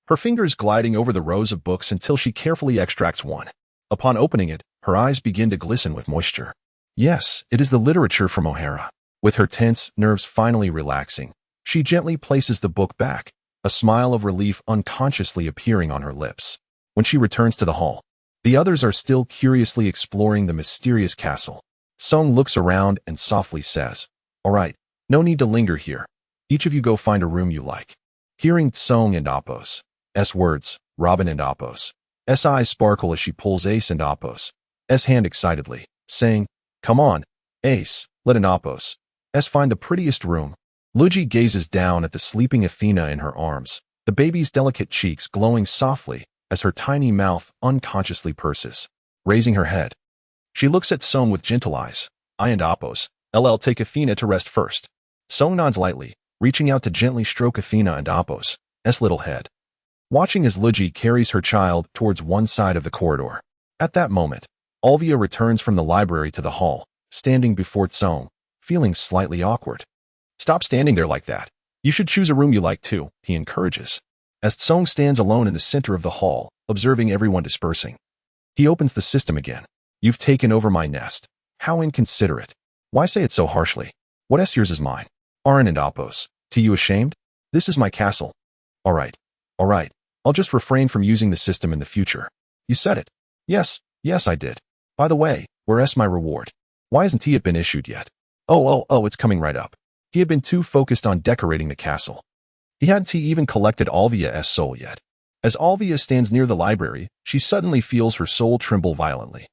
her fingers gliding over the rows of books until she carefully extracts one. Upon opening it, her eyes begin to glisten with moisture. Yes, it is the literature from O'Hara. With her tense nerves finally relaxing, she gently places the book back, a smile of relief unconsciously appearing on her lips. When she returns to the hall, the others are still curiously exploring the mysterious castle. Song looks around and softly says, All right, no need to linger here. Each of you go find a room you like. Hearing Song and Appo's words, Robin and Appo's eyes sparkle as she pulls Ace and Appo's hand excitedly, saying, Come on, Ace, let an Appo's find the prettiest room. Luigi gazes down at the sleeping Athena in her arms, the baby's delicate cheeks glowing softly as her tiny mouth unconsciously purses. Raising her head, she looks at Song with gentle eyes. I and Appo's take Athena to rest first. Song nods lightly, reaching out to gently stroke Athena and Appo's little head. Watching as Luigi carries her child towards one side of the corridor. At that moment, Alvia returns from the library to the hall, standing before Song, feeling slightly awkward. Stop standing there like that. You should choose a room you like too, he encourages. As Song stands alone in the center of the hall, observing everyone dispersing, he opens the system again. You've taken over my nest. How inconsiderate. Why say it so harshly? What's yours is mine. Arin and Appo's. To you ashamed? This is my castle. All right. I'll just refrain from using the system in the future. You said it. Yes, I did. By the way, where's my reward? Why hasn't it been issued yet? Oh, it's coming right up. He had been too focused on decorating the castle. He hadn't even collected Alvia's soul yet. As Alvia stands near the library, she suddenly feels her soul tremble violently.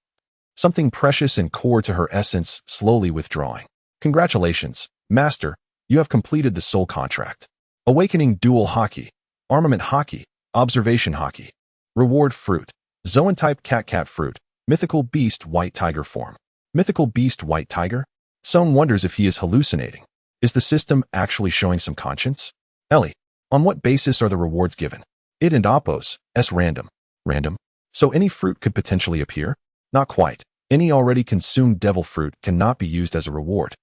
Something precious and core to her essence slowly withdrawing. Congratulations, Master, you have completed the soul contract. Awakening dual hockey, armament hockey, observation hockey. Reward fruit, Zoan-type cat fruit, mythical beast white tiger form. Mythical beast white tiger? Sohn wonders if he is hallucinating. Is the system actually showing some conscience? Ellie, on what basis are the rewards given? It and Oppos, random. Random? So any fruit could potentially appear? Not quite. Any already consumed devil fruit cannot be used as a reward.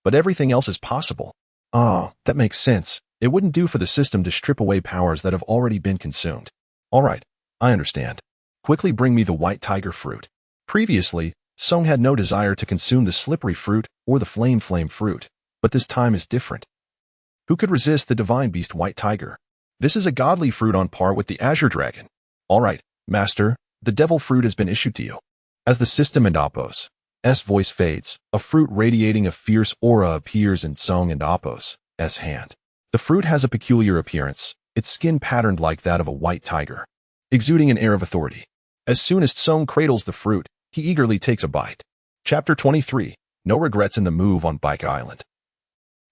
But everything else is possible. Ah, that makes sense. It wouldn't do for the system to strip away powers that have already been consumed. All right, I understand. Quickly bring me the white tiger fruit. Previously, Song had no desire to consume the slippery fruit or the flame fruit, but this time is different. Who could resist the divine beast white tiger? This is a godly fruit on par with the azure dragon. All right, Master, the devil fruit has been issued to you. As the system and Oppos' voice fades, a fruit radiating a fierce aura appears in Song and Oppos' hand. The fruit has a peculiar appearance, its skin patterned like that of a white tiger, exuding an air of authority. As soon as Song cradles the fruit, he eagerly takes a bite. Chapter 23. No regrets in the move on Bike Island.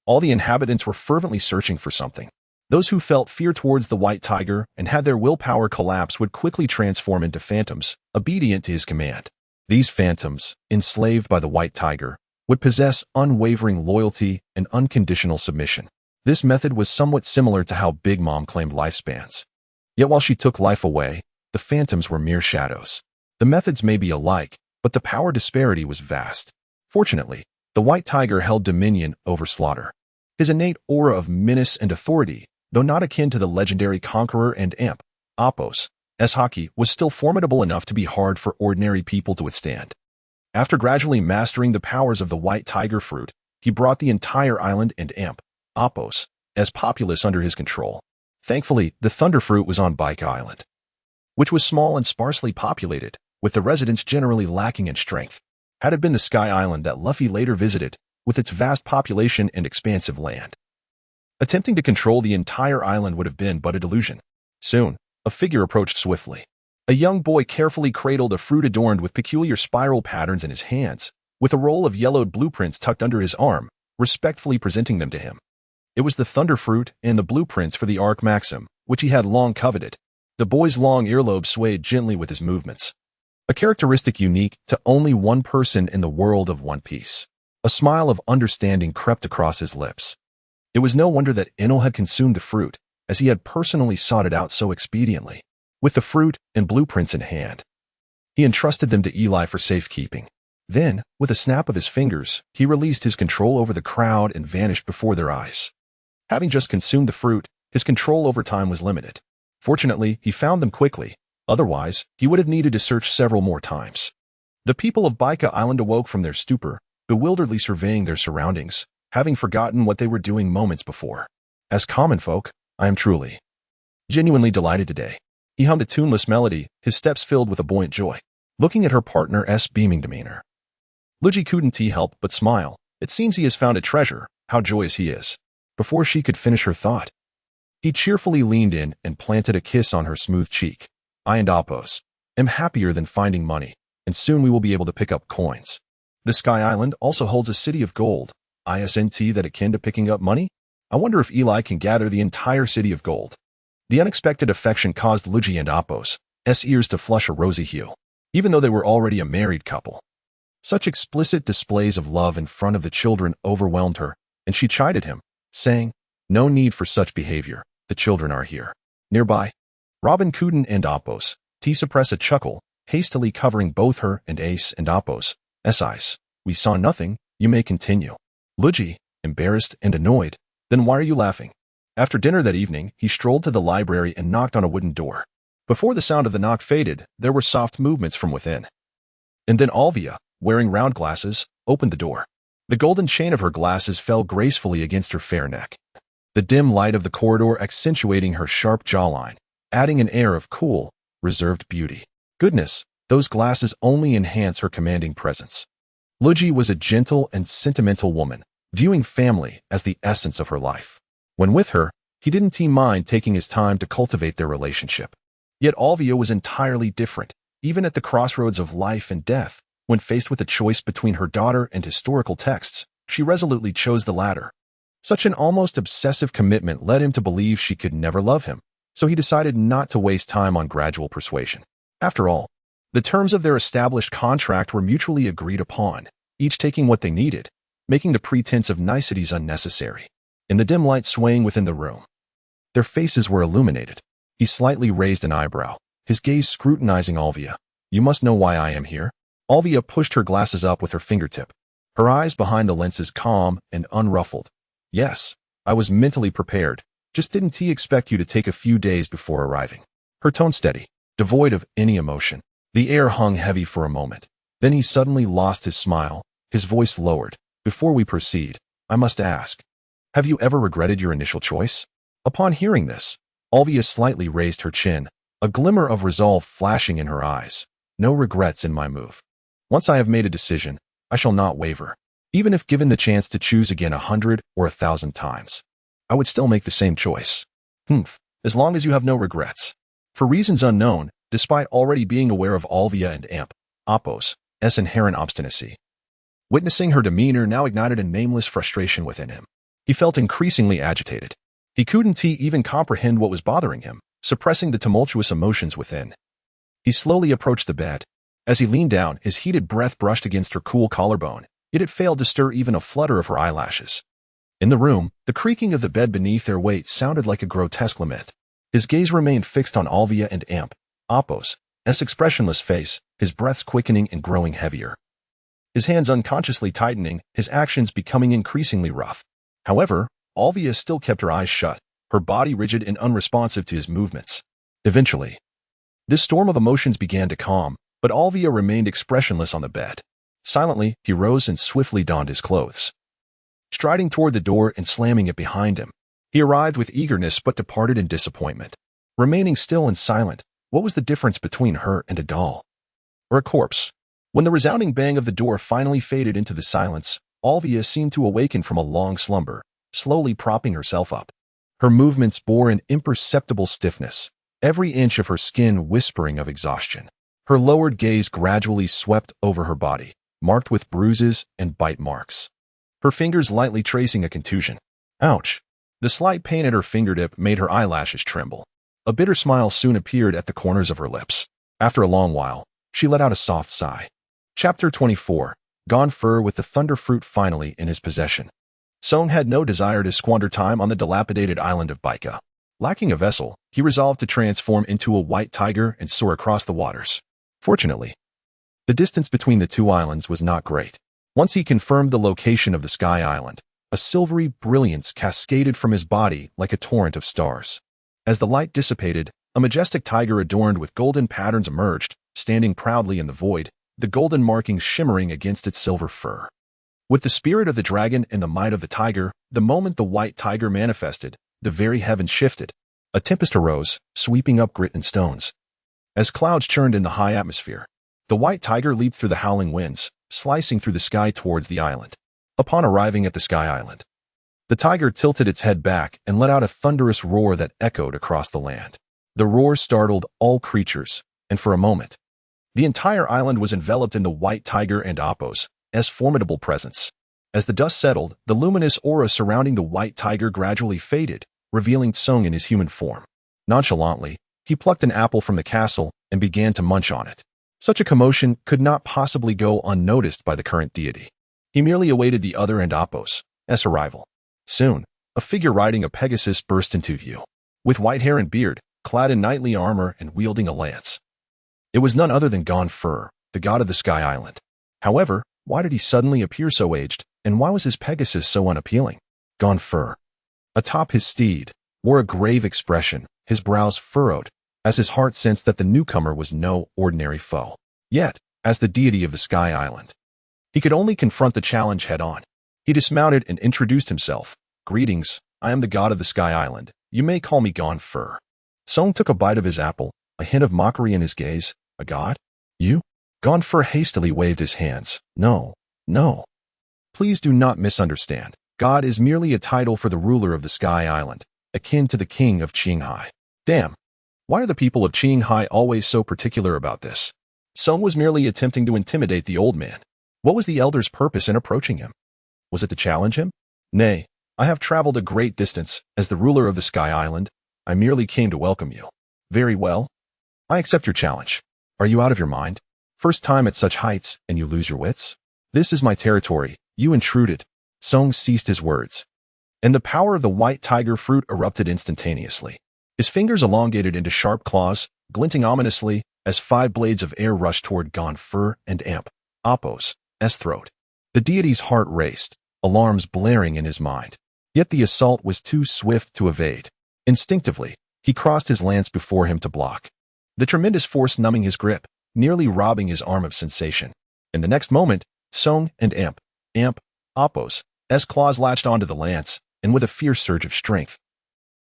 All the inhabitants were fervently searching for something. Those who felt fear towards the white tiger and had their willpower collapse would quickly transform into phantoms, obedient to his command. These phantoms, enslaved by the white tiger, would possess unwavering loyalty and unconditional submission. This method was somewhat similar to how Big Mom claimed lifespans. Yet while she took life away, the phantoms were mere shadows. The methods may be alike, but the power disparity was vast. Fortunately, the white tiger held dominion over slaughter. His innate aura of menace and authority, though not akin to the legendary conqueror and imp, Oppos' hockey, was still formidable enough to be hard for ordinary people to withstand. After gradually mastering the powers of the white tiger fruit, he brought the entire island and imp, Oppos' populace under his control. Thankfully, the thunder fruit was on Bike Island, which was small and sparsely populated, with the residents generally lacking in strength. Had it been the Sky Island that Luffy later visited, with its vast population and expansive land, attempting to control the entire island would have been but a delusion. Soon, a figure approached swiftly. A young boy carefully cradled a fruit adorned with peculiar spiral patterns in his hands, with a roll of yellowed blueprints tucked under his arm, respectfully presenting them to him. It was the thunder fruit and the blueprints for the Arc Maxim, which he had long coveted. The boy's long earlobe swayed gently with his movements, a characteristic unique to only one person in the world of One Piece. A smile of understanding crept across his lips. It was no wonder that Enel had consumed the fruit, as he had personally sought it out so expediently. With the fruit and blueprints in hand, he entrusted them to Eli for safekeeping. Then, with a snap of his fingers, he released his control over the crowd and vanished before their eyes. Having just consumed the fruit, his control over time was limited. Fortunately, he found them quickly. Otherwise, he would have needed to search several more times. The people of Baika Island awoke from their stupor, bewilderedly surveying their surroundings, having forgotten what they were doing moments before. As common folk, I am truly, genuinely delighted today. He hummed a tuneless melody, his steps filled with a buoyant joy. Looking at her partner's beaming demeanor, Luigi couldn't help but smile. It seems he has found a treasure, how joyous he is. Before she could finish her thought, he cheerfully leaned in and planted a kiss on her smooth cheek. I and Oppos am happier than finding money, and soon we will be able to pick up coins. The Sky Island also holds a city of gold. Isn't that akin to picking up money? I wonder if Eli can gather the entire city of gold. The unexpected affection caused Luigi and Oppos' ears to flush a rosy hue, even though they were already a married couple. Such explicit displays of love in front of the children overwhelmed her, and she chided him, saying, "No need for such behavior, the children are here." Nearby, Robin Kuden and Oppos' suppress a chuckle, hastily covering both her and Ace and Oppos' eyes. "We saw nothing, you may continue." Luigi, embarrassed and annoyed, "Then why are you laughing?" After dinner that evening, he strolled to the library and knocked on a wooden door. Before the sound of the knock faded, there were soft movements from within. And then Alvia, wearing round glasses, opened the door. The golden chain of her glasses fell gracefully against her fair neck, the dim light of the corridor accentuating her sharp jawline, adding an air of cool, reserved beauty. "Goodness, Those glasses only enhance her commanding presence. Luji was a gentle and sentimental woman, viewing family as the essence of her life. When with her, he didn't mind taking his time to cultivate their relationship. Yet Alvia was entirely different, even at the crossroads of life and death. When faced with a choice between her daughter and historical texts, she resolutely chose the latter. Such an almost obsessive commitment led him to believe she could never love him, so he decided not to waste time on gradual persuasion. After all, the terms of their established contract were mutually agreed upon, each taking what they needed, making the pretense of niceties unnecessary. In the dim light swaying within the room, their faces were illuminated. He slightly raised an eyebrow, his gaze scrutinizing Alvia. "You must know why I am here." Alvia pushed her glasses up with her fingertip, her eyes behind the lenses calm and unruffled. "Yes, I was mentally prepared. Just didn't he expect you to take a few days before arriving?" Her tone steady, devoid of any emotion. The air hung heavy for a moment. Then he suddenly lost his smile, his voice lowered. "Before we proceed, I must ask, have you ever regretted your initial choice?" Upon hearing this, Alvia slightly raised her chin, a glimmer of resolve flashing in her eyes. "No regrets in my move. Once I have made a decision, I shall not waver. Even if given the chance to choose again 100 or 1,000 times, I would still make the same choice. As long as you have no regrets." For reasons unknown, despite already being aware of Alvia and Apos' inherent obstinacy, witnessing her demeanor now ignited a nameless frustration within him. He felt increasingly agitated. He couldn't even comprehend what was bothering him, suppressing the tumultuous emotions within. He slowly approached the bed. As he leaned down, his heated breath brushed against her cool collarbone, yet it failed to stir even a flutter of her eyelashes. In the room, the creaking of the bed beneath their weight sounded like a grotesque lament. His gaze remained fixed on Alvia and Apos' expressionless face, his breaths quickening and growing heavier. His hands unconsciously tightening, his actions becoming increasingly rough. However, Alvia still kept her eyes shut, her body rigid and unresponsive to his movements. Eventually, this storm of emotions began to calm, but Alvia remained expressionless on the bed. Silently, he rose and swiftly donned his clothes. Striding toward the door and slamming it behind him, he arrived with eagerness but departed in disappointment. Remaining still and silent, what was the difference between her and a doll? Or a corpse? When the resounding bang of the door finally faded into the silence, Alvia seemed to awaken from a long slumber, slowly propping herself up. Her movements bore an imperceptible stiffness, every inch of her skin whispering of exhaustion. Her lowered gaze gradually swept over her body, marked with bruises and bite marks, her fingers lightly tracing a contusion. Ouch! The slight pain at her fingertip made her eyelashes tremble. A bitter smile soon appeared at the corners of her lips. After a long while, she let out a soft sigh. Chapter 24. Gone Fur. With the thunder fruit finally in his possession, Song had no desire to squander time on the dilapidated island of Baika. Lacking a vessel, he resolved to transform into a white tiger and soar across the waters. Fortunately, the distance between the two islands was not great. Once he confirmed the location of the Sky Island, a silvery brilliance cascaded from his body like a torrent of stars. As the light dissipated, a majestic tiger adorned with golden patterns emerged, standing proudly in the void, the golden markings shimmering against its silver fur. With the spirit of the dragon and the might of the tiger, the moment the white tiger manifested, the very heavens shifted. A tempest arose, sweeping up grit and stones. As clouds churned in the high atmosphere, the white tiger leaped through the howling winds, slicing through the sky towards the island. Upon arriving at the Sky Island, the tiger tilted its head back and let out a thunderous roar that echoed across the land. The roar startled all creatures, and for a moment, the entire island was enveloped in the white tiger and Apos' formidable presence. As the dust settled, the luminous aura surrounding the white tiger gradually faded, revealing Song in his human form. Nonchalantly, he plucked an apple from the castle and began to munch on it. Such a commotion could not possibly go unnoticed by the current deity. He merely awaited the other and Apos' arrival. Soon, a figure riding a Pegasus burst into view. With white hair and beard, clad in knightly armor and wielding a lance, it was none other than Gone Fur, the god of the Sky Island. However, why did he suddenly appear so aged, and why was his Pegasus so unappealing? Gone Fur, atop his steed, wore a grave expression, his brows furrowed, as his heart sensed that the newcomer was no ordinary foe. Yet, as the deity of the Sky Island, he could only confront the challenge head-on. He dismounted and introduced himself. "Greetings, I am the god of the Sky Island. You may call me Gone Fur." Song took a bite of his apple, a hint of mockery in his gaze. "A god? You? Gonfer hastily waved his hands. No, no. Please do not misunderstand. God is merely a title for the ruler of the Sky Island, akin to the king of Qinghai. Damn. Why are the people of Qinghai always so particular about this? Song was merely attempting to intimidate the old man. What was the elder's purpose in approaching him? Was it to challenge him? Nay, I have traveled a great distance. As the ruler of the Sky Island, I merely came to welcome you. Very well. I accept your challenge. Are you out of your mind? First time at such heights, and you lose your wits? This is my territory. You intruded. Song ceased his words, and the power of the white tiger fruit erupted instantaneously. His fingers elongated into sharp claws, glinting ominously as 5 blades of air rushed toward Gonfer and Amp, Apos' throat. The deity's heart raced, alarms blaring in his mind. Yet the assault was too swift to evade. Instinctively, he crossed his lance before him to block, the tremendous force numbing his grip, nearly robbing his arm of sensation. In the next moment, Song and Amp, Apos' claws latched onto the lance, and with a fierce surge of strength,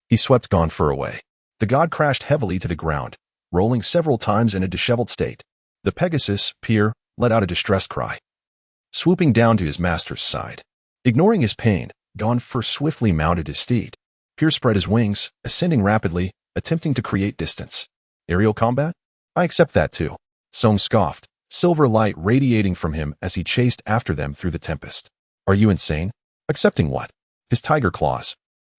he swept Gonfer away. The god crashed heavily to the ground, rolling several times in a disheveled state. The Pegasus, Pier, let out a distressed cry, swooping down to his master's side. Ignoring his pain, Gonfer swiftly mounted his steed. Pier spread his wings, ascending rapidly, attempting to create distance. Aerial combat? I accept that too. Song scoffed, silver light radiating from him as he chased after them through the tempest. Are you insane? Accepting what? His tiger claws,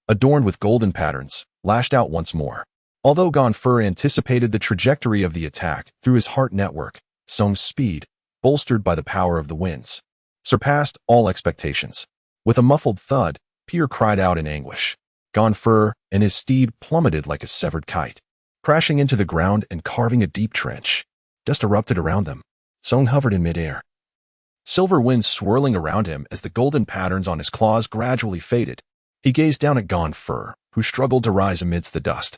adorned with golden patterns, lashed out once more. Although Gonfer anticipated the trajectory of the attack through his heart network, Song's speed, bolstered by the power of the winds, surpassed all expectations. With a muffled thud, Pier cried out in anguish. Gonfer and his steed plummeted like a severed kite, crashing into the ground and carving a deep trench. Dust erupted around them. Song hovered in midair, silver winds swirling around him as the golden patterns on his claws gradually faded. He gazed down at Gonfer, who struggled to rise amidst the dust,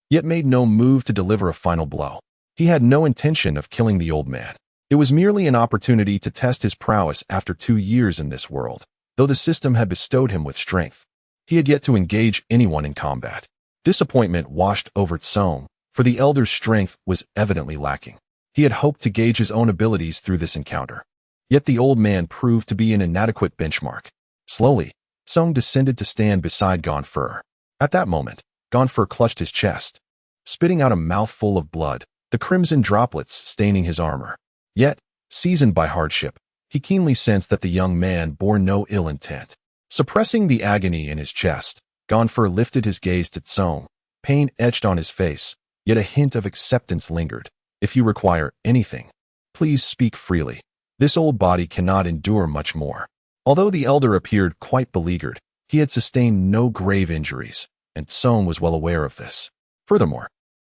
yet made no move to deliver a final blow. He had no intention of killing the old man. It was merely an opportunity to test his prowess after 2 years in this world. Though the system had bestowed him with strength, he had yet to engage anyone in combat. Disappointment washed over Song, for the elder's strength was evidently lacking. He had hoped to gauge his own abilities through this encounter. Yet the old man proved to be an inadequate benchmark. Slowly, Song descended to stand beside Gonfer. At that moment, Gonfer clutched his chest, spitting out a mouthful of blood, the crimson droplets staining his armor. Yet, seasoned by hardship, he keenly sensed that the young man bore no ill intent. Suppressing the agony in his chest, Gonfer lifted his gaze to Song. Pain etched on his face, yet a hint of acceptance lingered. If you require anything, please speak freely. This old body cannot endure much more. Although the elder appeared quite beleaguered, he had sustained no grave injuries, and Song was well aware of this. Furthermore,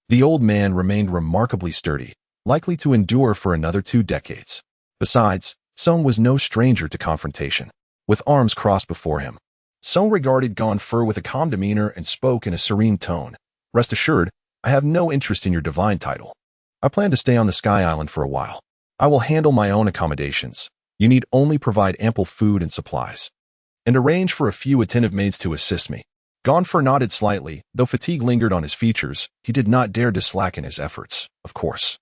the old man remained remarkably sturdy, likely to endure for another 2 decades. Besides, Song was no stranger to confrontation. With arms crossed before him, Song regarded Gonfer with a calm demeanor and spoke in a serene tone. Rest assured, I have no interest in your divine title. I plan to stay on the Sky Island for a while. I will handle my own accommodations. You need only provide ample food and supplies, and arrange for a few attentive maids to assist me. Gonfer nodded slightly. Though fatigue lingered on his features, he did not dare to slacken his efforts. Of course.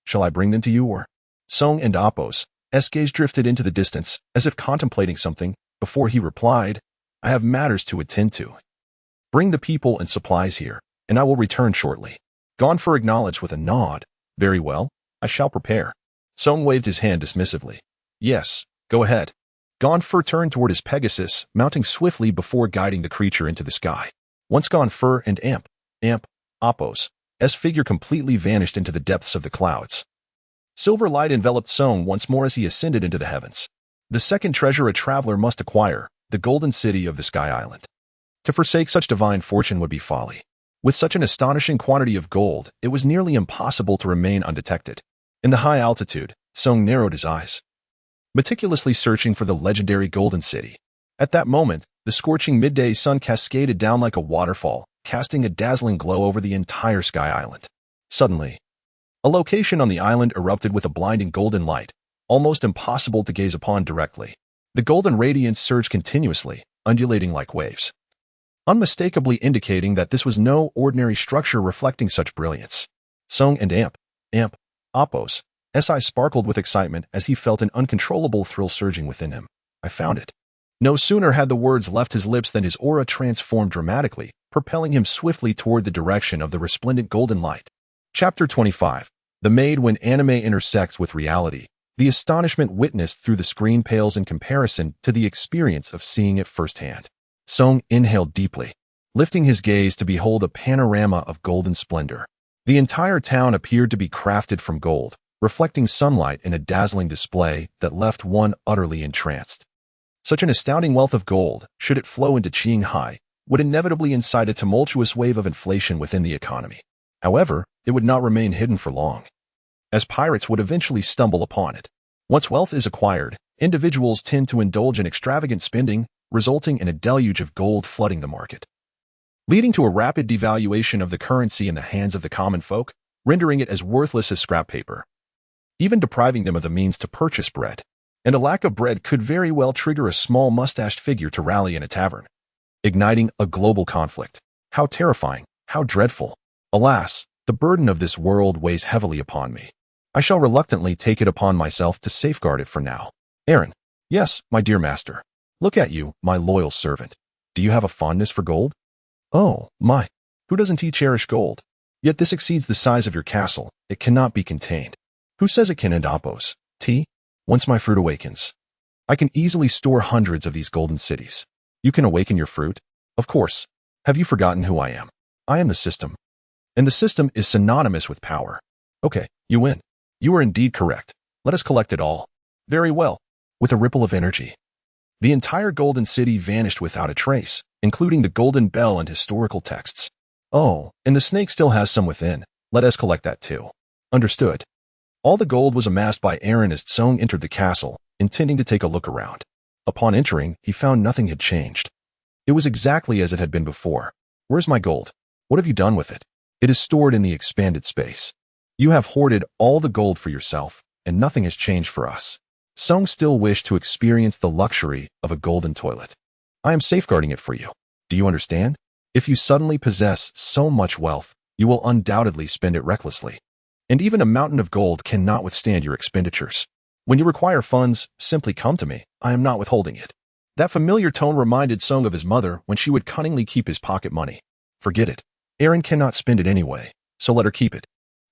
Shall I bring them to you, or? Song and Apos' gaze drifted into the distance, as if contemplating something, before he replied, I have matters to attend to. Bring the people and supplies here, and I will return shortly. Gonfer acknowledged with a nod. Very well, I shall prepare. Song waved his hand dismissively. Yes, go ahead. Gonfer turned toward his Pegasus, mounting swiftly before guiding the creature into the sky. Once Gonfer and Apos' figure completely vanished into the depths of the clouds. Silver light enveloped Song once more as he ascended into the heavens. The second treasure a traveler must acquire, the golden city of the Sky Island. To forsake such divine fortune would be folly. With such an astonishing quantity of gold, it was nearly impossible to remain undetected. In the high altitude, Song narrowed his eyes, meticulously searching for the legendary golden city. At that moment, the scorching midday sun cascaded down like a waterfall, casting a dazzling glow over the entire Sky Island. Suddenly, a location on the island erupted with a blinding golden light, almost impossible to gaze upon directly. The golden radiance surged continuously, undulating like waves, unmistakably indicating that this was no ordinary structure reflecting such brilliance. Song and Apos' eyes sparkled with excitement as he felt an uncontrollable thrill surging within him. I found it. No sooner had the words left his lips than his aura transformed dramatically, propelling him swiftly toward the direction of the resplendent golden light. Chapter 25. The Maid When Anime Intersects with Reality. The astonishment witnessed through the screen pales in comparison to the experience of seeing it firsthand. Song inhaled deeply, lifting his gaze to behold a panorama of golden splendor. The entire town appeared to be crafted from gold, reflecting sunlight in a dazzling display that left one utterly entranced. Such an astounding wealth of gold, should it flow into Qinghai, would inevitably incite a tumultuous wave of inflation within the economy. However, it would not remain hidden for long, as pirates would eventually stumble upon it. Once wealth is acquired, individuals tend to indulge in extravagant spending, resulting in a deluge of gold flooding the market, leading to a rapid devaluation of the currency in the hands of the common folk, rendering it as worthless as scrap paper, even depriving them of the means to purchase bread. And a lack of bread could very well trigger a small mustached figure to rally in a tavern, igniting a global conflict. How terrifying, how dreadful. Alas, the burden of this world weighs heavily upon me. I shall reluctantly take it upon myself to safeguard it for now. Aaron. Yes, my dear master. Look at you, my loyal servant. Do you have a fondness for gold? Oh, my. Who doesn't he cherish gold? Yet this exceeds the size of your castle. It cannot be contained. Who says it can Adapos? T? Once my fruit awakens, I can easily store hundreds of these golden cities. You can awaken your fruit? Of course. Have you forgotten who I am? I am the system. And the system is synonymous with power. Okay, you win. You are indeed correct. Let us collect it all. Very well. With a ripple of energy, the entire golden city vanished without a trace, including the golden bell and historical texts. Oh, and the snake still has some within. Let us collect that too. Understood. All the gold was amassed by Aaron as Song entered the castle, intending to take a look around. Upon entering, he found nothing had changed. It was exactly as it had been before. Where's my gold? What have you done with it? It is stored in the expanded space. You have hoarded all the gold for yourself, and nothing has changed for us. Song still wished to experience the luxury of a golden toilet. I am safeguarding it for you. Do you understand? If you suddenly possess so much wealth, you will undoubtedly spend it recklessly. And even a mountain of gold cannot withstand your expenditures. When you require funds, simply come to me. I am not withholding it. That familiar tone reminded Song of his mother when she would cunningly keep his pocket money. Forget it. Aaron cannot spend it anyway, so let her keep it.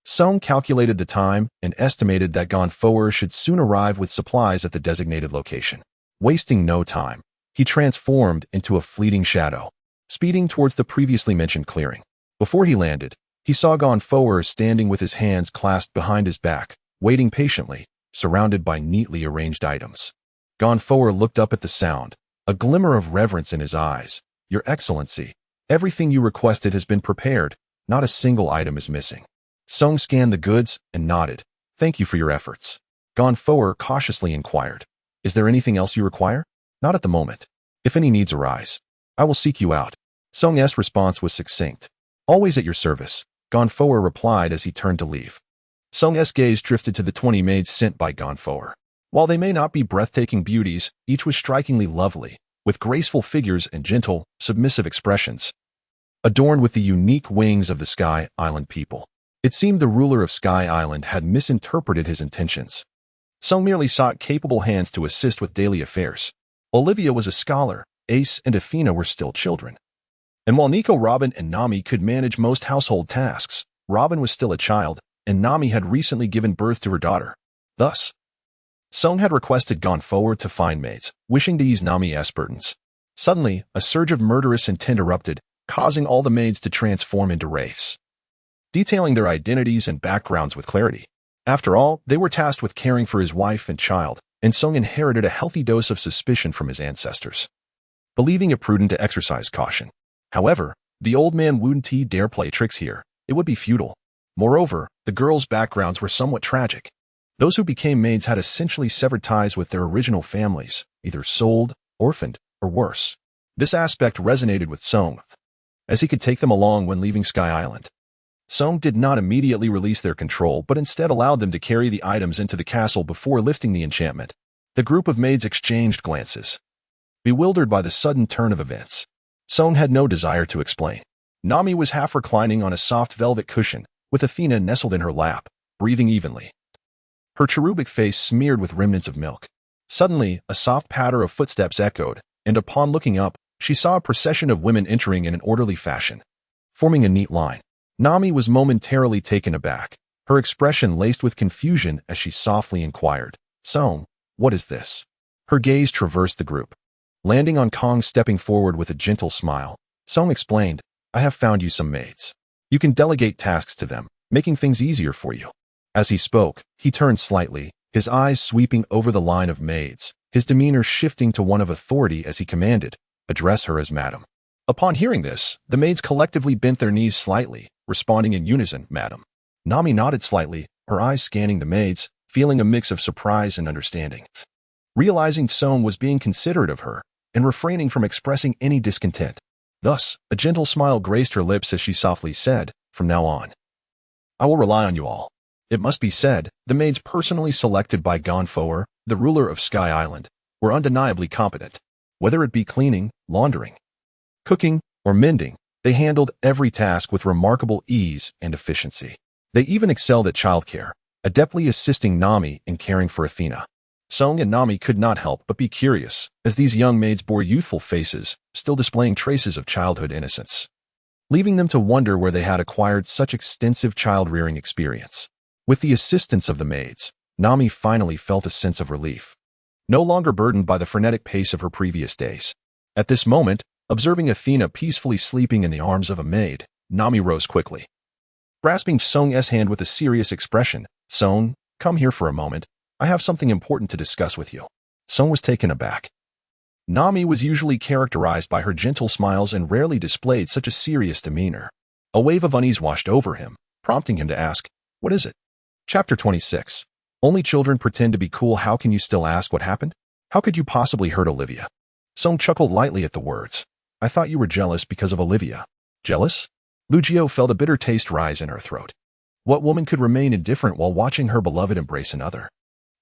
Song calculated the time and estimated that Gonfoer should soon arrive with supplies at the designated location. Wasting no time, he transformed into a fleeting shadow, speeding towards the previously mentioned clearing. Before he landed, he saw Gonfoer standing with his hands clasped behind his back, waiting patiently, surrounded by neatly arranged items. Gonfoer looked up at the sound, a glimmer of reverence in his eyes. Your Excellency, everything you requested has been prepared. Not a single item is missing. Song scanned the goods and nodded. Thank you for your efforts. Gonfoer cautiously inquired. Is there anything else you require? Not at the moment. If any needs arise, I will seek you out. Song's response was succinct. Always at your service, Gonfoer replied as he turned to leave. Song's gaze drifted to the 20 maids sent by Gonfoer. While they may not be breathtaking beauties, each was strikingly lovely, with graceful figures and gentle, submissive expressions, adorned with the unique wings of the Sky Island people. It seemed the ruler of Sky Island had misinterpreted his intentions. Song merely sought capable hands to assist with daily affairs. Olivia was a scholar, Ace and Athena were still children. And while Nico, Robin, and Nami could manage most household tasks, Robin was still a child, and Nami had recently given birth to her daughter. Thus, Song had requested Gonfoer to find maids, wishing to ease Nami's burdens. Suddenly, a surge of murderous intent erupted, causing all the maids to transform into wraiths, detailing their identities and backgrounds with clarity. After all, they were tasked with caring for his wife and child, and Song inherited a healthy dose of suspicion from his ancestors, believing it prudent to exercise caution. However, the old man wouldn't dare play tricks here. It would be futile. Moreover, the girls' backgrounds were somewhat tragic. Those who became maids had essentially severed ties with their original families, either sold, orphaned, or worse. This aspect resonated with Song, as he could take them along when leaving Sky Island. Song did not immediately release their control, but instead allowed them to carry the items into the castle before lifting the enchantment. The group of maids exchanged glances, bewildered by the sudden turn of events. Song had no desire to explain. Nami was half reclining on a soft velvet cushion, with Athena nestled in her lap, breathing evenly. her cherubic face smeared with remnants of milk. Suddenly, a soft patter of footsteps echoed, and upon looking up, she saw a procession of women entering in an orderly fashion, forming a neat line. Nami was momentarily taken aback, her expression laced with confusion as she softly inquired, "Song, what is this?" Her gaze traversed the group, landing on Kong stepping forward with a gentle smile. Song explained, "I have found you some maids. You can delegate tasks to them, making things easier for you." As he spoke, he turned slightly, his eyes sweeping over the line of maids, his demeanor shifting to one of authority as he commanded, "Address her as madam." Upon hearing this, the maids collectively bent their knees slightly, responding in unison, "Madam." Nami nodded slightly, her eyes scanning the maids, feeling a mix of surprise and understanding. Realizing Song was being considerate of her, and refraining from expressing any discontent. Thus, a gentle smile graced her lips as she softly said, "From now on, I will rely on you all." It must be said, the maids personally selected by Gonfoer, the ruler of Sky Island, were undeniably competent. Whether it be cleaning, laundering, cooking, or mending, they handled every task with remarkable ease and efficiency. They even excelled at childcare, adeptly assisting Nami in caring for Athena. Song and Nami could not help but be curious, as these young maids bore youthful faces, still displaying traces of childhood innocence, leaving them to wonder where they had acquired such extensive child-rearing experience. With the assistance of the maids, Nami finally felt a sense of relief, no longer burdened by the frenetic pace of her previous days. At this moment, observing Athena peacefully sleeping in the arms of a maid, Nami rose quickly. Grasping Song's hand with a serious expression, "Song, come here for a moment. I have something important to discuss with you." Song was taken aback. Nami was usually characterized by her gentle smiles and rarely displayed such a serious demeanor. A wave of unease washed over him, prompting him to ask, "What is it?" Chapter 26. Only children pretend to be cool. How can you still ask what happened? How could you possibly hurt Olivia? Song chuckled lightly at the words. "I thought you were jealous because of Olivia." Jealous? Lucio felt a bitter taste rise in her throat. What woman could remain indifferent while watching her beloved embrace another?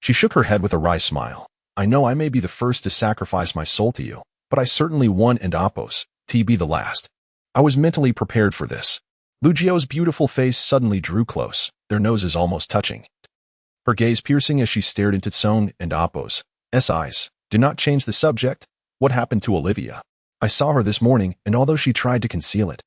She shook her head with a wry smile. "I know I may be the first to sacrifice my soul to you, but I certainly won and Apos, be the last. I was mentally prepared for this." Lucio's beautiful face suddenly drew close, their noses almost touching. Her gaze piercing as she stared into Song and Apos' eyes. "Do not change the subject. What happened to Olivia? I saw her this morning, and although she tried to conceal it,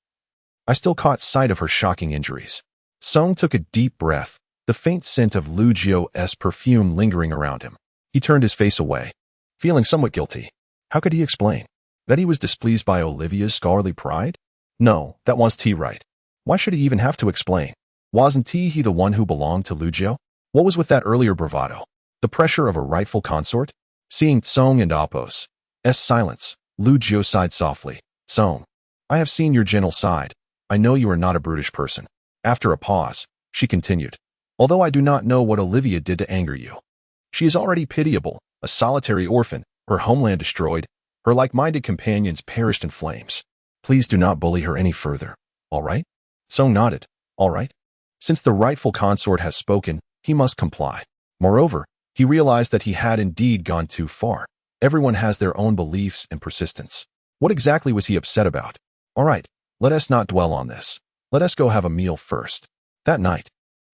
I still caught sight of her shocking injuries." Song took a deep breath, the faint scent of Lucio's perfume lingering around him. He turned his face away, feeling somewhat guilty. How could he explain? That he was displeased by Olivia's scholarly pride? No, that was right. Why should he even have to explain? Wasn't he the one who belonged to Lucio? What was with that earlier bravado? The pressure of a rightful consort? Seeing Song and Apos' silence, Lucio sighed softly. "Song, I have seen your gentle side. I know you are not a brutish person." After a pause, she continued, "Although I do not know what Olivia did to anger you. She is already pitiable, a solitary orphan, her homeland destroyed, her like-minded companions perished in flames. Please do not bully her any further, all right?" Song nodded. "All right." Since the rightful consort has spoken, he must comply. Moreover, he realized that he had indeed gone too far. Everyone has their own beliefs and persistence. What exactly was he upset about? "All right, let us not dwell on this. Let us go have a meal first." That night,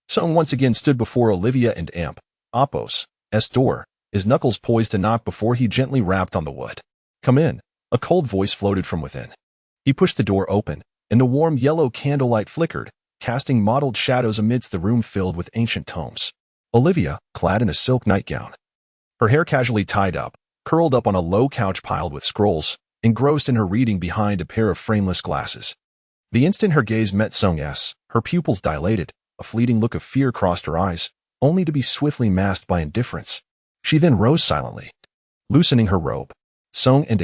Song once again stood before Olivia and Apos' door, his knuckles poised to knock before he gently rapped on the wood. "Come in." A cold voice floated from within. He pushed the door open, and the warm yellow candlelight flickered, casting mottled shadows amidst the room filled with ancient tomes. Olivia, clad in a silk nightgown, her hair casually tied up, curled up on a low couch piled with scrolls, engrossed in her reading behind a pair of frameless glasses. The instant her gaze met Song's, her pupils dilated, a fleeting look of fear crossed her eyes, only to be swiftly masked by indifference. She then rose silently, loosening her robe. Song and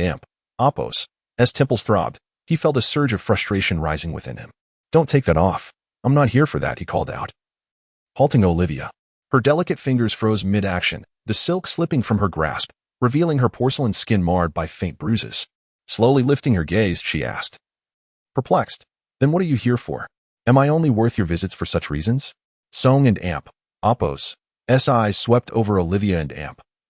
Apos' temples throbbed. He felt a surge of frustration rising within him. "Don't take that off. I'm not here for that," he called out. Halting Olivia. Her delicate fingers froze mid-action, the silk slipping from her grasp, revealing her porcelain skin marred by faint bruises. Slowly lifting her gaze, she asked. Perplexed, "Then what are you here for? Am I only worth your visits for such reasons?" Song and Apos' eyes swept over Olivia and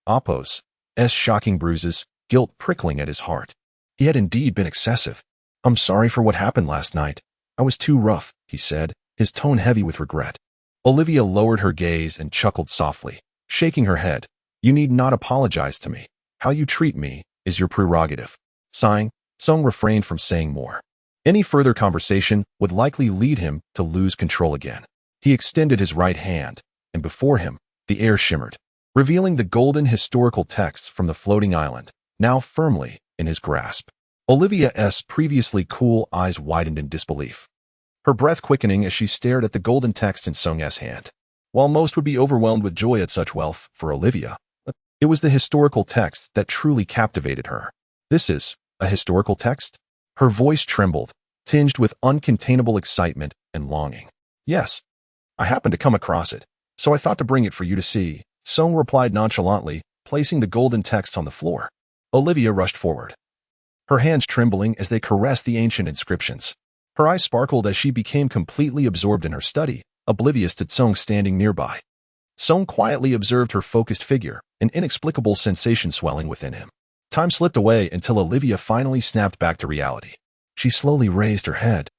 Apos' shocking bruises, guilt prickling at his heart. He had indeed been excessive. "I'm sorry for what happened last night. I was too rough," he said, his tone heavy with regret. Olivia lowered her gaze and chuckled softly. shaking her head. You need not apologize to me. How you treat me is your prerogative. Sighing, Song refrained from saying more. Any further conversation would likely lead him to lose control again. He extended his right hand, and before him, the air shimmered, revealing the golden historical texts from the floating island, now firmly in his grasp. Olivia's previously cool eyes widened in disbelief, her breath quickening as she stared at the golden text in Song's hand. While most would be overwhelmed with joy at such wealth, for Olivia, it was the historical text that truly captivated her. This is a historical text? Her voice trembled, tinged with uncontainable excitement and longing. Yes, I happened to come across it, so I thought to bring it for you to see, Song replied nonchalantly, placing the golden text on the floor. Olivia rushed forward, her hands trembling as they caressed the ancient inscriptions. Her eyes sparkled as she became completely absorbed in her study, oblivious to Song standing nearby. Song quietly observed her focused figure, an inexplicable sensation swelling within him. Time slipped away until Olivia finally snapped back to reality. She slowly raised her head,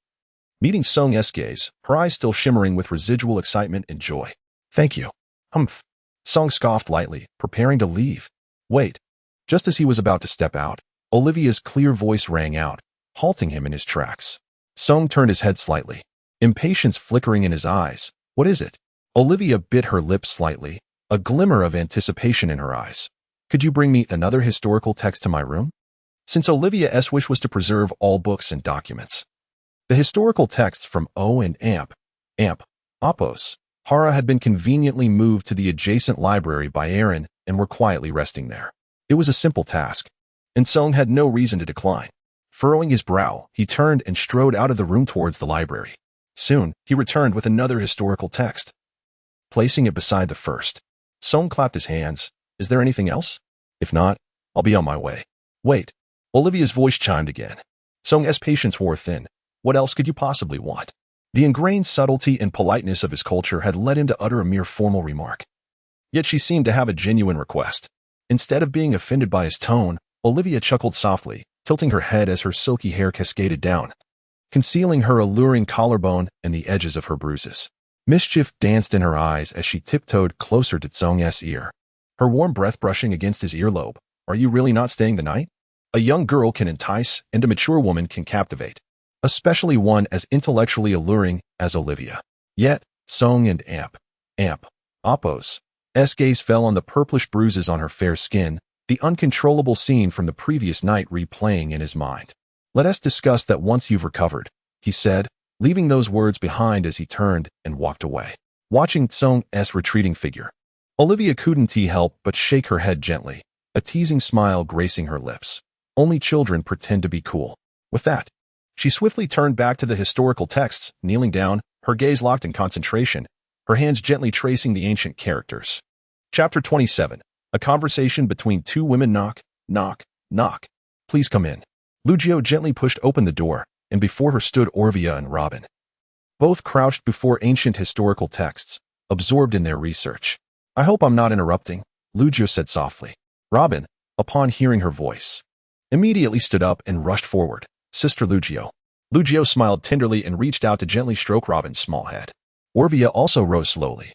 meeting Song's gaze, her eyes still shimmering with residual excitement and joy. Thank you. Humph. Song scoffed lightly, preparing to leave. Wait. Just as he was about to step out, Olivia's clear voice rang out, halting him in his tracks. Song turned his head slightly, impatience flickering in his eyes. What is it? Olivia bit her lips slightly, a glimmer of anticipation in her eyes. Could you bring me another historical text to my room? Since Olivia's wish was to preserve all books and documents, the historical texts from O and Amp, Apos, Hara had been conveniently moved to the adjacent library by Aaron and were quietly resting there. It was a simple task, and Song had no reason to decline. Furrowing his brow, he turned and strode out of the room towards the library. Soon, he returned with another historical text, placing it beside the first. Song clapped his hands. Is there anything else? If not, I'll be on my way. Wait. Olivia's voice chimed again. Song's patience wore thin. What else could you possibly want? The ingrained subtlety and politeness of his culture had led him to utter a mere formal remark. Yet she seemed to have a genuine request. Instead of being offended by his tone, Olivia chuckled softly, tilting her head as her silky hair cascaded down, concealing her alluring collarbone and the edges of her bruises. Mischief danced in her eyes as she tiptoed closer to Song's ear, her warm breath brushing against his earlobe. Are you really not staying the night? A young girl can entice, and a mature woman can captivate, especially one as intellectually alluring as Olivia. Yet, Song and Apos' gaze fell on the purplish bruises on her fair skin, the uncontrollable scene from the previous night replaying in his mind. Let us discuss that once you've recovered, he said, leaving those words behind as he turned and walked away. Watching Song's retreating figure, Olivia couldn't help but shake her head gently, a teasing smile gracing her lips. Only children pretend to be cool. With that, she swiftly turned back to the historical texts, kneeling down, her gaze locked in concentration, her hands gently tracing the ancient characters. Chapter 27. A conversation between two women. Knock, knock, knock. Please come in. Lucio gently pushed open the door, and before her stood Orvia and Robin. Both crouched before ancient historical texts, absorbed in their research. I hope I'm not interrupting, Lucio said softly. Robin, upon hearing her voice, immediately stood up and rushed forward. Sister Lucio. Lucio smiled tenderly and reached out to gently stroke Robin's small head. Orvia also rose slowly.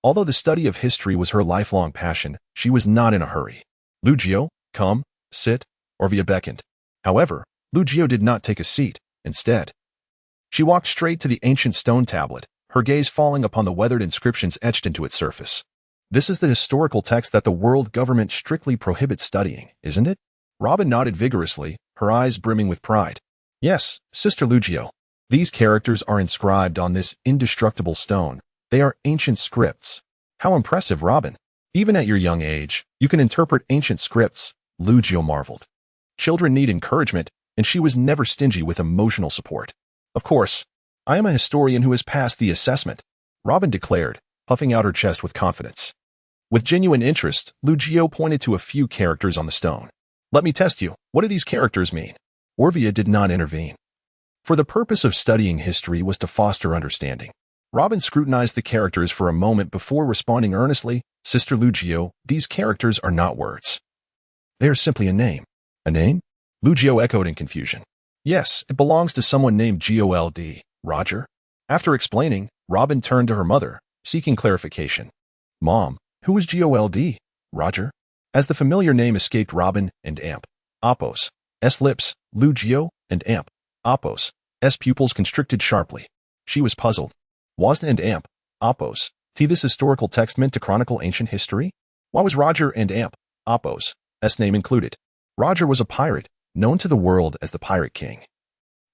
Although the study of history was her lifelong passion, she was not in a hurry. Lucio, come, sit, Orvia beckoned. However, Lucio did not take a seat. Instead, she walked straight to the ancient stone tablet, her gaze falling upon the weathered inscriptions etched into its surface. This is the historical text that the world government strictly prohibits studying, isn't it? Robin nodded vigorously, her eyes brimming with pride. Yes, Sister Lucio. These characters are inscribed on this indestructible stone. They are ancient scripts. How impressive, Robin. Even at your young age, you can interpret ancient scripts, Lucio marveled. Children need encouragement, and she was never stingy with emotional support. Of course, I am a historian who has passed the assessment, Robin declared, puffing out her chest with confidence. With genuine interest, Lucio pointed to a few characters on the stone. Let me test you. What do these characters mean? Orvia did not intervene. For the purpose of studying history was to foster understanding. Robin scrutinized the characters for a moment before responding earnestly. Sister Lucio, these characters are not words. They are simply a name. A name? Lucio echoed in confusion. Yes, it belongs to someone named Gold, Roger. After explaining, Robin turned to her mother, seeking clarification. Mom, Who was GOLD? Roger? As the familiar name escaped Robin and Amp. Oppos. S lips, Lu Gio and Amp. Oppos. S pupils constricted sharply. She was puzzled. Was and Amp. Oppos. T this historical text meant to chronicle ancient history? Why was Roger and Amp. Oppos. S name included? Roger was a pirate, known to the world as the Pirate King.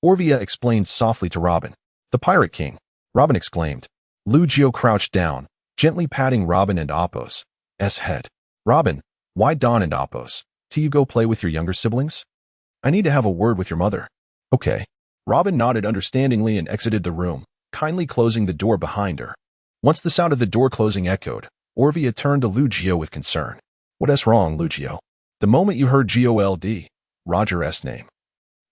Orvia explained softly to Robin. The Pirate King, Robin exclaimed. Lu Gio crouched down, gently patting Robin and Oppos' head. Robin, why Don and Oppos? Till you go play with your younger siblings? I need to have a word with your mother. Okay. Robin nodded understandingly and exited the room, kindly closing the door behind her. Once the sound of the door closing echoed, Orvia turned to Lu Gio with concern. What's wrong, Lu Gio? The moment you heard GOLD, Roger's name,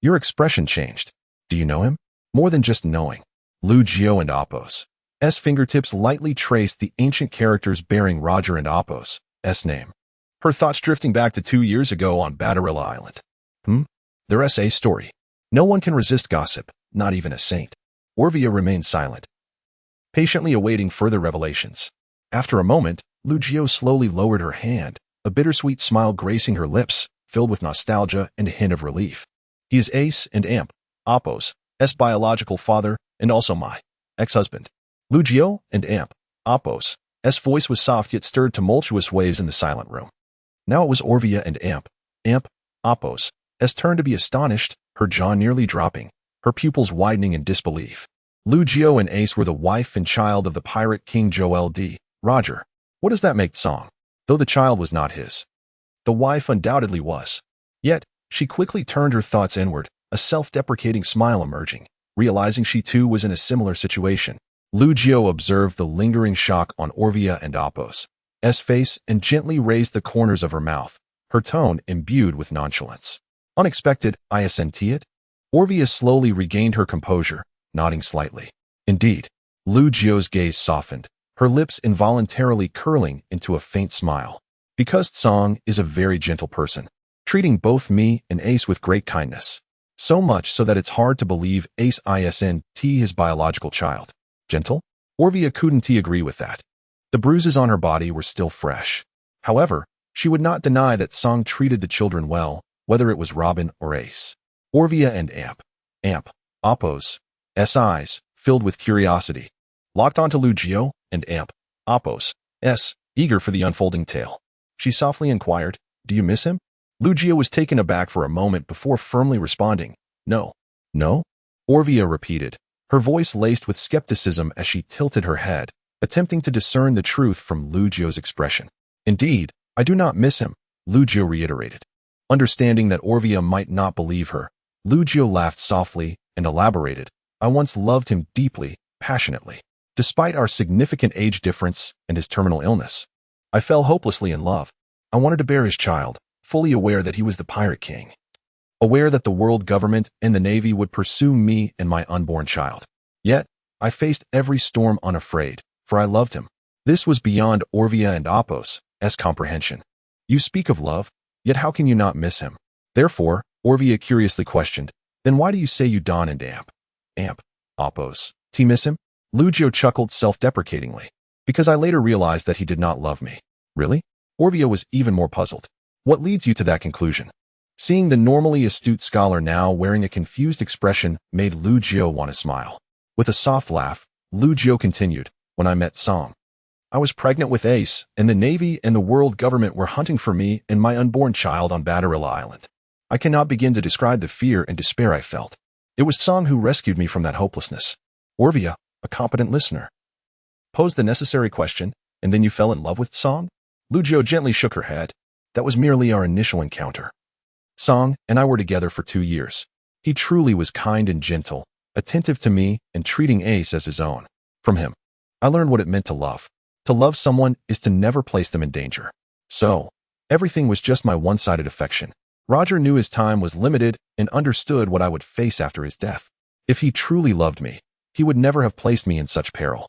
your expression changed. Do you know him? More than just knowing. Lu Gio and Oppos' fingertips lightly traced the ancient characters bearing Roger and Oppos' name. Her thoughts drifting back to 2 years ago on Batterilla Island. Their SA story. No one can resist gossip, not even a saint. Orvia remained silent, patiently awaiting further revelations. After a moment, Lu Gio slowly lowered her hand, a bittersweet smile gracing her lips, filled with nostalgia and a hint of relief. He is Ace and Amp, Oppos' biological father, and also my ex-husband. Lu Gio and Amp, Oppos' voice was soft yet stirred tumultuous waves in the silent room. Now it was Orvia and Amp, Oppos' turn to be astonished, her jaw nearly dropping, her pupils widening in disbelief. Lu Gio and Ace were the wife and child of the Pirate King Joel D. Roger. What does that make song? Though the child was not his. The wife undoubtedly was. Yet, she quickly turned her thoughts inward, a self-deprecating smile emerging, realizing she too was in a similar situation. Lu Gio observed the lingering shock on Orvia and Oppos' face and gently raised the corners of her mouth, her tone imbued with nonchalance. Unexpected, isn't it? Orvia slowly regained her composure, nodding slightly. Indeed. Lu Gio's gaze softened, her lips involuntarily curling into a faint smile. Because Tsong is a very gentle person, treating both me and Ace with great kindness. So much so that it's hard to believe Ace isn't his biological child. Gentle? Orvia couldn't agree with that. The bruises on her body were still fresh. However, she would not deny that Tsong treated the children well, whether it was Robin or Ace. Orvia and Amp, Oppos' eyes, filled with curiosity, locked onto Lu Gio and Amp, Oppos' eager for the unfolding tale. She softly inquired, do you miss him? Lu Gio was taken aback for a moment before firmly responding, no. No? Orvia repeated, her voice laced with skepticism as she tilted her head, attempting to discern the truth from Lu Gio's expression. Indeed, I do not miss him, Lu Gio reiterated. Understanding that Orvia might not believe her, Lu Gio laughed softly and elaborated, I once loved him deeply, passionately. Despite our significant age difference and his terminal illness, I fell hopelessly in love. I wanted to bear his child, fully aware that he was the Pirate King. Aware that the world government and the Navy would pursue me and my unborn child. Yet, I faced every storm unafraid, for I loved him. This was beyond Orvia and Oppos' comprehension. You speak of love, yet how can you not miss him? Therefore, Orvia curiously questioned, then why do you say you Don and Amp, Oppos' miss him? Lu Gio chuckled self-deprecatingly. Because I later realized that he did not love me. Really? Orvia was even more puzzled. What leads you to that conclusion? Seeing the normally astute scholar now wearing a confused expression made Lu Gio want to smile. With a soft laugh, Lu Gio continued, when I met Tsong, I was pregnant with Ace, and the Navy and the world government were hunting for me and my unborn child on Batterilla Island. I cannot begin to describe the fear and despair I felt. It was Tsong who rescued me from that hopelessness. Orvia, a competent listener, posed the necessary question, and then you fell in love with Tsong? Lu Gio gently shook her head. That was merely our initial encounter. Tsong and I were together for 2 years. He truly was kind and gentle, attentive to me and treating Ace as his own. From him, I learned what it meant to love. To love someone is to never place them in danger. So, everything was just my one-sided affection. Roger knew his time was limited and understood what I would face after his death. If he truly loved me, he would never have placed me in such peril.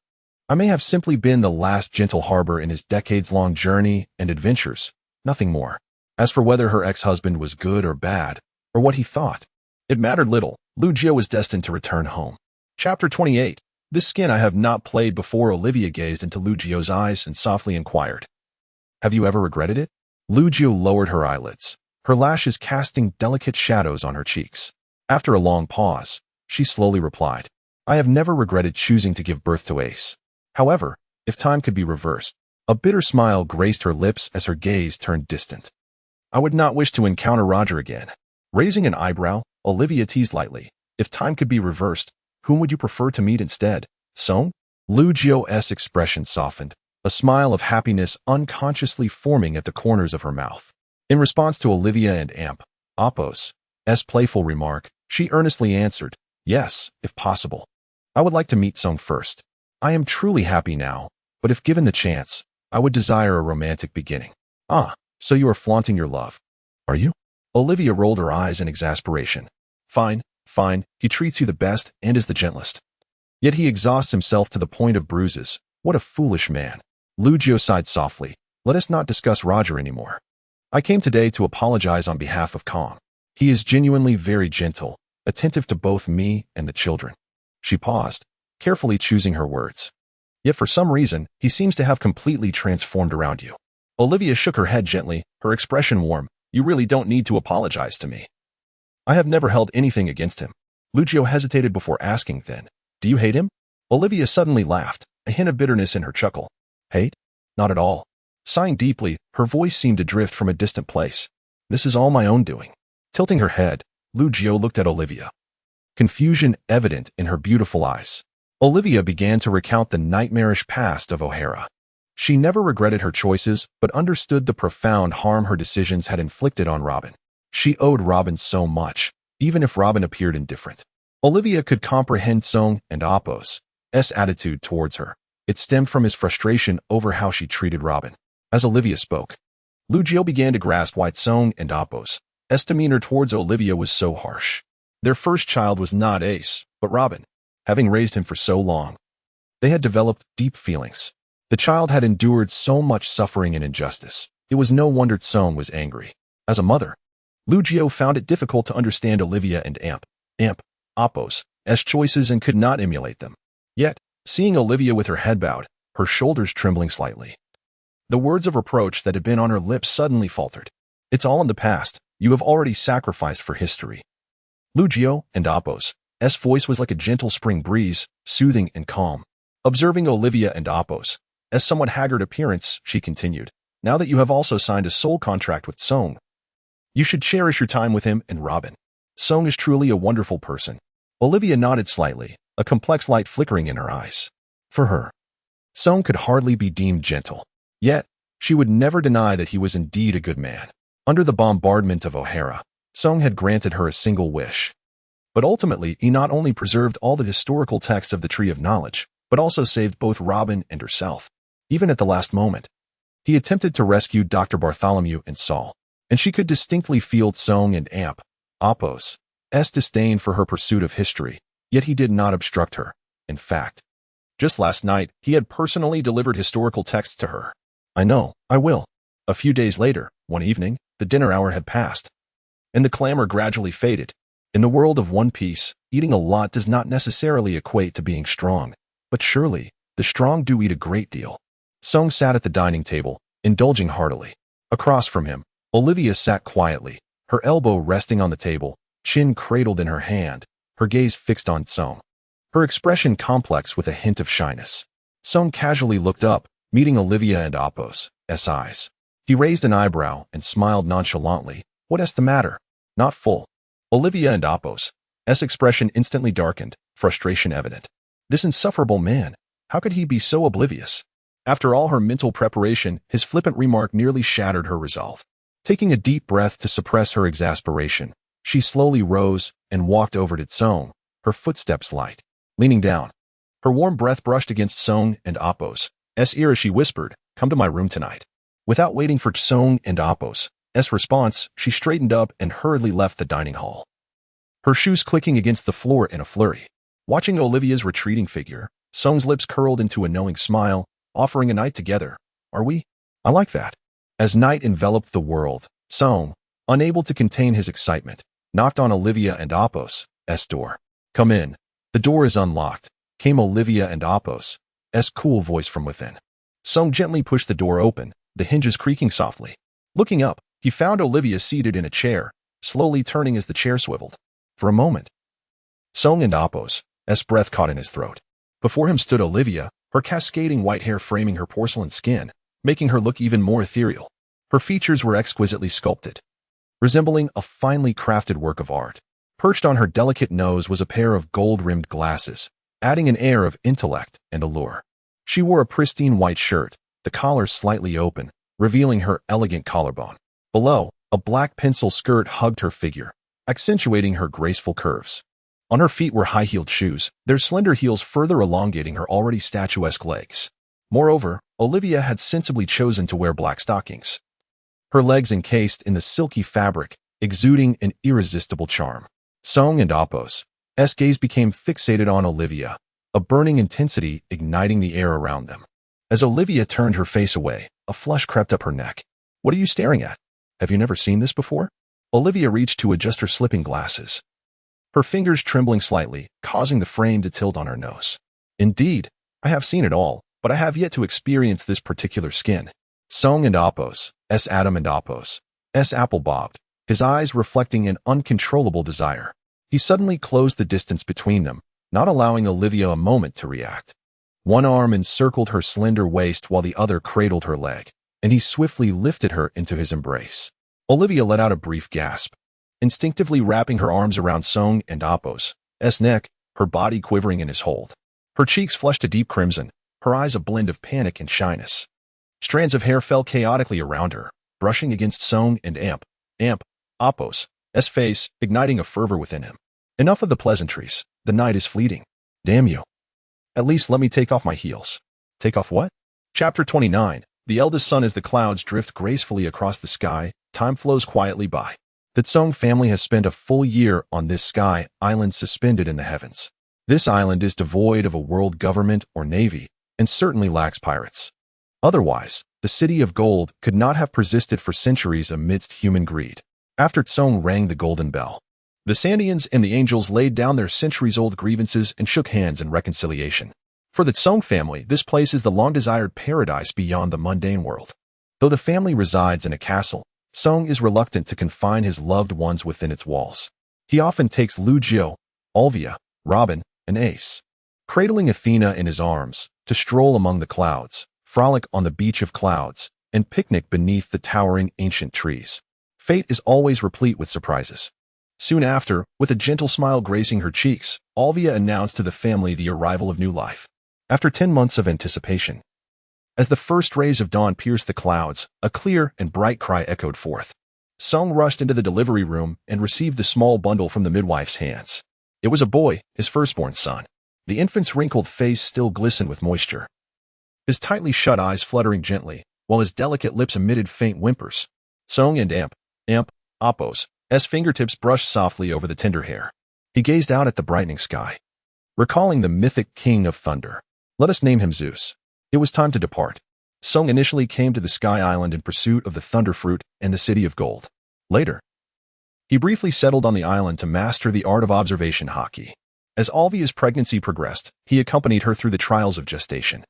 I may have simply been the last gentle harbor in his decades-long journey and adventures, nothing more. As for whether her ex-husband was good or bad, or what he thought, it mattered little. Lu Gio was destined to return home. Chapter 28. This skin I have not played before. Olivia gazed into Lu Gio's eyes and softly inquired, Have you ever regretted it? Lu Jiu lowered her eyelids, her lashes casting delicate shadows on her cheeks. After a long pause, she slowly replied, I have never regretted choosing to give birth to Ace. However, if time could be reversed, a bitter smile graced her lips as her gaze turned distant. I would not wish to encounter Roger again. Raising an eyebrow, Olivia teased lightly, if time could be reversed, whom would you prefer to meet instead? Song? Lu Jiu's expression softened, a smile of happiness unconsciously forming at the corners of her mouth. In response to Olivia and Apos' playful remark, she earnestly answered, yes, if possible. I would like to meet Song first. I am truly happy now, but if given the chance, I would desire a romantic beginning. Ah, so you are flaunting your love. Are you? Olivia rolled her eyes in exasperation. Fine, fine, he treats you the best and is the gentlest. Yet he exhausts himself to the point of bruises. What a foolish man. Lu Jiu sighed softly. Let us not discuss Roger anymore. I came today to apologize on behalf of Kong. He is genuinely very gentle, attentive to both me and the children. She paused, carefully choosing her words. Yet for some reason, he seems to have completely transformed around you. Olivia shook her head gently, her expression warm. You really don't need to apologize to me. I have never held anything against him. Lu Jiu hesitated before asking then, do you hate him? Olivia suddenly laughed, a hint of bitterness in her chuckle. Hate? Not at all. Sighing deeply, her voice seemed to drift from a distant place. This is all my own doing. Tilting her head, Lu Jiu looked at Olivia. Confusion evident in her beautiful eyes. Olivia began to recount the nightmarish past of O'Hara. She never regretted her choices, but understood the profound harm her decisions had inflicted on Robin. She owed Robin so much, even if Robin appeared indifferent. Olivia could comprehend Song and Apos' attitude towards her. It stemmed from his frustration over how she treated Robin. As Olivia spoke, Lu Jiu began to grasp why Song and Apos' demeanor towards Olivia was so harsh. Their first child was not Ace, but Robin. Having raised him for so long, they had developed deep feelings. The child had endured so much suffering and injustice. It was no wonder Song was angry. As a mother, Lu Jiu found it difficult to understand Olivia and Apos' choices and could not emulate them. Yet, seeing Olivia with her head bowed, her shoulders trembling slightly, the words of reproach that had been on her lips suddenly faltered. It's all in the past. You have already sacrificed for history. Lu Jiu and Apos' voice was like a gentle spring breeze, soothing and calm. Observing Olivia and Apos' somewhat haggard appearance, she continued, now that you have also signed a soul contract with Song, you should cherish your time with him and Robin. Song is truly a wonderful person. Olivia nodded slightly, a complex light flickering in her eyes. For her, Song could hardly be deemed gentle. Yet, she would never deny that he was indeed a good man. Under the bombardment of O'Hara, Song had granted her a single wish. But ultimately, he not only preserved all the historical texts of the Tree of Knowledge, but also saved both Robin and herself. Even at the last moment, he attempted to rescue Dr. Bartholomew and Saul, and she could distinctly feel Song and Apos' disdain for her pursuit of history, yet he did not obstruct her. In fact, just last night, he had personally delivered historical texts to her. I know, I will. A few days later, one evening, the dinner hour had passed, and the clamor gradually faded. In the world of One Piece, eating a lot does not necessarily equate to being strong, but surely, the strong do eat a great deal. Song sat at the dining table, indulging heartily. Across from him, Olivia sat quietly, her elbow resting on the table, chin cradled in her hand, her gaze fixed on Song. Her expression complex with a hint of shyness. Song casually looked up, meeting Olivia and Apos' eyes. He raised an eyebrow and smiled nonchalantly. What's the matter? Not full. Olivia and Apos' expression instantly darkened, frustration evident. This insufferable man, how could he be so oblivious? After all her mental preparation, his flippant remark nearly shattered her resolve. Taking a deep breath to suppress her exasperation, she slowly rose and walked over to Song, her footsteps light. Leaning down, her warm breath brushed against Song and Apos' ear as she whispered, come to my room tonight. Without waiting for Song and Apos' response, she straightened up and hurriedly left the dining hall, her shoes clicking against the floor in a flurry. Watching Olivia's retreating figure, Song's lips curled into a knowing smile, offering a night together. Are we? I like that. As night enveloped the world, Song, unable to contain his excitement, knocked on Olivia and Apos' door. Come in. The door is unlocked, came Olivia and Apos' cool voice from within. Song gently pushed the door open, the hinges creaking softly. Looking up, he found Olivia seated in a chair, slowly turning as the chair swiveled. For a moment, Song and Appo's breath caught in his throat. Before him stood Olivia, her cascading white hair framing her porcelain skin, making her look even more ethereal. Her features were exquisitely sculpted, resembling a finely crafted work of art. Perched on her delicate nose was a pair of gold-rimmed glasses, adding an air of intellect and allure. She wore a pristine white shirt, the collar slightly open, revealing her elegant collarbone. Below, a black pencil skirt hugged her figure, accentuating her graceful curves. On her feet were high-heeled shoes, their slender heels further elongating her already statuesque legs. Moreover, Olivia had sensibly chosen to wear black stockings, her legs encased in the silky fabric, exuding an irresistible charm. Song and Appo's gaze became fixated on Olivia, a burning intensity igniting the air around them. As Olivia turned her face away, a flush crept up her neck. "What are you staring at? Have you never seen this before?" Olivia reached to adjust her slipping glasses, her fingers trembling slightly, causing the frame to tilt on her nose. "Indeed, I have seen it all, but I have yet to experience this particular skin." Song and Appo's Adam and Appo's apple bobbed, his eyes reflecting an uncontrollable desire. He suddenly closed the distance between them, not allowing Olivia a moment to react. One arm encircled her slender waist while the other cradled her leg, and he swiftly lifted her into his embrace. Olivia let out a brief gasp, instinctively wrapping her arms around Song and Appo's neck, her body quivering in his hold. Her cheeks flushed a deep crimson, her eyes a blend of panic and shyness. Strands of hair fell chaotically around her, brushing against Song and Appo's face, igniting a fervor within him. "Enough of the pleasantries. The night is fleeting. Damn you. At least let me take off my heels." Take off what? Chapter 29. The eldest son. As the clouds drift gracefully across the sky, time flows quietly by. The Song family has spent a full year on this sky island suspended in the heavens. This island is devoid of a world government or navy, and certainly lacks pirates. Otherwise, the city of gold could not have persisted for centuries amidst human greed. After Song rang the golden bell, the Sandians and the angels laid down their centuries-old grievances and shook hands in reconciliation. For the Song family, this place is the long-desired paradise beyond the mundane world. Though the family resides in a castle, Song is reluctant to confine his loved ones within its walls. He often takes Lu Jiu, Olivia, Robin, and Ace, cradling Athena in his arms, to stroll among the clouds, frolic on the beach of clouds, and picnic beneath the towering ancient trees. Fate is always replete with surprises. Soon after, with a gentle smile gracing her cheeks, Olivia announced to the family the arrival of new life. After 10 months of anticipation, as the first rays of dawn pierced the clouds, a clear and bright cry echoed forth. Song rushed into the delivery room and received the small bundle from the midwife's hands. It was a boy, his firstborn son. The infant's wrinkled face still glistened with moisture, his tightly shut eyes fluttering gently, while his delicate lips emitted faint whimpers. Song and Appo's fingertips brushed softly over the tender hair. He gazed out at the brightening sky, recalling the mythic king of thunder. "Let us name him Zeus." It was time to depart. Song initially came to the Sky Island in pursuit of the Thunder Fruit and the City of Gold. Later, he briefly settled on the island to master the art of observation hockey. As Olivia's pregnancy progressed, he accompanied her through the trials of gestation,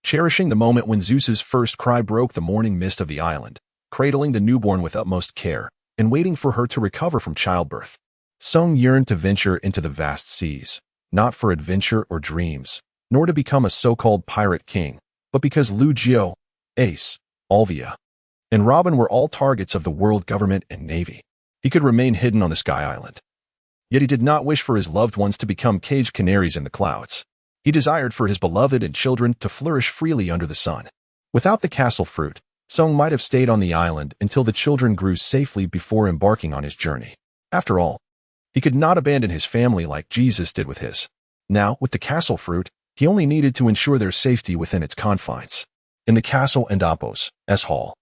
cherishing the moment when Zeus's first cry broke the morning mist of the island, cradling the newborn with utmost care, and waiting for her to recover from childbirth. Song yearned to venture into the vast seas, not for adventure or dreams, nor to become a so-called pirate king, but because Lu Jiu, Ace, Olivia, and Robin were all targets of the world government and navy. He could remain hidden on the Sky Island. Yet he did not wish for his loved ones to become caged canaries in the clouds. He desired for his beloved and children to flourish freely under the sun. Without the castle fruit, Song might have stayed on the island until the children grew safely before embarking on his journey. After all, he could not abandon his family like Jesus did with his. Now, with the castle fruit, he only needed to ensure their safety within its confines. In the castle and Appo's hall,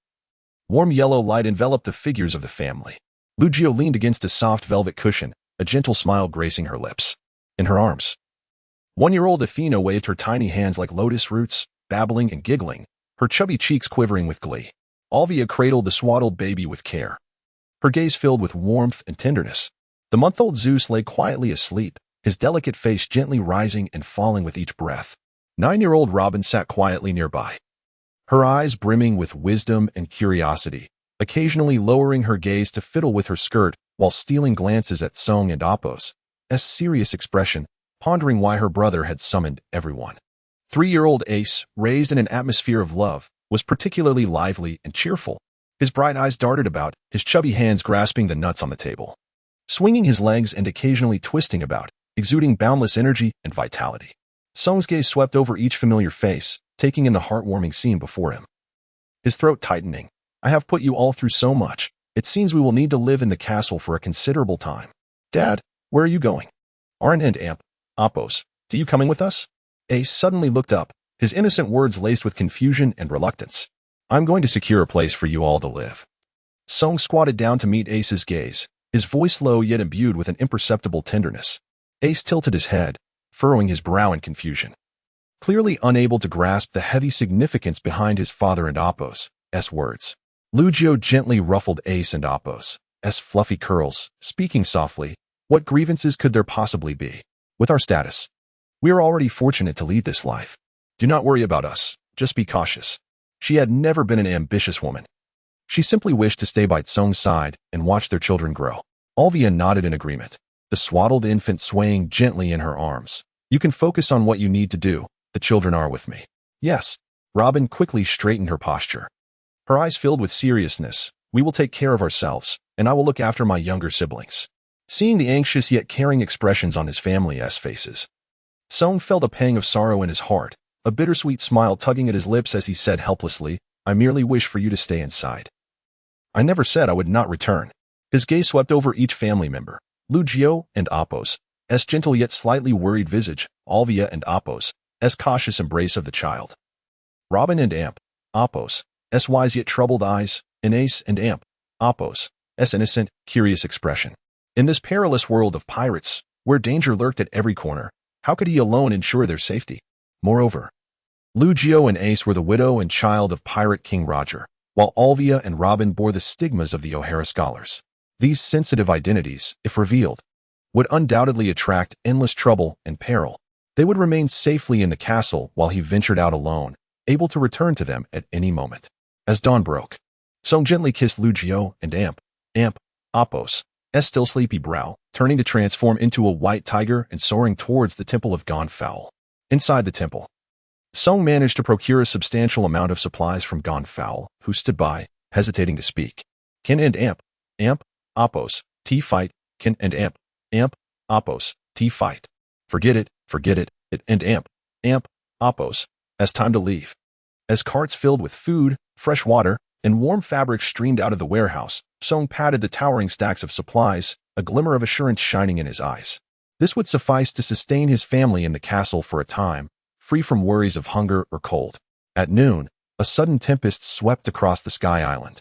warm yellow light enveloped the figures of the family. Lu Jiu leaned against a soft velvet cushion, a gentle smile gracing her lips. In her arms, 1-year-old Athena waved her tiny hands like lotus roots, babbling and giggling, her chubby cheeks quivering with glee. Olivia cradled the swaddled baby with care, her gaze filled with warmth and tenderness. The month-old Zeus lay quietly asleep, his delicate face gently rising and falling with each breath. 9-year-old Robin sat quietly nearby, her eyes brimming with wisdom and curiosity, occasionally lowering her gaze to fiddle with her skirt while stealing glances at Song and Apos' serious expression, pondering why her brother had summoned everyone. 3-year-old Ace, raised in an atmosphere of love, was particularly lively and cheerful. His bright eyes darted about, his chubby hands grasping the nuts on the table, swinging his legs and occasionally twisting about, exuding boundless energy and vitality. Song's gaze swept over each familiar face, taking in the heartwarming scene before him. His throat tightening. I have put you all through so much. It seems we will need to live in the castle for a considerable time. Dad, where are you going? Aren't and Amp, Apos, do you coming with us? Ace suddenly looked up, his innocent words laced with confusion and reluctance. I'm going to secure a place for you all to live. Song squatted down to meet Ace's gaze, his voice low yet imbued with an imperceptible tenderness. Ace tilted his head, furrowing his brow in confusion, clearly unable to grasp the heavy significance behind his father and Apos' words. Lugio gently ruffled Ace and Apos' fluffy curls, speaking softly, what grievances could there possibly be? With our status, we are already fortunate to lead this life. Do not worry about us, just be cautious. She had never been an ambitious woman. She simply wished to stay by Tsong's side and watch their children grow. Alvia nodded in agreement, the swaddled infant swaying gently in her arms. You can focus on what you need to do. The children are with me. Yes. Robin quickly straightened her posture, her eyes filled with seriousness. We will take care of ourselves, and I will look after my younger siblings. Seeing the anxious yet caring expressions on his family's faces, Song felt a pang of sorrow in his heart, a bittersweet smile tugging at his lips as he said helplessly, I merely wish for you to stay inside. I never said I would not return. His gaze swept over each family member, Lugio and Apos' gentle yet slightly worried visage, Alvia and Apos' cautious embrace of the child, Robin and Amp, Apos' wise yet troubled eyes, and Ace and Amp, Apos' innocent, curious expression. In this perilous world of pirates, where danger lurked at every corner, how could he alone ensure their safety? Moreover, Lugio and Ace were the widow and child of pirate King Roger, while Alvia and Robin bore the stigmas of the O'Hara scholars. These sensitive identities, if revealed, would undoubtedly attract endless trouble and peril. They would remain safely in the castle while he ventured out alone, able to return to them at any moment. As dawn broke, Song gently kissed Lugio and Amp, Apos' still sleepy brow, turning to transform into a white tiger and soaring towards the temple of Gonfowl. Inside the temple, Song managed to procure a substantial amount of supplies from Gonfowl, who stood by, hesitating to speak. Kin and Amp, Apos, fight, Kin and Amp, Apos, fight. Forget it, it and Amp, Apos, as time to leave. As carts filled with food, fresh water, and warm fabric streamed out of the warehouse, Song patted the towering stacks of supplies, a glimmer of assurance shining in his eyes. This would suffice to sustain his family in the castle for a time, free from worries of hunger or cold. At noon, a sudden tempest swept across the Sky Island.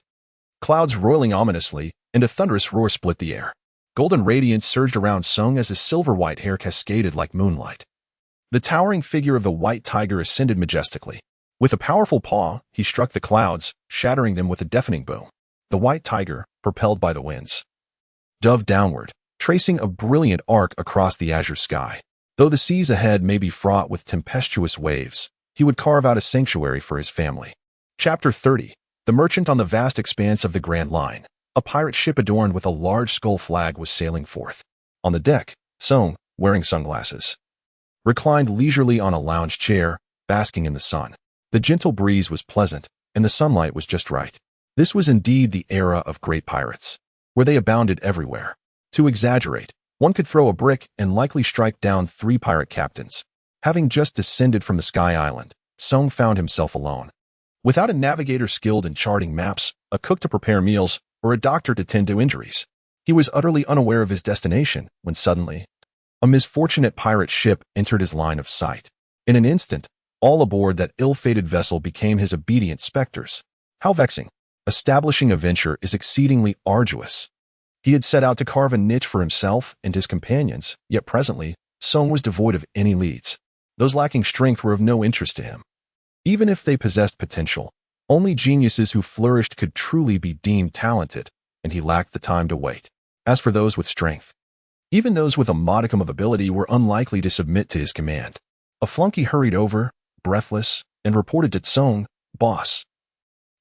Clouds roiling ominously, and a thunderous roar split the air. Golden radiance surged around Song as his silver-white hair cascaded like moonlight. The towering figure of the white tiger ascended majestically. With a powerful paw, he struck the clouds, shattering them with a deafening boom. The white tiger, propelled by the winds, dove downward, tracing a brilliant arc across the azure sky. Though the seas ahead may be fraught with tempestuous waves, he would carve out a sanctuary for his family. Chapter 30. The Merchant on the vast expanse of the Grand Line. A pirate ship adorned with a large skull flag was sailing forth. On the deck, Song, wearing sunglasses, reclined leisurely on a lounge chair, basking in the sun. The gentle breeze was pleasant, and the sunlight was just right. This was indeed the era of great pirates, where they abounded everywhere. To exaggerate, one could throw a brick and likely strike down 3 pirate captains. Having just descended from the Sky Island, Song found himself alone. Without a navigator skilled in charting maps, a cook to prepare meals, or a doctor to tend to injuries, he was utterly unaware of his destination when suddenly, a misfortunate pirate ship entered his line of sight. In an instant, all aboard that ill-fated vessel became his obedient specters. How vexing! Establishing a venture is exceedingly arduous. He had set out to carve a niche for himself and his companions, yet presently, Song was devoid of any leads. Those lacking strength were of no interest to him. Even if they possessed potential, only geniuses who flourished could truly be deemed talented, and he lacked the time to wait. As for those with strength, even those with a modicum of ability were unlikely to submit to his command. A flunky hurried over, breathless, and reported to Song, "Boss,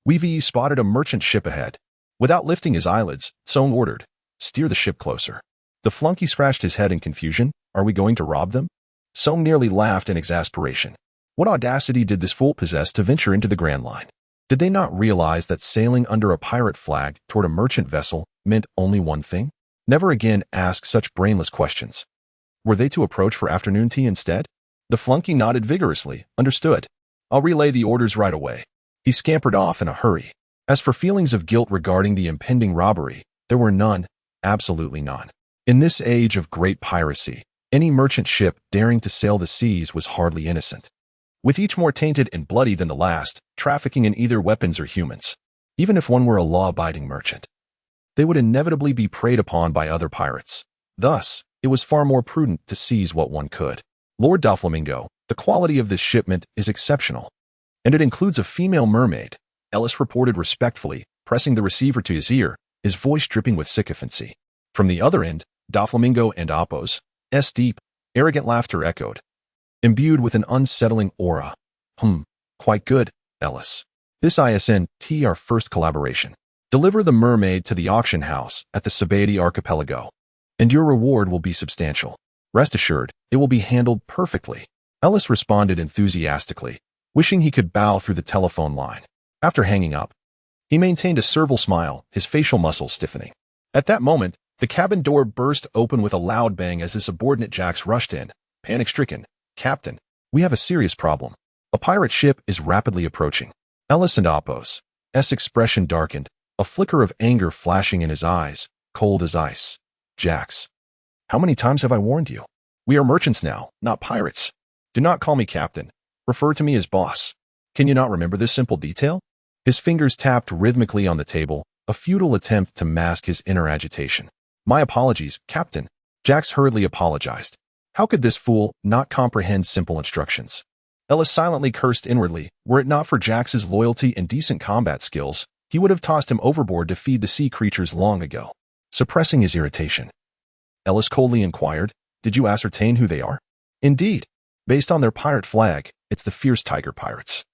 we've spotted a merchant ship ahead." Without lifting his eyelids, Song ordered, "Steer the ship closer." The flunky scratched his head in confusion. "Are we going to rob them?" Song nearly laughed in exasperation. What audacity did this fool possess to venture into the Grand Line? Did they not realize that sailing under a pirate flag toward a merchant vessel meant only one thing? Never again ask such brainless questions. Were they to approach for afternoon tea instead? The flunky nodded vigorously. "Understood. I'll relay the orders right away." He scampered off in a hurry. As for feelings of guilt regarding the impending robbery, there were none, absolutely none. In this age of great piracy, any merchant ship daring to sail the seas was hardly innocent. With each more tainted and bloody than the last, trafficking in either weapons or humans. Even if one were a law-abiding merchant, they would inevitably be preyed upon by other pirates. Thus, it was far more prudent to seize what one could. "Lord Doflamingo, the quality of this shipment is exceptional, and it includes a female mermaid," Ellis reported respectfully, pressing the receiver to his ear, his voice dripping with sycophancy. From the other end, Doflamingo and Apo's deep, arrogant laughter echoed, imbued with an unsettling aura. Quite good, Ellis. This isn't our first collaboration. Deliver the mermaid to the auction house at the Sabaody archipelago, and your reward will be substantial. Rest assured, it will be handled perfectly." Ellis responded enthusiastically, wishing he could bow through the telephone line. After hanging up, he maintained a servile smile, his facial muscles stiffening. At that moment, the cabin door burst open with a loud bang as his subordinate Jax rushed in, panic-stricken. "Captain, we have a serious problem. A pirate ship is rapidly approaching." Ellis and Apo's expression darkened, a flicker of anger flashing in his eyes, cold as ice. "Jax, how many times have I warned you? We are merchants now, not pirates. Do not call me captain. Refer to me as boss. Can you not remember this simple detail?" His fingers tapped rhythmically on the table, a futile attempt to mask his inner agitation. "My apologies, Captain." Jax hurriedly apologized. How could this fool not comprehend simple instructions? Ellis silently cursed inwardly. Were it not for Jax's loyalty and decent combat skills, he would have tossed him overboard to feed the sea creatures long ago. Suppressing his irritation, Ellis coldly inquired, "Did you ascertain who they are?" "Indeed. Based on their pirate flag, it's the Fierce Tiger Pirates.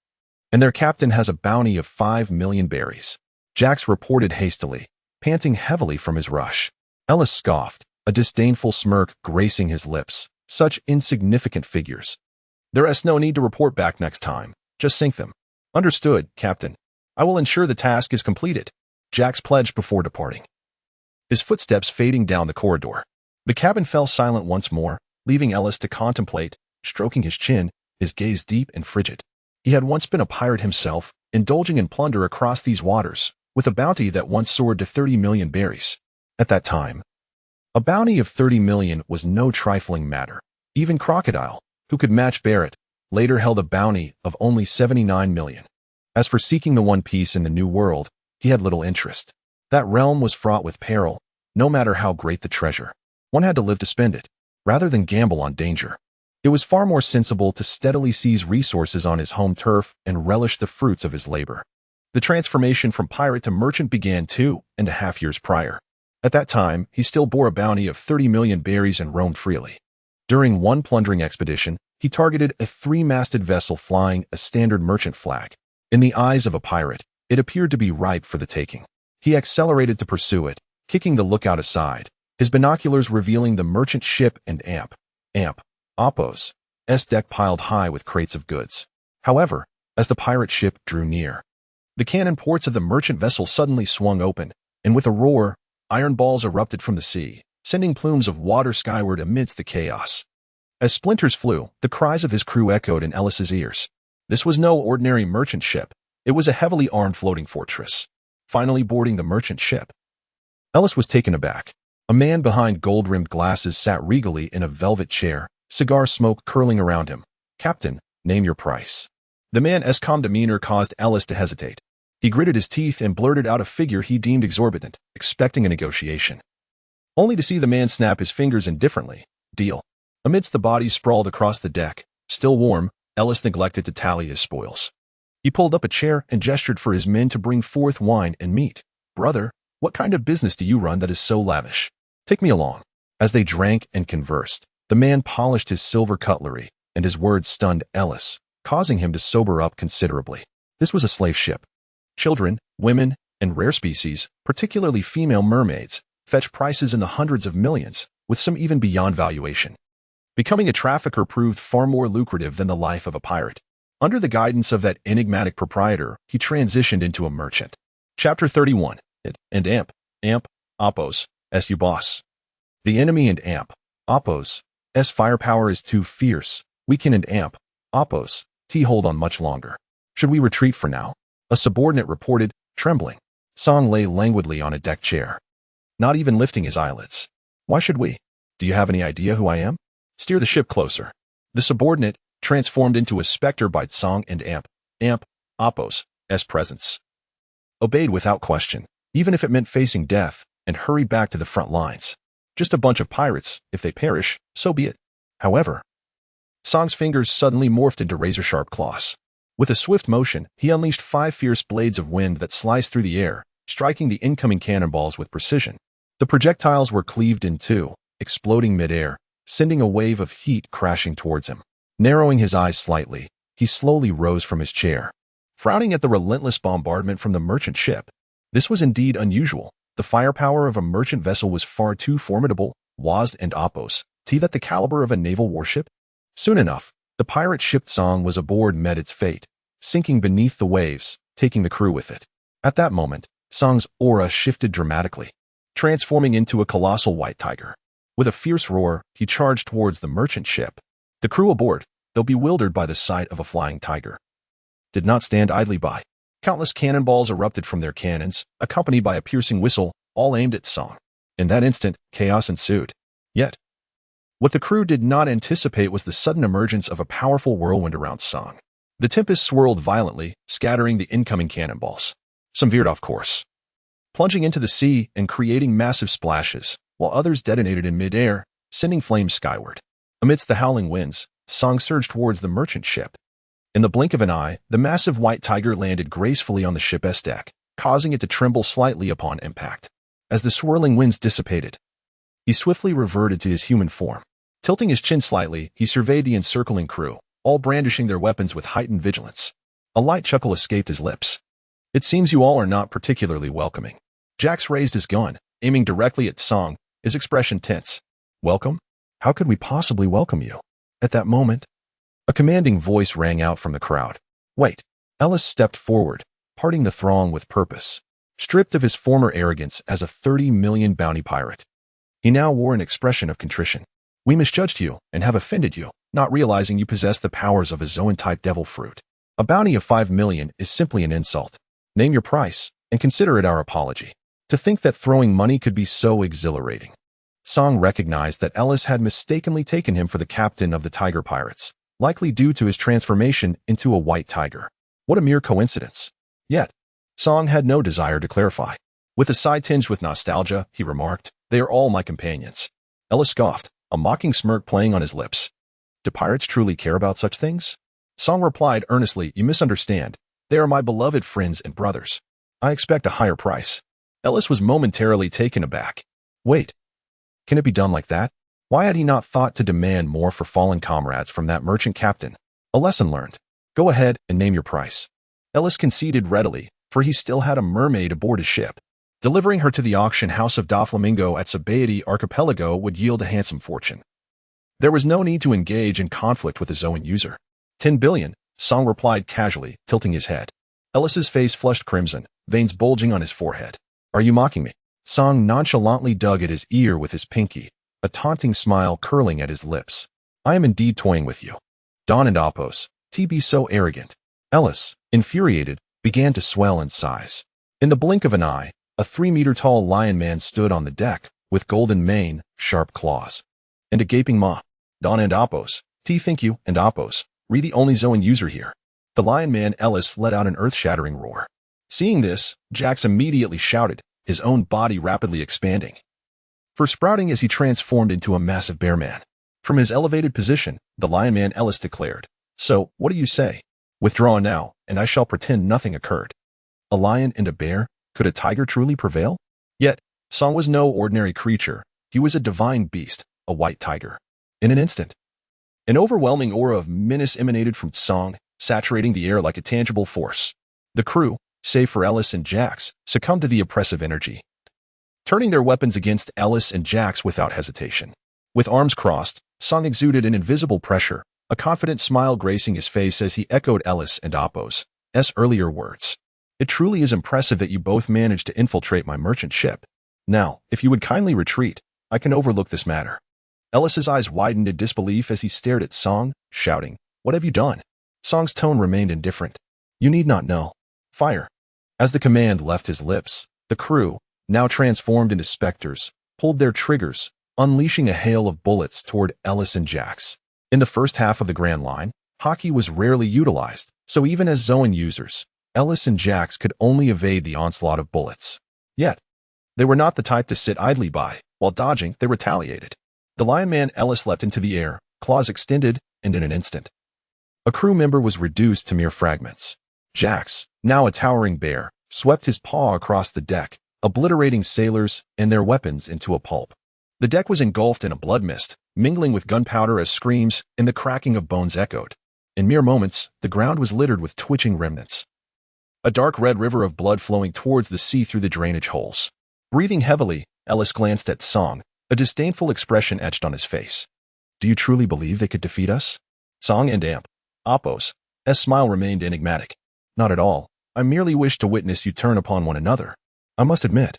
And their captain has a bounty of 5 million berries." Jax reported hastily, panting heavily from his rush. Ellis scoffed, a disdainful smirk gracing his lips. "Such insignificant figures. There's no need to report back next time. Just sink them." "Understood, Captain. I will ensure the task is completed," Jax pledged before departing. His footsteps fading down the corridor. The cabin fell silent once more, leaving Ellis to contemplate, stroking his chin, his gaze deep and frigid. He had once been a pirate himself, indulging in plunder across these waters, with a bounty that once soared to 30 million berries. At that time, a bounty of 30 million was no trifling matter. Even Crocodile, who could match Barrett, later held a bounty of only 79 million. As for seeking the One Piece in the New World, he had little interest. That realm was fraught with peril, no matter how great the treasure. One had to live to spend it, rather than gamble on danger. It was far more sensible to steadily seize resources on his home turf and relish the fruits of his labor. The transformation from pirate to merchant began 2.5 years prior. At that time, he still bore a bounty of 30 million berries and roamed freely. During one plundering expedition, he targeted a 3-masted vessel flying a standard merchant flag. In the eyes of a pirate, it appeared to be ripe for the taking. He accelerated to pursue it, kicking the lookout aside, his binoculars revealing the merchant ship and Apo's deck piled high with crates of goods. However, as the pirate ship drew near, the cannon ports of the merchant vessel suddenly swung open, and with a roar, iron balls erupted from the sea, sending plumes of water skyward amidst the chaos. As splinters flew, the cries of his crew echoed in Ellis's ears. This was no ordinary merchant ship. It was a heavily armed floating fortress. Finally boarding the merchant ship, Ellis was taken aback. A man behind gold-rimmed glasses sat regally in a velvet chair, cigar smoke curling around him. "Captain, name your price." The man's calm demeanor caused Ellis to hesitate. He gritted his teeth and blurted out a figure he deemed exorbitant, expecting a negotiation, only to see the man snap his fingers indifferently. "Deal." Amidst the bodies sprawled across the deck, still warm, Ellis neglected to tally his spoils. He pulled up a chair and gestured for his men to bring forth wine and meat. "Brother, what kind of business do you run that is so lavish? Take me along." As they drank and conversed, the man polished his silver cutlery, and his words stunned Ellis, causing him to sober up considerably. This was a slave ship. Children, women, and rare species, particularly female mermaids, fetched prices in the hundreds of millions, with some even beyond valuation. Becoming a trafficker proved far more lucrative than the life of a pirate. Under the guidance of that enigmatic proprietor, he transitioned into a merchant. Chapter 31. And Amp, Oppos, S.U. Boss. The enemy and Amp, Oppos, S firepower is too fierce. We can and Amp, Oppos, T hold on much longer. Should we retreat for now? A subordinate reported, trembling. Song lay languidly on a deck chair, not even lifting his eyelids. Why should we? Do you have any idea who I am? Steer the ship closer. The subordinate, transformed into a specter by Song and Amp, Oppos, S presence, obeyed without question, even if it meant facing death, and hurried back to the front lines. Just a bunch of pirates. If they perish, so be it. However, Song's fingers suddenly morphed into razor-sharp claws. With a swift motion, he unleashed 5 fierce blades of wind that sliced through the air, striking the incoming cannonballs with precision. The projectiles were cleaved in two, exploding mid-air, sending a wave of heat crashing towards him. Narrowing his eyes slightly, he slowly rose from his chair, frowning at the relentless bombardment from the merchant ship. This was indeed unusual. The firepower of a merchant vessel was far too formidable, WASD and Oppos, T that the caliber of a naval warship. Soon enough, the pirate ship Song was aboard met its fate, sinking beneath the waves, taking the crew with it. At that moment, Song's aura shifted dramatically, transforming into a colossal white tiger. With a fierce roar, he charged towards the merchant ship. The crew aboard, though bewildered by the sight of a flying tiger, did not stand idly by. Countless cannonballs erupted from their cannons, accompanied by a piercing whistle, all aimed at Song. In that instant, chaos ensued. Yet, what the crew did not anticipate was the sudden emergence of a powerful whirlwind around Song. The tempest swirled violently, scattering the incoming cannonballs. Some veered off course, plunging into the sea and creating massive splashes, while others detonated in mid-air, sending flames skyward. Amidst the howling winds, Song surged towards the merchant ship. In the blink of an eye, the massive white tiger landed gracefully on the ship's deck, causing it to tremble slightly upon impact. As the swirling winds dissipated, he swiftly reverted to his human form. Tilting his chin slightly, he surveyed the encircling crew, all brandishing their weapons with heightened vigilance. A light chuckle escaped his lips. It seems you all are not particularly welcoming. Jax raised his gun, aiming directly at Song, his expression tense. Welcome? How could we possibly welcome you? At that moment, a commanding voice rang out from the crowd. Wait. Ellis stepped forward, parting the throng with purpose. Stripped of his former arrogance as a 30 million bounty pirate, he now wore an expression of contrition. We misjudged you and have offended you, not realizing you possess the powers of a Zoan-type devil fruit. A bounty of 5 million is simply an insult. Name your price, and consider it our apology. To think that throwing money could be so exhilarating. Song recognized that Ellis had mistakenly taken him for the captain of the Tiger Pirates, likely due to his transformation into a white tiger. What a mere coincidence. Yet, Song had no desire to clarify. With a side tinge with nostalgia, he remarked, "They are all my companions." Ellis scoffed, a mocking smirk playing on his lips. Do pirates truly care about such things? Song replied earnestly, "You misunderstand. They are my beloved friends and brothers. I expect a higher price." Ellis was momentarily taken aback. Wait, can it be done like that? Why had he not thought to demand more for fallen comrades from that merchant captain? A lesson learned. Go ahead and name your price. Ellis conceded readily, for he still had a mermaid aboard his ship. Delivering her to the auction house of Doflamingo at Sabaody Archipelago would yield a handsome fortune. There was no need to engage in conflict with the Zoan user. 10 billion, Song replied casually, tilting his head. Ellis's face flushed crimson, veins bulging on his forehead. Are you mocking me? Song nonchalantly dug at his ear with his pinky, a taunting smile curling at his lips. I am indeed toying with you. Don and Oppos, T be so arrogant. Ellis, infuriated, began to swell in size. In the blink of an eye, a 3-meter-tall lion man stood on the deck, with golden mane, sharp claws, and a gaping maw. Don and Oppos, T think you, and Oppos, re the only Zoan user here. The lion man Ellis let out an earth-shattering roar. Seeing this, Jax immediately shouted, his own body rapidly expanding, for sprouting as he transformed into a massive bear man. From his elevated position, the lion man Ellis declared, So, what do you say? Withdraw now, and I shall pretend nothing occurred. A lion and a bear? Could a tiger truly prevail? Yet, Song was no ordinary creature. He was a divine beast, a white tiger. In an instant, an overwhelming aura of menace emanated from Song, saturating the air like a tangible force. The crew, save for Ellis and Jax, succumbed to the oppressive energy, turning their weapons against Ellis and Jax without hesitation. With arms crossed, Song exuded an invisible pressure, a confident smile gracing his face as he echoed Ellis and Apos' earlier words. It truly is impressive that you both managed to infiltrate my merchant ship. Now, if you would kindly retreat, I can overlook this matter. Ellis's eyes widened in disbelief as he stared at Song, shouting, "What have you done?" Song's tone remained indifferent. "You need not know. Fire." As the command left his lips, the crew, now transformed into specters, pulled their triggers, unleashing a hail of bullets toward Ellis and Jax. In the first half of the Grand Line, hockey was rarely utilized, so even as Zoan users, Ellis and Jax could only evade the onslaught of bullets. Yet, they were not the type to sit idly by. While dodging, they retaliated. The Lion Man Ellis leapt into the air, claws extended, and in an instant, a crew member was reduced to mere fragments. Jax, now a towering bear, swept his paw across the deck, obliterating sailors and their weapons into a pulp. The deck was engulfed in a blood mist, mingling with gunpowder as screams and the cracking of bones echoed. In mere moments, the ground was littered with twitching remnants. A dark red river of blood flowing towards the sea through the drainage holes. Breathing heavily, Ellis glanced at Song, a disdainful expression etched on his face. "Do you truly believe they could defeat us?" Song and Apos' smile remained enigmatic. "Not at all. I merely wish to witness you turn upon one another. I must admit,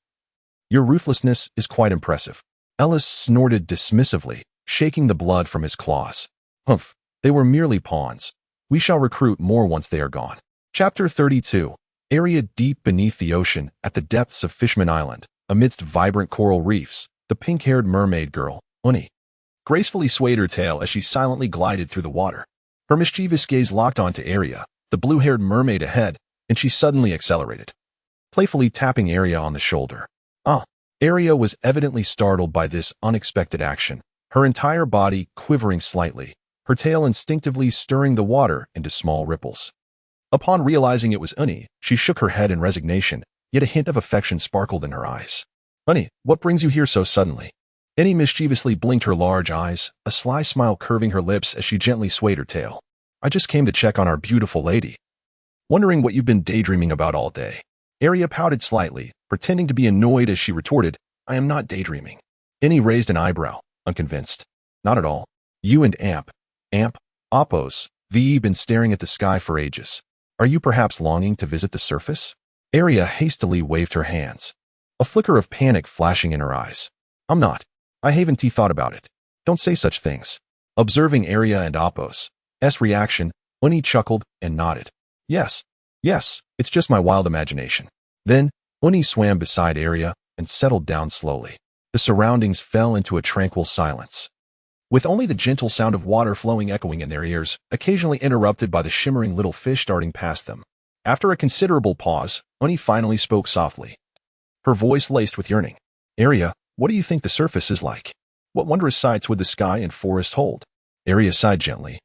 your ruthlessness is quite impressive." Ellis snorted dismissively, shaking the blood from his claws. "Humph, they were merely pawns. We shall recruit more once they are gone." Chapter 32. Area deep beneath the ocean, at the depths of Fishman Island, amidst vibrant coral reefs, the pink-haired mermaid girl, Uni, gracefully swayed her tail as she silently glided through the water. Her mischievous gaze locked onto Area, the blue-haired mermaid ahead, and she suddenly accelerated, playfully tapping Area on the shoulder. Area was evidently startled by this unexpected action, her entire body quivering slightly, her tail instinctively stirring the water into small ripples. Upon realizing it was Uni, she shook her head in resignation, yet a hint of affection sparkled in her eyes. "Uni, what brings you here so suddenly?" Uni mischievously blinked her large eyes, a sly smile curving her lips as she gently swayed her tail. "I just came to check on our beautiful lady. Wondering what you've been daydreaming about all day." Area pouted slightly, pretending to be annoyed as she retorted, "I am not daydreaming." Uni raised an eyebrow, unconvinced. "Not at all. You and Apos, been staring at the sky for ages. Are you perhaps longing to visit the surface?" Area hastily waved her hands, a flicker of panic flashing in her eyes. "I'm not. I haven't thought about it. Don't say such things." Observing Area and Apos' reaction, Uni chuckled and nodded. Yes, it's just my wild imagination." Then, Uni swam beside Area and settled down slowly. The surroundings fell into a tranquil silence, with only the gentle sound of water flowing echoing in their ears, occasionally interrupted by the shimmering little fish darting past them. After a considerable pause, Uni finally spoke softly, her voice laced with yearning. "Area, what do you think the surface is like? What wondrous sights would the sky and forest hold?" Area sighed gently,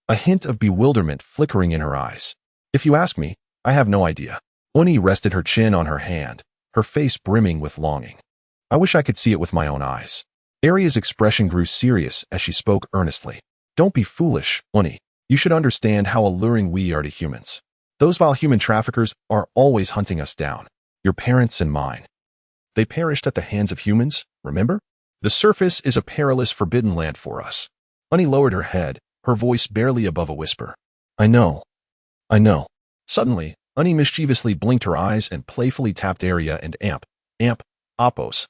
a hint of bewilderment flickering in her eyes. "If you ask me, I have no idea." Uni rested her chin on her hand, her face brimming with longing. "I wish I could see it with my own eyes." Area's expression grew serious as she spoke earnestly. "Don't be foolish, Uni. You should understand how alluring we are to humans. Those vile human traffickers are always hunting us down. Your parents and mine. They perished at the hands of humans, remember? The surface is a perilous forbidden land for us." Uni lowered her head, her voice barely above a whisper. I know. Suddenly, Uni mischievously blinked her eyes and playfully tapped Area and Apos'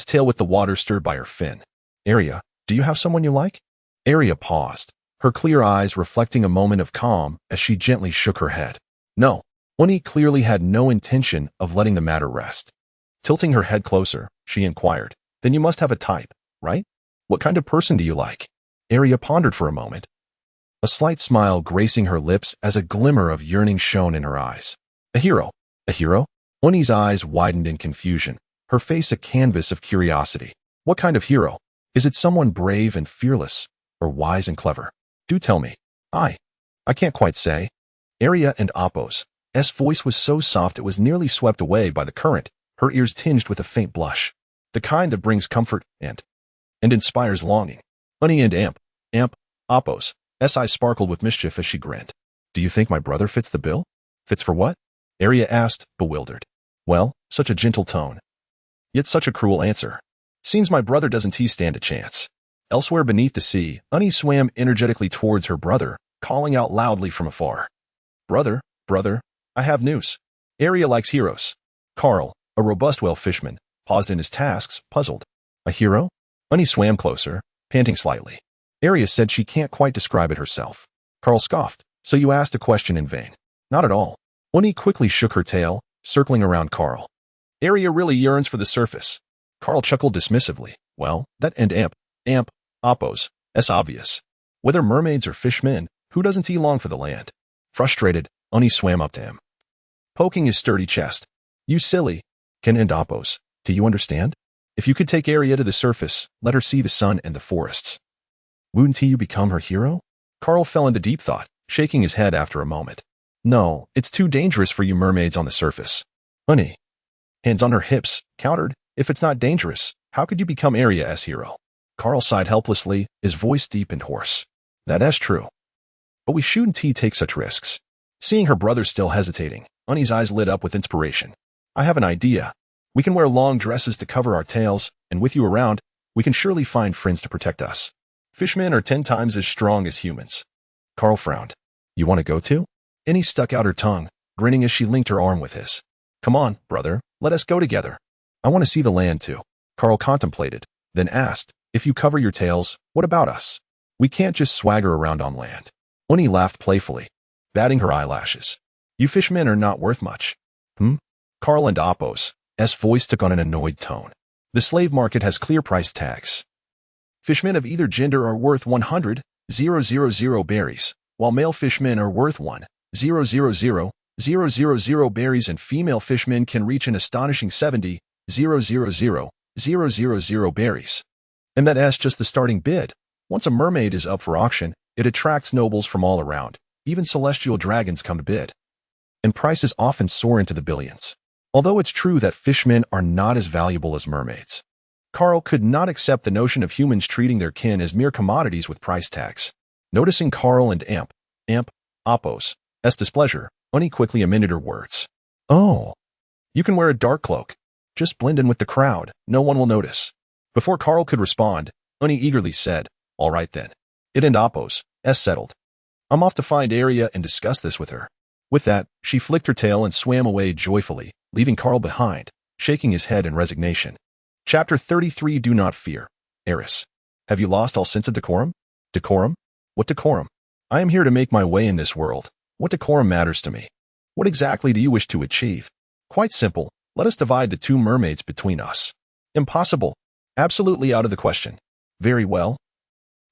tail with the water stirred by her fin. "Area, do you have someone you like?" Area paused, her clear eyes reflecting a moment of calm as she gently shook her head. No. Uni clearly had no intention of letting the matter rest. Tilting her head closer, she inquired, "Then you must have a type, right? What kind of person do you like?" Area pondered for a moment, a slight smile gracing her lips as a glimmer of yearning shone in her eyes. "A hero." "A hero?" Uni's eyes widened in confusion, her face a canvas of curiosity. "What kind of hero? Is it someone brave and fearless, or wise and clever? Do tell me." I can't quite say." Area and Apos' voice was so soft it was nearly swept away by the current, her ears tinged with a faint blush. The kind that brings comfort and inspires longing. Uni and Apos' eyes sparkled with mischief as she grinned. "Do you think my brother fits the bill?" "Fits for what?" Arya asked, bewildered. Well, such a gentle tone. Yet such a cruel answer. Seems my brother doesn't he stand a chance. Elsewhere beneath the sea, Unni swam energetically towards her brother, calling out loudly from afar. Brother, brother, I have news. Arya likes heroes. Carl, a robust whale fisherman, paused in his tasks, puzzled. A hero? Unni swam closer, panting slightly. Arya said she can't quite describe it herself. Carl scoffed. So you asked a question in vain. Not at all. Unni quickly shook her tail, circling around Carl. Arya really yearns for the surface. Carl chuckled dismissively. Well, that and Oppos, that's obvious. Whether mermaids or fishmen, who doesn't he long for the land? Frustrated, Unni swam up to him, poking his sturdy chest. You silly, Ken and Oppos, do you understand? If you could take Arya to the surface, let her see the sun and the forests. Wouldn't you become her hero? Carl fell into deep thought, shaking his head after a moment. No, it's too dangerous for you mermaids on the surface. Unni, hands on her hips, countered. If it's not dangerous, how could you become Arya's hero? Carl sighed helplessly, his voice deep and hoarse. That's true. But we shouldn't take such risks. Seeing her brother still hesitating, Unni's eyes lit up with inspiration. I have an idea. We can wear long dresses to cover our tails, and with you around, we can surely find friends to protect us. Fishmen are 10 times as strong as humans. Carl frowned. You want to go too? Unni stuck out her tongue, grinning as she linked her arm with his. Come on, brother, let us go together. I want to see the land too. Carl contemplated, then asked, if you cover your tails, what about us? We can't just swagger around on land. Unni laughed playfully, batting her eyelashes. You fishmen are not worth much. Carl and Oppos' voice took on an annoyed tone. The slave market has clear price tags. Fishmen of either gender are worth 100,000 berries, while male fishmen are worth 1,000,000 berries and female fishmen can reach an astonishing 70,000,000 berries. And that's just the starting bid. Once a mermaid is up for auction, it attracts nobles from all around. Even celestial dragons come to bid. And prices often soar into the billions. Although it's true that fishmen are not as valuable as mermaids. Carl could not accept the notion of humans treating their kin as mere commodities with price tags. Noticing Carl and Oppos' displeasure, Unni quickly amended her words. Oh, you can wear a dark cloak. Just blend in with the crowd. No one will notice. Before Carl could respond, Unni eagerly said, all right then. It and Oppos' settled. I'm off to find Arya and discuss this with her. With that, she flicked her tail and swam away joyfully, leaving Carl behind, shaking his head in resignation. Chapter 33 Do Not Fear. Eris. Have you lost all sense of decorum? Decorum? What decorum? I am here to make my way in this world. What decorum matters to me? What exactly do you wish to achieve? Quite simple. Let us divide the 2 mermaids between us. Impossible. Absolutely out of the question. Very well.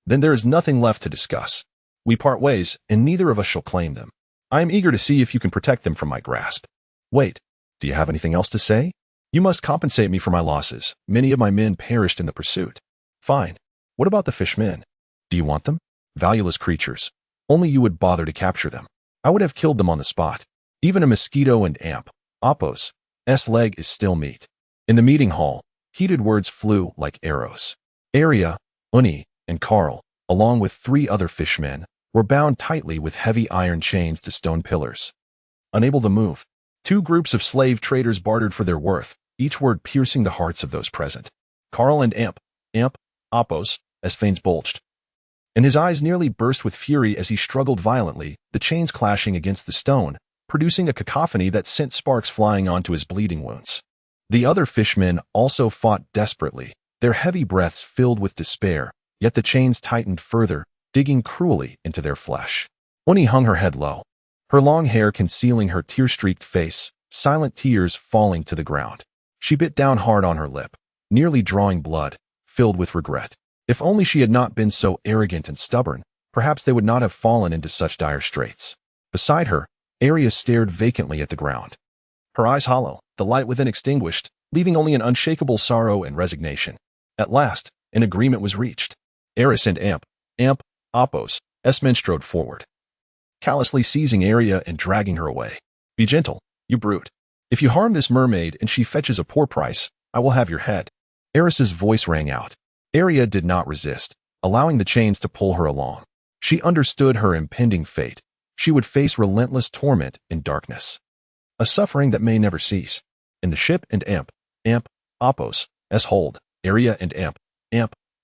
Then there is nothing left to discuss. We part ways, and neither of us shall claim them. I am eager to see if you can protect them from my grasp. Wait, do you have anything else to say? You must compensate me for my losses. Many of my men perished in the pursuit. Fine. What about the fishmen? Do you want them? Valueless creatures. Only you would bother to capture them. I would have killed them on the spot. Even a mosquito and Oppos' leg is still meat. In the meeting hall, heated words flew like arrows. Arya, Unni, and Carl, along with 3 other fishmen, were bound tightly with heavy iron chains to stone pillars. Unable to move, 2 groups of slave traders bartered for their worth, each word piercing the hearts of those present. Carl and Oppos' veins bulged, and his eyes nearly burst with fury as he struggled violently, the chains clashing against the stone, producing a cacophony that sent sparks flying onto his bleeding wounds. The other fishmen also fought desperately, their heavy breaths filled with despair, yet the chains tightened further, digging cruelly into their flesh. Unni hung her head low, her long hair concealing her tear-streaked face, silent tears falling to the ground. She bit down hard on her lip, nearly drawing blood, filled with regret. If only she had not been so arrogant and stubborn, perhaps they would not have fallen into such dire straits. Beside her, Arya stared vacantly at the ground. Her eyes hollow, the light within extinguished, leaving only an unshakable sorrow and resignation. At last, an agreement was reached. Eris and Oppos' men strode forward, callously seizing Arya and dragging her away. Be gentle, you brute. If you harm this mermaid and she fetches a poor price, I will have your head. Eris's voice rang out. Arya did not resist, allowing the chains to pull her along. She understood her impending fate. She would face relentless torment in darkness. a suffering that may never cease. In the ship and Amp, Oppos, S hold, Area and Amp,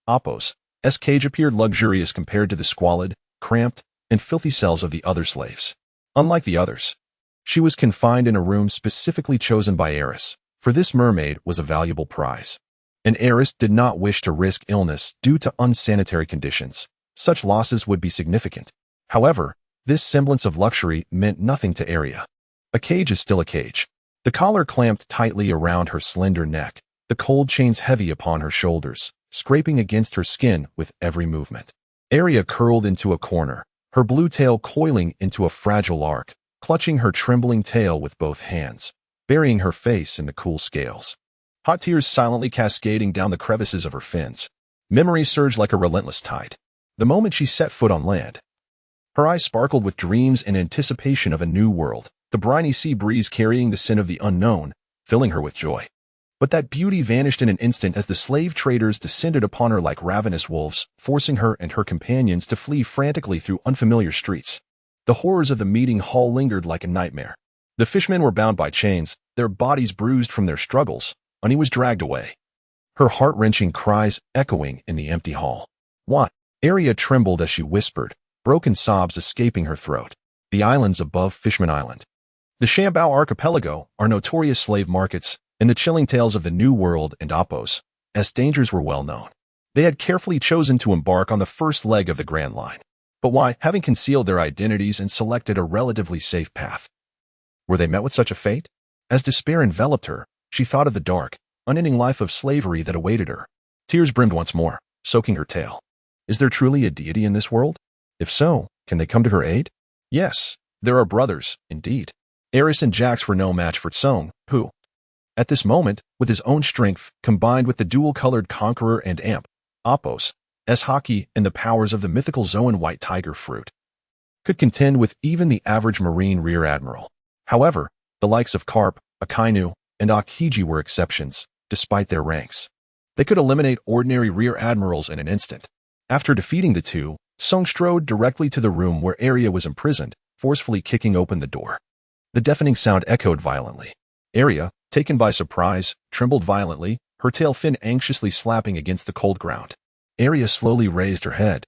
Oppos, S cage appeared luxurious compared to the squalid, cramped, and filthy cells of the other slaves. Unlike the others, she was confined in a room specifically chosen by Eris, for this mermaid was a valuable prize. And Eris did not wish to risk illness due to unsanitary conditions. Such losses would be significant. However, this semblance of luxury meant nothing to Area. A cage is still a cage. The collar clamped tightly around her slender neck, the cold chains heavy upon her shoulders, scraping against her skin with every movement. Area curled into a corner, her blue tail coiling into a fragile arc, clutching her trembling tail with both hands, burying her face in the cool scales. Hot tears silently cascading down the crevices of her fins. Memories surged like a relentless tide. The moment she set foot on land, her eyes sparkled with dreams and anticipation of a new world, the briny sea breeze carrying the scent of the unknown, filling her with joy. But that beauty vanished in an instant as the slave traders descended upon her like ravenous wolves, forcing her and her companions to flee frantically through unfamiliar streets. The horrors of the meeting hall lingered like a nightmare. The fishmen were bound by chains, their bodies bruised from their struggles, and he was dragged away. Her heart-wrenching cries echoing in the empty hall. What? Area trembled as she whispered, broken sobs escaping her throat. The islands above Fishman Island. The Shambao Archipelago are notorious slave markets, and the chilling tales of the New World and Oppos, as dangers were well known. They had carefully chosen to embark on the first leg of the Grand Line. But why, having concealed their identities and selected a relatively safe path? Were they met with such a fate? As despair enveloped her, she thought of the dark, unending life of slavery that awaited her. Tears brimmed once more, soaking her tail. Is there truly a deity in this world? If so, can they come to her aid? Yes, there are brothers, indeed. Eris and Jax were no match for Song, who, at this moment, with his own strength, combined with the dual-colored Conqueror and Oppos, S-Hockey, and the powers of the mythical Zoan White Tiger fruit, could contend with even the average Marine Rear Admiral. However, the likes of Karp, Akainu, and Aokiji were exceptions, despite their ranks. They could eliminate ordinary Rear Admirals in an instant. After defeating the two, Song strode directly to the room where Area was imprisoned, forcefully kicking open the door. The deafening sound echoed violently. Area, taken by surprise, trembled violently, her tail fin anxiously slapping against the cold ground. Area slowly raised her head,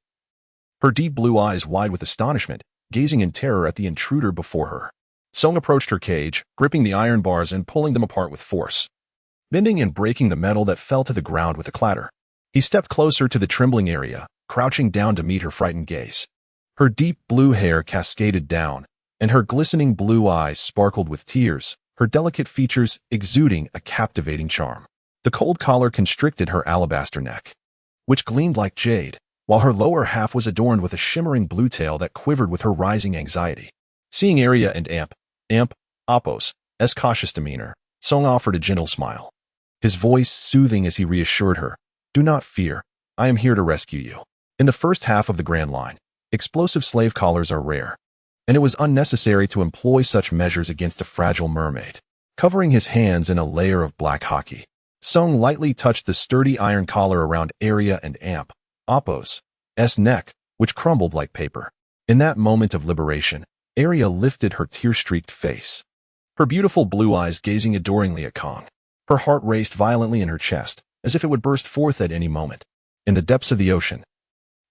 her deep blue eyes wide with astonishment, gazing in terror at the intruder before her. Song approached her cage, gripping the iron bars and pulling them apart with force, bending and breaking the metal that fell to the ground with a clatter. He stepped closer to the trembling Area, crouching down to meet her frightened gaze. Her deep blue hair cascaded down, and her glistening blue eyes sparkled with tears, her delicate features exuding a captivating charm. The cold collar constricted her alabaster neck, which gleamed like jade, while her lower half was adorned with a shimmering blue tail that quivered with her rising anxiety. Seeing Area and Oppos' cautious demeanor, Song offered a gentle smile, his voice soothing as he reassured her, "Do not fear, I am here to rescue you." In the first half of the Grand Line, explosive slave collars are rare, and it was unnecessary to employ such measures against a fragile mermaid. Covering his hands in a layer of black hockey, Song lightly touched the sturdy iron collar around Area and Oppos' neck, which crumbled like paper. In that moment of liberation, Area lifted her tear-streaked face, her beautiful blue eyes gazing adoringly at Kong. Her heart raced violently in her chest, as if it would burst forth at any moment. In the depths of the ocean,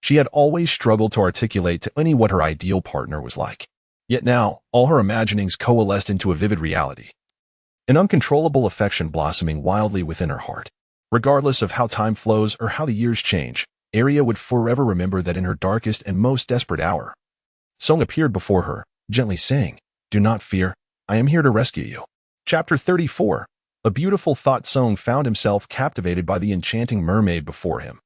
she had always struggled to articulate to any what her ideal partner was like. Yet now, all her imaginings coalesced into a vivid reality, an uncontrollable affection blossoming wildly within her heart. Regardless of how time flows or how the years change, Area would forever remember that in her darkest and most desperate hour, Song appeared before her, gently saying, "Do not fear, I am here to rescue you." Chapter 34. A beautiful thought. Song found himself captivated by the enchanting mermaid before him.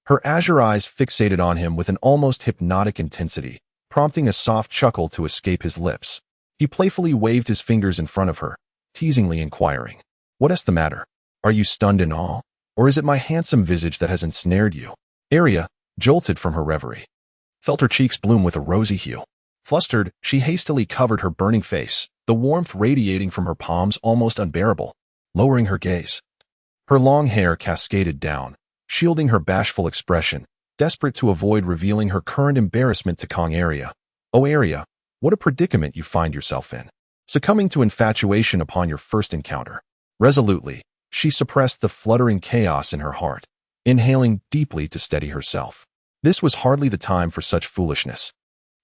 Her azure eyes fixated on him with an almost hypnotic intensity, prompting a soft chuckle to escape his lips. He playfully waved his fingers in front of her, teasingly inquiring, "What is the matter? Are you stunned in awe? Or is it my handsome visage that has ensnared you?" Area, jolted from her reverie, felt her cheeks bloom with a rosy hue. Flustered, she hastily covered her burning face, the warmth radiating from her palms almost unbearable. Lowering her gaze, her long hair cascaded down, shielding her bashful expression, desperate to avoid revealing her current embarrassment to Kong. "Area, oh Area, what a predicament you find yourself in." succumbing to infatuation upon your first encounter. Resolutely, she suppressed the fluttering chaos in her heart, inhaling deeply to steady herself. This was hardly the time for such foolishness.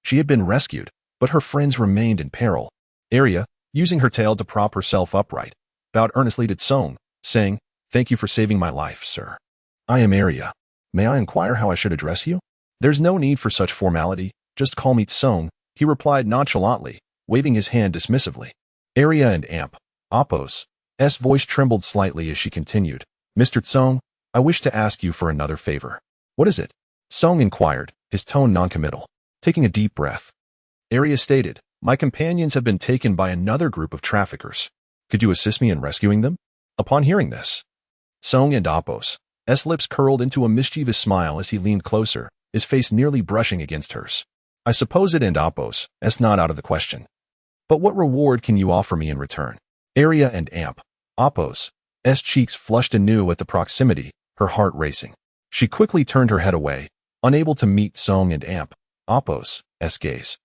She had been rescued, but her friends remained in peril. Arya, using her tail to prop herself upright, bowed earnestly to Song, saying, "Thank you for saving my life, sir. I am Arya. May I inquire how I should address you?" "There's no need for such formality. Just call me Song," he replied nonchalantly, waving his hand dismissively. Arya and Apos' voice trembled slightly as she continued, "Mr. Song, I wish to ask you for another favor." "What is it?" Song inquired, his tone noncommittal. Taking a deep breath, Arya stated, "My companions have been taken by another group of traffickers. Could you assist me in rescuing them?" Upon hearing this, Song and Apos' lips curled into a mischievous smile as he leaned closer, his face nearly brushing against hers. "I suppose it and Apos' not out of the question. But what reward can you offer me in return?" Arya and Apos' cheeks flushed anew at the proximity, her heart racing. She quickly turned her head away, unable to meet Song and Apos' gaze.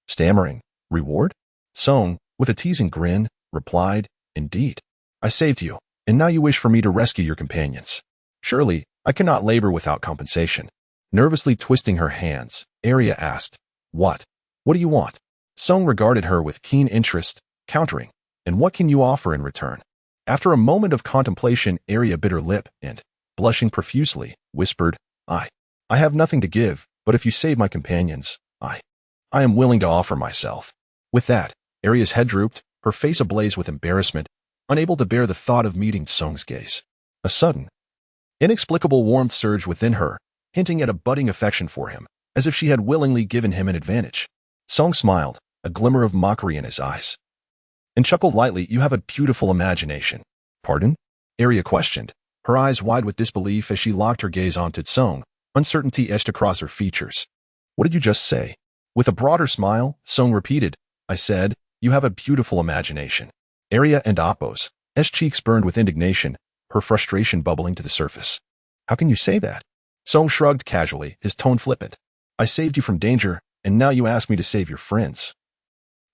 Stammering, "Reward?" Song, with a teasing grin, replied, "Indeed. I saved you, and now you wish for me to rescue your companions. Surely, I cannot labor without compensation." Nervously twisting her hands, Arya asked, "What? What do you want?" Song regarded her with keen interest, countering, "And what can you offer in return?" After a moment of contemplation, Arya bit her lip and, blushing profusely, whispered, I have nothing to give, but if you save my companions, I am willing to offer myself." With that, Arya's head drooped, her face ablaze with embarrassment, unable to bear the thought of meeting Song's gaze. A sudden, inexplicable warmth surged within her, hinting at a budding affection for him, as if she had willingly given him an advantage. Song smiled, a glimmer of mockery in his eyes, and chuckled lightly. "You have a beautiful imagination." "Pardon?" Arya questioned, her eyes wide with disbelief as she locked her gaze onto Song, uncertainty etched across her features. "What did you just say?" With a broader smile, Song repeated, "I said, you have a beautiful imagination." Arya and Apos' cheeks burned with indignation, her frustration bubbling to the surface. "How can you say that?" Song shrugged casually, his tone flippant. "I saved you from danger, and now you ask me to save your friends,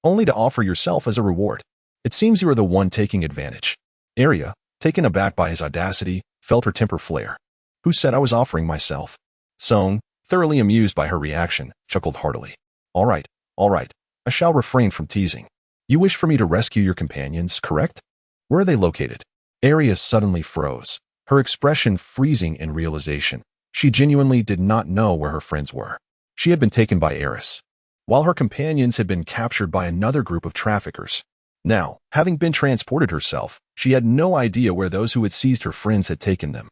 only to offer yourself as a reward. It seems you are the one taking advantage." Arya, taken aback by his audacity, felt her temper flare. "Who said I was offering myself?" Song, thoroughly amused by her reaction, chuckled heartily. All right, I shall refrain from teasing. You wish for me to rescue your companions, correct? Where are they located?" Arya suddenly froze, her expression freezing in realization. She genuinely did not know where her friends were. She had been taken by Eris, while her companions had been captured by another group of traffickers. Now, having been transported herself, she had no idea where those who had seized her friends had taken them.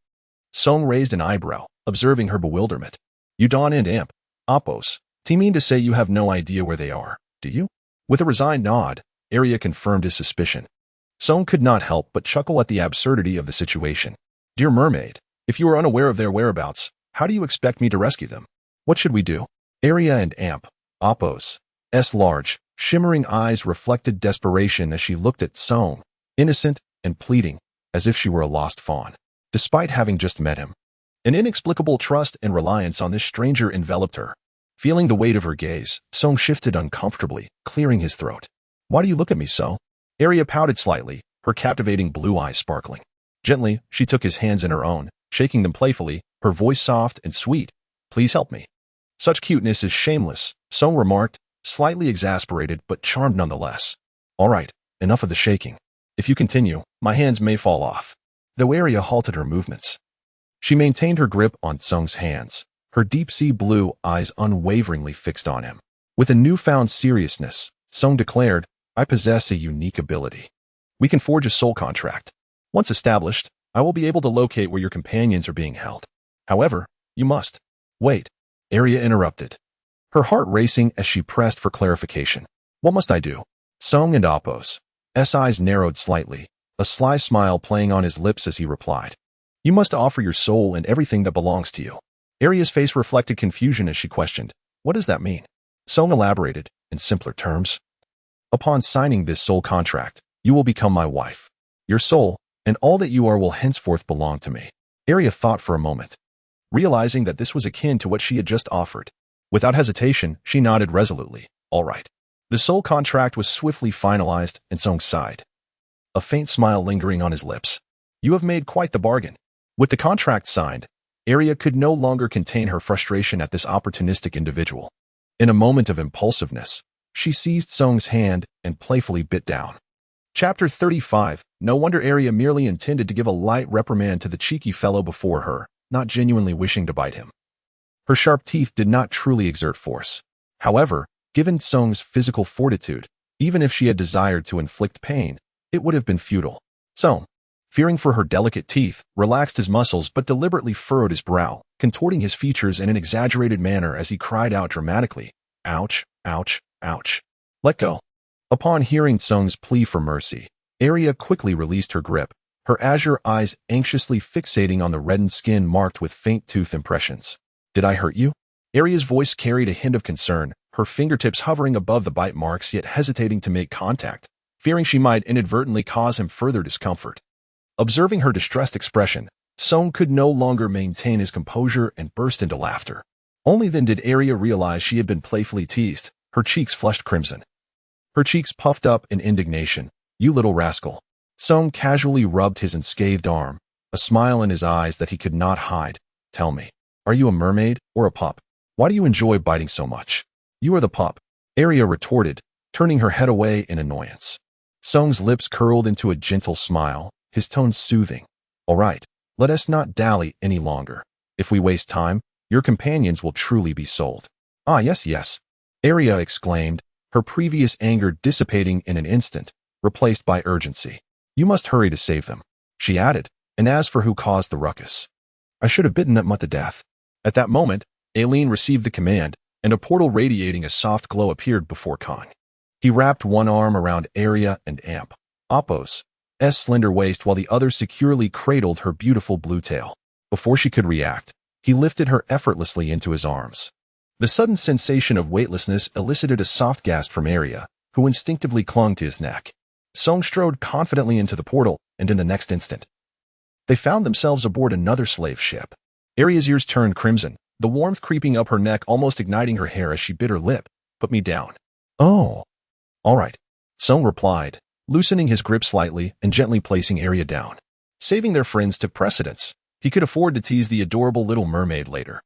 Song raised an eyebrow, observing her bewilderment. "You Dawn and Apos, do you mean to say you have no idea where they are, do you?" With a resigned nod, Arya confirmed his suspicion. Song could not help but chuckle at the absurdity of the situation. "Dear mermaid, if you are unaware of their whereabouts, how do you expect me to rescue them? What should we do?" Arya and Apos' large, shimmering eyes reflected desperation as she looked at Song, innocent and pleading, as if she were a lost fawn. Despite having just met him, an inexplicable trust and reliance on this stranger enveloped her. Feeling the weight of her gaze, Song shifted uncomfortably, clearing his throat. "Why do you look at me so?" Arya pouted slightly, her captivating blue eyes sparkling. Gently, she took his hands in her own, shaking them playfully, her voice soft and sweet. "Please help me." "Such cuteness is shameless," Song remarked, slightly exasperated but charmed nonetheless. "All right, enough of the shaking. If you continue, my hands may fall off." Though Arya halted her movements, she maintained her grip on Song's hands, her deep-sea blue eyes unwaveringly fixed on him. With a newfound seriousness, Song declared, "I possess a unique ability. We can forge a soul contract. Once established, I will be able to locate where your companions are being held. However, you must..." "Wait," Arya interrupted, her heart racing as she pressed for clarification. "What must I do?" Song and Apos' eyes narrowed slightly, a sly smile playing on his lips as he replied, "You must offer your soul and everything that belongs to you." Arya's face reflected confusion as she questioned, "What does that mean?" Song elaborated, in simpler terms. "Upon signing this soul contract, you will become my wife. Your soul, and all that you are will henceforth belong to me." Arya thought for a moment, realizing that this was akin to what she had just offered. Without hesitation, she nodded resolutely. "All right. The Seoul contract was swiftly finalized, and Song sighed, a faint smile lingering on his lips. You have made quite the bargain. With the contract signed, Arya could no longer contain her frustration at this opportunistic individual. In a moment of impulsiveness, she seized Song's hand and playfully bit down. Chapter 35. No wonder Arya merely intended to give a light reprimand to the cheeky fellow before her, not genuinely wishing to bite him. Her sharp teeth did not truly exert force. However, given Song's physical fortitude, even if she had desired to inflict pain, it would have been futile. Song, fearing for her delicate teeth, relaxed his muscles but deliberately furrowed his brow, contorting his features in an exaggerated manner as he cried out dramatically, "Ouch, ouch, ouch. Let go." Upon hearing Song's plea for mercy, Arya quickly released her grip, her azure eyes anxiously fixating on the reddened skin marked with faint tooth impressions. "Did I hurt you?" Arya's voice carried a hint of concern, her fingertips hovering above the bite marks yet hesitating to make contact, fearing she might inadvertently cause him further discomfort. Observing her distressed expression, Song could no longer maintain his composure and burst into laughter. Only then did Arya realize she had been playfully teased, her cheeks flushed crimson. Her cheeks puffed up in indignation. "You little rascal." Song casually rubbed his unscathed arm, a smile in his eyes that he could not hide. "Tell me, are you a mermaid or a pup? Why do you enjoy biting so much?" "You are the pup," Arya retorted, turning her head away in annoyance. Song's lips curled into a gentle smile, his tone soothing. "All right, let us not dally any longer. If we waste time, your companions will truly be sold." "Ah, yes, yes," Arya exclaimed, her previous anger dissipating in an instant, replaced by urgency. "You must hurry to save them," she added, "and as for who caused the ruckus, I should have bitten that mutt to death." At that moment, Aileen received the command, and a portal radiating a soft glow appeared before Kong. He wrapped one arm around Arya and Amp, Appo's slender waist while the other securely cradled her beautiful blue tail. Before she could react, he lifted her effortlessly into his arms. The sudden sensation of weightlessness elicited a soft gasp from Arya, who instinctively clung to his neck. Song strode confidently into the portal, and in the next instant, they found themselves aboard another slave ship. Arya's ears turned crimson, the warmth creeping up her neck almost igniting her hair as she bit her lip. "Put me down." "Oh, all right," Song replied, loosening his grip slightly and gently placing Arya down. Saving their friends to precedence, he could afford to tease the adorable little mermaid later,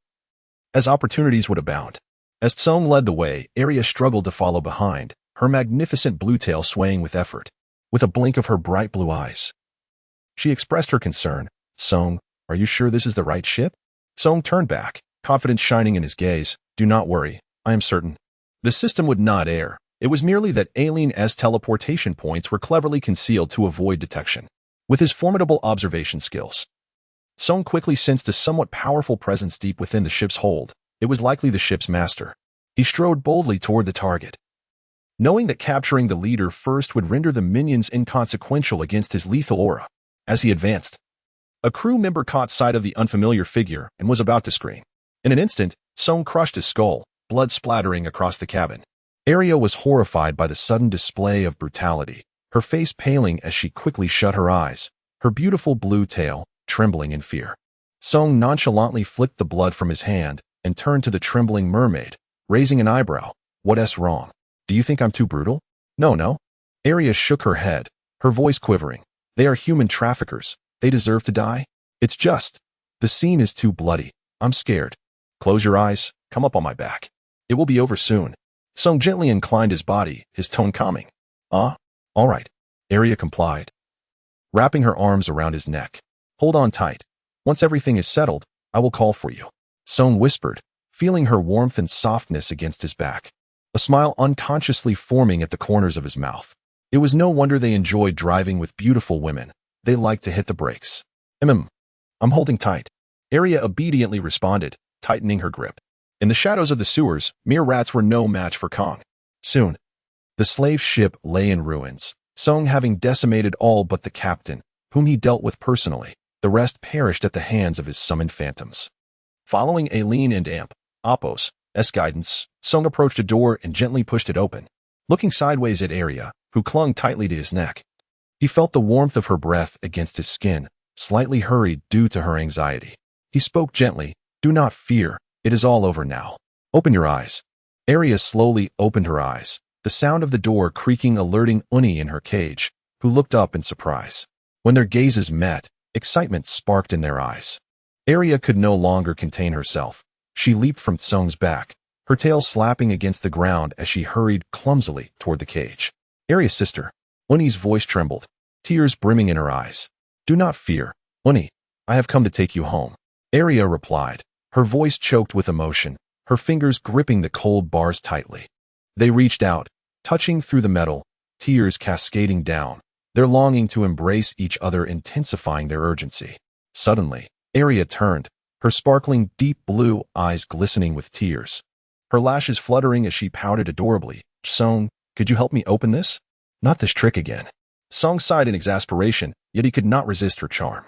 as opportunities would abound. As Song led the way, Arya struggled to follow behind, her magnificent blue tail swaying with effort. With a blink of her bright blue eyes, she expressed her concern. "Song, are you sure this is the right ship?" Song turned back, confidence shining in his gaze. "Do not worry, I am certain." The system would not err. It was merely that Aileen's teleportation points were cleverly concealed to avoid detection. With his formidable observation skills, Song quickly sensed a somewhat powerful presence deep within the ship's hold. It was likely the ship's master. He strode boldly toward the target, knowing that capturing the leader first would render the minions inconsequential against his lethal aura. As he advanced, a crew member caught sight of the unfamiliar figure and was about to scream. In an instant, Song crushed his skull, blood splattering across the cabin. Arya was horrified by the sudden display of brutality, her face paling as she quickly shut her eyes, her beautiful blue tail trembling in fear. Song nonchalantly flicked the blood from his hand and turned to the trembling mermaid, raising an eyebrow. "What's wrong? Do you think I'm too brutal?" No. Arya shook her head, her voice quivering. "They are human traffickers. They deserve to die. It's just, the scene is too bloody. I'm scared." "Close your eyes, come up on my back. It will be over soon." Song gently inclined his body, his tone calming. "Ah, all right." Arya complied, wrapping her arms around his neck. "Hold on tight. Once everything is settled, I will call for you," Song whispered, feeling her warmth and softness against his back, a smile unconsciously forming at the corners of his mouth. It was no wonder they enjoyed driving with beautiful women. They liked to hit the brakes. I'm holding tight," Arya obediently responded, tightening her grip. In the shadows of the sewers, mere rats were no match for Kong. Soon, the slave ship lay in ruins, Song having decimated all but the captain, whom he dealt with personally. The rest perished at the hands of his summoned phantoms. Following Aileen and Amp, Appo's guidance, Song approached a door and gently pushed it open. Looking sideways at Arya, who clung tightly to his neck, he felt the warmth of her breath against his skin, slightly hurried due to her anxiety. He spoke gently, "Do not fear. It is all over now. Open your eyes." Arya slowly opened her eyes, the sound of the door creaking alerting Uni in her cage, who looked up in surprise. When their gazes met, excitement sparked in their eyes. Arya could no longer contain herself. She leaped from Tsung's back, her tail slapping against the ground as she hurried clumsily toward the cage. Arya's sister. Uni's voice trembled, tears brimming in her eyes. Do not fear, Uni. I have come to take you home. Arya replied, her voice choked with emotion, her fingers gripping the cold bars tightly. They reached out, touching through the metal, tears cascading down, their longing to embrace each other intensifying their urgency. Suddenly, Arya turned, her sparkling deep blue eyes glistening with tears. Her lashes fluttering as she pouted adorably. Song, could you help me open this? Not this trick again. Song sighed in exasperation, yet he could not resist her charm.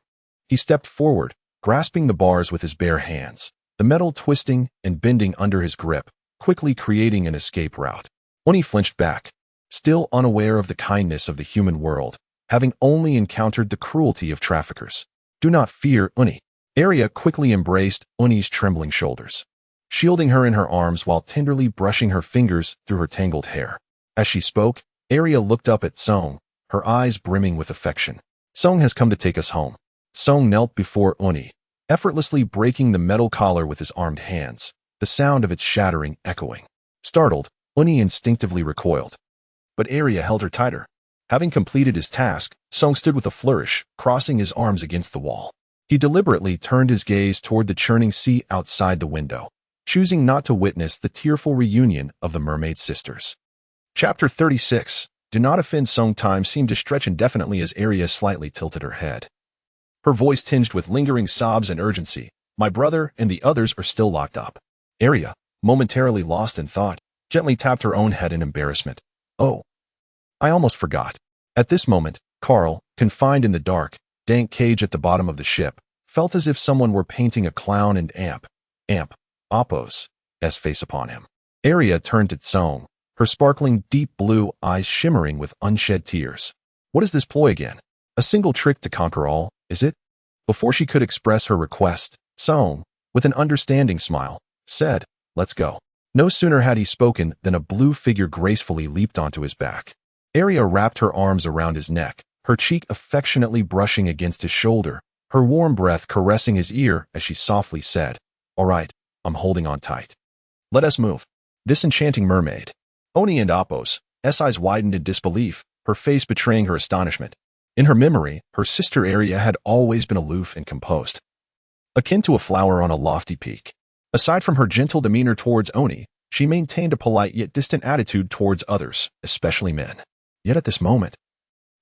He stepped forward, grasping the bars with his bare hands, the metal twisting and bending under his grip, quickly creating an escape route. Uni flinched back, still unaware of the kindness of the human world, having only encountered the cruelty of traffickers. Do not fear, Uni. Arya quickly embraced Uni's trembling shoulders, shielding her in her arms while tenderly brushing her fingers through her tangled hair. As she spoke, Arya looked up at Song, her eyes brimming with affection. Song has come to take us home. Song knelt before Uni, effortlessly breaking the metal collar with his armed hands, the sound of its shattering echoing. Startled, Uni instinctively recoiled. But Arya held her tighter. Having completed his task, Song stood with a flourish, crossing his arms against the wall. He deliberately turned his gaze toward the churning sea outside the window, choosing not to witness the tearful reunion of the mermaid sisters. Chapter 36. Do not offend. Song. Time seemed to stretch indefinitely as Arya slightly tilted her head. Her voice tinged with lingering sobs and urgency. My brother and the others are still locked up. Arya, momentarily lost in thought, gently tapped her own head in embarrassment. Oh, I almost forgot. At this moment, Carl, confined in the dark, dank cage at the bottom of the ship, felt as if someone were painting a clown and Apos' face upon him. Arya turned to Tsong, her sparkling deep blue eyes shimmering with unshed tears. What is this ploy again? A single trick to conquer all, is it? Before she could express her request, Tsong, with an understanding smile, said, let's go. No sooner had he spoken than a blue figure gracefully leaped onto his back. Arya wrapped her arms around his neck, her cheek affectionately brushing against his shoulder, her warm breath caressing his ear as she softly said, all right, I'm holding on tight. Let us move. This enchanting mermaid. Oni and Apos' eyes widened in disbelief, her face betraying her astonishment. In her memory, her sister Arya had always been aloof and composed, akin to a flower on a lofty peak. Aside from her gentle demeanor towards Oni, she maintained a polite yet distant attitude towards others, especially men. Yet at this moment,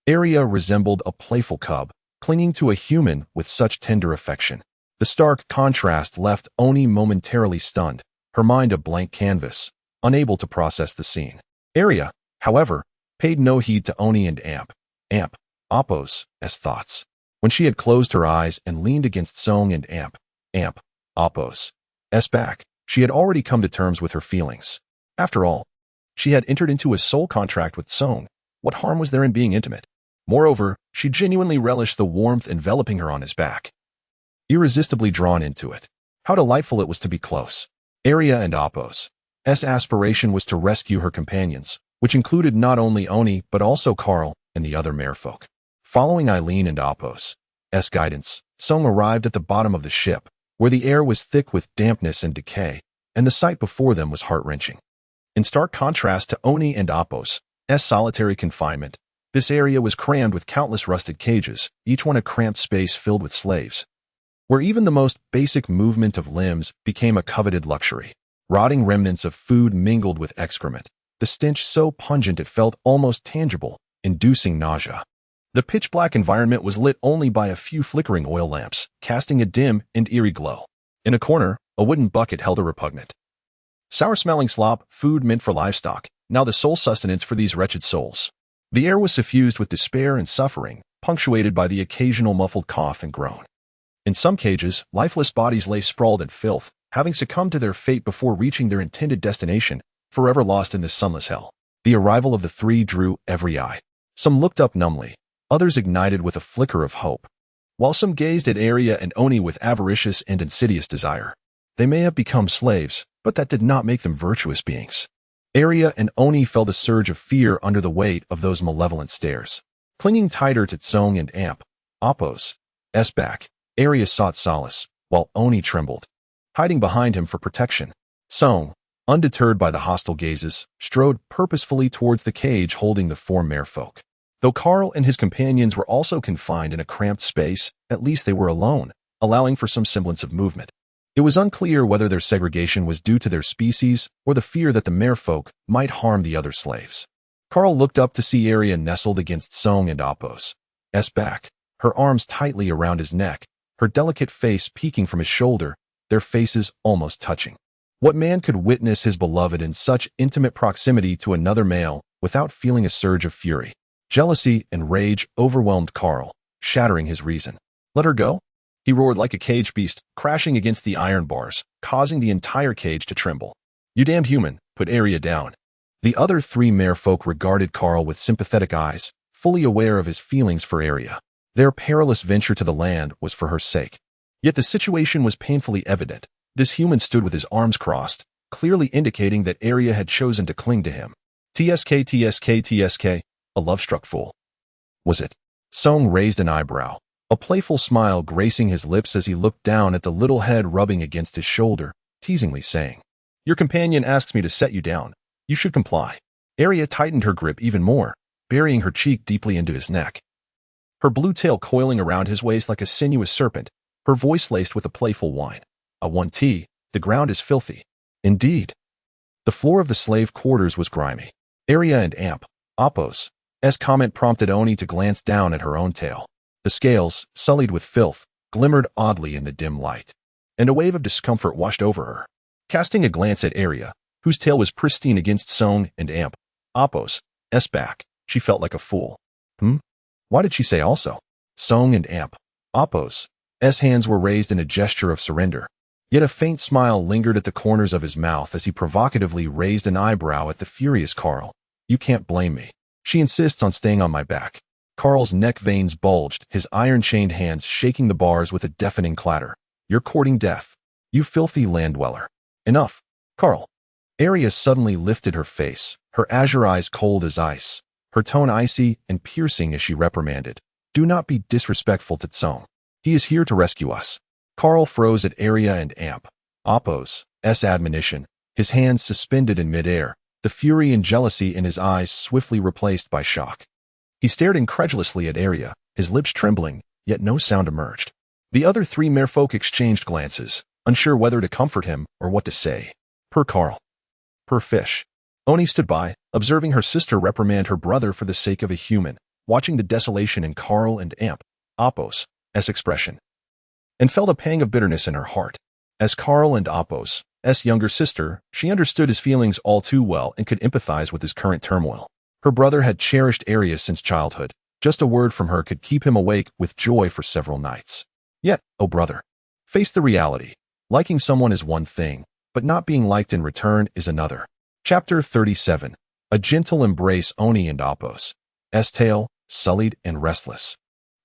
Arya resembled a playful cub, clinging to a human with such tender affection. The stark contrast left Oni momentarily stunned, her mind a blank canvas, unable to process the scene. Arya, however, paid no heed to Oni and Apos' thoughts. When she had closed her eyes and leaned against Song and Apos' back, she had already come to terms with her feelings. After all, she had entered into a soul contract with Song. What harm was there in being intimate? Moreover, she genuinely relished the warmth enveloping her on his back. Irresistibly drawn into it. How delightful it was to be close. Arya and Apos' aspiration was to rescue her companions, which included not only Oni but also Carl and the other merfolk. Following Eileen and Apos' guidance, Song arrived at the bottom of the ship, where the air was thick with dampness and decay, and the sight before them was heart-wrenching. In stark contrast to Oni and Apos' solitary confinement, this area was crammed with countless rusted cages, each one a cramped space filled with slaves, where even the most basic movement of limbs became a coveted luxury. Rotting remnants of food mingled with excrement, the stench so pungent it felt almost tangible, inducing nausea. The pitch-black environment was lit only by a few flickering oil lamps, casting a dim and eerie glow. In a corner, a wooden bucket held a repugnant, sour-smelling slop, food meant for livestock, now the sole sustenance for these wretched souls. The air was suffused with despair and suffering, punctuated by the occasional muffled cough and groan. In some cages, lifeless bodies lay sprawled in filth, having succumbed to their fate before reaching their intended destination, forever lost in this sunless hell. The arrival of the three drew every eye. Some looked up numbly, others ignited with a flicker of hope, while some gazed at Arya and Oni with avaricious and insidious desire. They may have become slaves, but that did not make them virtuous beings. Arya and Oni felt a surge of fear under the weight of those malevolent stares. Clinging tighter to Tsong and Appo's back, Arya sought solace, while Oni trembled, hiding behind him for protection. Tsong, undeterred by the hostile gazes, strode purposefully towards the cage holding the four merfolk. Though Carl and his companions were also confined in a cramped space, at least they were alone, allowing for some semblance of movement. It was unclear whether their segregation was due to their species or the fear that the merfolk might harm the other slaves. Carl looked up to see Arya nestled against Tsong and Appo's back, her arms tightly around his neck, her delicate face peeking from his shoulder, their faces almost touching. What man could witness his beloved in such intimate proximity to another male without feeling a surge of fury? Jealousy and rage overwhelmed Carl, shattering his reason. "Let her go?" He roared like a caged beast, crashing against the iron bars, causing the entire cage to tremble. "You damned human, put Arya down." The other three merfolk regarded Carl with sympathetic eyes, fully aware of his feelings for Arya. Their perilous venture to the land was for her sake. Yet the situation was painfully evident. This human stood with his arms crossed, clearly indicating that Arya had chosen to cling to him. TSK, a love-struck fool. Was it? Tsong raised an eyebrow, a playful smile gracing his lips as he looked down at the little head rubbing against his shoulder, teasingly saying, "Your companion asks me to set you down. You should comply." Arya tightened her grip even more, burying her cheek deeply into his neck. Her blue tail coiling around his waist like a sinuous serpent, her voice laced with a playful whine. "I want tea. The ground is filthy." Indeed. The floor of the slave quarters was grimy. Arya and Appo's comment prompted Oni to glance down at her own tail. The scales, sullied with filth, glimmered oddly in the dim light, and a wave of discomfort washed over her. Casting a glance at Arya, whose tail was pristine against Tsong and Appo's back, she felt like a fool. Why did she say also? Tsong and Appo's hands were raised in a gesture of surrender. Yet a faint smile lingered at the corners of his mouth as he provocatively raised an eyebrow at the furious Carl. "You can't blame me. She insists on staying on my back." Carl's neck veins bulged, his iron-chained hands shaking the bars with a deafening clatter. "You're courting death. You filthy land dweller. Enough, Carl." Arya suddenly lifted her face, her azure eyes cold as ice, her tone icy and piercing as she reprimanded, "Do not be disrespectful to Tsong. He is here to rescue us." Carl froze at Arya and Appo's admonition, his hands suspended in midair, the fury and jealousy in his eyes swiftly replaced by shock. He stared incredulously at Arya, his lips trembling, yet no sound emerged. The other three merfolk exchanged glances, unsure whether to comfort him or what to say. "Per Carl. Per fish." Oni stood by, observing her sister reprimand her brother for the sake of a human, watching the desolation in Carl and Appo's expression, and felt a pang of bitterness in her heart. As Carl and Appo's younger sister, she understood his feelings all too well and could empathize with his current turmoil. Her brother had cherished Arya since childhood. Just a word from her could keep him awake with joy for several nights. Yet, oh brother, face the reality. Liking someone is one thing, but not being liked in return is another. Chapter 37. A gentle embrace. Oni and Appo's tail, sullied and restless,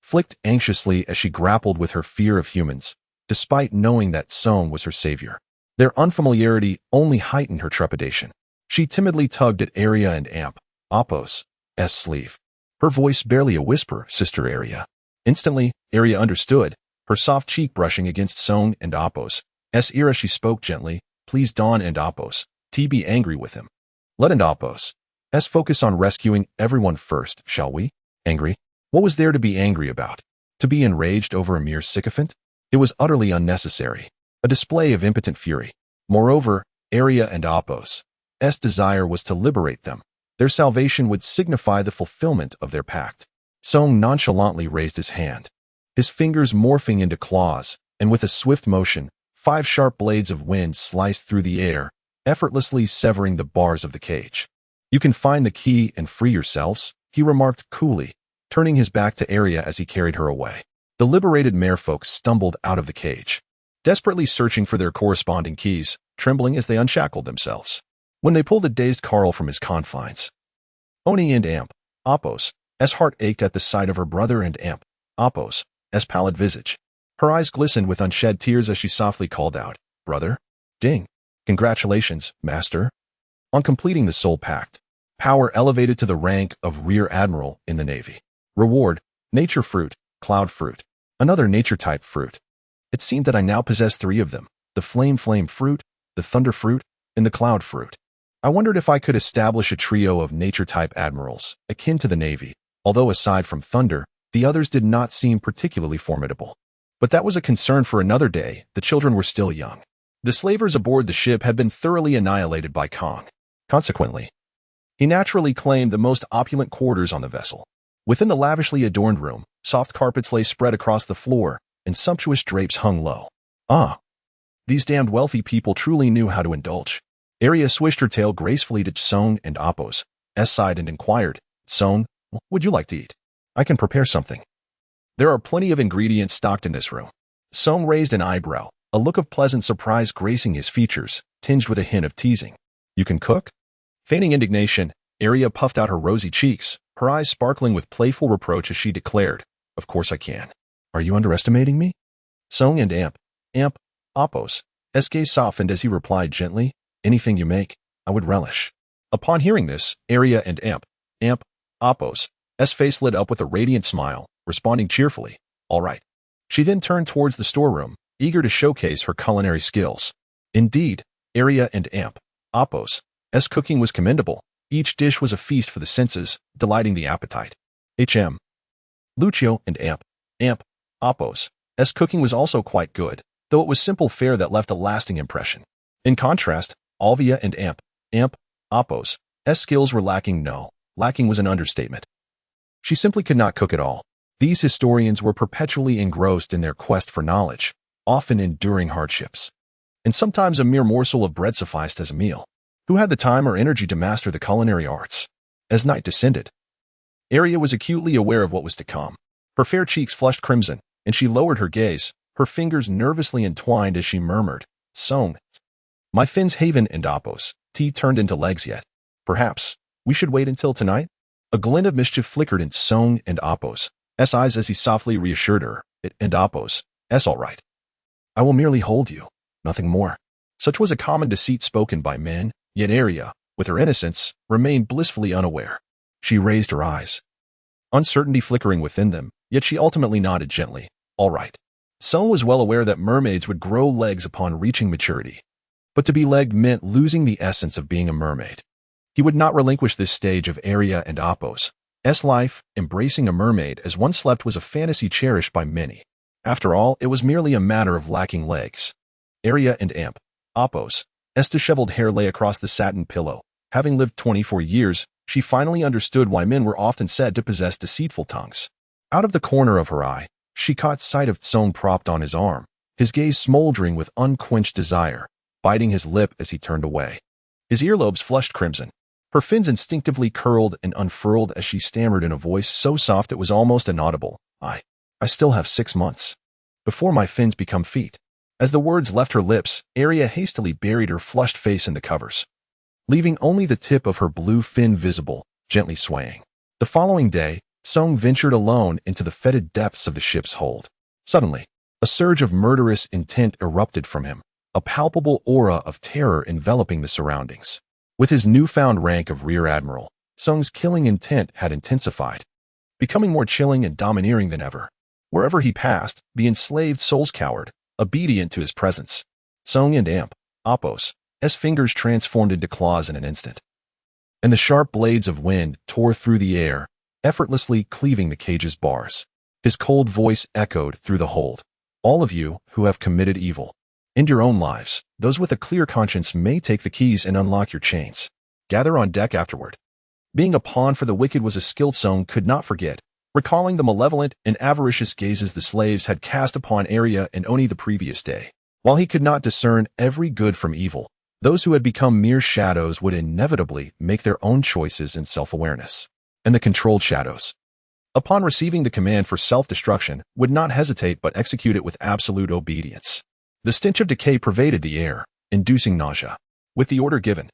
flicked anxiously as she grappled with her fear of humans, despite knowing that Tsong was her savior. Their unfamiliarity only heightened her trepidation. She timidly tugged at Arya and Appo's sleeve, her voice barely a whisper, "Sister Arya." Instantly, Arya understood, her soft cheek brushing against Tsong and Appo's ear as she spoke gently, "Please Dawn and Appo's be angry with him. Let and Appo's focus on rescuing everyone first, shall we?" Angry? What was there to be angry about? To be enraged over a mere sycophant? It was utterly unnecessary, a display of impotent fury. Moreover, Arya and Appo's desire was to liberate them. Their salvation would signify the fulfillment of their pact. Tsong nonchalantly raised his hand, his fingers morphing into claws, and with a swift motion, 5 sharp blades of wind sliced through the air, effortlessly severing the bars of the cage. "You can find the key and free yourselves," he remarked coolly, turning his back to Arya as he carried her away. The liberated merfolk stumbled out of the cage, desperately searching for their corresponding keys, trembling as they unshackled themselves. When they pulled a dazed Carl from his confines, Oni and Appo's heart ached at the sight of her brother and Appo's pallid visage. Her eyes glistened with unshed tears as she softly called out, "Brother?" "Ding. Congratulations, master." On completing the Soul Pact, power elevated to the rank of Rear Admiral in the Navy. Reward, Nature Fruit, Cloud Fruit. Another nature-type fruit. It seemed that I now possessed 3 of them, the Flame Fruit, the Thunder Fruit, and the Cloud Fruit. I wondered if I could establish a trio of nature-type admirals, akin to the Navy, although aside from Thunder, the others did not seem particularly formidable. But that was a concern for another day. The children were still young. The slavers aboard the ship had been thoroughly annihilated by Kong. Consequently, he naturally claimed the most opulent quarters on the vessel. Within the lavishly adorned room, soft carpets lay spread across the floor, and sumptuous drapes hung low. Ah, these damned wealthy people truly knew how to indulge. Arya swished her tail gracefully to Song and Appos, sighed and inquired, Song, what would you like to eat? I can prepare something. There are plenty of ingredients stocked in this room. Song raised an eyebrow, a look of pleasant surprise gracing his features, tinged with a hint of teasing. You can cook? Feigning indignation, Arya puffed out her rosy cheeks, her eyes sparkling with playful reproach as she declared, Of course I can. Are you underestimating me? Song and Appos, gaze softened as he replied gently, Anything you make, I would relish. Upon hearing this, Arya and Appos' face lit up with a radiant smile, responding cheerfully, All right. She then turned towards the storeroom, eager to showcase her culinary skills. Indeed, Arya and Appos' cooking was commendable. Each dish was a feast for the senses, delighting the appetite. Lucio and Appos' cooking was also quite good, though it was simple fare that left a lasting impression. In contrast, Alvia and Appos' skills were lacking. No, lacking was an understatement. She simply could not cook at all. These historians were perpetually engrossed in their quest for knowledge, often enduring hardships. And sometimes a mere morsel of bread sufficed as a meal. Who had the time or energy to master the culinary arts? As night descended, Arya was acutely aware of what was to come. Her fair cheeks flushed crimson, and she lowered her gaze, her fingers nervously entwined as she murmured, Song. My fins Haven and Appos, tea turned into legs yet. Perhaps we should wait until tonight? A glint of mischief flickered in Song and Appos' eyes as he softly reassured her, and Appos' all right. I will merely hold you, nothing more. Such was a common deceit spoken by men, yet Arya, with her innocence, remained blissfully unaware. She raised her eyes, uncertainty flickering within them, yet she ultimately nodded gently, All right. Song was well aware that mermaids would grow legs upon reaching maturity. But to be legged meant losing the essence of being a mermaid. He would not relinquish this stage of Arya and Appos' life. Embracing a mermaid as one slept was a fantasy cherished by many. After all, it was merely a matter of lacking legs. Arya and Appos' disheveled hair lay across the satin pillow. Having lived 24 years, she finally understood why men were often said to possess deceitful tongues. Out of the corner of her eye, she caught sight of Song propped on his arm, his gaze smoldering with unquenched desire, biting his lip as he turned away. His earlobes flushed crimson. Her fins instinctively curled and unfurled as she stammered in a voice so soft it was almost inaudible, I still have 6 months. Before my fins become feet. As the words left her lips, Arya hastily buried her flushed face in the covers, leaving only the tip of her blue fin visible, gently swaying. The following day, Song ventured alone into the fetid depths of the ship's hold. Suddenly, a surge of murderous intent erupted from him, a palpable aura of terror enveloping the surroundings. With his newfound rank of Rear Admiral, Song's killing intent had intensified, becoming more chilling and domineering than ever. Wherever he passed, the enslaved souls cowered, obedient to his presence. Song and Appos' fingers transformed into claws in an instant, and the sharp blades of wind tore through the air, effortlessly cleaving the cage's bars. His cold voice echoed through the hold. All of you who have committed evil, end your own lives. Those with a clear conscience may take the keys and unlock your chains. Gather on deck afterward. Being a pawn for the wicked was a skill Song could not forget, recalling the malevolent and avaricious gazes the slaves had cast upon Arya and Oni the previous day. While he could not discern every good from evil, those who had become mere shadows would inevitably make their own choices in self-awareness. And the controlled shadows, upon receiving the command for self-destruction, would not hesitate but execute it with absolute obedience. The stench of decay pervaded the air, inducing nausea. With the order given,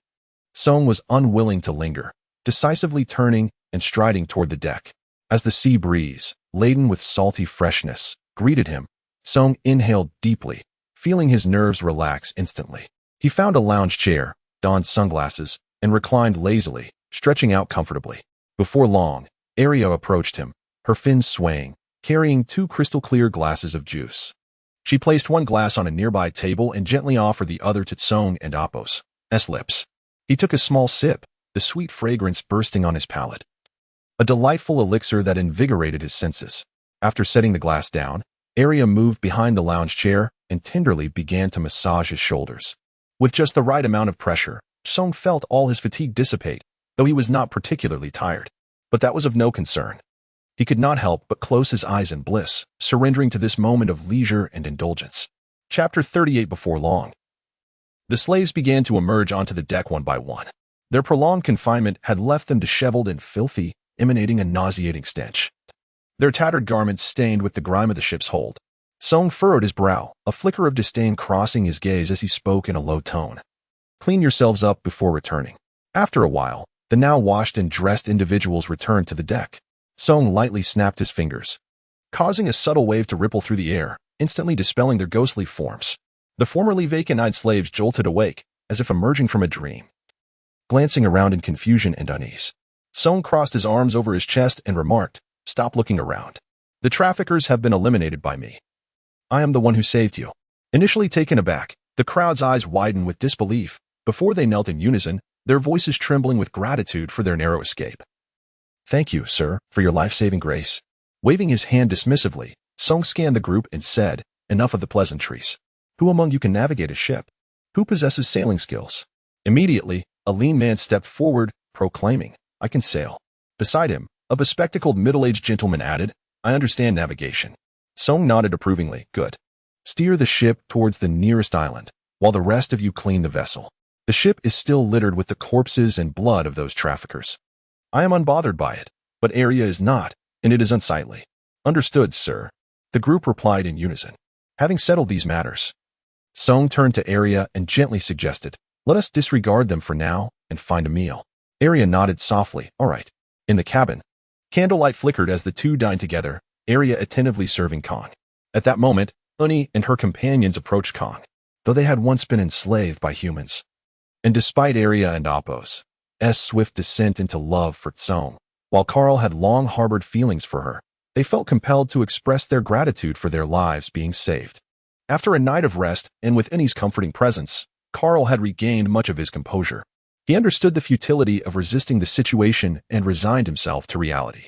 Song was unwilling to linger, decisively turning and striding toward the deck. As the sea breeze, laden with salty freshness, greeted him, Song inhaled deeply, feeling his nerves relax instantly. He found a lounge chair, donned sunglasses, and reclined lazily, stretching out comfortably. Before long, Aria approached him, her fins swaying, carrying 2 crystal-clear glasses of juice. She placed one glass on a nearby table and gently offered the other to Tsong and Apos' lips. He took a small sip, the sweet fragrance bursting on his palate. A delightful elixir that invigorated his senses. After setting the glass down, Aria moved behind the lounge chair and tenderly began to massage his shoulders. With just the right amount of pressure, Tsong felt all his fatigue dissipate, though he was not particularly tired. But that was of no concern. He could not help but close his eyes in bliss, surrendering to this moment of leisure and indulgence. Chapter 38. Before long, the slaves began to emerge onto the deck one by one. Their prolonged confinement had left them disheveled and filthy, emanating a nauseating stench. Their tattered garments stained with the grime of the ship's hold. Tsong furrowed his brow, a flicker of disdain crossing his gaze as he spoke in a low tone. Clean yourselves up before returning. After a while, the now washed and dressed individuals returned to the deck. Tsong lightly snapped his fingers, causing a subtle wave to ripple through the air, instantly dispelling their ghostly forms. The formerly vacant-eyed slaves jolted awake, as if emerging from a dream. Glancing around in confusion and unease, Tsong crossed his arms over his chest and remarked, "Stop looking around. The traffickers have been eliminated by me. I am the one who saved you." Initially taken aback, the crowd's eyes widened with disbelief, before they knelt in unison, their voices trembling with gratitude for their narrow escape. "Thank you, sir, for your life-saving grace." Waving his hand dismissively, Tsong scanned the group and said, "Enough of the pleasantries. Who among you can navigate a ship? Who possesses sailing skills?" Immediately, a lean man stepped forward, proclaiming, "I can sail." Beside him, a bespectacled middle-aged gentleman added, "I understand navigation." Tsong nodded approvingly. "Good. Steer the ship towards the nearest island, while the rest of you clean the vessel. The ship is still littered with the corpses and blood of those traffickers. I am unbothered by it, but Aria is not, and it is unsightly." "Understood, sir," the group replied in unison. Having settled these matters, Tsong turned to Aria and gently suggested, "Let us disregard them for now and find a meal." Aria nodded softly, "All right." In the cabin, candlelight flickered as the two dined together, Aria attentively serving Kong. At that moment, Uni and her companions approached Kong, though they had once been enslaved by humans. And despite Aria and Apos' swift descent into love for Tsong, while Carl had long harbored feelings for her, they felt compelled to express their gratitude for their lives being saved. After a night of rest and with Uni's comforting presence, Carl had regained much of his composure. He understood the futility of resisting the situation and resigned himself to reality.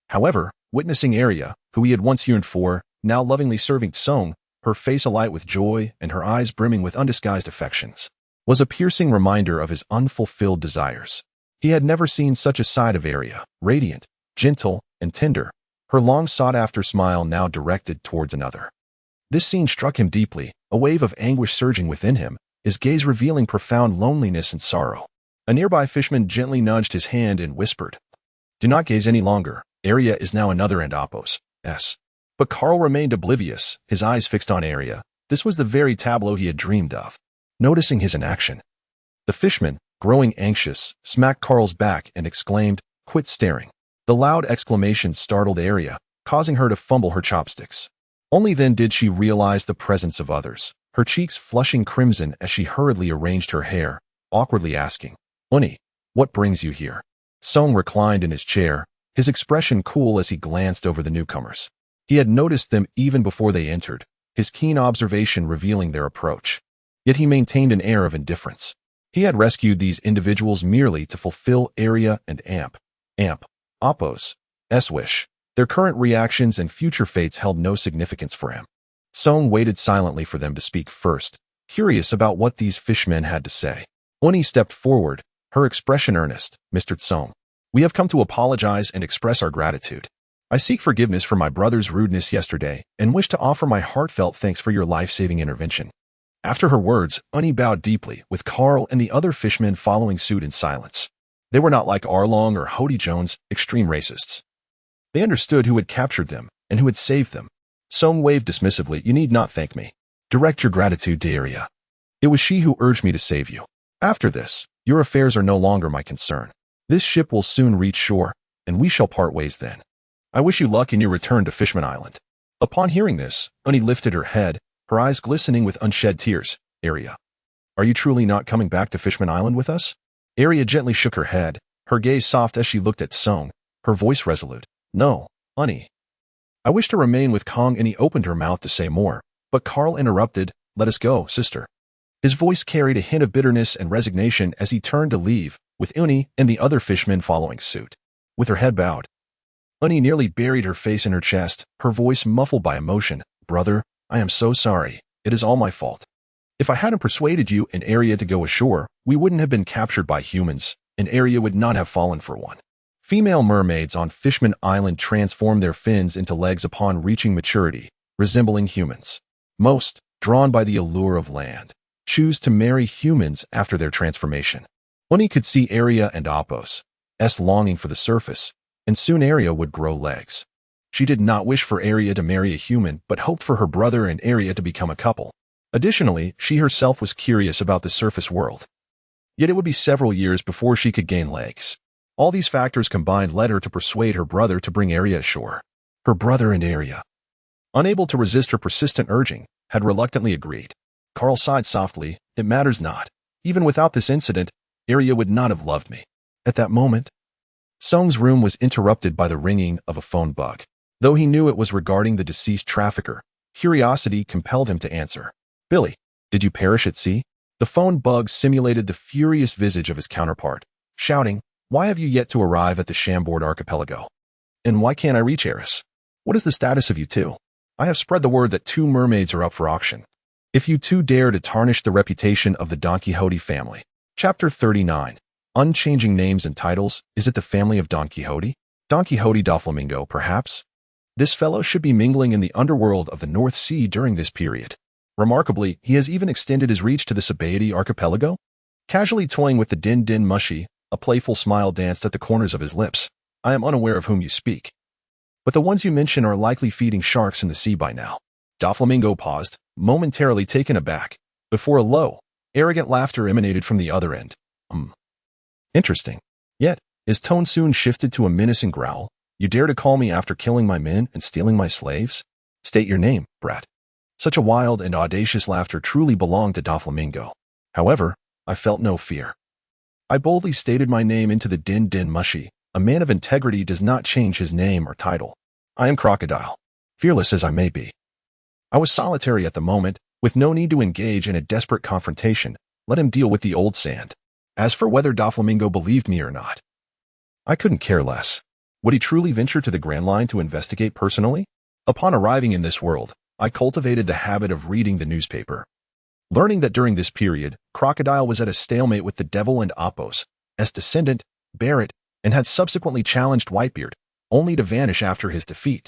However, witnessing Aria, who he had once yearned for, now lovingly serving Tsong, her face alight with joy and her eyes brimming with undisguised affections, was a piercing reminder of his unfulfilled desires. He had never seen such a side of Aria, radiant, gentle, and tender, her long-sought-after smile now directed towards another. This scene struck him deeply, a wave of anguish surging within him, his gaze revealing profound loneliness and sorrow. A nearby fisherman gently nudged his hand and whispered, "Do not gaze any longer. Aria is now another and Apos'." But Carl remained oblivious, his eyes fixed on Aria. This was the very tableau he had dreamed of. Noticing his inaction, the fisherman, growing anxious, smacked Carl's back and exclaimed, "Quit staring." The loud exclamation startled Aria, causing her to fumble her chopsticks. Only then did she realize the presence of others, her cheeks flushing crimson as she hurriedly arranged her hair, awkwardly asking, "Uni, what brings you here?" Tsong reclined in his chair, his expression cool as he glanced over the newcomers. He had noticed them even before they entered, his keen observation revealing their approach. Yet he maintained an air of indifference. He had rescued these individuals merely to fulfill Aria and Apos' wish. Their current reactions and future fates held no significance for him. Tsong waited silently for them to speak first, curious about what these fishmen had to say. Uni stepped forward, her expression earnest. "Mr. Tsong, we have come to apologize and express our gratitude. I seek forgiveness for my brother's rudeness yesterday and wish to offer my heartfelt thanks for your life-saving intervention." After her words, Uni bowed deeply, with Carl and the other fishmen following suit in silence. They were not like Arlong or Hody Jones, extreme racists. They understood who had captured them and who had saved them. Tsong waved dismissively, "You need not thank me. Direct your gratitude to Aria. It was she who urged me to save you. After this, your affairs are no longer my concern. This ship will soon reach shore, and we shall part ways then. I wish you luck in your return to Fishman Island." Upon hearing this, Uni lifted her head, her eyes glistening with unshed tears. "Aria, are you truly not coming back to Fishman Island with us?" Arya gently shook her head, her gaze soft as she looked at Song, her voice resolute. No, honey. I wish to remain with Kong, and he opened her mouth to say more, but Carl interrupted. Let us go, sister. His voice carried a hint of bitterness and resignation as he turned to leave, with Uni and the other fishmen following suit. With her head bowed, Uni nearly buried her face in her chest, her voice muffled by emotion. Brother, I am so sorry. It is all my fault. If I hadn't persuaded you and Arya to go ashore, we wouldn't have been captured by humans, and Arya would not have fallen for one. Female mermaids on Fishman Island transform their fins into legs upon reaching maturity, resembling humans. Most, drawn by the allure of land, choose to marry humans after their transformation. Uni could see Arya and Apos' longing for the surface, and soon Arya would grow legs. She did not wish for Arya to marry a human, but hoped for her brother and Arya to become a couple. Additionally, she herself was curious about the surface world. Yet it would be several years before she could gain legs. All these factors combined led her to persuade her brother to bring Arya ashore. Her brother and Arya, unable to resist her persistent urging, had reluctantly agreed. Carl sighed softly. It matters not. Even without this incident, Arya would not have loved me. At that moment, Song's room was interrupted by the ringing of a phone bug. Though he knew it was regarding the deceased trafficker, curiosity compelled him to answer. Billy, did you perish at sea? The phone bug simulated the furious visage of his counterpart, shouting, Why have you yet to arrive at the Chambord archipelago? And why can't I reach Eris? What is the status of you two? I have spread the word that 2 mermaids are up for auction. If you two dare to tarnish the reputation of the Don Quixote family. Chapter 39. Unchanging names and titles. Is it the family of Don Quixote? Don Quixote Doflamingo, perhaps? This fellow should be mingling in the underworld of the North Sea during this period. Remarkably, he has even extended his reach to the Sabaody archipelago. Casually toying with the Din Din Mushi, a playful smile danced at the corners of his lips. I am unaware of whom you speak, but the ones you mention are likely feeding sharks in the sea by now. Doflamingo paused, momentarily taken aback, before a low, arrogant laughter emanated from the other end. Interesting. Yet, his tone soon shifted to a menacing growl. You dare to call me after killing my men and stealing my slaves? State your name, brat. Such a wild and audacious laughter truly belonged to Doflamingo. However, I felt no fear. I boldly stated my name into the Din Din Mushi. A man of integrity does not change his name or title. I am Crocodile, fearless as I may be. I was solitary at the moment, with no need to engage in a desperate confrontation. Let him deal with the old sand. As for whether Doflamingo believed me or not, I couldn't care less. Would he truly venture to the Grand Line to investigate personally? Upon arriving in this world, I cultivated the habit of reading the newspaper. Learning that during this period, Crocodile was at a stalemate with the Devil and Apos' descendant, Barrett, and had subsequently challenged Whitebeard, only to vanish after his defeat.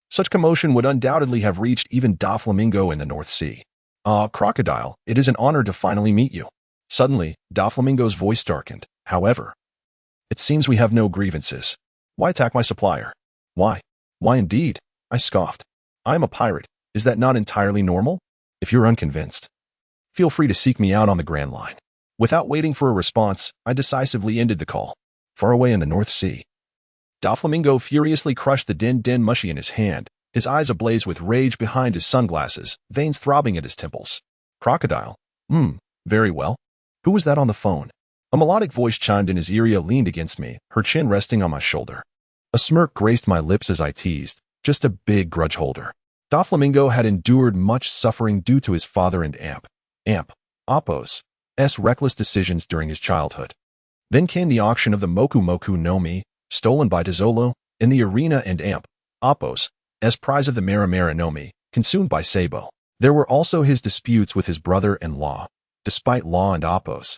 Such commotion would undoubtedly have reached even Doflamingo in the North Sea. Crocodile, it is an honor to finally meet you. Suddenly, Doflamingo's voice darkened. However, it seems we have no grievances. Why attack my supplier? Why? Why indeed? I scoffed. I am a pirate. Is that not entirely normal? If you're unconvinced, feel free to seek me out on the Grand Line. Without waiting for a response, I decisively ended the call. Far away in the North Sea, Doflamingo furiously crushed the Din Din Mushi in his hand, his eyes ablaze with rage behind his sunglasses, veins throbbing at his temples. Crocodile? Very well. Who was that on the phone? A melodic voice chimed in as Arya leaned against me, her chin resting on my shoulder. A smirk graced my lips as I teased, just a big grudge holder. Doflamingo had endured much suffering due to his father and Apos' reckless decisions during his childhood. Then came the auction of the Moku Moku no Mi, stolen by Dezolo, in the arena, and Apos' prize of the Mara Mara no Mi, consumed by Sabo. There were also his disputes with his brother-in-law. Despite Law and Apos'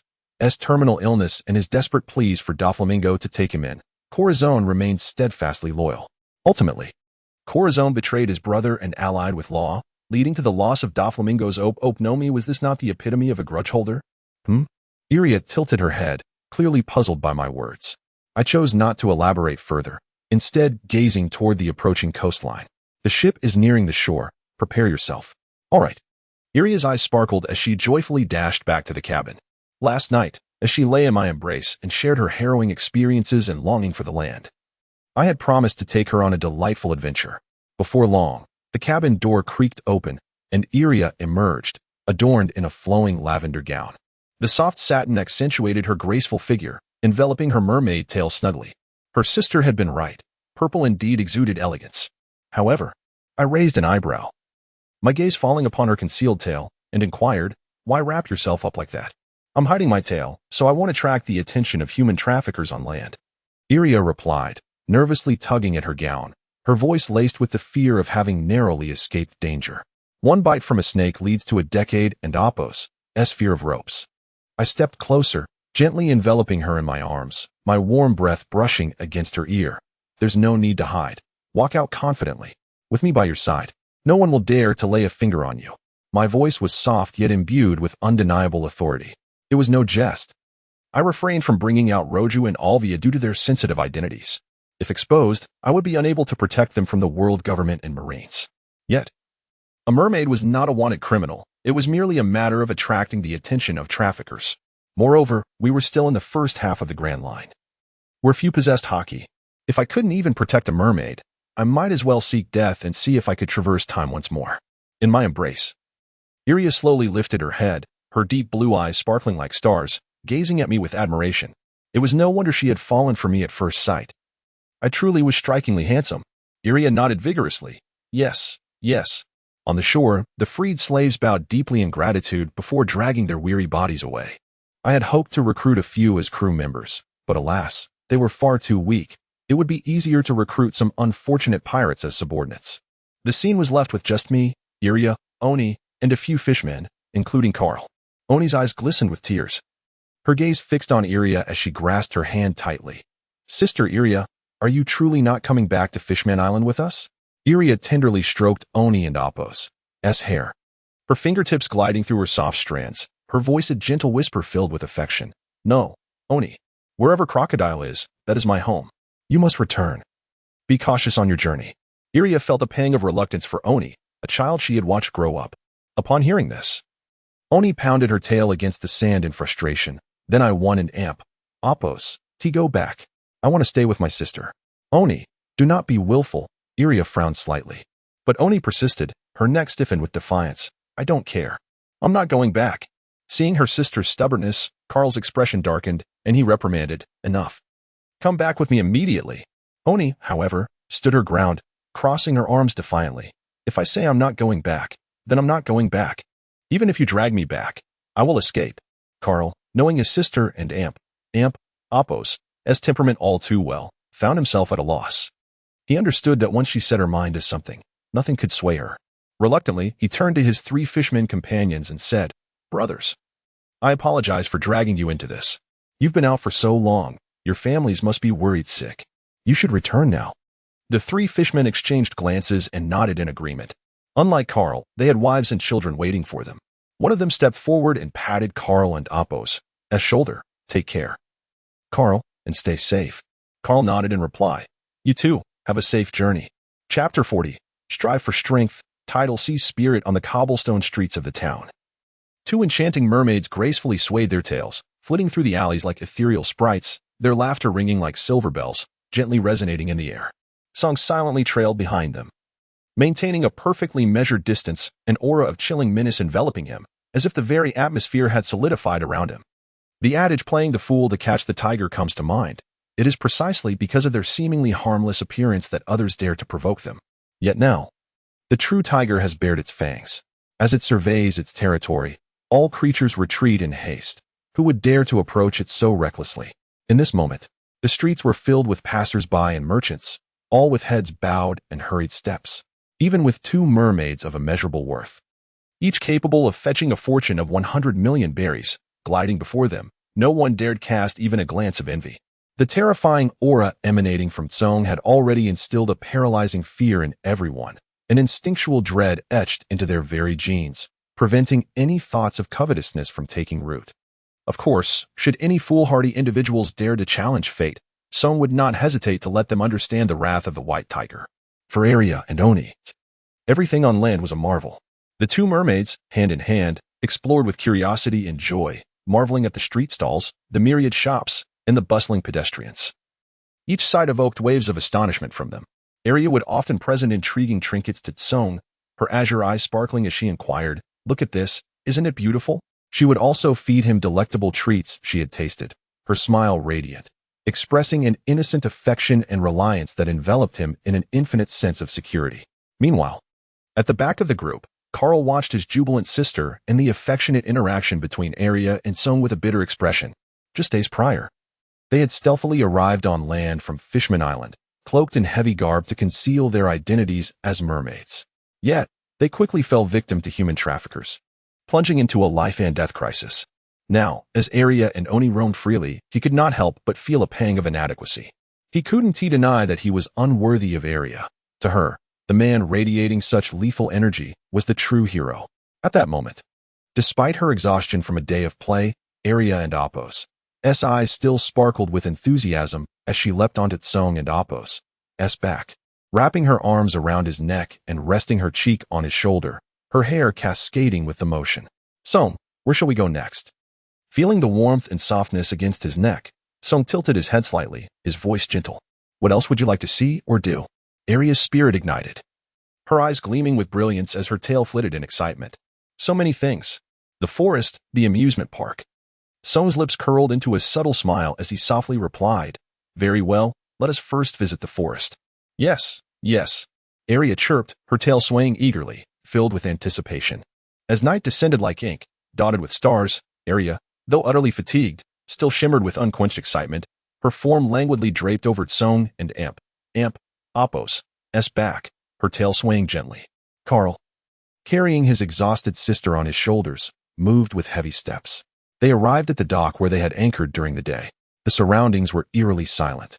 terminal illness and his desperate pleas for Doflamingo to take him in, Corazon remained steadfastly loyal. Ultimately, Corazon betrayed his brother and allied with Law, leading to the loss of Doflamingo's Ope no Mi. Was this not the epitome of a grudge holder? Arya tilted her head, clearly puzzled by my words. I chose not to elaborate further, instead gazing toward the approaching coastline. The ship is nearing the shore. Prepare yourself. All right. Arya's eyes sparkled as she joyfully dashed back to the cabin. Last night, as she lay in my embrace and shared her harrowing experiences and longing for the land, I had promised to take her on a delightful adventure. Before long, the cabin door creaked open, and Arya emerged, adorned in a flowing lavender gown. The soft satin accentuated her graceful figure, enveloping her mermaid tail snugly. Her sister had been right. Purple indeed exuded elegance. However, I raised an eyebrow, my gaze falling upon her concealed tail, and inquired, "Why wrap yourself up like that?" "I'm hiding my tail, so I won't attract the attention of human traffickers on land," Iria replied, nervously tugging at her gown, her voice laced with the fear of having narrowly escaped danger. One bite from a snake leads to a decade and Apos' fear of ropes. I stepped closer, gently enveloping her in my arms, my warm breath brushing against her ear. "There's no need to hide. Walk out confidently. With me by your side, no one will dare to lay a finger on you." My voice was soft yet imbued with undeniable authority. It was no jest. I refrained from bringing out Roju and Alvia due to their sensitive identities. If exposed, I would be unable to protect them from the world government and Marines. Yet, a mermaid was not a wanted criminal. It was merely a matter of attracting the attention of traffickers. Moreover, we were still in the first half of the Grand Line, where few possessed hockey. If I couldn't even protect a mermaid, I might as well seek death and see if I could traverse time once more. In my embrace, Iria slowly lifted her head, her deep blue eyes sparkling like stars, gazing at me with admiration. It was no wonder she had fallen for me at first sight. I truly was strikingly handsome. Iria nodded vigorously. Yes, yes. On the shore, the freed slaves bowed deeply in gratitude before dragging their weary bodies away. I had hoped to recruit a few as crew members, but alas, they were far too weak. It would be easier to recruit some unfortunate pirates as subordinates. The scene was left with just me, Iria, Oni, and a few fishmen, including Carl. Oni's eyes glistened with tears, her gaze fixed on Iria as she grasped her hand tightly. "Sister Iria, are you truly not coming back to Fishman Island with us?" Iria tenderly stroked Oni and Apos' hair, her fingertips gliding through her soft strands, her voice a gentle whisper filled with affection. "No, Oni. Wherever Crocodile is, that is my home. You must return. Be cautious on your journey." Iria felt a pang of reluctance for Oni, a child she had watched grow up. Upon hearing this, Oni pounded her tail against the sand in frustration. Then I won an amp. "Apos, go back. I want to stay with my sister." "Oni, do not be willful." Iria frowned slightly. But Oni persisted, her neck stiffened with defiance. "I don't care. I'm not going back." Seeing her sister's stubbornness, Carl's expression darkened, and he reprimanded, "Enough. Come back with me immediately." Oni, however, stood her ground, crossing her arms defiantly. "If I say I'm not going back, then I'm not going back. Even if you drag me back, I will escape." Carl, knowing his sister and Apos' temperament all too well, found himself at a loss. He understood that once she set her mind to something, nothing could sway her. Reluctantly, he turned to his 3 fishmen companions and said, "Brothers, I apologize for dragging you into this. You've been out for so long, your families must be worried sick. You should return now." The 3 fishmen exchanged glances and nodded in agreement. Unlike Carl, they had wives and children waiting for them. One of them stepped forward and patted Carl and Apos' shoulder. "Take care, Carl, and stay safe." Carl nodded in reply. "You too, have a safe journey." Chapter 40. Strive for Strength. Tidal sea spirit on the cobblestone streets of the town. 2 enchanting mermaids gracefully swayed their tails, flitting through the alleys like ethereal sprites, their laughter ringing like silver bells, gently resonating in the air. Song silently trailed behind them, maintaining a perfectly measured distance, an aura of chilling menace enveloping him, as if the very atmosphere had solidified around him. The adage "playing the fool to catch the tiger" comes to mind. It is precisely because of their seemingly harmless appearance that others dare to provoke them. Yet now, the true tiger has bared its fangs. As it surveys its territory, all creatures retreat in haste. Who would dare to approach it so recklessly? In this moment, the streets were filled with passers-by and merchants, all with heads bowed and hurried steps, even with 2 mermaids of immeasurable worth, each capable of fetching a fortune of 100 million berries, gliding before them. No one dared cast even a glance of envy. The terrifying aura emanating from Tsong had already instilled a paralyzing fear in everyone, an instinctual dread etched into their very genes, preventing any thoughts of covetousness from taking root. Of course, should any foolhardy individuals dare to challenge fate, Tsong would not hesitate to let them understand the wrath of the white tiger. For Iria and Oni, everything on land was a marvel. The 2 mermaids, hand in hand, explored with curiosity and joy, marveling at the street stalls, the myriad shops, and the bustling pedestrians. Each side evoked waves of astonishment from them. Iria would often present intriguing trinkets to Tsong, her azure eyes sparkling as she inquired, "Look at this, isn't it beautiful?" She would also feed him delectable treats she had tasted, her smile radiant, expressing an innocent affection and reliance that enveloped him in an infinite sense of security. Meanwhile, at the back of the group, Carl watched his jubilant sister and the affectionate interaction between Arya and Song with a bitter expression. Just days prior, they had stealthily arrived on land from Fishman Island, cloaked in heavy garb to conceal their identities as mermaids. Yet, they quickly fell victim to human traffickers, plunging into a life-and-death crisis. Now, as Arya and Oni roamed freely, he could not help but feel a pang of inadequacy. He couldn't deny that he was unworthy of Arya. To her, the man radiating such lethal energy was the true hero. At that moment, despite her exhaustion from a day of play, Arya and Apos' eyes still sparkled with enthusiasm as she leapt onto Song and Apos' back, wrapping her arms around his neck and resting her cheek on his shoulder, her hair cascading with emotion. Song, where shall we go next? Feeling the warmth and softness against his neck, Song tilted his head slightly, his voice gentle. What else would you like to see or do? Arya's spirit ignited, her eyes gleaming with brilliance as her tail flitted in excitement. So many things. The forest, the amusement park. Song's lips curled into a subtle smile as he softly replied, Very well, let us first visit the forest. Yes, yes. Arya chirped, her tail swaying eagerly, filled with anticipation. As night descended like ink, dotted with stars, Arya, though utterly fatigued, still shimmered with unquenched excitement, her form languidly draped over Song and Apos' back, her tail swaying gently. Carl, carrying his exhausted sister on his shoulders, moved with heavy steps. They arrived at the dock where they had anchored during the day. The surroundings were eerily silent.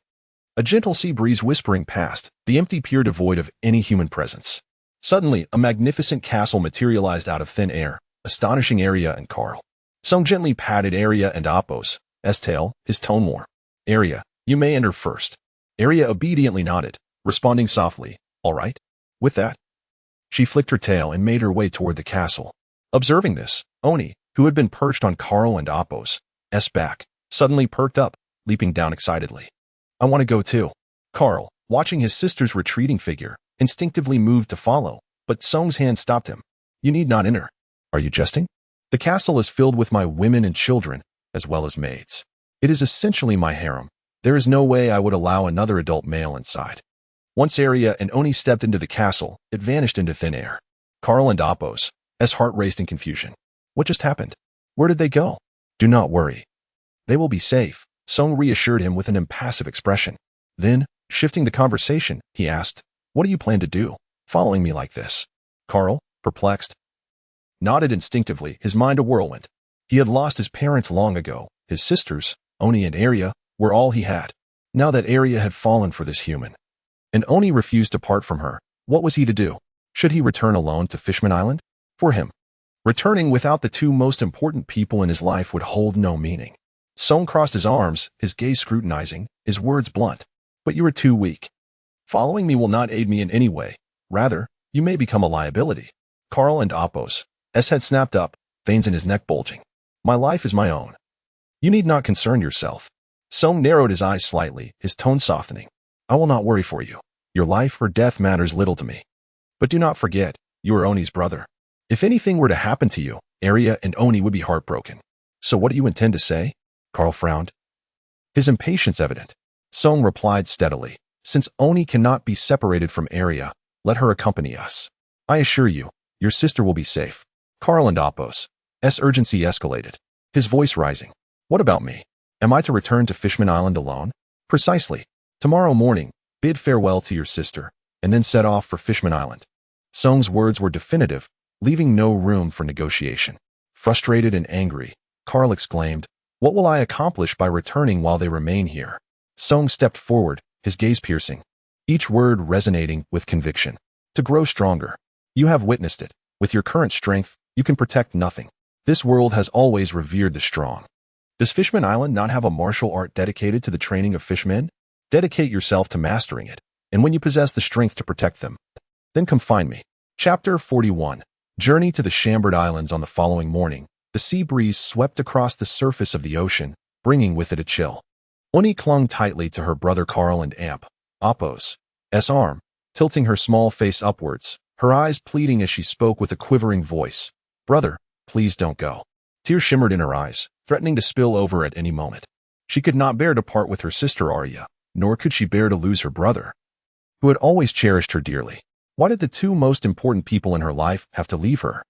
A gentle sea breeze whispering past, the empty pier devoid of any human presence. Suddenly, a magnificent castle materialized out of thin air, astonishing Arya and Carl. Song gently patted Arya and Apos' tail, his tone warm. Arya, you may enter first. Arya obediently nodded, responding softly, All right. With that, she flicked her tail and made her way toward the castle. Observing this, Oni, who had been perched on Carl and Apos' back, suddenly perked up, leaping down excitedly. I want to go too. Carl, watching his sister's retreating figure, instinctively moved to follow, but Song's hand stopped him. You need not enter. Are you jesting? The castle is filled with my women and children, as well as maids. It is essentially my harem. There is no way I would allow another adult male inside. Once Arya and Oni stepped into the castle, it vanished into thin air. Carl and Apos' heart raced in confusion. What just happened? Where did they go? Do not worry. They will be safe, Song reassured him with an impassive expression. Then, shifting the conversation, he asked, What do you plan to do, following me like this? Carl, perplexed, nodded instinctively, his mind a whirlwind. He had lost his parents long ago. His sisters, Oni and Arya, were all he had. Now that Arya had fallen for this human, and Oni refused to part from her, what was he to do? Should he return alone to Fishman Island? For him, returning without the two most important people in his life would hold no meaning. Song crossed his arms, his gaze scrutinizing, his words blunt. But you are too weak. Following me will not aid me in any way. Rather, you may become a liability. Carl and Apos' head snapped up, veins in his neck bulging. My life is my own. You need not concern yourself. Song narrowed his eyes slightly, his tone softening. I will not worry for you. Your life or death matters little to me. But do not forget, you are Oni's brother. If anything were to happen to you, Arya and Oni would be heartbroken. So what do you intend to say? Carl frowned, his impatience evident. Song replied steadily, Since Oni cannot be separated from Arya, let her accompany us. I assure you, your sister will be safe. Carl and Apos' urgency escalated, his voice rising. What about me? Am I to return to Fishman Island alone? Precisely. Tomorrow morning, bid farewell to your sister, and then set off for Fishman Island. Song's words were definitive, leaving no room for negotiation. Frustrated and angry, Carl exclaimed, What will I accomplish by returning while they remain here? Song stepped forward, his gaze piercing, each word resonating with conviction. To grow stronger. You have witnessed it. With your current strength, you can protect nothing. This world has always revered the strong. Does Fishman Island not have a martial art dedicated to the training of fishmen? Dedicate yourself to mastering it, and when you possess the strength to protect them, then come find me. Chapter 41. Journey to the Chambered Islands. On the following morning, the sea breeze swept across the surface of the ocean, bringing with it a chill. Oni clung tightly to her brother Carl and Apos' arm, tilting her small face upwards, her eyes pleading as she spoke with a quivering voice. Brother, please don't go. Tears shimmered in her eyes, threatening to spill over at any moment. She could not bear to part with her sister Arya, nor could she bear to lose her brother, who had always cherished her dearly. Why did the two most important people in her life have to leave her?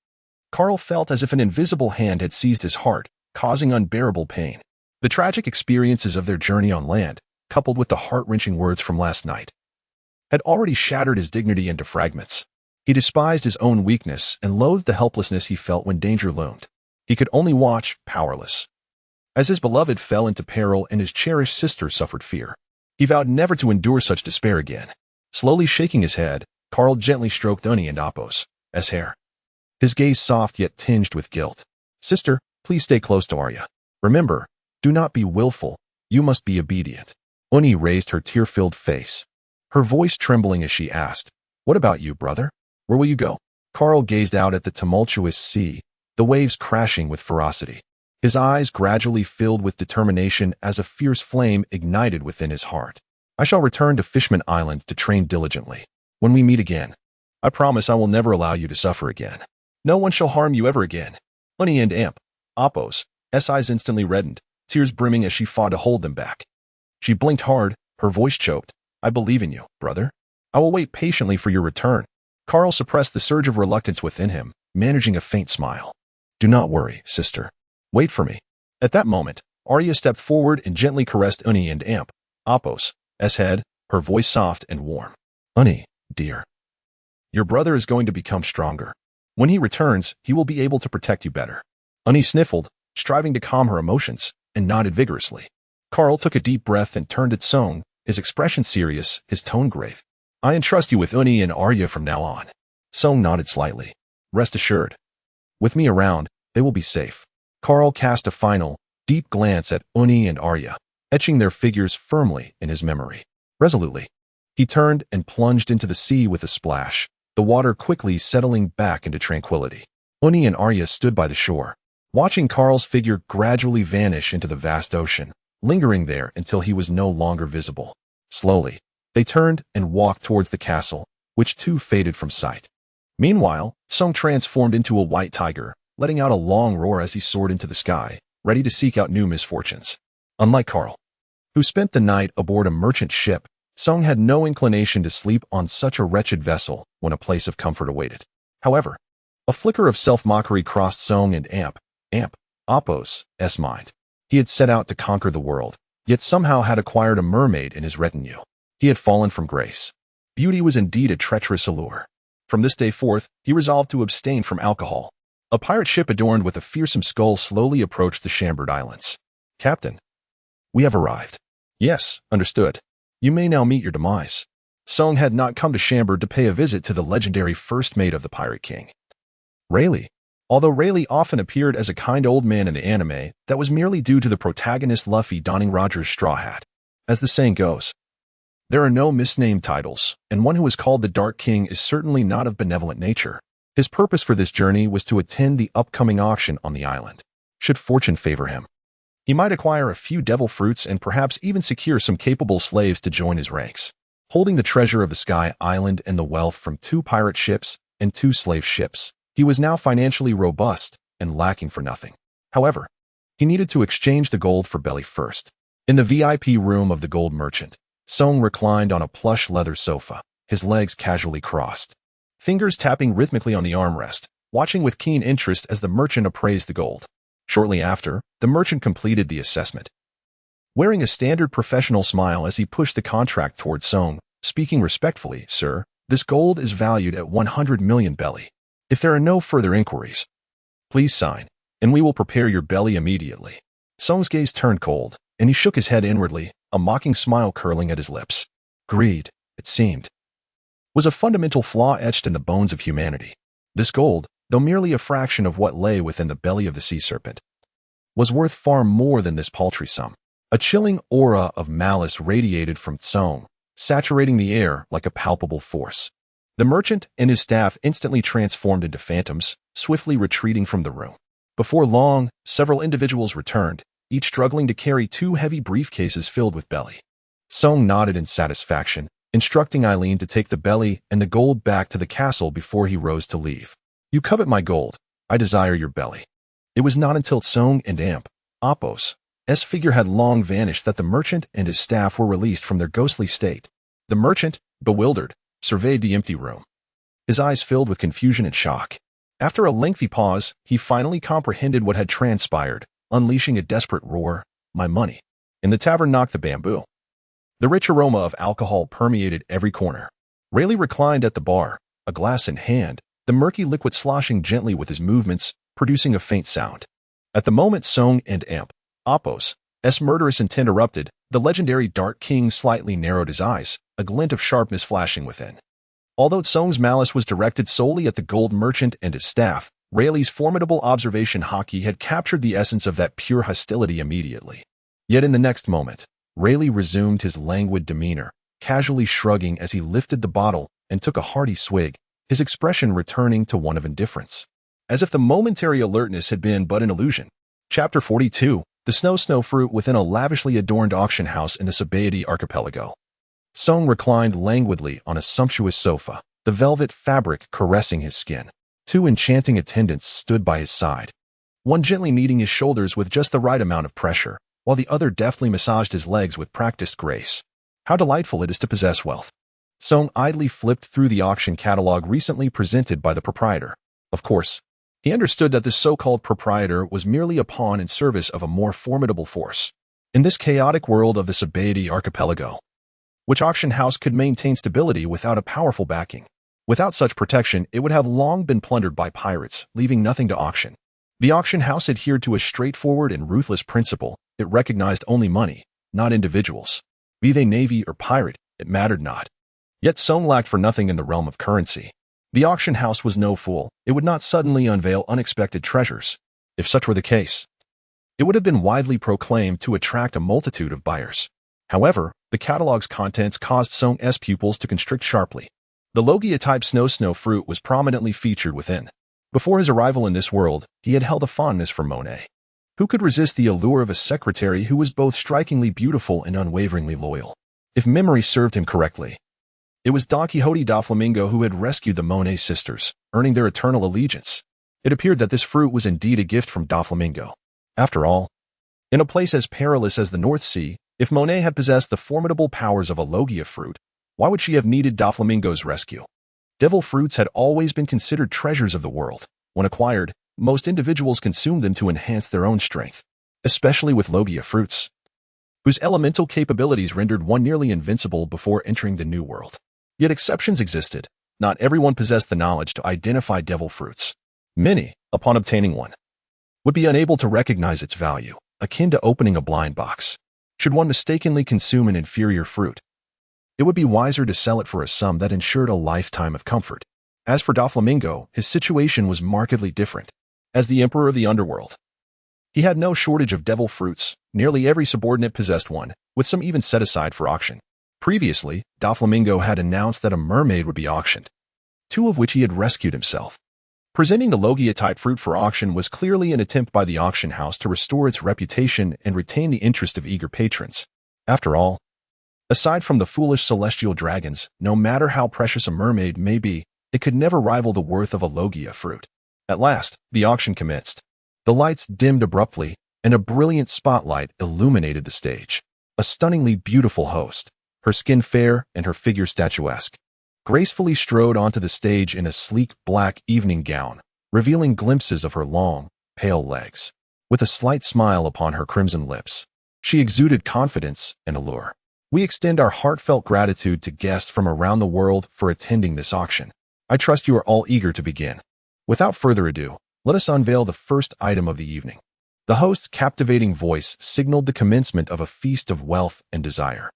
Carl felt as if an invisible hand had seized his heart, causing unbearable pain. The tragic experiences of their journey on land, coupled with the heart-wrenching words from last night, had already shattered his dignity into fragments. He despised his own weakness and loathed the helplessness he felt when danger loomed. He could only watch, powerless, as his beloved fell into peril and his cherished sister suffered fear. He vowed never to endure such despair again. Slowly shaking his head, Carl gently stroked Unni and Appos' hair, his gaze soft yet tinged with guilt. Sister, please stay close to Arya. Remember, do not be willful, you must be obedient. Unni raised her tear-filled face, her voice trembling as she asked, What about you, brother? Where will you go? Carl gazed out at the tumultuous sea, the waves crashing with ferocity. His eyes gradually filled with determination as a fierce flame ignited within his heart. I shall return to Fishman Island to train diligently. When we meet again, I promise I will never allow you to suffer again. No one shall harm you ever again. Unni and Appos' eyes instantly reddened, tears brimming as she fought to hold them back. She blinked hard, her voice choked. I believe in you, brother. I will wait patiently for your return. Carl suppressed the surge of reluctance within him, managing a faint smile. Do not worry, sister. Wait for me. At that moment, Arya stepped forward and gently caressed Unni and Appos' head, her voice soft and warm. Unni, dear. Your brother is going to become stronger. When he returns, he will be able to protect you better. Unni sniffled, striving to calm her emotions, and nodded vigorously. Carl took a deep breath and turned to Song, his expression serious, his tone grave. I entrust you with Unni and Arya from now on. Song nodded slightly. Rest assured. With me around, they will be safe. Carl cast a final, deep glance at Unni and Arya, etching their figures firmly in his memory. Resolutely, he turned and plunged into the sea with a splash, the water quickly settling back into tranquility. Unni and Arya stood by the shore, watching Carl's figure gradually vanish into the vast ocean, lingering there until he was no longer visible. Slowly, they turned and walked towards the castle, which too faded from sight. Meanwhile, Song transformed into a white tiger, letting out a long roar as he soared into the sky, ready to seek out new misfortunes. Unlike Carl, who spent the night aboard a merchant ship, Song had no inclination to sleep on such a wretched vessel when a place of comfort awaited. However, a flicker of self-mockery crossed Song and Appos' mind. He had set out to conquer the world, yet somehow had acquired a mermaid in his retinue. He had fallen from grace. Beauty was indeed a treacherous allure. From this day forth, he resolved to abstain from alcohol. A pirate ship adorned with a fearsome skull slowly approached the Chambered Islands. Captain, we have arrived. Yes, understood. You may now meet your demise. Song had not come to Chambered to pay a visit to the legendary first mate of the Pirate King, Rayleigh. Although Rayleigh often appeared as a kind old man in the anime, that was merely due to the protagonist Luffy donning Roger's straw hat. As the saying goes, there are no misnamed titles, and one who is called the Dark King is certainly not of benevolent nature. His purpose for this journey was to attend the upcoming auction on the island. Should fortune favor him, he might acquire a few devil fruits and perhaps even secure some capable slaves to join his ranks. Holding the treasure of the Sky Island and the wealth from 2 pirate ships and 2 slave ships, he was now financially robust and lacking for nothing. However, he needed to exchange the gold for belly first. In the VIP room of the gold merchant, Song reclined on a plush leather sofa, his legs casually crossed, fingers tapping rhythmically on the armrest, watching with keen interest as the merchant appraised the gold. Shortly after, the merchant completed the assessment, wearing a standard professional smile as he pushed the contract towards Song, speaking respectfully, Sir, this gold is valued at 100 million belly. If there are no further inquiries, please sign, and we will prepare your belly immediately. Song's gaze turned cold, and he shook his head inwardly, a mocking smile curling at his lips. Greed, it seemed, was a fundamental flaw etched in the bones of humanity. This gold, though merely a fraction of what lay within the belly of the sea serpent, was worth far more than this paltry sum. A chilling aura of malice radiated from Song, saturating the air like a palpable force. The merchant and his staff instantly transformed into phantoms, swiftly retreating from the room. Before long, several individuals returned, each struggling to carry 2 heavy briefcases filled with belly. Song nodded in satisfaction, instructing Eileen to take the belly and the gold back to the castle before he rose to leave. You covet my gold, I desire your belly. It was not until Song and Amp, Apos, S figure had long vanished that the merchant and his staff were released from their ghostly state. The merchant, bewildered, surveyed the empty room. His eyes filled with confusion and shock. After a lengthy pause, he finally comprehended what had transpired, unleashing a desperate roar, "My money!" In the tavern knocked the bamboo. The rich aroma of alcohol permeated every corner. Rayleigh reclined at the bar, a glass in hand, the murky liquid sloshing gently with his movements, producing a faint sound. At the moment Song and Amp, Apos, S murderous intent erupted, the legendary Dark King slightly narrowed his eyes, a glint of sharpness flashing within. Although Song's malice was directed solely at the gold merchant and his staff, Rayleigh's formidable observation haki had captured the essence of that pure hostility immediately. Yet in the next moment, Rayleigh resumed his languid demeanor, casually shrugging as he lifted the bottle and took a hearty swig, his expression returning to one of indifference. As if the momentary alertness had been but an illusion. Chapter 42, The Snow Fruit within a lavishly adorned auction house in the Sabaody archipelago. Song reclined languidly on a sumptuous sofa, the velvet fabric caressing his skin. Two enchanting attendants stood by his side, one gently kneading his shoulders with just the right amount of pressure, while the other deftly massaged his legs with practiced grace. How delightful it is to possess wealth. Song idly flipped through the auction catalog recently presented by the proprietor. Of course, he understood that this so-called proprietor was merely a pawn in service of a more formidable force. In this chaotic world of the Sabaody archipelago, which auction house could maintain stability without a powerful backing? Without such protection, it would have long been plundered by pirates, leaving nothing to auction. The auction house adhered to a straightforward and ruthless principle. It recognized only money, not individuals. Be they navy or pirate, it mattered not. Yet Song lacked for nothing in the realm of currency. The auction house was no fool. It would not suddenly unveil unexpected treasures. If such were the case, it would have been widely proclaimed to attract a multitude of buyers. However, the catalog's contents caused Song's pupils to constrict sharply. The Logia-type snow fruit was prominently featured within. Before his arrival in this world, he had held a fondness for Monet. Who could resist the allure of a secretary who was both strikingly beautiful and unwaveringly loyal? If memory served him correctly, it was Don Quixote da Flamingo who had rescued the Monet sisters, earning their eternal allegiance. It appeared that this fruit was indeed a gift from da Flamingo. After all, in a place as perilous as the North Sea, if Monet had possessed the formidable powers of a Logia fruit, why would she have needed da Flamingo's rescue? Devil fruits had always been considered treasures of the world. When acquired, most individuals consumed them to enhance their own strength, especially with Logia fruits, whose elemental capabilities rendered one nearly invincible before entering the New World. Yet exceptions existed. Not everyone possessed the knowledge to identify devil fruits. Many, upon obtaining one, would be unable to recognize its value, akin to opening a blind box. Should one mistakenly consume an inferior fruit, it would be wiser to sell it for a sum that ensured a lifetime of comfort. As for da Flamingo, his situation was markedly different. As the emperor of the underworld, he had no shortage of devil fruits. Nearly every subordinate possessed one, with some even set aside for auction. Previously, da Flamingo had announced that a mermaid would be auctioned, two of which he had rescued himself. Presenting the Logia-type fruit for auction was clearly an attempt by the auction house to restore its reputation and retain the interest of eager patrons. After all, aside from the foolish celestial dragons, no matter how precious a mermaid may be, it could never rival the worth of a Logia fruit. At last, the auction commenced. The lights dimmed abruptly, and a brilliant spotlight illuminated the stage. A stunningly beautiful host, her skin fair and her figure statuesque, gracefully strode onto the stage in a sleek black evening gown, revealing glimpses of her long, pale legs. With a slight smile upon her crimson lips, she exuded confidence and allure. We extend our heartfelt gratitude to guests from around the world for attending this auction. I trust you are all eager to begin. Without further ado, let us unveil the first item of the evening. The host's captivating voice signaled the commencement of a feast of wealth and desire.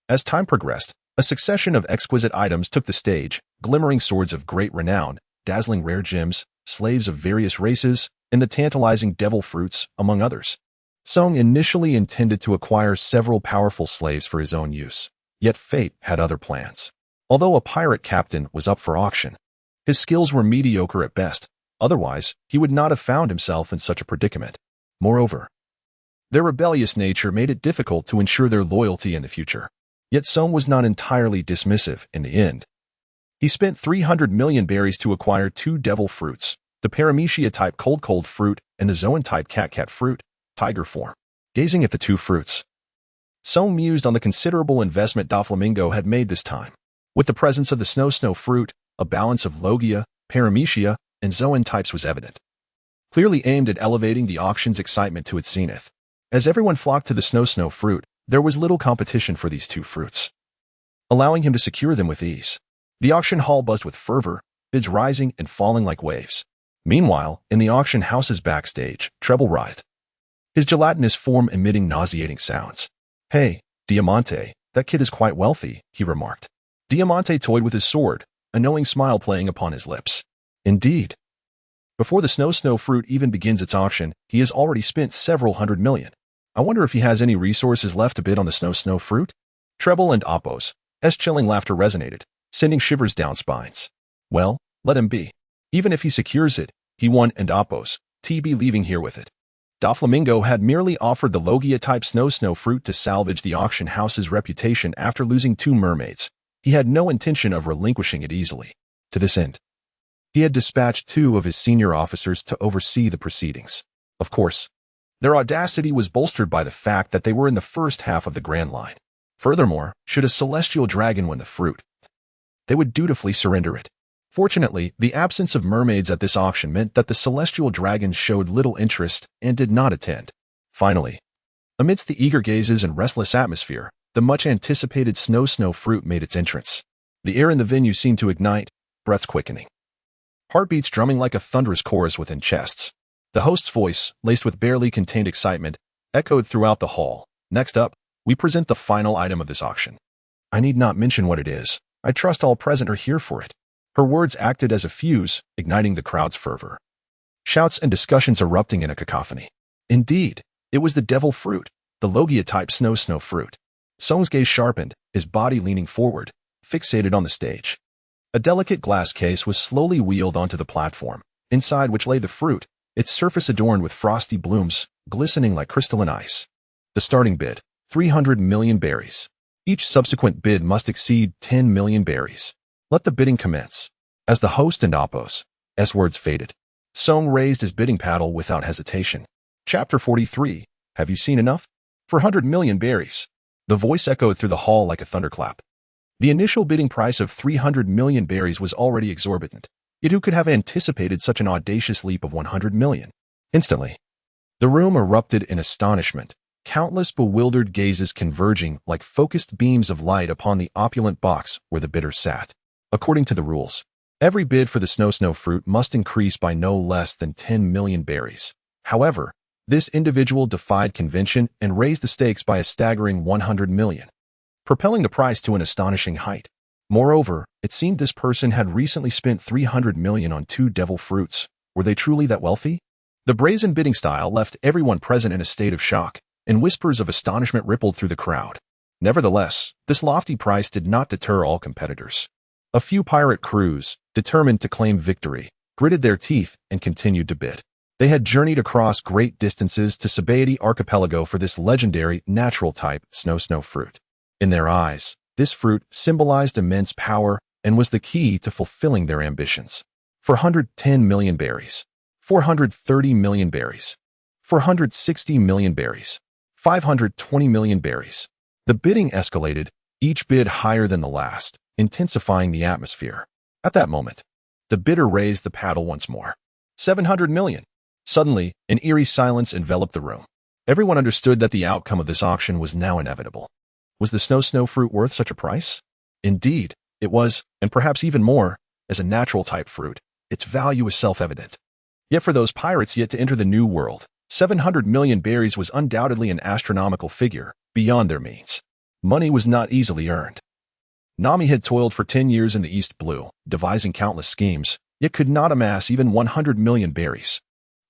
As time progressed, a succession of exquisite items took the stage, glimmering swords of great renown, dazzling rare gems, slaves of various races, and the tantalizing devil fruits, among others. Song initially intended to acquire several powerful slaves for his own use, yet fate had other plans. Although a pirate captain was up for auction, his skills were mediocre at best. Otherwise, he would not have found himself in such a predicament. Moreover, their rebellious nature made it difficult to ensure their loyalty in the future. Yet Song was not entirely dismissive in the end. He spent 300 million berries to acquire 2 devil fruits, the paramecia-type cold fruit and the zoan-type cat fruit, tiger form. Gazing at the two fruits, Song mused on the considerable investment Doflamingo had made this time. With the presence of the snow fruit, a balance of Logia, paramecia, and zoan types was evident, clearly aimed at elevating the auction's excitement to its zenith. As everyone flocked to the snow fruit, there was little competition for these two fruits, allowing him to secure them with ease. The auction hall buzzed with fervor, bids rising and falling like waves. Meanwhile, in the auction house's backstage, Treble writhed, his gelatinous form emitting nauseating sounds. "Hey, Diamante, that kid is quite wealthy," he remarked. Diamante toyed with his sword, a knowing smile playing upon his lips. Indeed. Before the snow fruit even begins its auction, he has already spent several hundred million. I wonder if he has any resources left to bid on the snow fruit? Treble and Oppo's chilling laughter resonated, sending shivers down spines. Well, let him be. Even if he secures it, he won, and Oppo's be leaving here with it. Doflamingo had merely offered the Logia-type snow fruit to salvage the auction house's reputation after losing two mermaids. He had no intention of relinquishing it easily. To this end, he had dispatched two of his senior officers to oversee the proceedings. Of course, their audacity was bolstered by the fact that they were in the first half of the Grand Line. Furthermore, should a celestial dragon win the fruit, they would dutifully surrender it. Fortunately, the absence of mermaids at this auction meant that the celestial dragons showed little interest and did not attend. Finally, amidst the eager gazes and restless atmosphere, the much-anticipated snow fruit made its entrance. The air in the venue seemed to ignite, breaths quickening, heartbeats drumming like a thunderous chorus within chests. The host's voice, laced with barely contained excitement, echoed throughout the hall. Next up, we present the final item of this auction. I need not mention what it is. I trust all present are here for it. Her words acted as a fuse, igniting the crowd's fervor. Shouts and discussions erupting in a cacophony. Indeed, it was the devil fruit, the Logia-type snow fruit. Song's gaze sharpened, his body leaning forward, fixated on the stage. A delicate glass case was slowly wheeled onto the platform, inside which lay the fruit, its surface adorned with frosty blooms, glistening like crystalline ice. The starting bid, 300 million berries. Each subsequent bid must exceed 10 million berries. Let the bidding commence. As the host and Oppo's words faded, Song raised his bidding paddle without hesitation. Chapter 43. Have you seen enough? For 100 million berries. The voice echoed through the hall like a thunderclap. The initial bidding price of 300 million berries was already exorbitant, yet who could have anticipated such an audacious leap of 100 million? Instantly, the room erupted in astonishment, countless bewildered gazes converging like focused beams of light upon the opulent box where the bidder sat. According to the rules, every bid for the snow fruit must increase by no less than 10 million berries. However, this individual defied convention and raised the stakes by a staggering 100 million, propelling the price to an astonishing height. Moreover, it seemed this person had recently spent 300 million on two devil fruits. Were they truly that wealthy? The brazen bidding style left everyone present in a state of shock, and whispers of astonishment rippled through the crowd. Nevertheless, this lofty price did not deter all competitors. A few pirate crews, determined to claim victory, gritted their teeth and continued to bid. They had journeyed across great distances to Sabaody Archipelago for this legendary natural-type snow fruit. In their eyes, this fruit symbolized immense power and was the key to fulfilling their ambitions. 410 million berries, 430 million berries, 460 million berries, 520 million berries. The bidding escalated, each bid higher than the last, intensifying the atmosphere. At that moment, the bidder raised the paddle once more. 700 million. Suddenly, an eerie silence enveloped the room. Everyone understood that the outcome of this auction was now inevitable. Was the snow fruit worth such a price? Indeed, it was, and perhaps even more, as a natural-type fruit, its value is self-evident. Yet for those pirates yet to enter the New World, 700 million berries was undoubtedly an astronomical figure, beyond their means. Money was not easily earned. Nami had toiled for 10 years in the East Blue, devising countless schemes, yet could not amass even 100 million berries.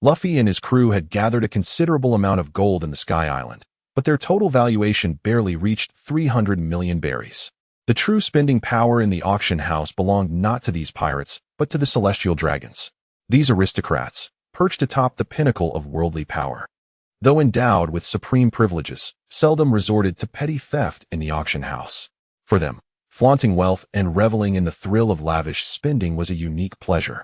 Luffy and his crew had gathered a considerable amount of gold in the Sky Island, but their total valuation barely reached 300 million berries. The true spending power in the auction house belonged not to these pirates, but to the celestial dragons. These aristocrats, perched atop the pinnacle of worldly power, though endowed with supreme privileges, seldom resorted to petty theft in the auction house. For them, flaunting wealth and reveling in the thrill of lavish spending was a unique pleasure.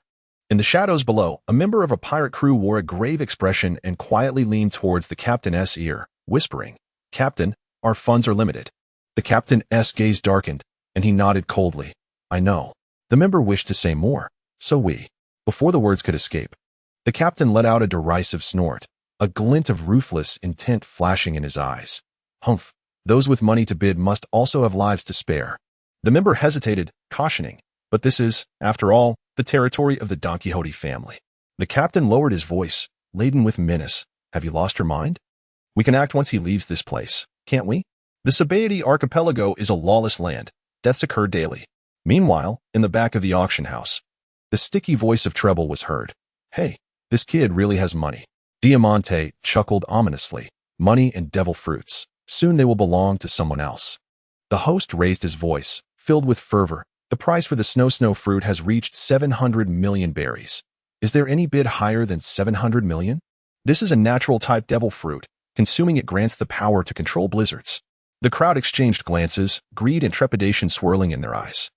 In the shadows below, a member of a pirate crew wore a grave expression and quietly leaned towards the captain's ear, whispering, "Captain, our funds are limited." The captain's gaze darkened, and he nodded coldly. "I know." The member wished to say more. "So we." Before the words could escape, the captain let out a derisive snort, a glint of ruthless intent flashing in his eyes. "Humph, those with money to bid must also have lives to spare." The member hesitated, cautioning, "But this is, after all, the territory of the Don Quixote family." The captain lowered his voice, laden with menace. "Have you lost your mind? We can act once he leaves this place, can't we? The Sabaody archipelago is a lawless land. Deaths occur daily." Meanwhile, in the back of the auction house, the sticky voice of Treble was heard. "Hey, this kid really has money." Diamante chuckled ominously. "Money and devil fruits. Soon they will belong to someone else." The host raised his voice, filled with fervor. "The price for the snow fruit has reached 700 million berries. Is there any bid higher than 700 million? This is a natural type devil fruit. Consuming it grants the power to control blizzards." The crowd exchanged glances, greed and trepidation swirling in their eyes.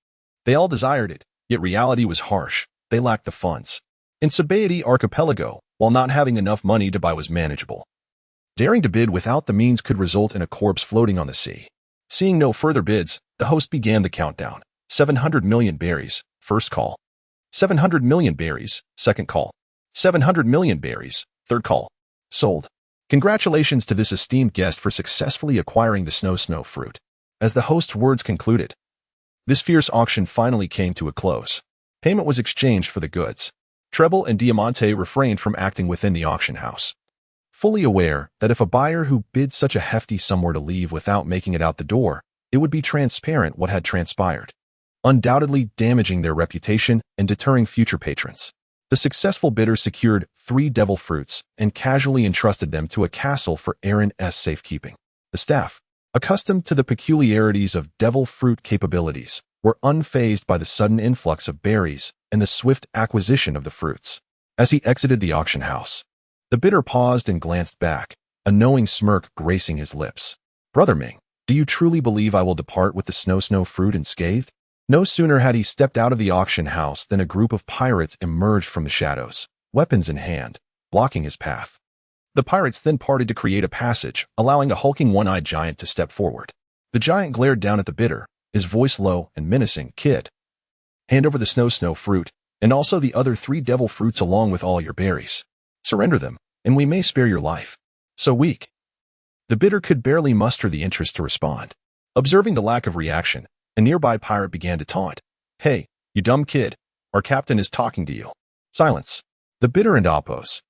They all desired it, yet reality was harsh. They lacked the funds. In Sabaody archipelago, while not having enough money to buy was manageable, daring to bid without the means could result in a corpse floating on the sea. Seeing no further bids, the host began the countdown. 700 million berries, first call. 700 million berries, second call. 700 million berries, third call. Sold. Congratulations to this esteemed guest for successfully acquiring the snow fruit. As the host's words concluded, this fierce auction finally came to a close. Payment was exchanged for the goods. Treble and Diamante refrained from acting within the auction house, fully aware that if a buyer who bid such a hefty sum were to leave without making it out the door, it would be transparent what had transpired, undoubtedly damaging their reputation and deterring future patrons. The successful bidder secured 3 devil fruits and casually entrusted them to a castle for Aaron's safekeeping. The staff, accustomed to the peculiarities of devil fruit capabilities, were unfazed by the sudden influx of berries and the swift acquisition of the fruits. As he exited the auction house, the bidder paused and glanced back, a knowing smirk gracing his lips. "Brother Ming, do you truly believe I will depart with the snow fruit unscathed?" No sooner had he stepped out of the auction house than a group of pirates emerged from the shadows, weapons in hand, blocking his path. The pirates then parted to create a passage, allowing a hulking one-eyed giant to step forward. The giant glared down at the bidder, his voice low and menacing. "Kid, hand over the snow fruit, and also the other 3 devil fruits along with all your berries. Surrender them, and we may spare your life." "So weak." The bidder could barely muster the interest to respond. Observing the lack of reaction, a nearby pirate began to taunt. "Hey, you dumb kid, our captain is talking to you." Silence. The bidder and Apo's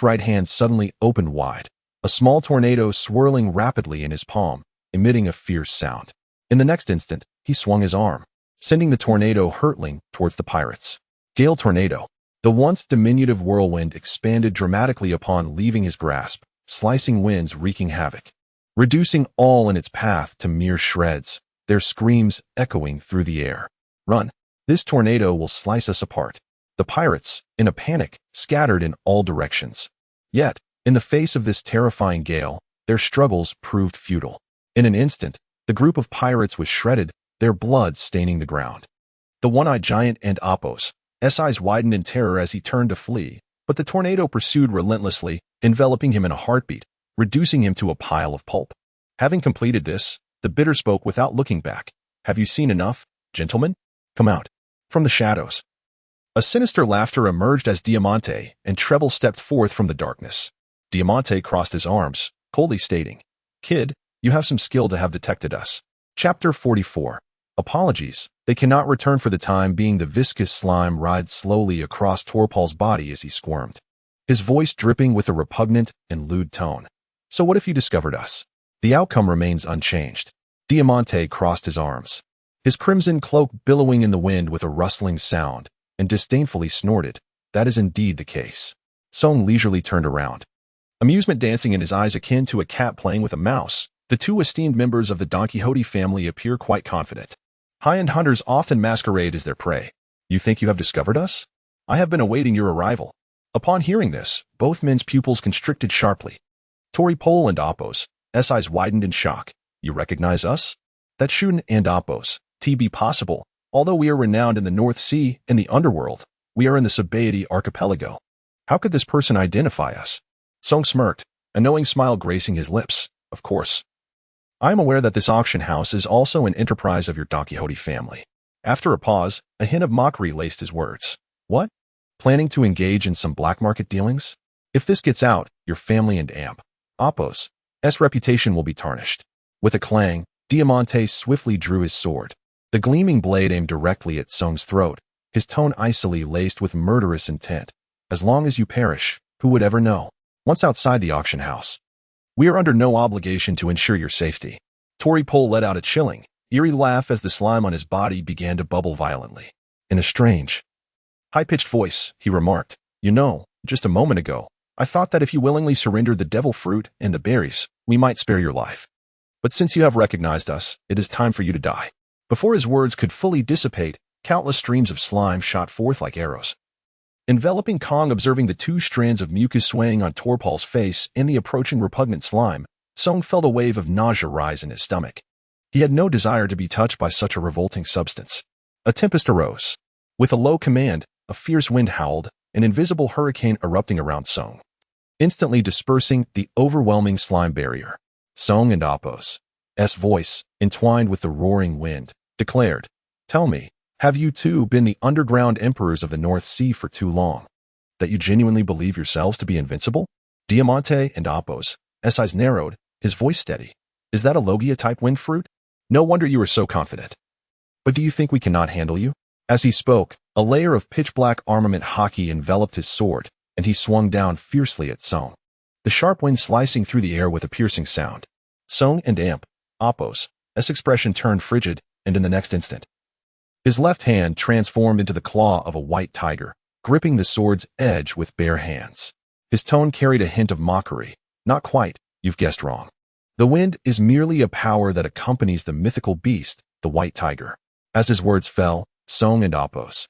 right hand suddenly opened wide, a small tornado swirling rapidly in his palm, emitting a fierce sound. In the next instant, he swung his arm, sending the tornado hurtling towards the pirates. Gale tornado. The once diminutive whirlwind expanded dramatically upon leaving his grasp, slicing winds wreaking havoc, reducing all in its path to mere shreds, their screams echoing through the air. "Run! This tornado will slice us apart." The pirates, in a panic, scattered in all directions. Yet, in the face of this terrifying gale, their struggles proved futile. In an instant, the group of pirates was shredded, their blood staining the ground. The one-eyed giant and Apo's eyes widened in terror as he turned to flee, but the tornado pursued relentlessly, enveloping him in a heartbeat, reducing him to a pile of pulp. Having completed this, the bidder spoke without looking back. "Have you seen enough, gentlemen? Come out." From the shadows, a sinister laughter emerged as Diamante and Treble stepped forth from the darkness. Diamante crossed his arms, coldly stating, "Kid, you have some skill to have detected us." Chapter 44. Apologies. They cannot return for the time being. The viscous slime writhed slowly across Torpal's body as he squirmed, his voice dripping with a repugnant and lewd tone. "So what if you discovered us? The outcome remains unchanged." Diamante crossed his arms, his crimson cloak billowing in the wind with a rustling sound, and disdainfully snorted. "That is indeed the case." Song leisurely turned around, amusement dancing in his eyes akin to a cat playing with a mouse. The 2 esteemed members of the Don Quixote family appear quite confident. High-end hunters often masquerade as their prey. "You think you have discovered us? I have been awaiting your arrival." Upon hearing this, both men's pupils constricted sharply. Tori Pole and Apo's eyes widened in shock. "You recognize us?" "That shouldn't and Apo's be possible, although we are renowned in the North Sea and the underworld." We are in the Sabaody archipelago. How could this person identify us? Song smirked, a knowing smile gracing his lips. Of course. I am aware that this auction house is also an enterprise of your Don Quixote family. After a pause, a hint of mockery laced his words. What? Planning to engage in some black market dealings? If this gets out, your family and Amp. Apos' reputation will be tarnished. With a clang, Diamante swiftly drew his sword. The gleaming blade aimed directly at Song's throat, his tone icily laced with murderous intent. As long as you perish, who would ever know? Once outside the auction house, we are under no obligation to ensure your safety. Tory Pole let out a chilling, eerie laugh as the slime on his body began to bubble violently. In a strange, high-pitched voice, he remarked, "You know, just a moment ago, I thought that if you willingly surrendered the devil fruit and the berries, we might spare your life. But since you have recognized us, it is time for you to die." Before his words could fully dissipate, countless streams of slime shot forth like arrows. Enveloping Kong, observing the two strands of mucus swaying on Torpal's face and the approaching repugnant slime, Song felt a wave of nausea rise in his stomach. He had no desire to be touched by such a revolting substance. A tempest arose. With a low command, a fierce wind howled, an invisible hurricane erupting around Song, instantly dispersing the overwhelming slime barrier. Song and Apos' voice, entwined with the roaring wind, declared, "Tell me, have you two been the underground emperors of the North Sea for too long, that you genuinely believe yourselves to be invincible?" Diamante and Apos' eyes narrowed, his voice steady. "Is that a Logia-type wind fruit? No wonder you are so confident. But do you think we cannot handle you?" As he spoke, a layer of pitch-black armament hockey enveloped his sword, and he swung down fiercely at Song, the sharp wind slicing through the air with a piercing sound. Song and Apos' expression turned frigid, and in the next instant, his left hand transformed into the claw of a white tiger, gripping the sword's edge with bare hands. His tone carried a hint of mockery. "Not quite, you've guessed wrong. The wind is merely a power that accompanies the mythical beast, the white tiger." As his words fell, Song and Apos'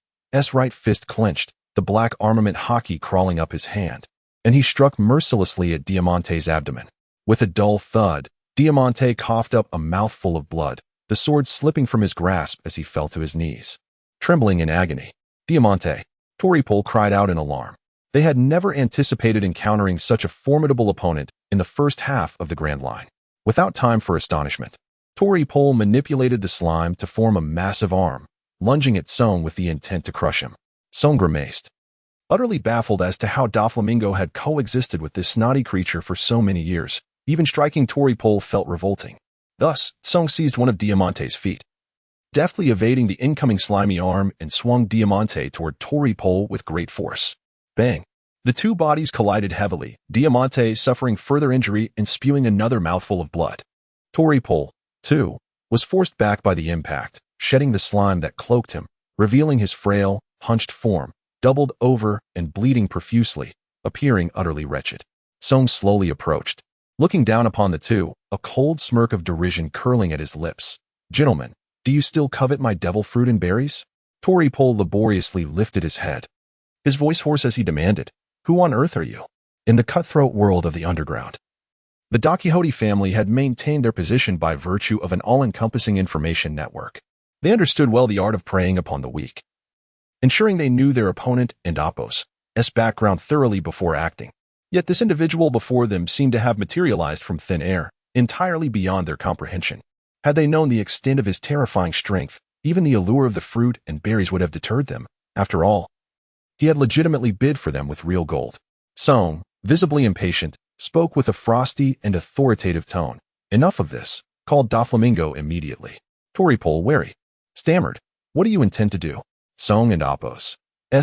right fist clenched, the black armament hockey crawling up his hand, and he struck mercilessly at Diamante's abdomen. With a dull thud, Diamante coughed up a mouthful of blood, the sword slipping from his grasp as he fell to his knees. Trembling in agony, "Diamante!" Tory Pole cried out in alarm. They had never anticipated encountering such a formidable opponent in the first half of the Grand Line. Without time for astonishment, Tory Pole manipulated the slime to form a massive arm, lunging at Song with the intent to crush him. Song grimaced, utterly baffled as to how Doflamingo had coexisted with this snotty creature for so many years. Even striking Tory Pole felt revolting. Thus, Song seized one of Diamante's feet, deftly evading the incoming slimy arm, and swung Diamante toward Tory Pole with great force. Bang! The two bodies collided heavily, Diamante suffering further injury and spewing another mouthful of blood. Tory Pole, too, was forced back by the impact, shedding the slime that cloaked him, revealing his frail, hunched form, doubled over and bleeding profusely, appearing utterly wretched. Song slowly approached, looking down upon the two, a cold smirk of derision curling at his lips. "Gentlemen, do you still covet my devil fruit and berries?" Tory Pole laboriously lifted his head, his voice hoarse as he demanded, "Who on earth are you?" In the cutthroat world of the underground, the Don Quixote family had maintained their position by virtue of an all-encompassing information network. They understood well the art of preying upon the weak, ensuring they knew their opponent and Apos' background thoroughly before acting. Yet this individual before them seemed to have materialized from thin air, entirely beyond their comprehension. Had they known the extent of his terrifying strength, even the allure of the fruit and berries would have deterred them. After all, he had legitimately bid for them with real gold. Song, visibly impatient, spoke with a frosty and authoritative tone. "Enough of this," called Doflamingo immediately. Tory Pole, wary, stammered, "What do you intend to do?" Song and Apos'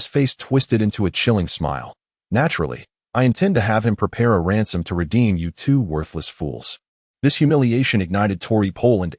face twisted into a chilling smile. "Naturally, I intend to have him prepare a ransom to redeem you two worthless fools." This humiliation ignited Tory Pole and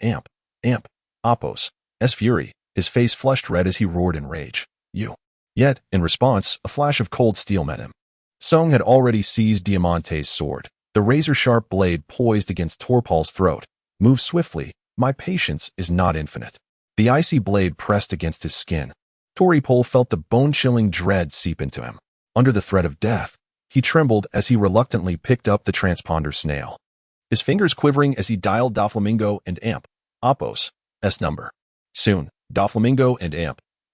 Apos' fury, his face flushed red as he roared in rage. "You!" Yet, in response, a flash of cold steel met him. Song had already seized Diamante's sword, the razor-sharp blade poised against Torpal's throat. "Move swiftly, my patience is not infinite." The icy blade pressed against his skin. Tory Pole felt the bone-chilling dread seep into him. Under the threat of death, he trembled as he reluctantly picked up the transponder snail, his fingers quivering as he dialed Doflamingo and Apos' number. Soon, Doflamingo and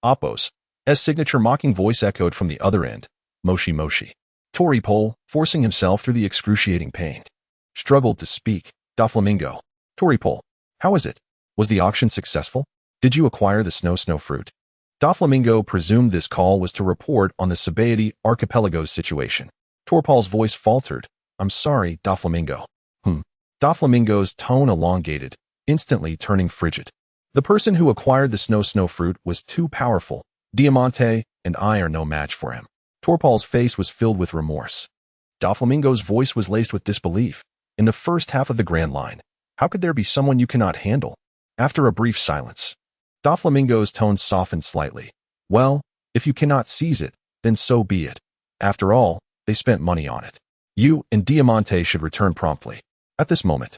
Apos' signature mocking voice echoed from the other end. Moshi Moshi. Tori Pole, forcing himself through the excruciating pain, struggled to speak. Doflamingo. Tori Pole. How is it? Was the auction successful? Did you acquire the snow fruit? Doflamingo presumed this call was to report on the Sabaody Archipelago's situation. Torpal's voice faltered. I'm sorry, Doflamingo. Doflamingo's tone elongated, instantly turning frigid. The person who acquired the snow fruit was too powerful. Diamante and I are no match for him. Torpal's face was filled with remorse. Doflamingo's voice was laced with disbelief. In the first half of the Grand Line, how could there be someone you cannot handle? After a brief silence, Doflamingo's tone softened slightly. Well, if you cannot seize it, then so be it. After all, they spent money on it. You and Diamante should return promptly. At this moment,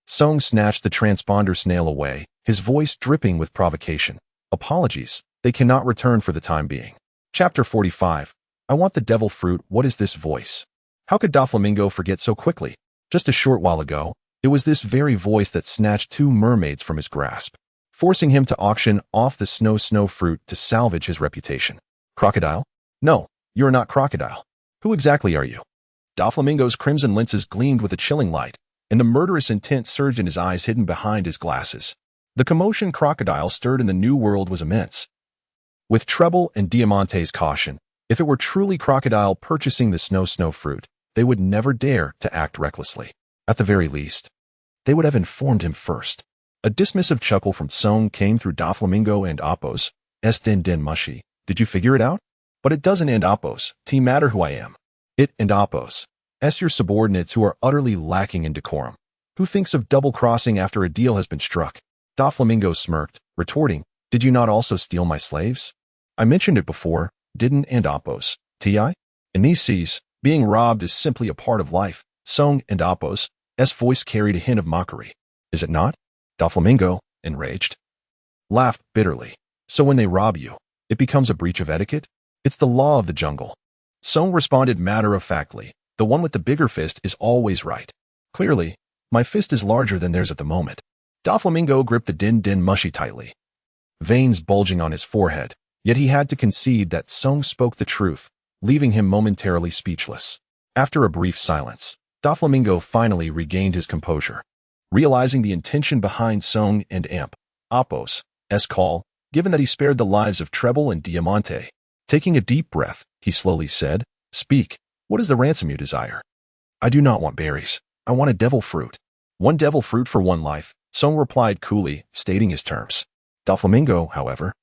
Song snatched the transponder snail away, his voice dripping with provocation. Apologies, they cannot return for the time being. Chapter 45. I want the devil fruit. What is this voice? How could Doflamingo forget so quickly? Just a short while ago, it was this very voice that snatched 2 mermaids from his grasp, forcing him to auction off the snow fruit to salvage his reputation. Crocodile? No, you are not Crocodile. Who exactly are you? Doflamingo's crimson lenses gleamed with a chilling light, and the murderous intent surged in his eyes hidden behind his glasses. The commotion Crocodile stirred in the New World was immense. With Treble and Diamante's caution, if it were truly Crocodile purchasing the snow fruit, they would never dare to act recklessly. At the very least, they would have informed him first. A dismissive chuckle from Song came through Doflamingo and Appos. Den Mushy. Did you figure it out? But it doesn't end Appos. Matter who I am. It and Appos. Your subordinates who are utterly lacking in decorum. Who thinks of double-crossing after a deal has been struck? Doflamingo smirked, retorting, Did you not also steal my slaves? I mentioned it before, didn't and Appos. Ti? In these seas, being robbed is simply a part of life. Song and Appos' voice carried a hint of mockery. Is it not? Doflamingo, enraged, laughed bitterly. So when they rob you, it becomes a breach of etiquette? It's the law of the jungle. Song responded matter-of-factly. The one with the bigger fist is always right. Clearly, my fist is larger than theirs at the moment. Doflamingo gripped the din mushy tightly, veins bulging on his forehead, yet he had to concede that Song spoke the truth, leaving him momentarily speechless. After a brief silence, Doflamingo finally regained his composure. Realizing the intention behind Song and Appos' call, given that he spared the lives of Treble and Diamante, taking a deep breath, he slowly said, Speak, what is the ransom you desire? I do not want berries. I want a devil fruit. 1 devil fruit for 1 life, Song replied coolly, stating his terms. Doflamingo, however,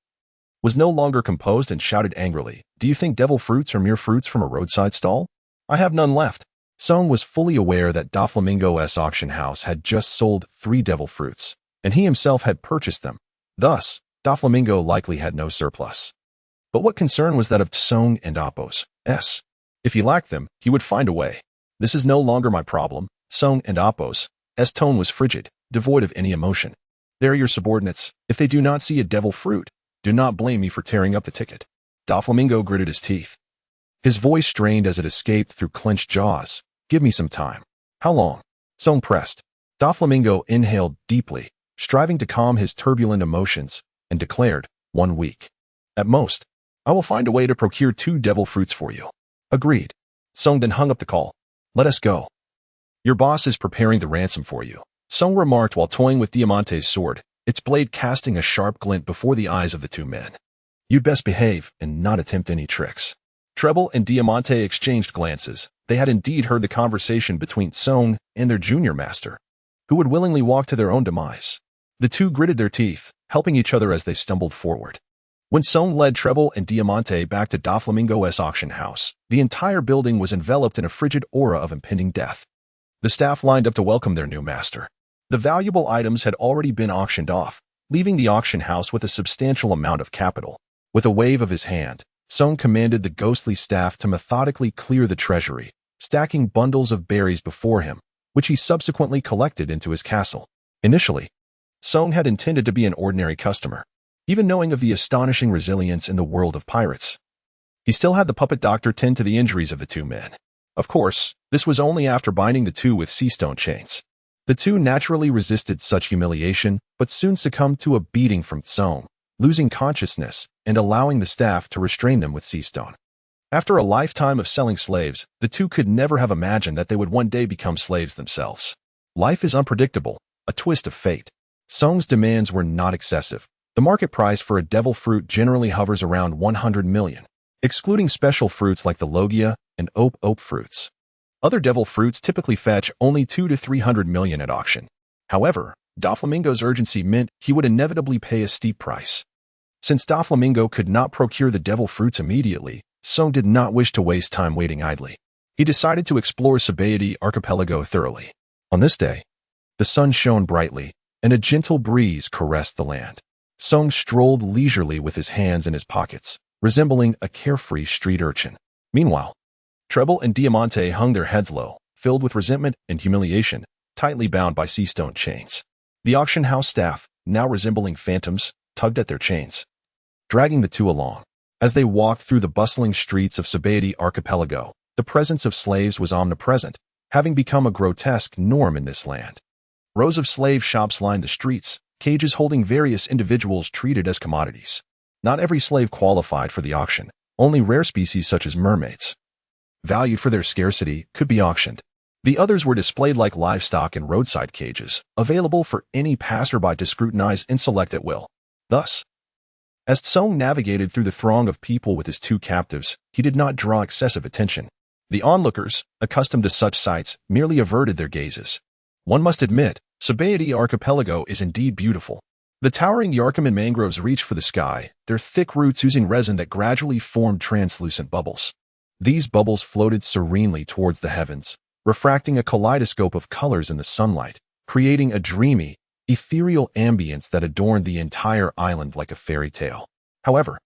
was no longer composed and shouted angrily, Do you think devil fruits are mere fruits from a roadside stall? I have none left. Song was fully aware that Doflamingo's auction house had just sold 3 devil fruits, and he himself had purchased them. Thus, Doflamingo likely had no surplus. But what concern was that of Song and Appos'? If he lacked them, he would find a way. This is no longer my problem. Song and Appos' tone was frigid, devoid of any emotion. They are your subordinates. If they do not see a devil fruit, do not blame me for tearing up the ticket. Doflamingo gritted his teeth. His voice strained as it escaped through clenched jaws. Give me some time. How long? Song pressed. Doflamingo inhaled deeply, striving to calm his turbulent emotions, and declared, 1 week. At most, I will find a way to procure 2 devil fruits for you. Agreed. Song then hung up the call. Let us go. Your boss is preparing the ransom for you, Song remarked while toying with Diamante's sword, its blade casting a sharp glint before the eyes of the 2 men. You'd best behave and not attempt any tricks. Treble and Diamante exchanged glances. They had indeed heard the conversation between Song and their junior master, who would willingly walk to their own demise. The 2 gritted their teeth, helping each other as they stumbled forward. When Song led Treble and Diamante back to Doflamingo's auction house, the entire building was enveloped in a frigid aura of impending death. The staff lined up to welcome their new master. The valuable items had already been auctioned off, leaving the auction house with a substantial amount of capital. With a wave of his hand, Song commanded the ghostly staff to methodically clear the treasury, stacking bundles of berries before him, which he subsequently collected into his castle. Initially, Song had intended to be an ordinary customer, even knowing of the astonishing resilience in the world of pirates. He still had the puppet doctor tend to the injuries of the 2 men. Of course, this was only after binding the 2 with sea stone chains. The 2 naturally resisted such humiliation, but soon succumbed to a beating from Song, losing consciousness and allowing the staff to restrain them with sea stone. After a lifetime of selling slaves, the two could never have imagined that they would one day become slaves themselves. Life is unpredictable, a twist of fate. Song's demands were not excessive. The market price for a devil fruit generally hovers around 100 million, excluding special fruits like the logia and ope fruits. Other devil fruits typically fetch only 2 to 300 million at auction. However, Doflamingo's urgency meant he would inevitably pay a steep price. Since Doflamingo could not procure the devil fruits immediately, Song did not wish to waste time waiting idly. He decided to explore Sabaody Archipelago thoroughly. On this day, the sun shone brightly, and a gentle breeze caressed the land. Song strolled leisurely with his hands in his pockets, resembling a carefree street urchin. Meanwhile, Treble and Diamante hung their heads low, filled with resentment and humiliation, tightly bound by sea stone chains. The auction house staff, now resembling phantoms, tugged at their chains, dragging the two along. As they walked through the bustling streets of Sabaody Archipelago, the presence of slaves was omnipresent, having become a grotesque norm in this land. Rows of slave shops lined the streets, cages holding various individuals treated as commodities. Not every slave qualified for the auction. Only rare species such as mermaids, valued for their scarcity, could be auctioned. The others were displayed like livestock in roadside cages, available for any passerby to scrutinize and select at will. Thus, as Song navigated through the throng of people with his two captives, he did not draw excessive attention. The onlookers, accustomed to such sights, merely averted their gazes. One must admit, Sabaody Archipelago is indeed beautiful. The towering Yarkaman mangroves reached for the sky, their thick roots oozing resin that gradually formed translucent bubbles. These bubbles floated serenely towards the heavens, refracting a kaleidoscope of colors in the sunlight, creating a dreamy, ethereal ambience that adorned the entire island like a fairy tale. However,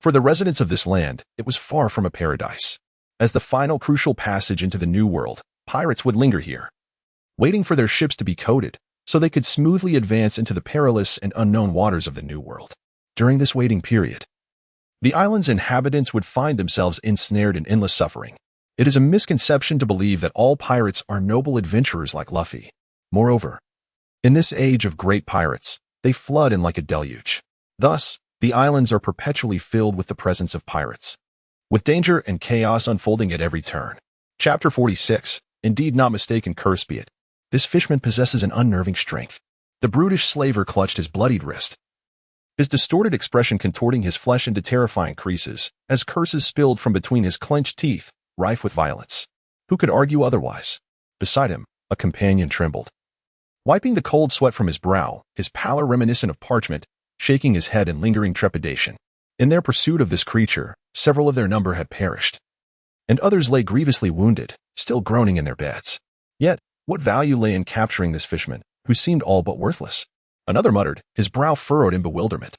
for the residents of this land, it was far from a paradise. As the final crucial passage into the New World, pirates would linger here, waiting for their ships to be coated, so they could smoothly advance into the perilous and unknown waters of the New World. During this waiting period, the island's inhabitants would find themselves ensnared in endless suffering. It is a misconception to believe that all pirates are noble adventurers like Luffy. Moreover, in this age of great pirates, they flood in like a deluge. Thus, the islands are perpetually filled with the presence of pirates, with danger and chaos unfolding at every turn. Chapter 46. Indeed not mistaken, cursed be it. This fishman possesses an unnerving strength. The brutish slaver clutched his bloodied wrist, his distorted expression contorting his flesh into terrifying creases, as curses spilled from between his clenched teeth, rife with violence. Who could argue otherwise? Beside him, a companion trembled, wiping the cold sweat from his brow, his pallor reminiscent of parchment, shaking his head in lingering trepidation. In their pursuit of this creature, several of their number had perished, and others lay grievously wounded, still groaning in their beds. Yet, what value lay in capturing this fisherman, who seemed all but worthless? Another muttered, his brow furrowed in bewilderment.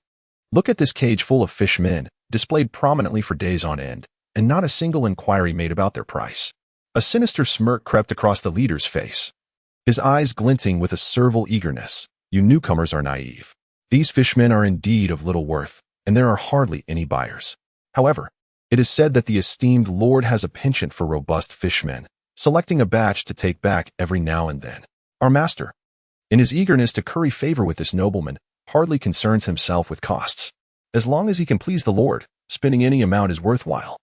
Look at this cage full of fishmen, displayed prominently for days on end, and not a single inquiry made about their price. A sinister smirk crept across the leader's face, his eyes glinting with a servile eagerness. You newcomers are naive. These fishmen are indeed of little worth, and there are hardly any buyers. However, it is said that the esteemed lord has a penchant for robust fishmen, selecting a batch to take back every now and then. Our master, in his eagerness to curry favor with this nobleman, hardly concerns himself with costs. As long as he can please the lord, spending any amount is worthwhile.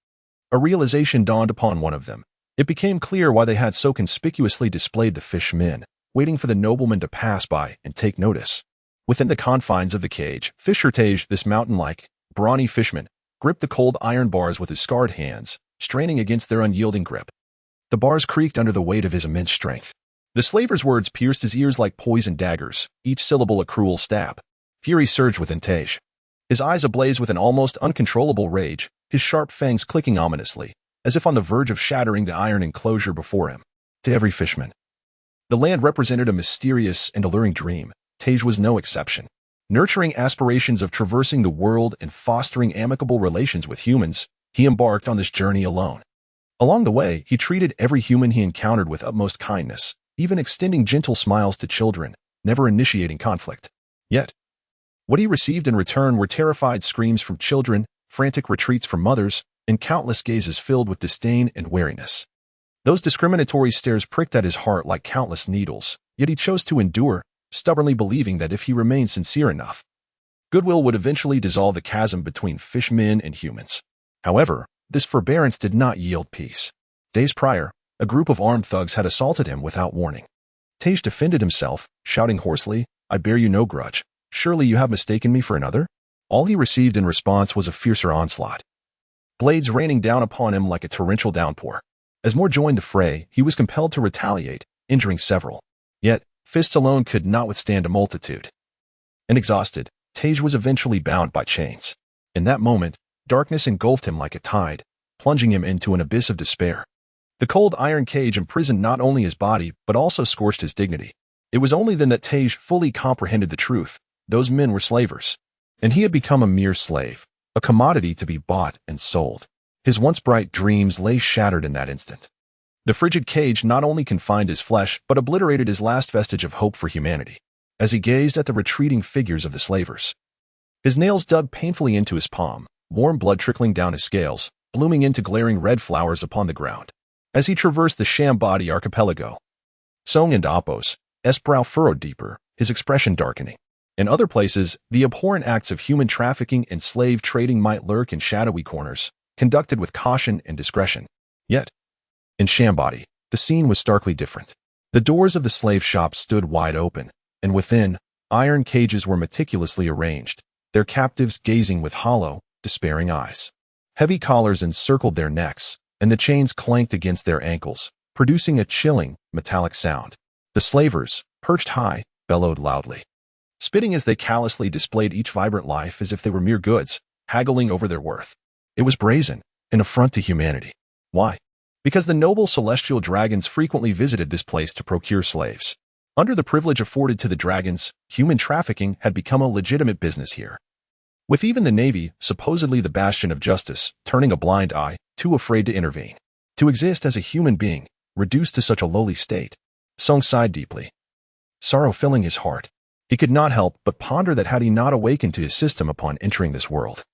A realization dawned upon one of them. It became clear why they had so conspicuously displayed the fishmen, waiting for the nobleman to pass by and take notice. Within the confines of the cage, Fishertage, this mountain-like, brawny fishman, gripped the cold iron bars with his scarred hands, straining against their unyielding grip. The bars creaked under the weight of his immense strength. The slaver's words pierced his ears like poisoned daggers, each syllable a cruel stab. Fury surged within Tage, his eyes ablaze with an almost uncontrollable rage, his sharp fangs clicking ominously, as if on the verge of shattering the iron enclosure before him. To every fishman, the land represented a mysterious and alluring dream. Tage was no exception. Nurturing aspirations of traversing the world and fostering amicable relations with humans, he embarked on this journey alone. Along the way, he treated every human he encountered with utmost kindness, even extending gentle smiles to children, never initiating conflict. Yet, what he received in return were terrified screams from children, frantic retreats from mothers, and countless gazes filled with disdain and wariness. Those discriminatory stares pricked at his heart like countless needles, yet he chose to endure, stubbornly believing that if he remained sincere enough, Goodwill would eventually dissolve the chasm between fishmen and humans. However, this forbearance did not yield peace. Days prior, a group of armed thugs had assaulted him without warning. Tej defended himself, shouting hoarsely, "I bear you no grudge. Surely you have mistaken me for another?" All he received in response was a fiercer onslaught, blades raining down upon him like a torrential downpour. As more joined the fray, he was compelled to retaliate, injuring several. Yet, fists alone could not withstand a multitude. And exhausted, Tej was eventually bound by chains. In that moment, darkness engulfed him like a tide, plunging him into an abyss of despair. The cold iron cage imprisoned not only his body, but also scorched his dignity. It was only then that Tej fully comprehended the truth. Those men were slavers, and he had become a mere slave, a commodity to be bought and sold. His once bright dreams lay shattered in that instant. The frigid cage not only confined his flesh, but obliterated his last vestige of hope for humanity. As he gazed at the retreating figures of the slavers, his nails dug painfully into his palm, warm blood trickling down his scales, blooming into glaring red flowers upon the ground. As he traversed the sham body archipelago, Song and Appo's brow furrowed deeper, his expression darkening. In other places, the abhorrent acts of human trafficking and slave trading might lurk in shadowy corners, conducted with caution and discretion. Yet, in Shambody, the scene was starkly different. The doors of the slave shops stood wide open, and within, iron cages were meticulously arranged, their captives gazing with hollow, despairing eyes. Heavy collars encircled their necks, and the chains clanked against their ankles, producing a chilling, metallic sound. The slavers, perched high, bellowed loudly, spitting as they callously displayed each vibrant life as if they were mere goods, haggling over their worth. It was brazen, an affront to humanity. Why? Because the noble celestial dragons frequently visited this place to procure slaves. Under the privilege afforded to the dragons, human trafficking had become a legitimate business here. With even the Navy, supposedly the bastion of justice, turning a blind eye, too afraid to intervene. To exist as a human being, reduced to such a lowly state. Song sighed deeply, sorrow filling his heart. He could not help but ponder that had he not awakened to his system upon entering this world,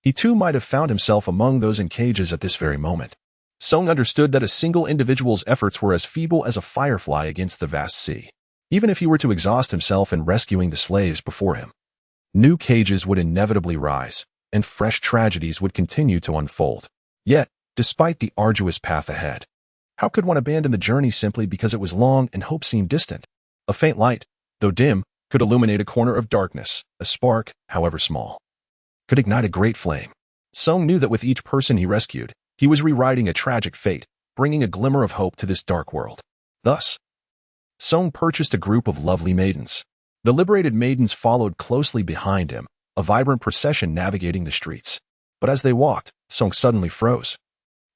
he too might have found himself among those in cages at this very moment. Song understood that a single individual's efforts were as feeble as a firefly against the vast sea. Even if he were to exhaust himself in rescuing the slaves before him, new cages would inevitably rise, and fresh tragedies would continue to unfold. Yet, despite the arduous path ahead, how could one abandon the journey simply because it was long and hope seemed distant? A faint light, though dim, could illuminate a corner of darkness. A spark, however small, could ignite a great flame. Song knew that with each person he rescued, he was rewriting a tragic fate, bringing a glimmer of hope to this dark world. Thus, Song purchased a group of lovely maidens. The liberated maidens followed closely behind him, a vibrant procession navigating the streets. But as they walked, Song suddenly froze.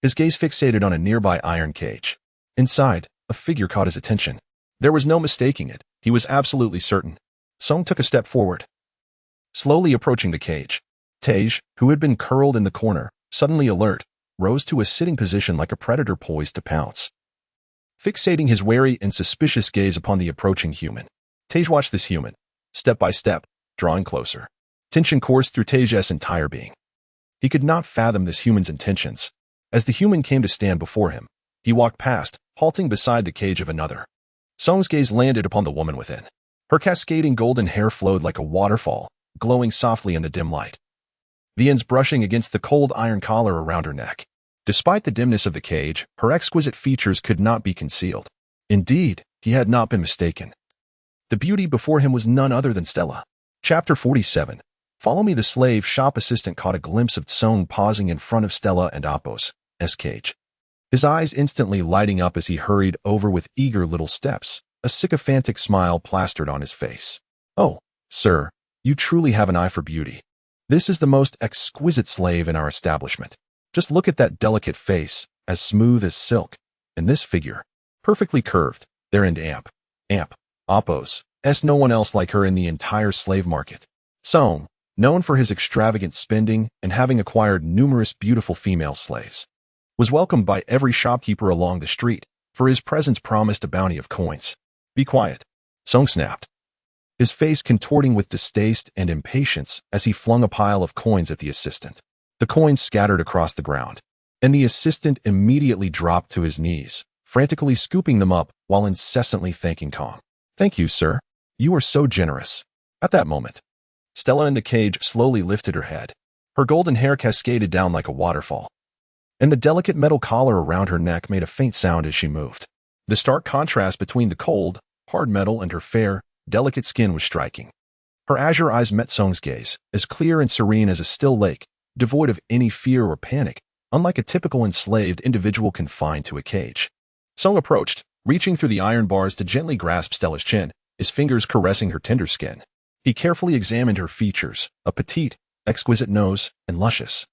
His gaze fixated on a nearby iron cage. Inside, a figure caught his attention. There was no mistaking it. He was absolutely certain. Song took a step forward, slowly approaching the cage. Tej, who had been curled in the corner, suddenly alert, rose to a sitting position like a predator poised to pounce. Fixating his wary and suspicious gaze upon the approaching human, Tej watched this human, step by step, drawing closer. Tension coursed through Tej's entire being. He could not fathom this human's intentions. As the human came to stand before him, he walked past, halting beside the cage of another. Song's gaze landed upon the woman within. Her cascading golden hair flowed like a waterfall, glowing softly in the dim light, the ends brushing against the cold iron collar around her neck. Despite the dimness of the cage, her exquisite features could not be concealed. Indeed, he had not been mistaken. The beauty before him was none other than Stella. Chapter 47. Follow me. The slave shop assistant caught a glimpse of Song pausing in front of Stella and Appo's cage, his eyes instantly lighting up as he hurried over with eager little steps, a sycophantic smile plastered on his face. "Oh, sir, you truly have an eye for beauty. This is the most exquisite slave in our establishment. Just look at that delicate face, as smooth as silk, and this figure, perfectly curved. There and Appo's. No one else like her in the entire slave market." Song, known for his extravagant spending and having acquired numerous beautiful female slaves, was welcomed by every shopkeeper along the street, for his presence promised a bounty of coins. "Be quiet," Song snapped, his face contorting with distaste and impatience as he flung a pile of coins at the assistant. The coins scattered across the ground, and the assistant immediately dropped to his knees, frantically scooping them up while incessantly thanking Kong. "Thank you, sir. You are so generous." At that moment, Stella in the cage slowly lifted her head. Her golden hair cascaded down like a waterfall, and the delicate metal collar around her neck made a faint sound as she moved. The stark contrast between the cold, hard metal and her fair, delicate skin was striking. Her azure eyes met Song's gaze, as clear and serene as a still lake, devoid of any fear or panic, unlike a typical enslaved individual confined to a cage. Song approached, reaching through the iron bars to gently grasp Stella's chin, his fingers caressing her tender skin. He carefully examined her features, a petite, exquisite nose, and luscious,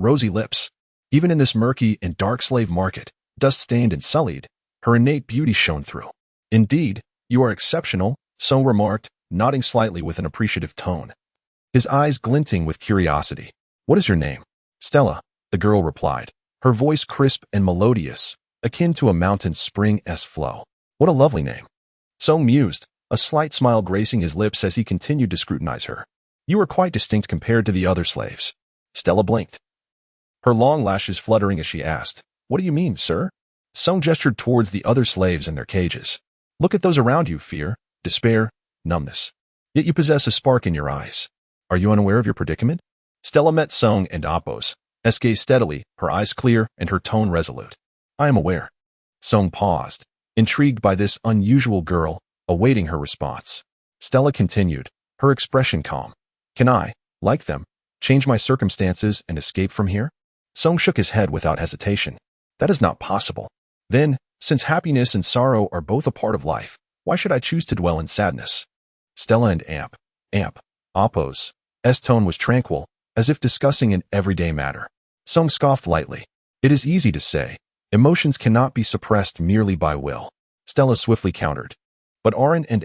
rosy lips. Even in this murky and dark slave market, dust-stained and sullied, her innate beauty shone through. Indeed, you are exceptional, Song remarked, nodding slightly with an appreciative tone, his eyes glinting with curiosity. What is your name? Stella, the girl replied, her voice crisp and melodious, akin to a mountain spring's flow. What a lovely name. Song mused, a slight smile gracing his lips as he continued to scrutinize her. You are quite distinct compared to the other slaves. Stella blinked, her long lashes fluttering as she asked, What do you mean, sir? Song gestured towards the other slaves in their cages. Look at those around you, fear, despair, numbness. Yet you possess a spark in your eyes. Are you unaware of your predicament? Stella met Song and Apos, gaze steadily, her eyes clear and her tone resolute. I am aware. Song paused, intrigued by this unusual girl, awaiting her response. Stella continued, her expression calm. Can I, like them, change my circumstances and escape from here? Song shook his head without hesitation. That is not possible. Then, since happiness and sorrow are both a part of life, why should I choose to dwell in sadness? Stella and Apos' tone was tranquil, as if discussing an everyday matter. Song scoffed lightly. It is easy to say. Emotions cannot be suppressed merely by will. Stella swiftly countered. But aren't and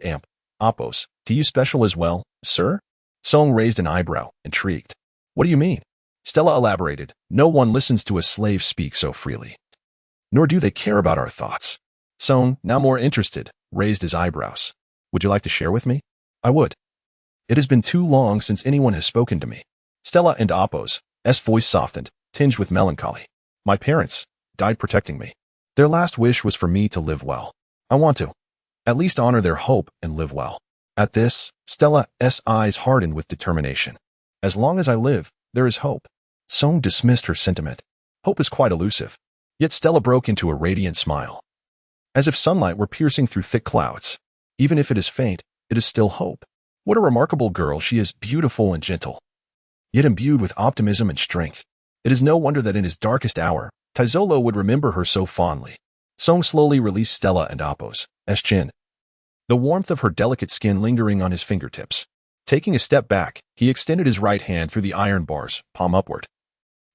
Apos, to you special as well, sir? Song raised an eyebrow, intrigued. What do you mean? Stella elaborated. No one listens to a slave speak so freely. Nor do they care about our thoughts. Song, now more interested, raised his eyebrows. Would you like to share with me? I would. It has been too long since anyone has spoken to me. Stella and Apos' voice softened, tinged with melancholy. My parents died protecting me. Their last wish was for me to live well. I want to, at least honor their hope and live well. At this, Stella's eyes hardened with determination. As long as I live, there is hope. Song dismissed her sentiment. Hope is quite elusive. Yet Stella broke into a radiant smile, as if sunlight were piercing through thick clouds. Even if it is faint, it is still hope. What a remarkable girl. She is beautiful and gentle, yet imbued with optimism and strength. It is no wonder that in his darkest hour, Taizolo would remember her so fondly. Song slowly released Stella and Apos' chin, the warmth of her delicate skin lingering on his fingertips. Taking a step back, he extended his right hand through the iron bars, palm upward,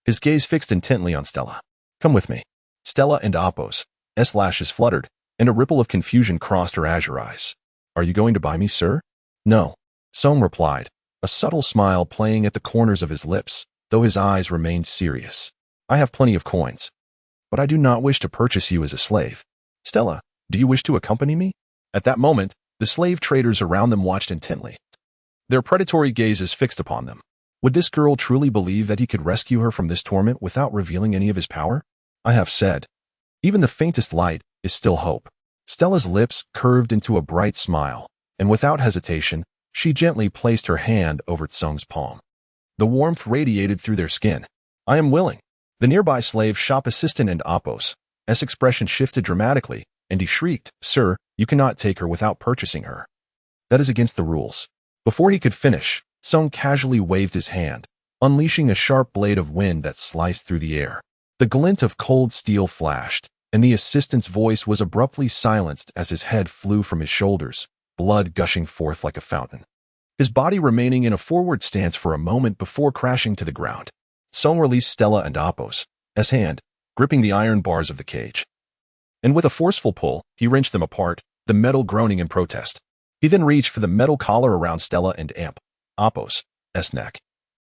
his gaze fixed intently on Stella. Come with me. Stella and Apos' lashes fluttered, and a ripple of confusion crossed her azure eyes. Are you going to buy me, sir? No, Song replied, a subtle smile playing at the corners of his lips, though his eyes remained serious. I have plenty of coins, but I do not wish to purchase you as a slave. Stella, do you wish to accompany me? At that moment, the slave traders around them watched intently, their predatory gazes fixed upon them. Would this girl truly believe that he could rescue her from this torment without revealing any of his power? I have said, even the faintest light is still hope. Stella's lips curved into a bright smile, and without hesitation, she gently placed her hand over Song's palm. The warmth radiated through their skin. I am willing. The nearby slave shop assistant and Apos' expression shifted dramatically, and he shrieked, Sir, you cannot take her without purchasing her. That is against the rules. Before he could finish, Song casually waved his hand, unleashing a sharp blade of wind that sliced through the air. The glint of cold steel flashed, and the assistant's voice was abruptly silenced as his head flew from his shoulders, blood gushing forth like a fountain, his body remaining in a forward stance for a moment before crashing to the ground. Song released Stella and Apos' hand, gripping the iron bars of the cage. And with a forceful pull, he wrenched them apart, the metal groaning in protest. He then reached for the metal collar around Stella and Apos' neck.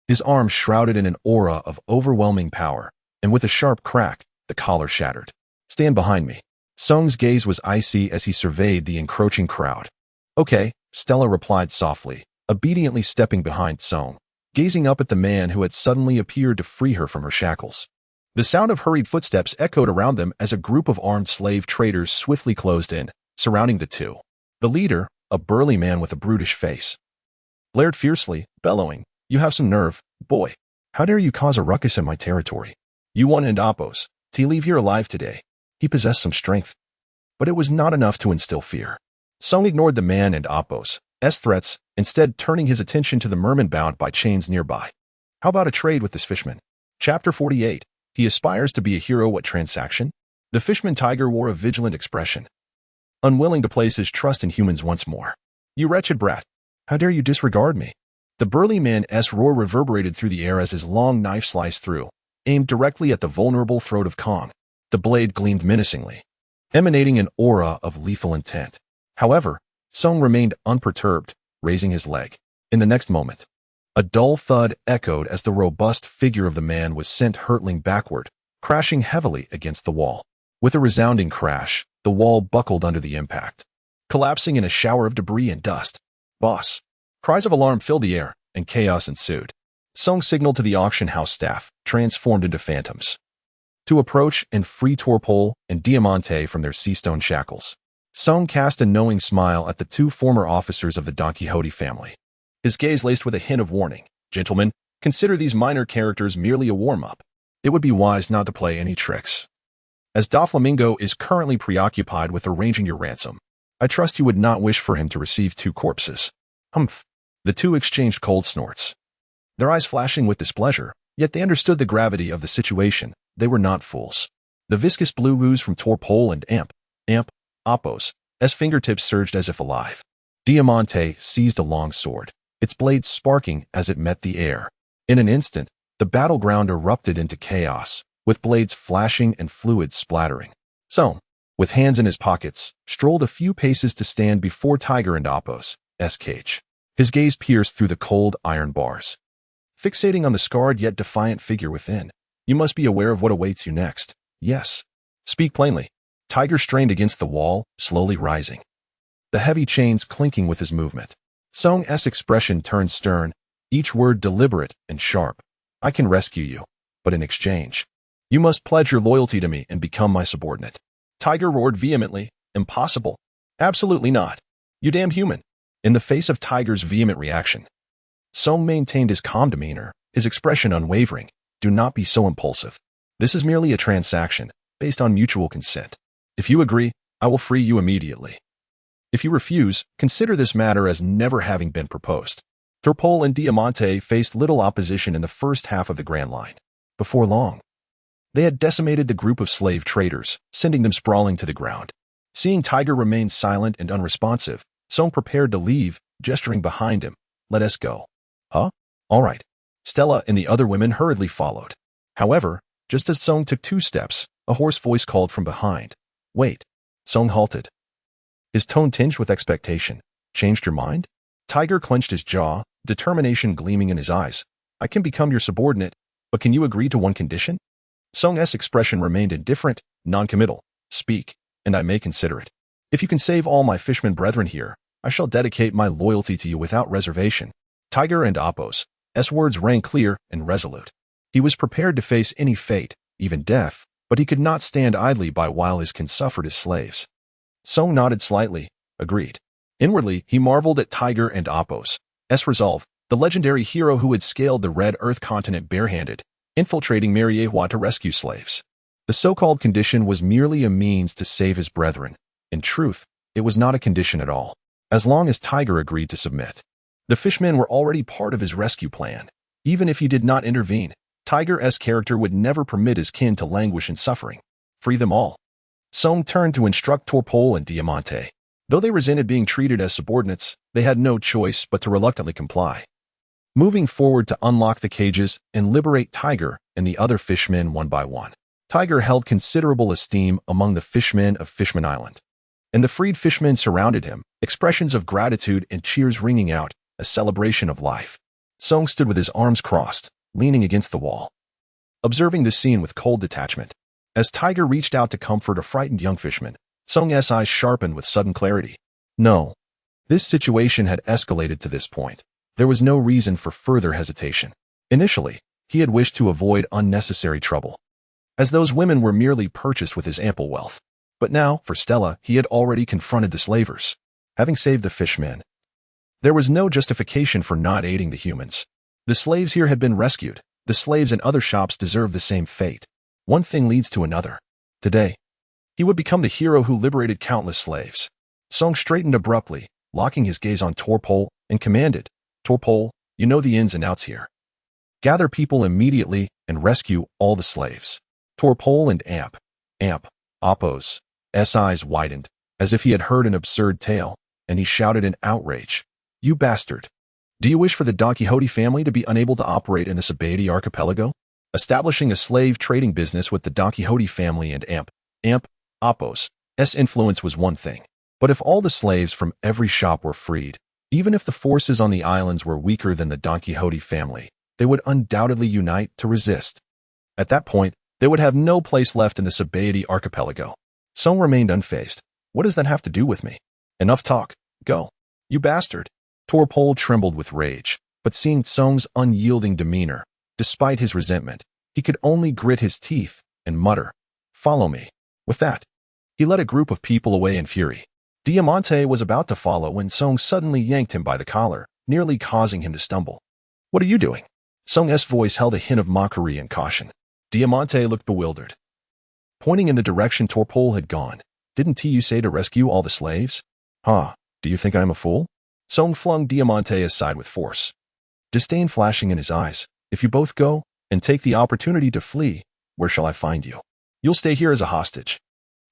His arms shrouded in an aura of overwhelming power, and with a sharp crack, the collar shattered. Stand behind me. Song's gaze was icy as he surveyed the encroaching crowd. Okay, Stella replied softly, obediently stepping behind Song, gazing up at the man who had suddenly appeared to free her from her shackles. The sound of hurried footsteps echoed around them as a group of armed slave traders swiftly closed in, surrounding the two. The leader, a burly man with a brutish face, blared fiercely, bellowing, "You have some nerve, boy. How dare you cause a ruckus in my territory? You won't end Appos to leave here alive today." He possessed some strength, but it was not enough to instill fear. Song ignored the man and Appos' threats, instead turning his attention to the merman bound by chains nearby. How about a trade with this fishman? Chapter 48. He aspires to be a hero. What transaction? The fishman Tiger wore a vigilant expression, unwilling to place his trust in humans once more. "You wretched brat. How dare you disregard me?" The burly man's roar reverberated through the air as his long knife sliced through, aimed directly at the vulnerable throat of Kong. The blade gleamed menacingly, emanating an aura of lethal intent. However, Song remained unperturbed, raising his leg. In the next moment, a dull thud echoed as the robust figure of the man was sent hurtling backward, crashing heavily against the wall. With a resounding crash, the wall buckled under the impact, collapsing in a shower of debris and dust. "Boss!" Cries of alarm filled the air, and chaos ensued. Song signaled to the auction house staff, transformed into phantoms, to approach and free Torpol and Diamante from their sea-stone shackles. Song cast a knowing smile at the two former officers of the Don Quixote family, his gaze laced with a hint of warning. "Gentlemen, consider these minor characters merely a warm-up. It would be wise not to play any tricks, as Doflamingo is currently preoccupied with arranging your ransom. I trust you would not wish for him to receive two corpses." Humph. The two exchanged cold snorts, their eyes flashing with displeasure, yet they understood the gravity of the situation. They were not fools. The viscous blue ooze from Torpol and Appos' fingertips surged as if alive. Diamante seized a long sword, its blade sparking as it met the air. In an instant, the battleground erupted into chaos, with blades flashing and fluids splattering. Song, with hands in his pockets, strolled a few paces to stand before Tiger and Appos' cage. His gaze pierced through the cold iron bars, fixating on the scarred yet defiant figure within. "You must be aware of what awaits you next." "Yes." "Speak plainly." Tiger strained against the wall, slowly rising, the heavy chains clinking with his movement. Song's expression turned stern, each word deliberate and sharp. "I can rescue you, but in exchange, you must pledge your loyalty to me and become my subordinate." Tiger roared vehemently. "Impossible. Absolutely not. You damned human." In the face of Tiger's vehement reaction, Song maintained his calm demeanor, his expression unwavering. "Do not be so impulsive. This is merely a transaction, based on mutual consent. If you agree, I will free you immediately. If you refuse, consider this matter as never having been proposed." Torpol and Diamante faced little opposition in the first half of the Grand Line. Before long, they had decimated the group of slave traders, sending them sprawling to the ground. Seeing Tiger remain silent and unresponsive, Song prepared to leave, gesturing behind him. "Let us go." "Huh? All right." Stella and the other women hurriedly followed. However, just as Song took 2 steps, a hoarse voice called from behind. "Wait." Song halted, his tone tinged with expectation. "Changed your mind?" Tiger clenched his jaw, determination gleaming in his eyes. "I can become your subordinate, but can you agree to one condition?" Song's expression remained indifferent, non-committal. "Speak, and I may consider it. If you can save all my fishermen brethren here, I shall dedicate my loyalty to you without reservation." Tiger and Appos' words rang clear and resolute. He was prepared to face any fate, even death, but he could not stand idly by while his kin suffered as slaves. Song nodded slightly, agreed. Inwardly, he marveled at Tiger and Appos' resolve, the legendary hero who had scaled the Red Earth continent barehanded, infiltrating Mariewa to rescue slaves. The so-called condition was merely a means to save his brethren. In truth, it was not a condition at all, as long as Tiger agreed to submit. The fishmen were already part of his rescue plan. Even if he did not intervene, Tiger's character would never permit his kin to languish in suffering. Free them all. Song turned to instruct Torpol and Diamante. Though they resented being treated as subordinates, they had no choice but to reluctantly comply, moving forward to unlock the cages and liberate Tiger and the other fishmen one by one. Tiger held considerable esteem among the fishmen of Fishman Island, and the freed fishmen surrounded him, expressions of gratitude and cheers ringing out, a celebration of life. Song stood with his arms crossed, leaning against the wall, observing the scene with cold detachment. As Tiger reached out to comfort a frightened young fisherman, Song's eyes sharpened with sudden clarity. No. This situation had escalated to this point. There was no reason for further hesitation. Initially, he had wished to avoid unnecessary trouble, as those women were merely purchased with his ample wealth. But now, for Stella, he had already confronted the slavers. Having saved the fishmen, There was no justification for not aiding the humans. The slaves here had been rescued. The slaves in other shops deserved the same fate. One thing leads to another. Today, he would become the hero who liberated countless slaves. Song straightened abruptly, locking his gaze on Torpol, and commanded, "Torpol, you know the ins and outs here. Gather people immediately and rescue all the slaves." Torpol and Appo's eyes widened, as if he had heard an absurd tale, and he shouted in outrage, "You bastard! Do you wish for the Don Quixote family to be unable to operate in the Sabaody archipelago? Establishing a slave trading business with the Don Quixote family and Appo's influence was one thing. But if all the slaves from every shop were freed, even if the forces on the islands were weaker than the Don Quixote family, they would undoubtedly unite to resist. At that point, they would have no place left in the Sabaody archipelago. Song remained unfazed. What does that have to do with me? Enough talk. Go. You bastard. Torpol trembled with rage, but seeing Song's unyielding demeanor, despite his resentment, he could only grit his teeth and mutter, "Follow me." With that, he led a group of people away in fury. Diamante was about to follow when Song suddenly yanked him by the collar, nearly causing him to stumble. "What are you doing?" Song's voice held a hint of mockery and caution. Diamante looked bewildered. Pointing in the direction Torpol had gone, "Didn't you say to rescue all the slaves?" "Huh, do you think I'm a fool?" Song flung Diamante aside with force, disdain flashing in his eyes. "If you both go and take the opportunity to flee, where shall I find you? You'll stay here as a hostage."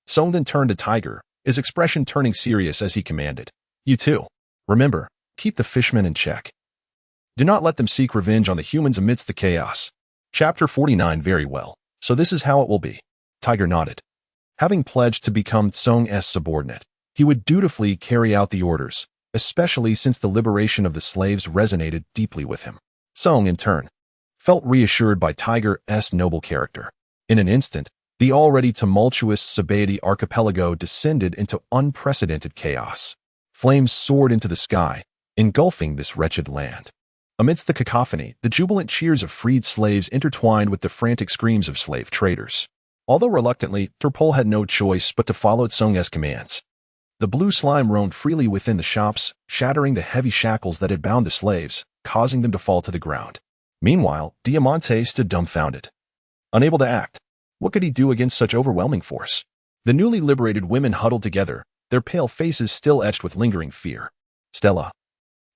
Song then turned to Tiger, his expression turning serious as he commanded, "You too. Remember, keep the fishmen in check. Do not let them seek revenge on the humans amidst the chaos." Chapter 49. Very well. So this is how it will be. Tiger nodded. Having pledged to become Song's subordinate, he would dutifully carry out the orders, especially since the liberation of the slaves resonated deeply with him. Song, in turn, felt reassured by Tiger's noble character. In an instant, the already tumultuous Sabaody archipelago descended into unprecedented chaos. Flames soared into the sky, engulfing this wretched land. Amidst the cacophony, the jubilant cheers of freed slaves intertwined with the frantic screams of slave traders. Although reluctantly, Torpol had no choice but to follow Song's commands. The blue slime roamed freely within the shops, shattering the heavy shackles that had bound the slaves, causing them to fall to the ground. Meanwhile, Diamante stood dumbfounded. Unable to act, what could he do against such overwhelming force? The newly liberated women huddled together, their pale faces still etched with lingering fear. Stella,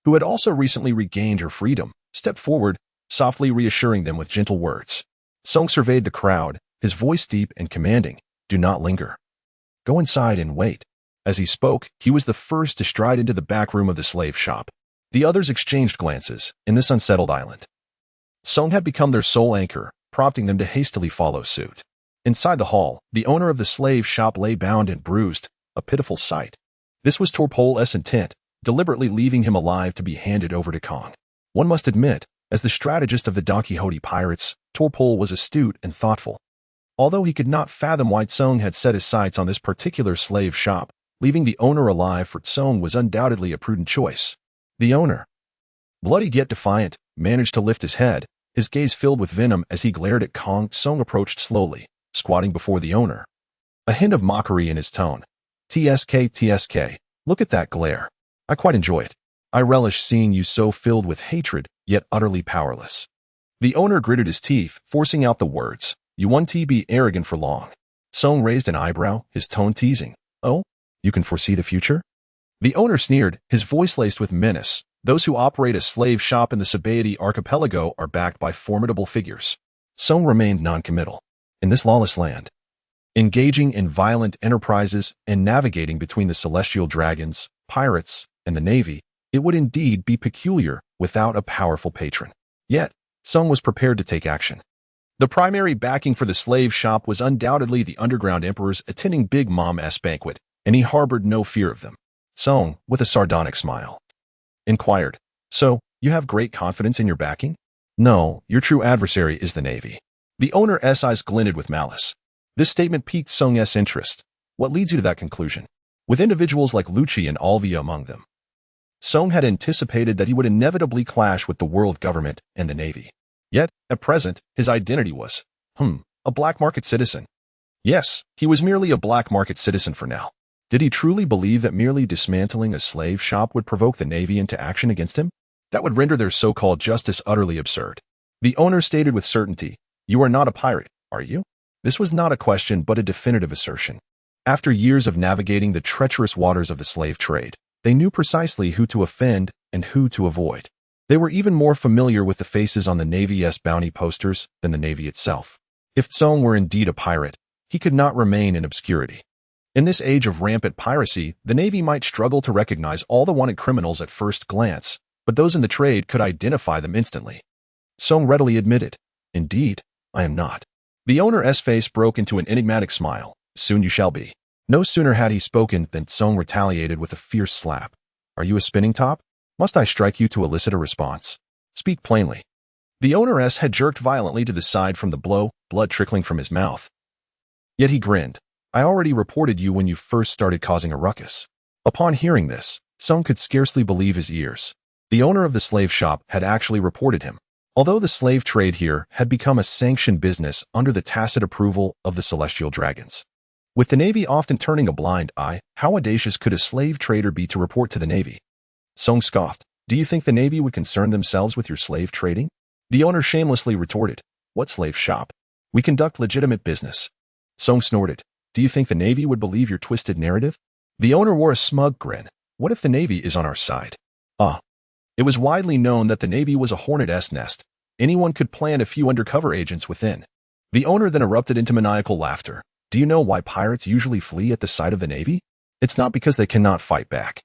who had also recently regained her freedom, stepped forward, softly reassuring them with gentle words. Song surveyed the crowd, his voice deep and commanding, "Do not linger. Go inside and wait." As he spoke, he was the first to stride into the back room of the slave shop. The others exchanged glances in this unsettled island. Song had become their sole anchor, prompting them to hastily follow suit. Inside the hall, the owner of the slave shop lay bound and bruised, a pitiful sight. This was Torpol's intent, deliberately leaving him alive to be handed over to Kong. One must admit, as the strategist of the Don Quixote pirates, Torpol was astute and thoughtful. Although he could not fathom why Song had set his sights on this particular slave shop, leaving the owner alive for Song was undoubtedly a prudent choice. The owner, bloody yet defiant, managed to lift his head, his gaze filled with venom as he glared at Kong. Song approached slowly, squatting before the owner. A hint of mockery in his tone. TSK, look at that glare. I quite enjoy it. I relish seeing you so filled with hatred, yet utterly powerless." The owner gritted his teeth, forcing out the words, "You won't be arrogant for long." Song raised an eyebrow, his tone teasing. "Oh? You can foresee the future?" The owner sneered, his voice laced with menace. "Those who operate a slave shop in the Sabaody archipelago are backed by formidable figures." Song remained noncommittal. In this lawless land, engaging in violent enterprises and navigating between the celestial dragons, pirates, and the navy, it would indeed be peculiar without a powerful patron. Yet, Song was prepared to take action. The primary backing for the slave shop was undoubtedly the underground emperors attending Big Mom's banquet, and he harbored no fear of them. Song, with a sardonic smile, inquired, "So, you have great confidence in your backing?" "No, your true adversary is the navy." The owner's eyes glinted with malice. This statement piqued Song's interest. "What leads you to that conclusion?" "With individuals like Lucci and Alvia among them." Song had anticipated that he would inevitably clash with the world government and the navy. Yet, at present, his identity was, a black market citizen. Yes, he was merely a black market citizen for now. Did he truly believe that merely dismantling a slave shop would provoke the Navy into action against him? That would render their so-called justice utterly absurd. The owner stated with certainty, "You are not a pirate, are you?" This was not a question but a definitive assertion. After years of navigating the treacherous waters of the slave trade, they knew precisely who to offend and who to avoid. They were even more familiar with the faces on the Navy's bounty posters than the Navy itself. If Song were indeed a pirate, he could not remain in obscurity. In this age of rampant piracy, the Navy might struggle to recognize all the wanted criminals at first glance, but those in the trade could identify them instantly. Song readily admitted, "Indeed, I am not." The owner's face broke into an enigmatic smile. "Soon you shall be." No sooner had he spoken than Song retaliated with a fierce slap. "Are you a spinning top? Must I strike you to elicit a response? Speak plainly." The owner's had jerked violently to the side from the blow, blood trickling from his mouth. Yet he grinned. "I already reported you when you first started causing a ruckus." Upon hearing this, Song could scarcely believe his ears. The owner of the slave shop had actually reported him. Although the slave trade here had become a sanctioned business under the tacit approval of the Celestial Dragons. With the Navy often turning a blind eye, how audacious could a slave trader be to report to the Navy? Song scoffed. "Do you think the Navy would concern themselves with your slave trading?" The owner shamelessly retorted, "What slave shop? We conduct legitimate business." Song snorted. "Do you think the Navy would believe your twisted narrative?" The owner wore a smug grin. "What if the Navy is on our side?" It was widely known that the Navy was a hornet's nest. Anyone could plant a few undercover agents within. The owner then erupted into maniacal laughter. "Do you know why pirates usually flee at the sight of the Navy? It's not because they cannot fight back,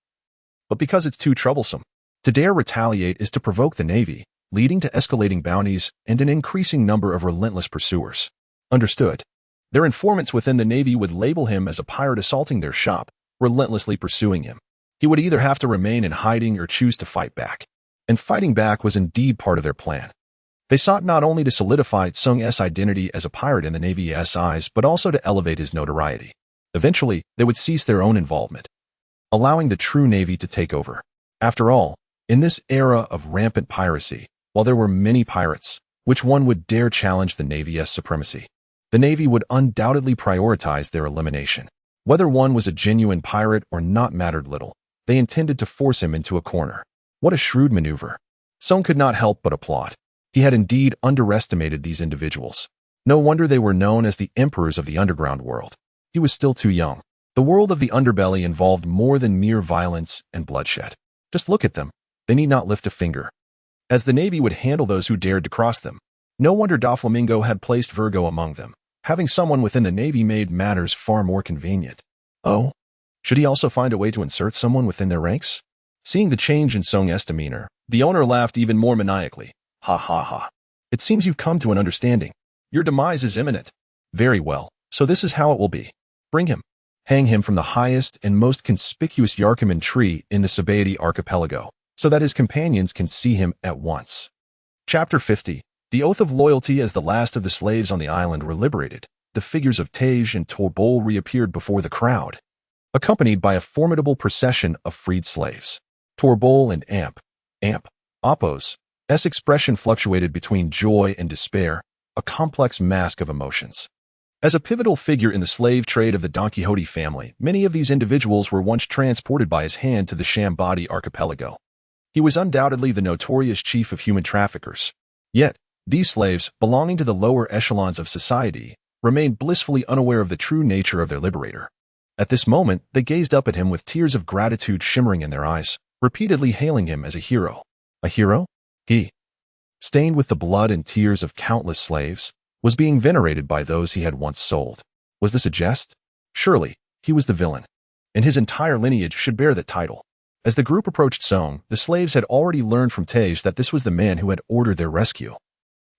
but because it's too troublesome. To dare retaliate is to provoke the Navy, leading to escalating bounties and an increasing number of relentless pursuers." Understood. Their informants within the Navy would label him as a pirate assaulting their shop, relentlessly pursuing him. He would either have to remain in hiding or choose to fight back. And fighting back was indeed part of their plan. They sought not only to solidify Song's identity as a pirate in the Navy's eyes, but also to elevate his notoriety. Eventually, they would cease their own involvement, allowing the true Navy to take over. After all, in this era of rampant piracy, while there were many pirates, which one would dare challenge the Navy's supremacy? The Navy would undoubtedly prioritize their elimination. Whether one was a genuine pirate or not mattered little. They intended to force him into a corner. What a shrewd maneuver. Song could not help but applaud. He had indeed underestimated these individuals. No wonder they were known as the emperors of the underground world. He was still too young. The world of the underbelly involved more than mere violence and bloodshed. Just look at them. They need not lift a finger. As the Navy would handle those who dared to cross them. No wonder Doflamingo had placed Virgo among them. Having someone within the Navy made matters far more convenient. Oh, should he also find a way to insert someone within their ranks? Seeing the change in Song's demeanor, the owner laughed even more maniacally. "Ha ha ha. It seems you've come to an understanding. Your demise is imminent. Very well, so this is how it will be. Bring him. Hang him from the highest and most conspicuous Yarkaman tree in the Sabaody archipelago, so that his companions can see him at once." Chapter 50. The Oath of Loyalty. As the last of the slaves on the island were liberated, the figures of Tej and Torbol reappeared before the crowd, accompanied by a formidable procession of freed slaves. Torbol and Apos' expression fluctuated between joy and despair, a complex mask of emotions. As a pivotal figure in the slave trade of the Don Quixote family, many of these individuals were once transported by his hand to the Sabaody archipelago. He was undoubtedly the notorious chief of human traffickers. Yet, these slaves, belonging to the lower echelons of society, remained blissfully unaware of the true nature of their liberator. At this moment, they gazed up at him with tears of gratitude shimmering in their eyes, repeatedly hailing him as a hero. A hero? He, stained with the blood and tears of countless slaves, was being venerated by those he had once sold. Was this a jest? Surely, he was the villain, and his entire lineage should bear that title. As the group approached Song, the slaves had already learned from Tej that this was the man who had ordered their rescue,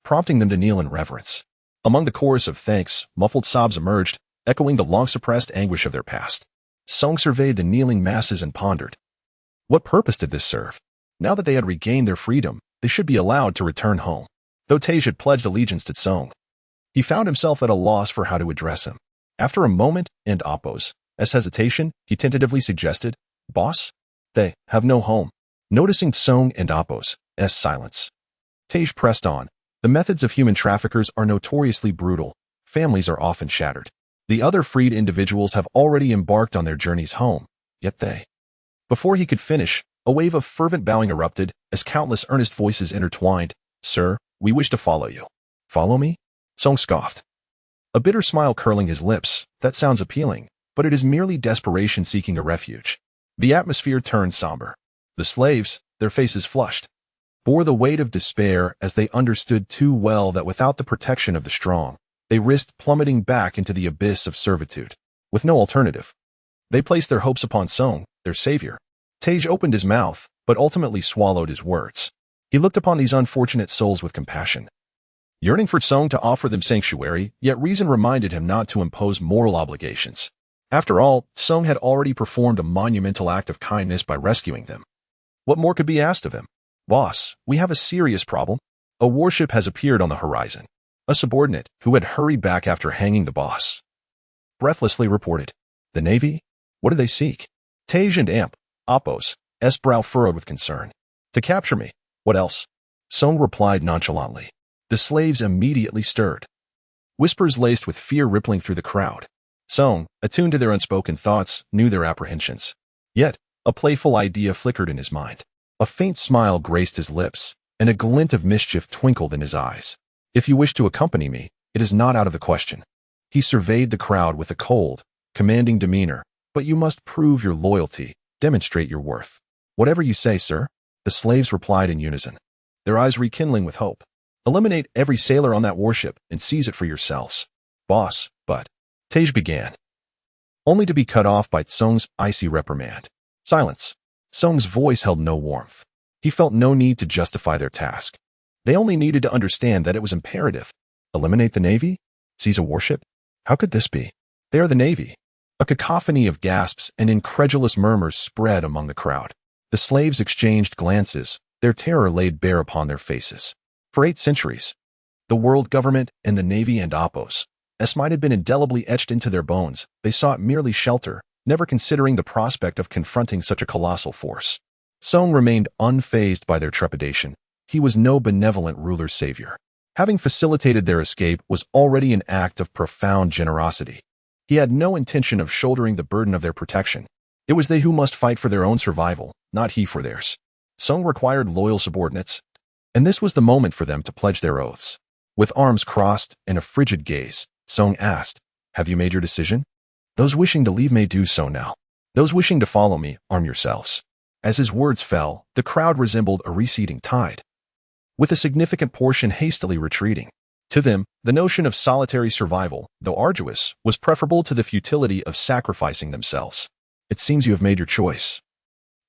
prompting them to kneel in reverence. Among the chorus of thanks, muffled sobs emerged, echoing the long-suppressed anguish of their past. Song surveyed the kneeling masses and pondered. What purpose did this serve? Now that they had regained their freedom, they should be allowed to return home. Though Tej had pledged allegiance to Song, he found himself at a loss for how to address him. After a moment and Apos' hesitation, he tentatively suggested, "Boss? They have no home." Noticing Song and Apos' silence, Tej pressed on. The methods of human traffickers are notoriously brutal. Families are often shattered. The other freed individuals have already embarked on their journeys home, yet they. Before he could finish, a wave of fervent bowing erupted as countless earnest voices intertwined. Sir, we wish to follow you. Follow me? Song scoffed. A bitter smile curling his lips. That sounds appealing, but it is merely desperation seeking a refuge. The atmosphere turned somber. The slaves, their faces flushed, bore the weight of despair as they understood too well that without the protection of the strong, they risked plummeting back into the abyss of servitude. With no alternative, they placed their hopes upon Song, their savior. Tej opened his mouth, but ultimately swallowed his words. He looked upon these unfortunate souls with compassion, yearning for Song to offer them sanctuary, yet reason reminded him not to impose moral obligations. After all, Song had already performed a monumental act of kindness by rescuing them. What more could be asked of him? Boss, we have a serious problem. A warship has appeared on the horizon. A subordinate, who had hurried back after hanging the boss, breathlessly reported. The Navy? What do they seek? Tej and Apos, brow furrowed with concern. To capture me. What else? Song replied nonchalantly. The slaves immediately stirred, whispers laced with fear rippling through the crowd. Song, attuned to their unspoken thoughts, knew their apprehensions. Yet, a playful idea flickered in his mind. A faint smile graced his lips, and a glint of mischief twinkled in his eyes. If you wish to accompany me, it is not out of the question. He surveyed the crowd with a cold, commanding demeanor. But you must prove your loyalty, demonstrate your worth. Whatever you say, sir, the slaves replied in unison, their eyes rekindling with hope. Eliminate every sailor on that warship and seize it for yourselves. Boss, but Tej began, only to be cut off by Song's icy reprimand. Silence. Song's voice held no warmth. He felt no need to justify their task. They only needed to understand that it was imperative. Eliminate the Navy? Seize a warship? How could this be? They are the Navy. A cacophony of gasps and incredulous murmurs spread among the crowd. The slaves exchanged glances, their terror laid bare upon their faces. For 8 centuries, the world government and the Navy and Apos might have been indelibly etched into their bones. They sought merely shelter, never considering the prospect of confronting such a colossal force. Song remained unfazed by their trepidation. He was no benevolent ruler's savior. Having facilitated their escape was already an act of profound generosity. He had no intention of shouldering the burden of their protection. It was they who must fight for their own survival, not he for theirs. Song required loyal subordinates, and this was the moment for them to pledge their oaths. With arms crossed and a frigid gaze, Song asked, "Have you made your decision? Those wishing to leave may do so now. Those wishing to follow me, arm yourselves." As his words fell, the crowd resembled a receding tide, with a significant portion hastily retreating. To them, the notion of solitary survival, though arduous, was preferable to the futility of sacrificing themselves. "It seems you have made your choice."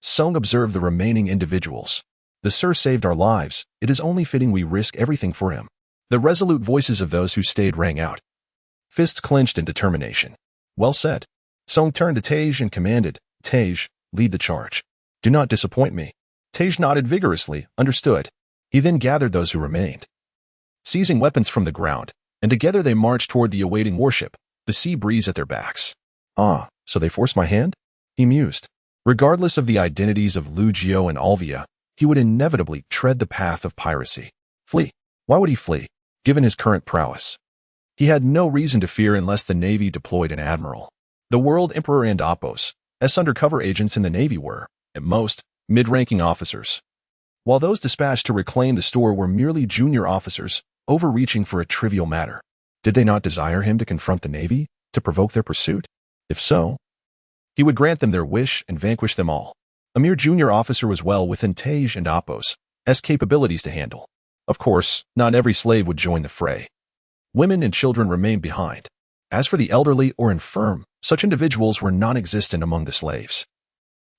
Song observed the remaining individuals. "The Sir saved our lives. It is only fitting we risk everything for him." The resolute voices of those who stayed rang out, fists clenched in determination. "Well said." Song turned to Tej and commanded, "Tej, lead the charge. Do not disappoint me." Tej nodded vigorously, understood. He then gathered those who remained, seizing weapons from the ground, and together they marched toward the awaiting warship, the sea breeze at their backs. "Ah, so they forced my hand?" he mused. Regardless of the identities of Lugio and Alvia, he would inevitably tread the path of piracy. Flee. Why would he flee, given his current prowess? He had no reason to fear unless the Navy deployed an admiral. The World Emperor and Apos, as undercover agents in the Navy were, at most, mid-ranking officers, while those dispatched to reclaim the store were merely junior officers, overreaching for a trivial matter. Did they not desire him to confront the Navy, to provoke their pursuit? If so, he would grant them their wish and vanquish them all. A mere junior officer was well within Tej and Apos' capabilities to handle. Of course, not every slave would join the fray. Women and children remained behind. As for the elderly or infirm, such individuals were non-existent among the slaves.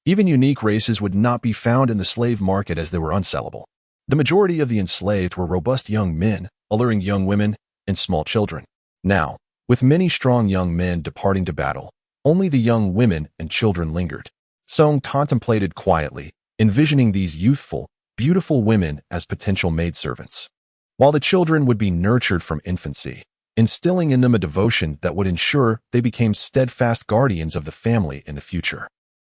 Even unique races would not be found in the slave market as they were unsellable. The majority of the enslaved were robust young men, alluring young women, and small children. Now, with many strong young men departing to battle, only the young women and children lingered. Song contemplated quietly, envisioning these youthful, beautiful women as potential maidservants, while the children would be nurtured from infancy, instilling in them a devotion that would ensure they became steadfast guardians of the family in the future.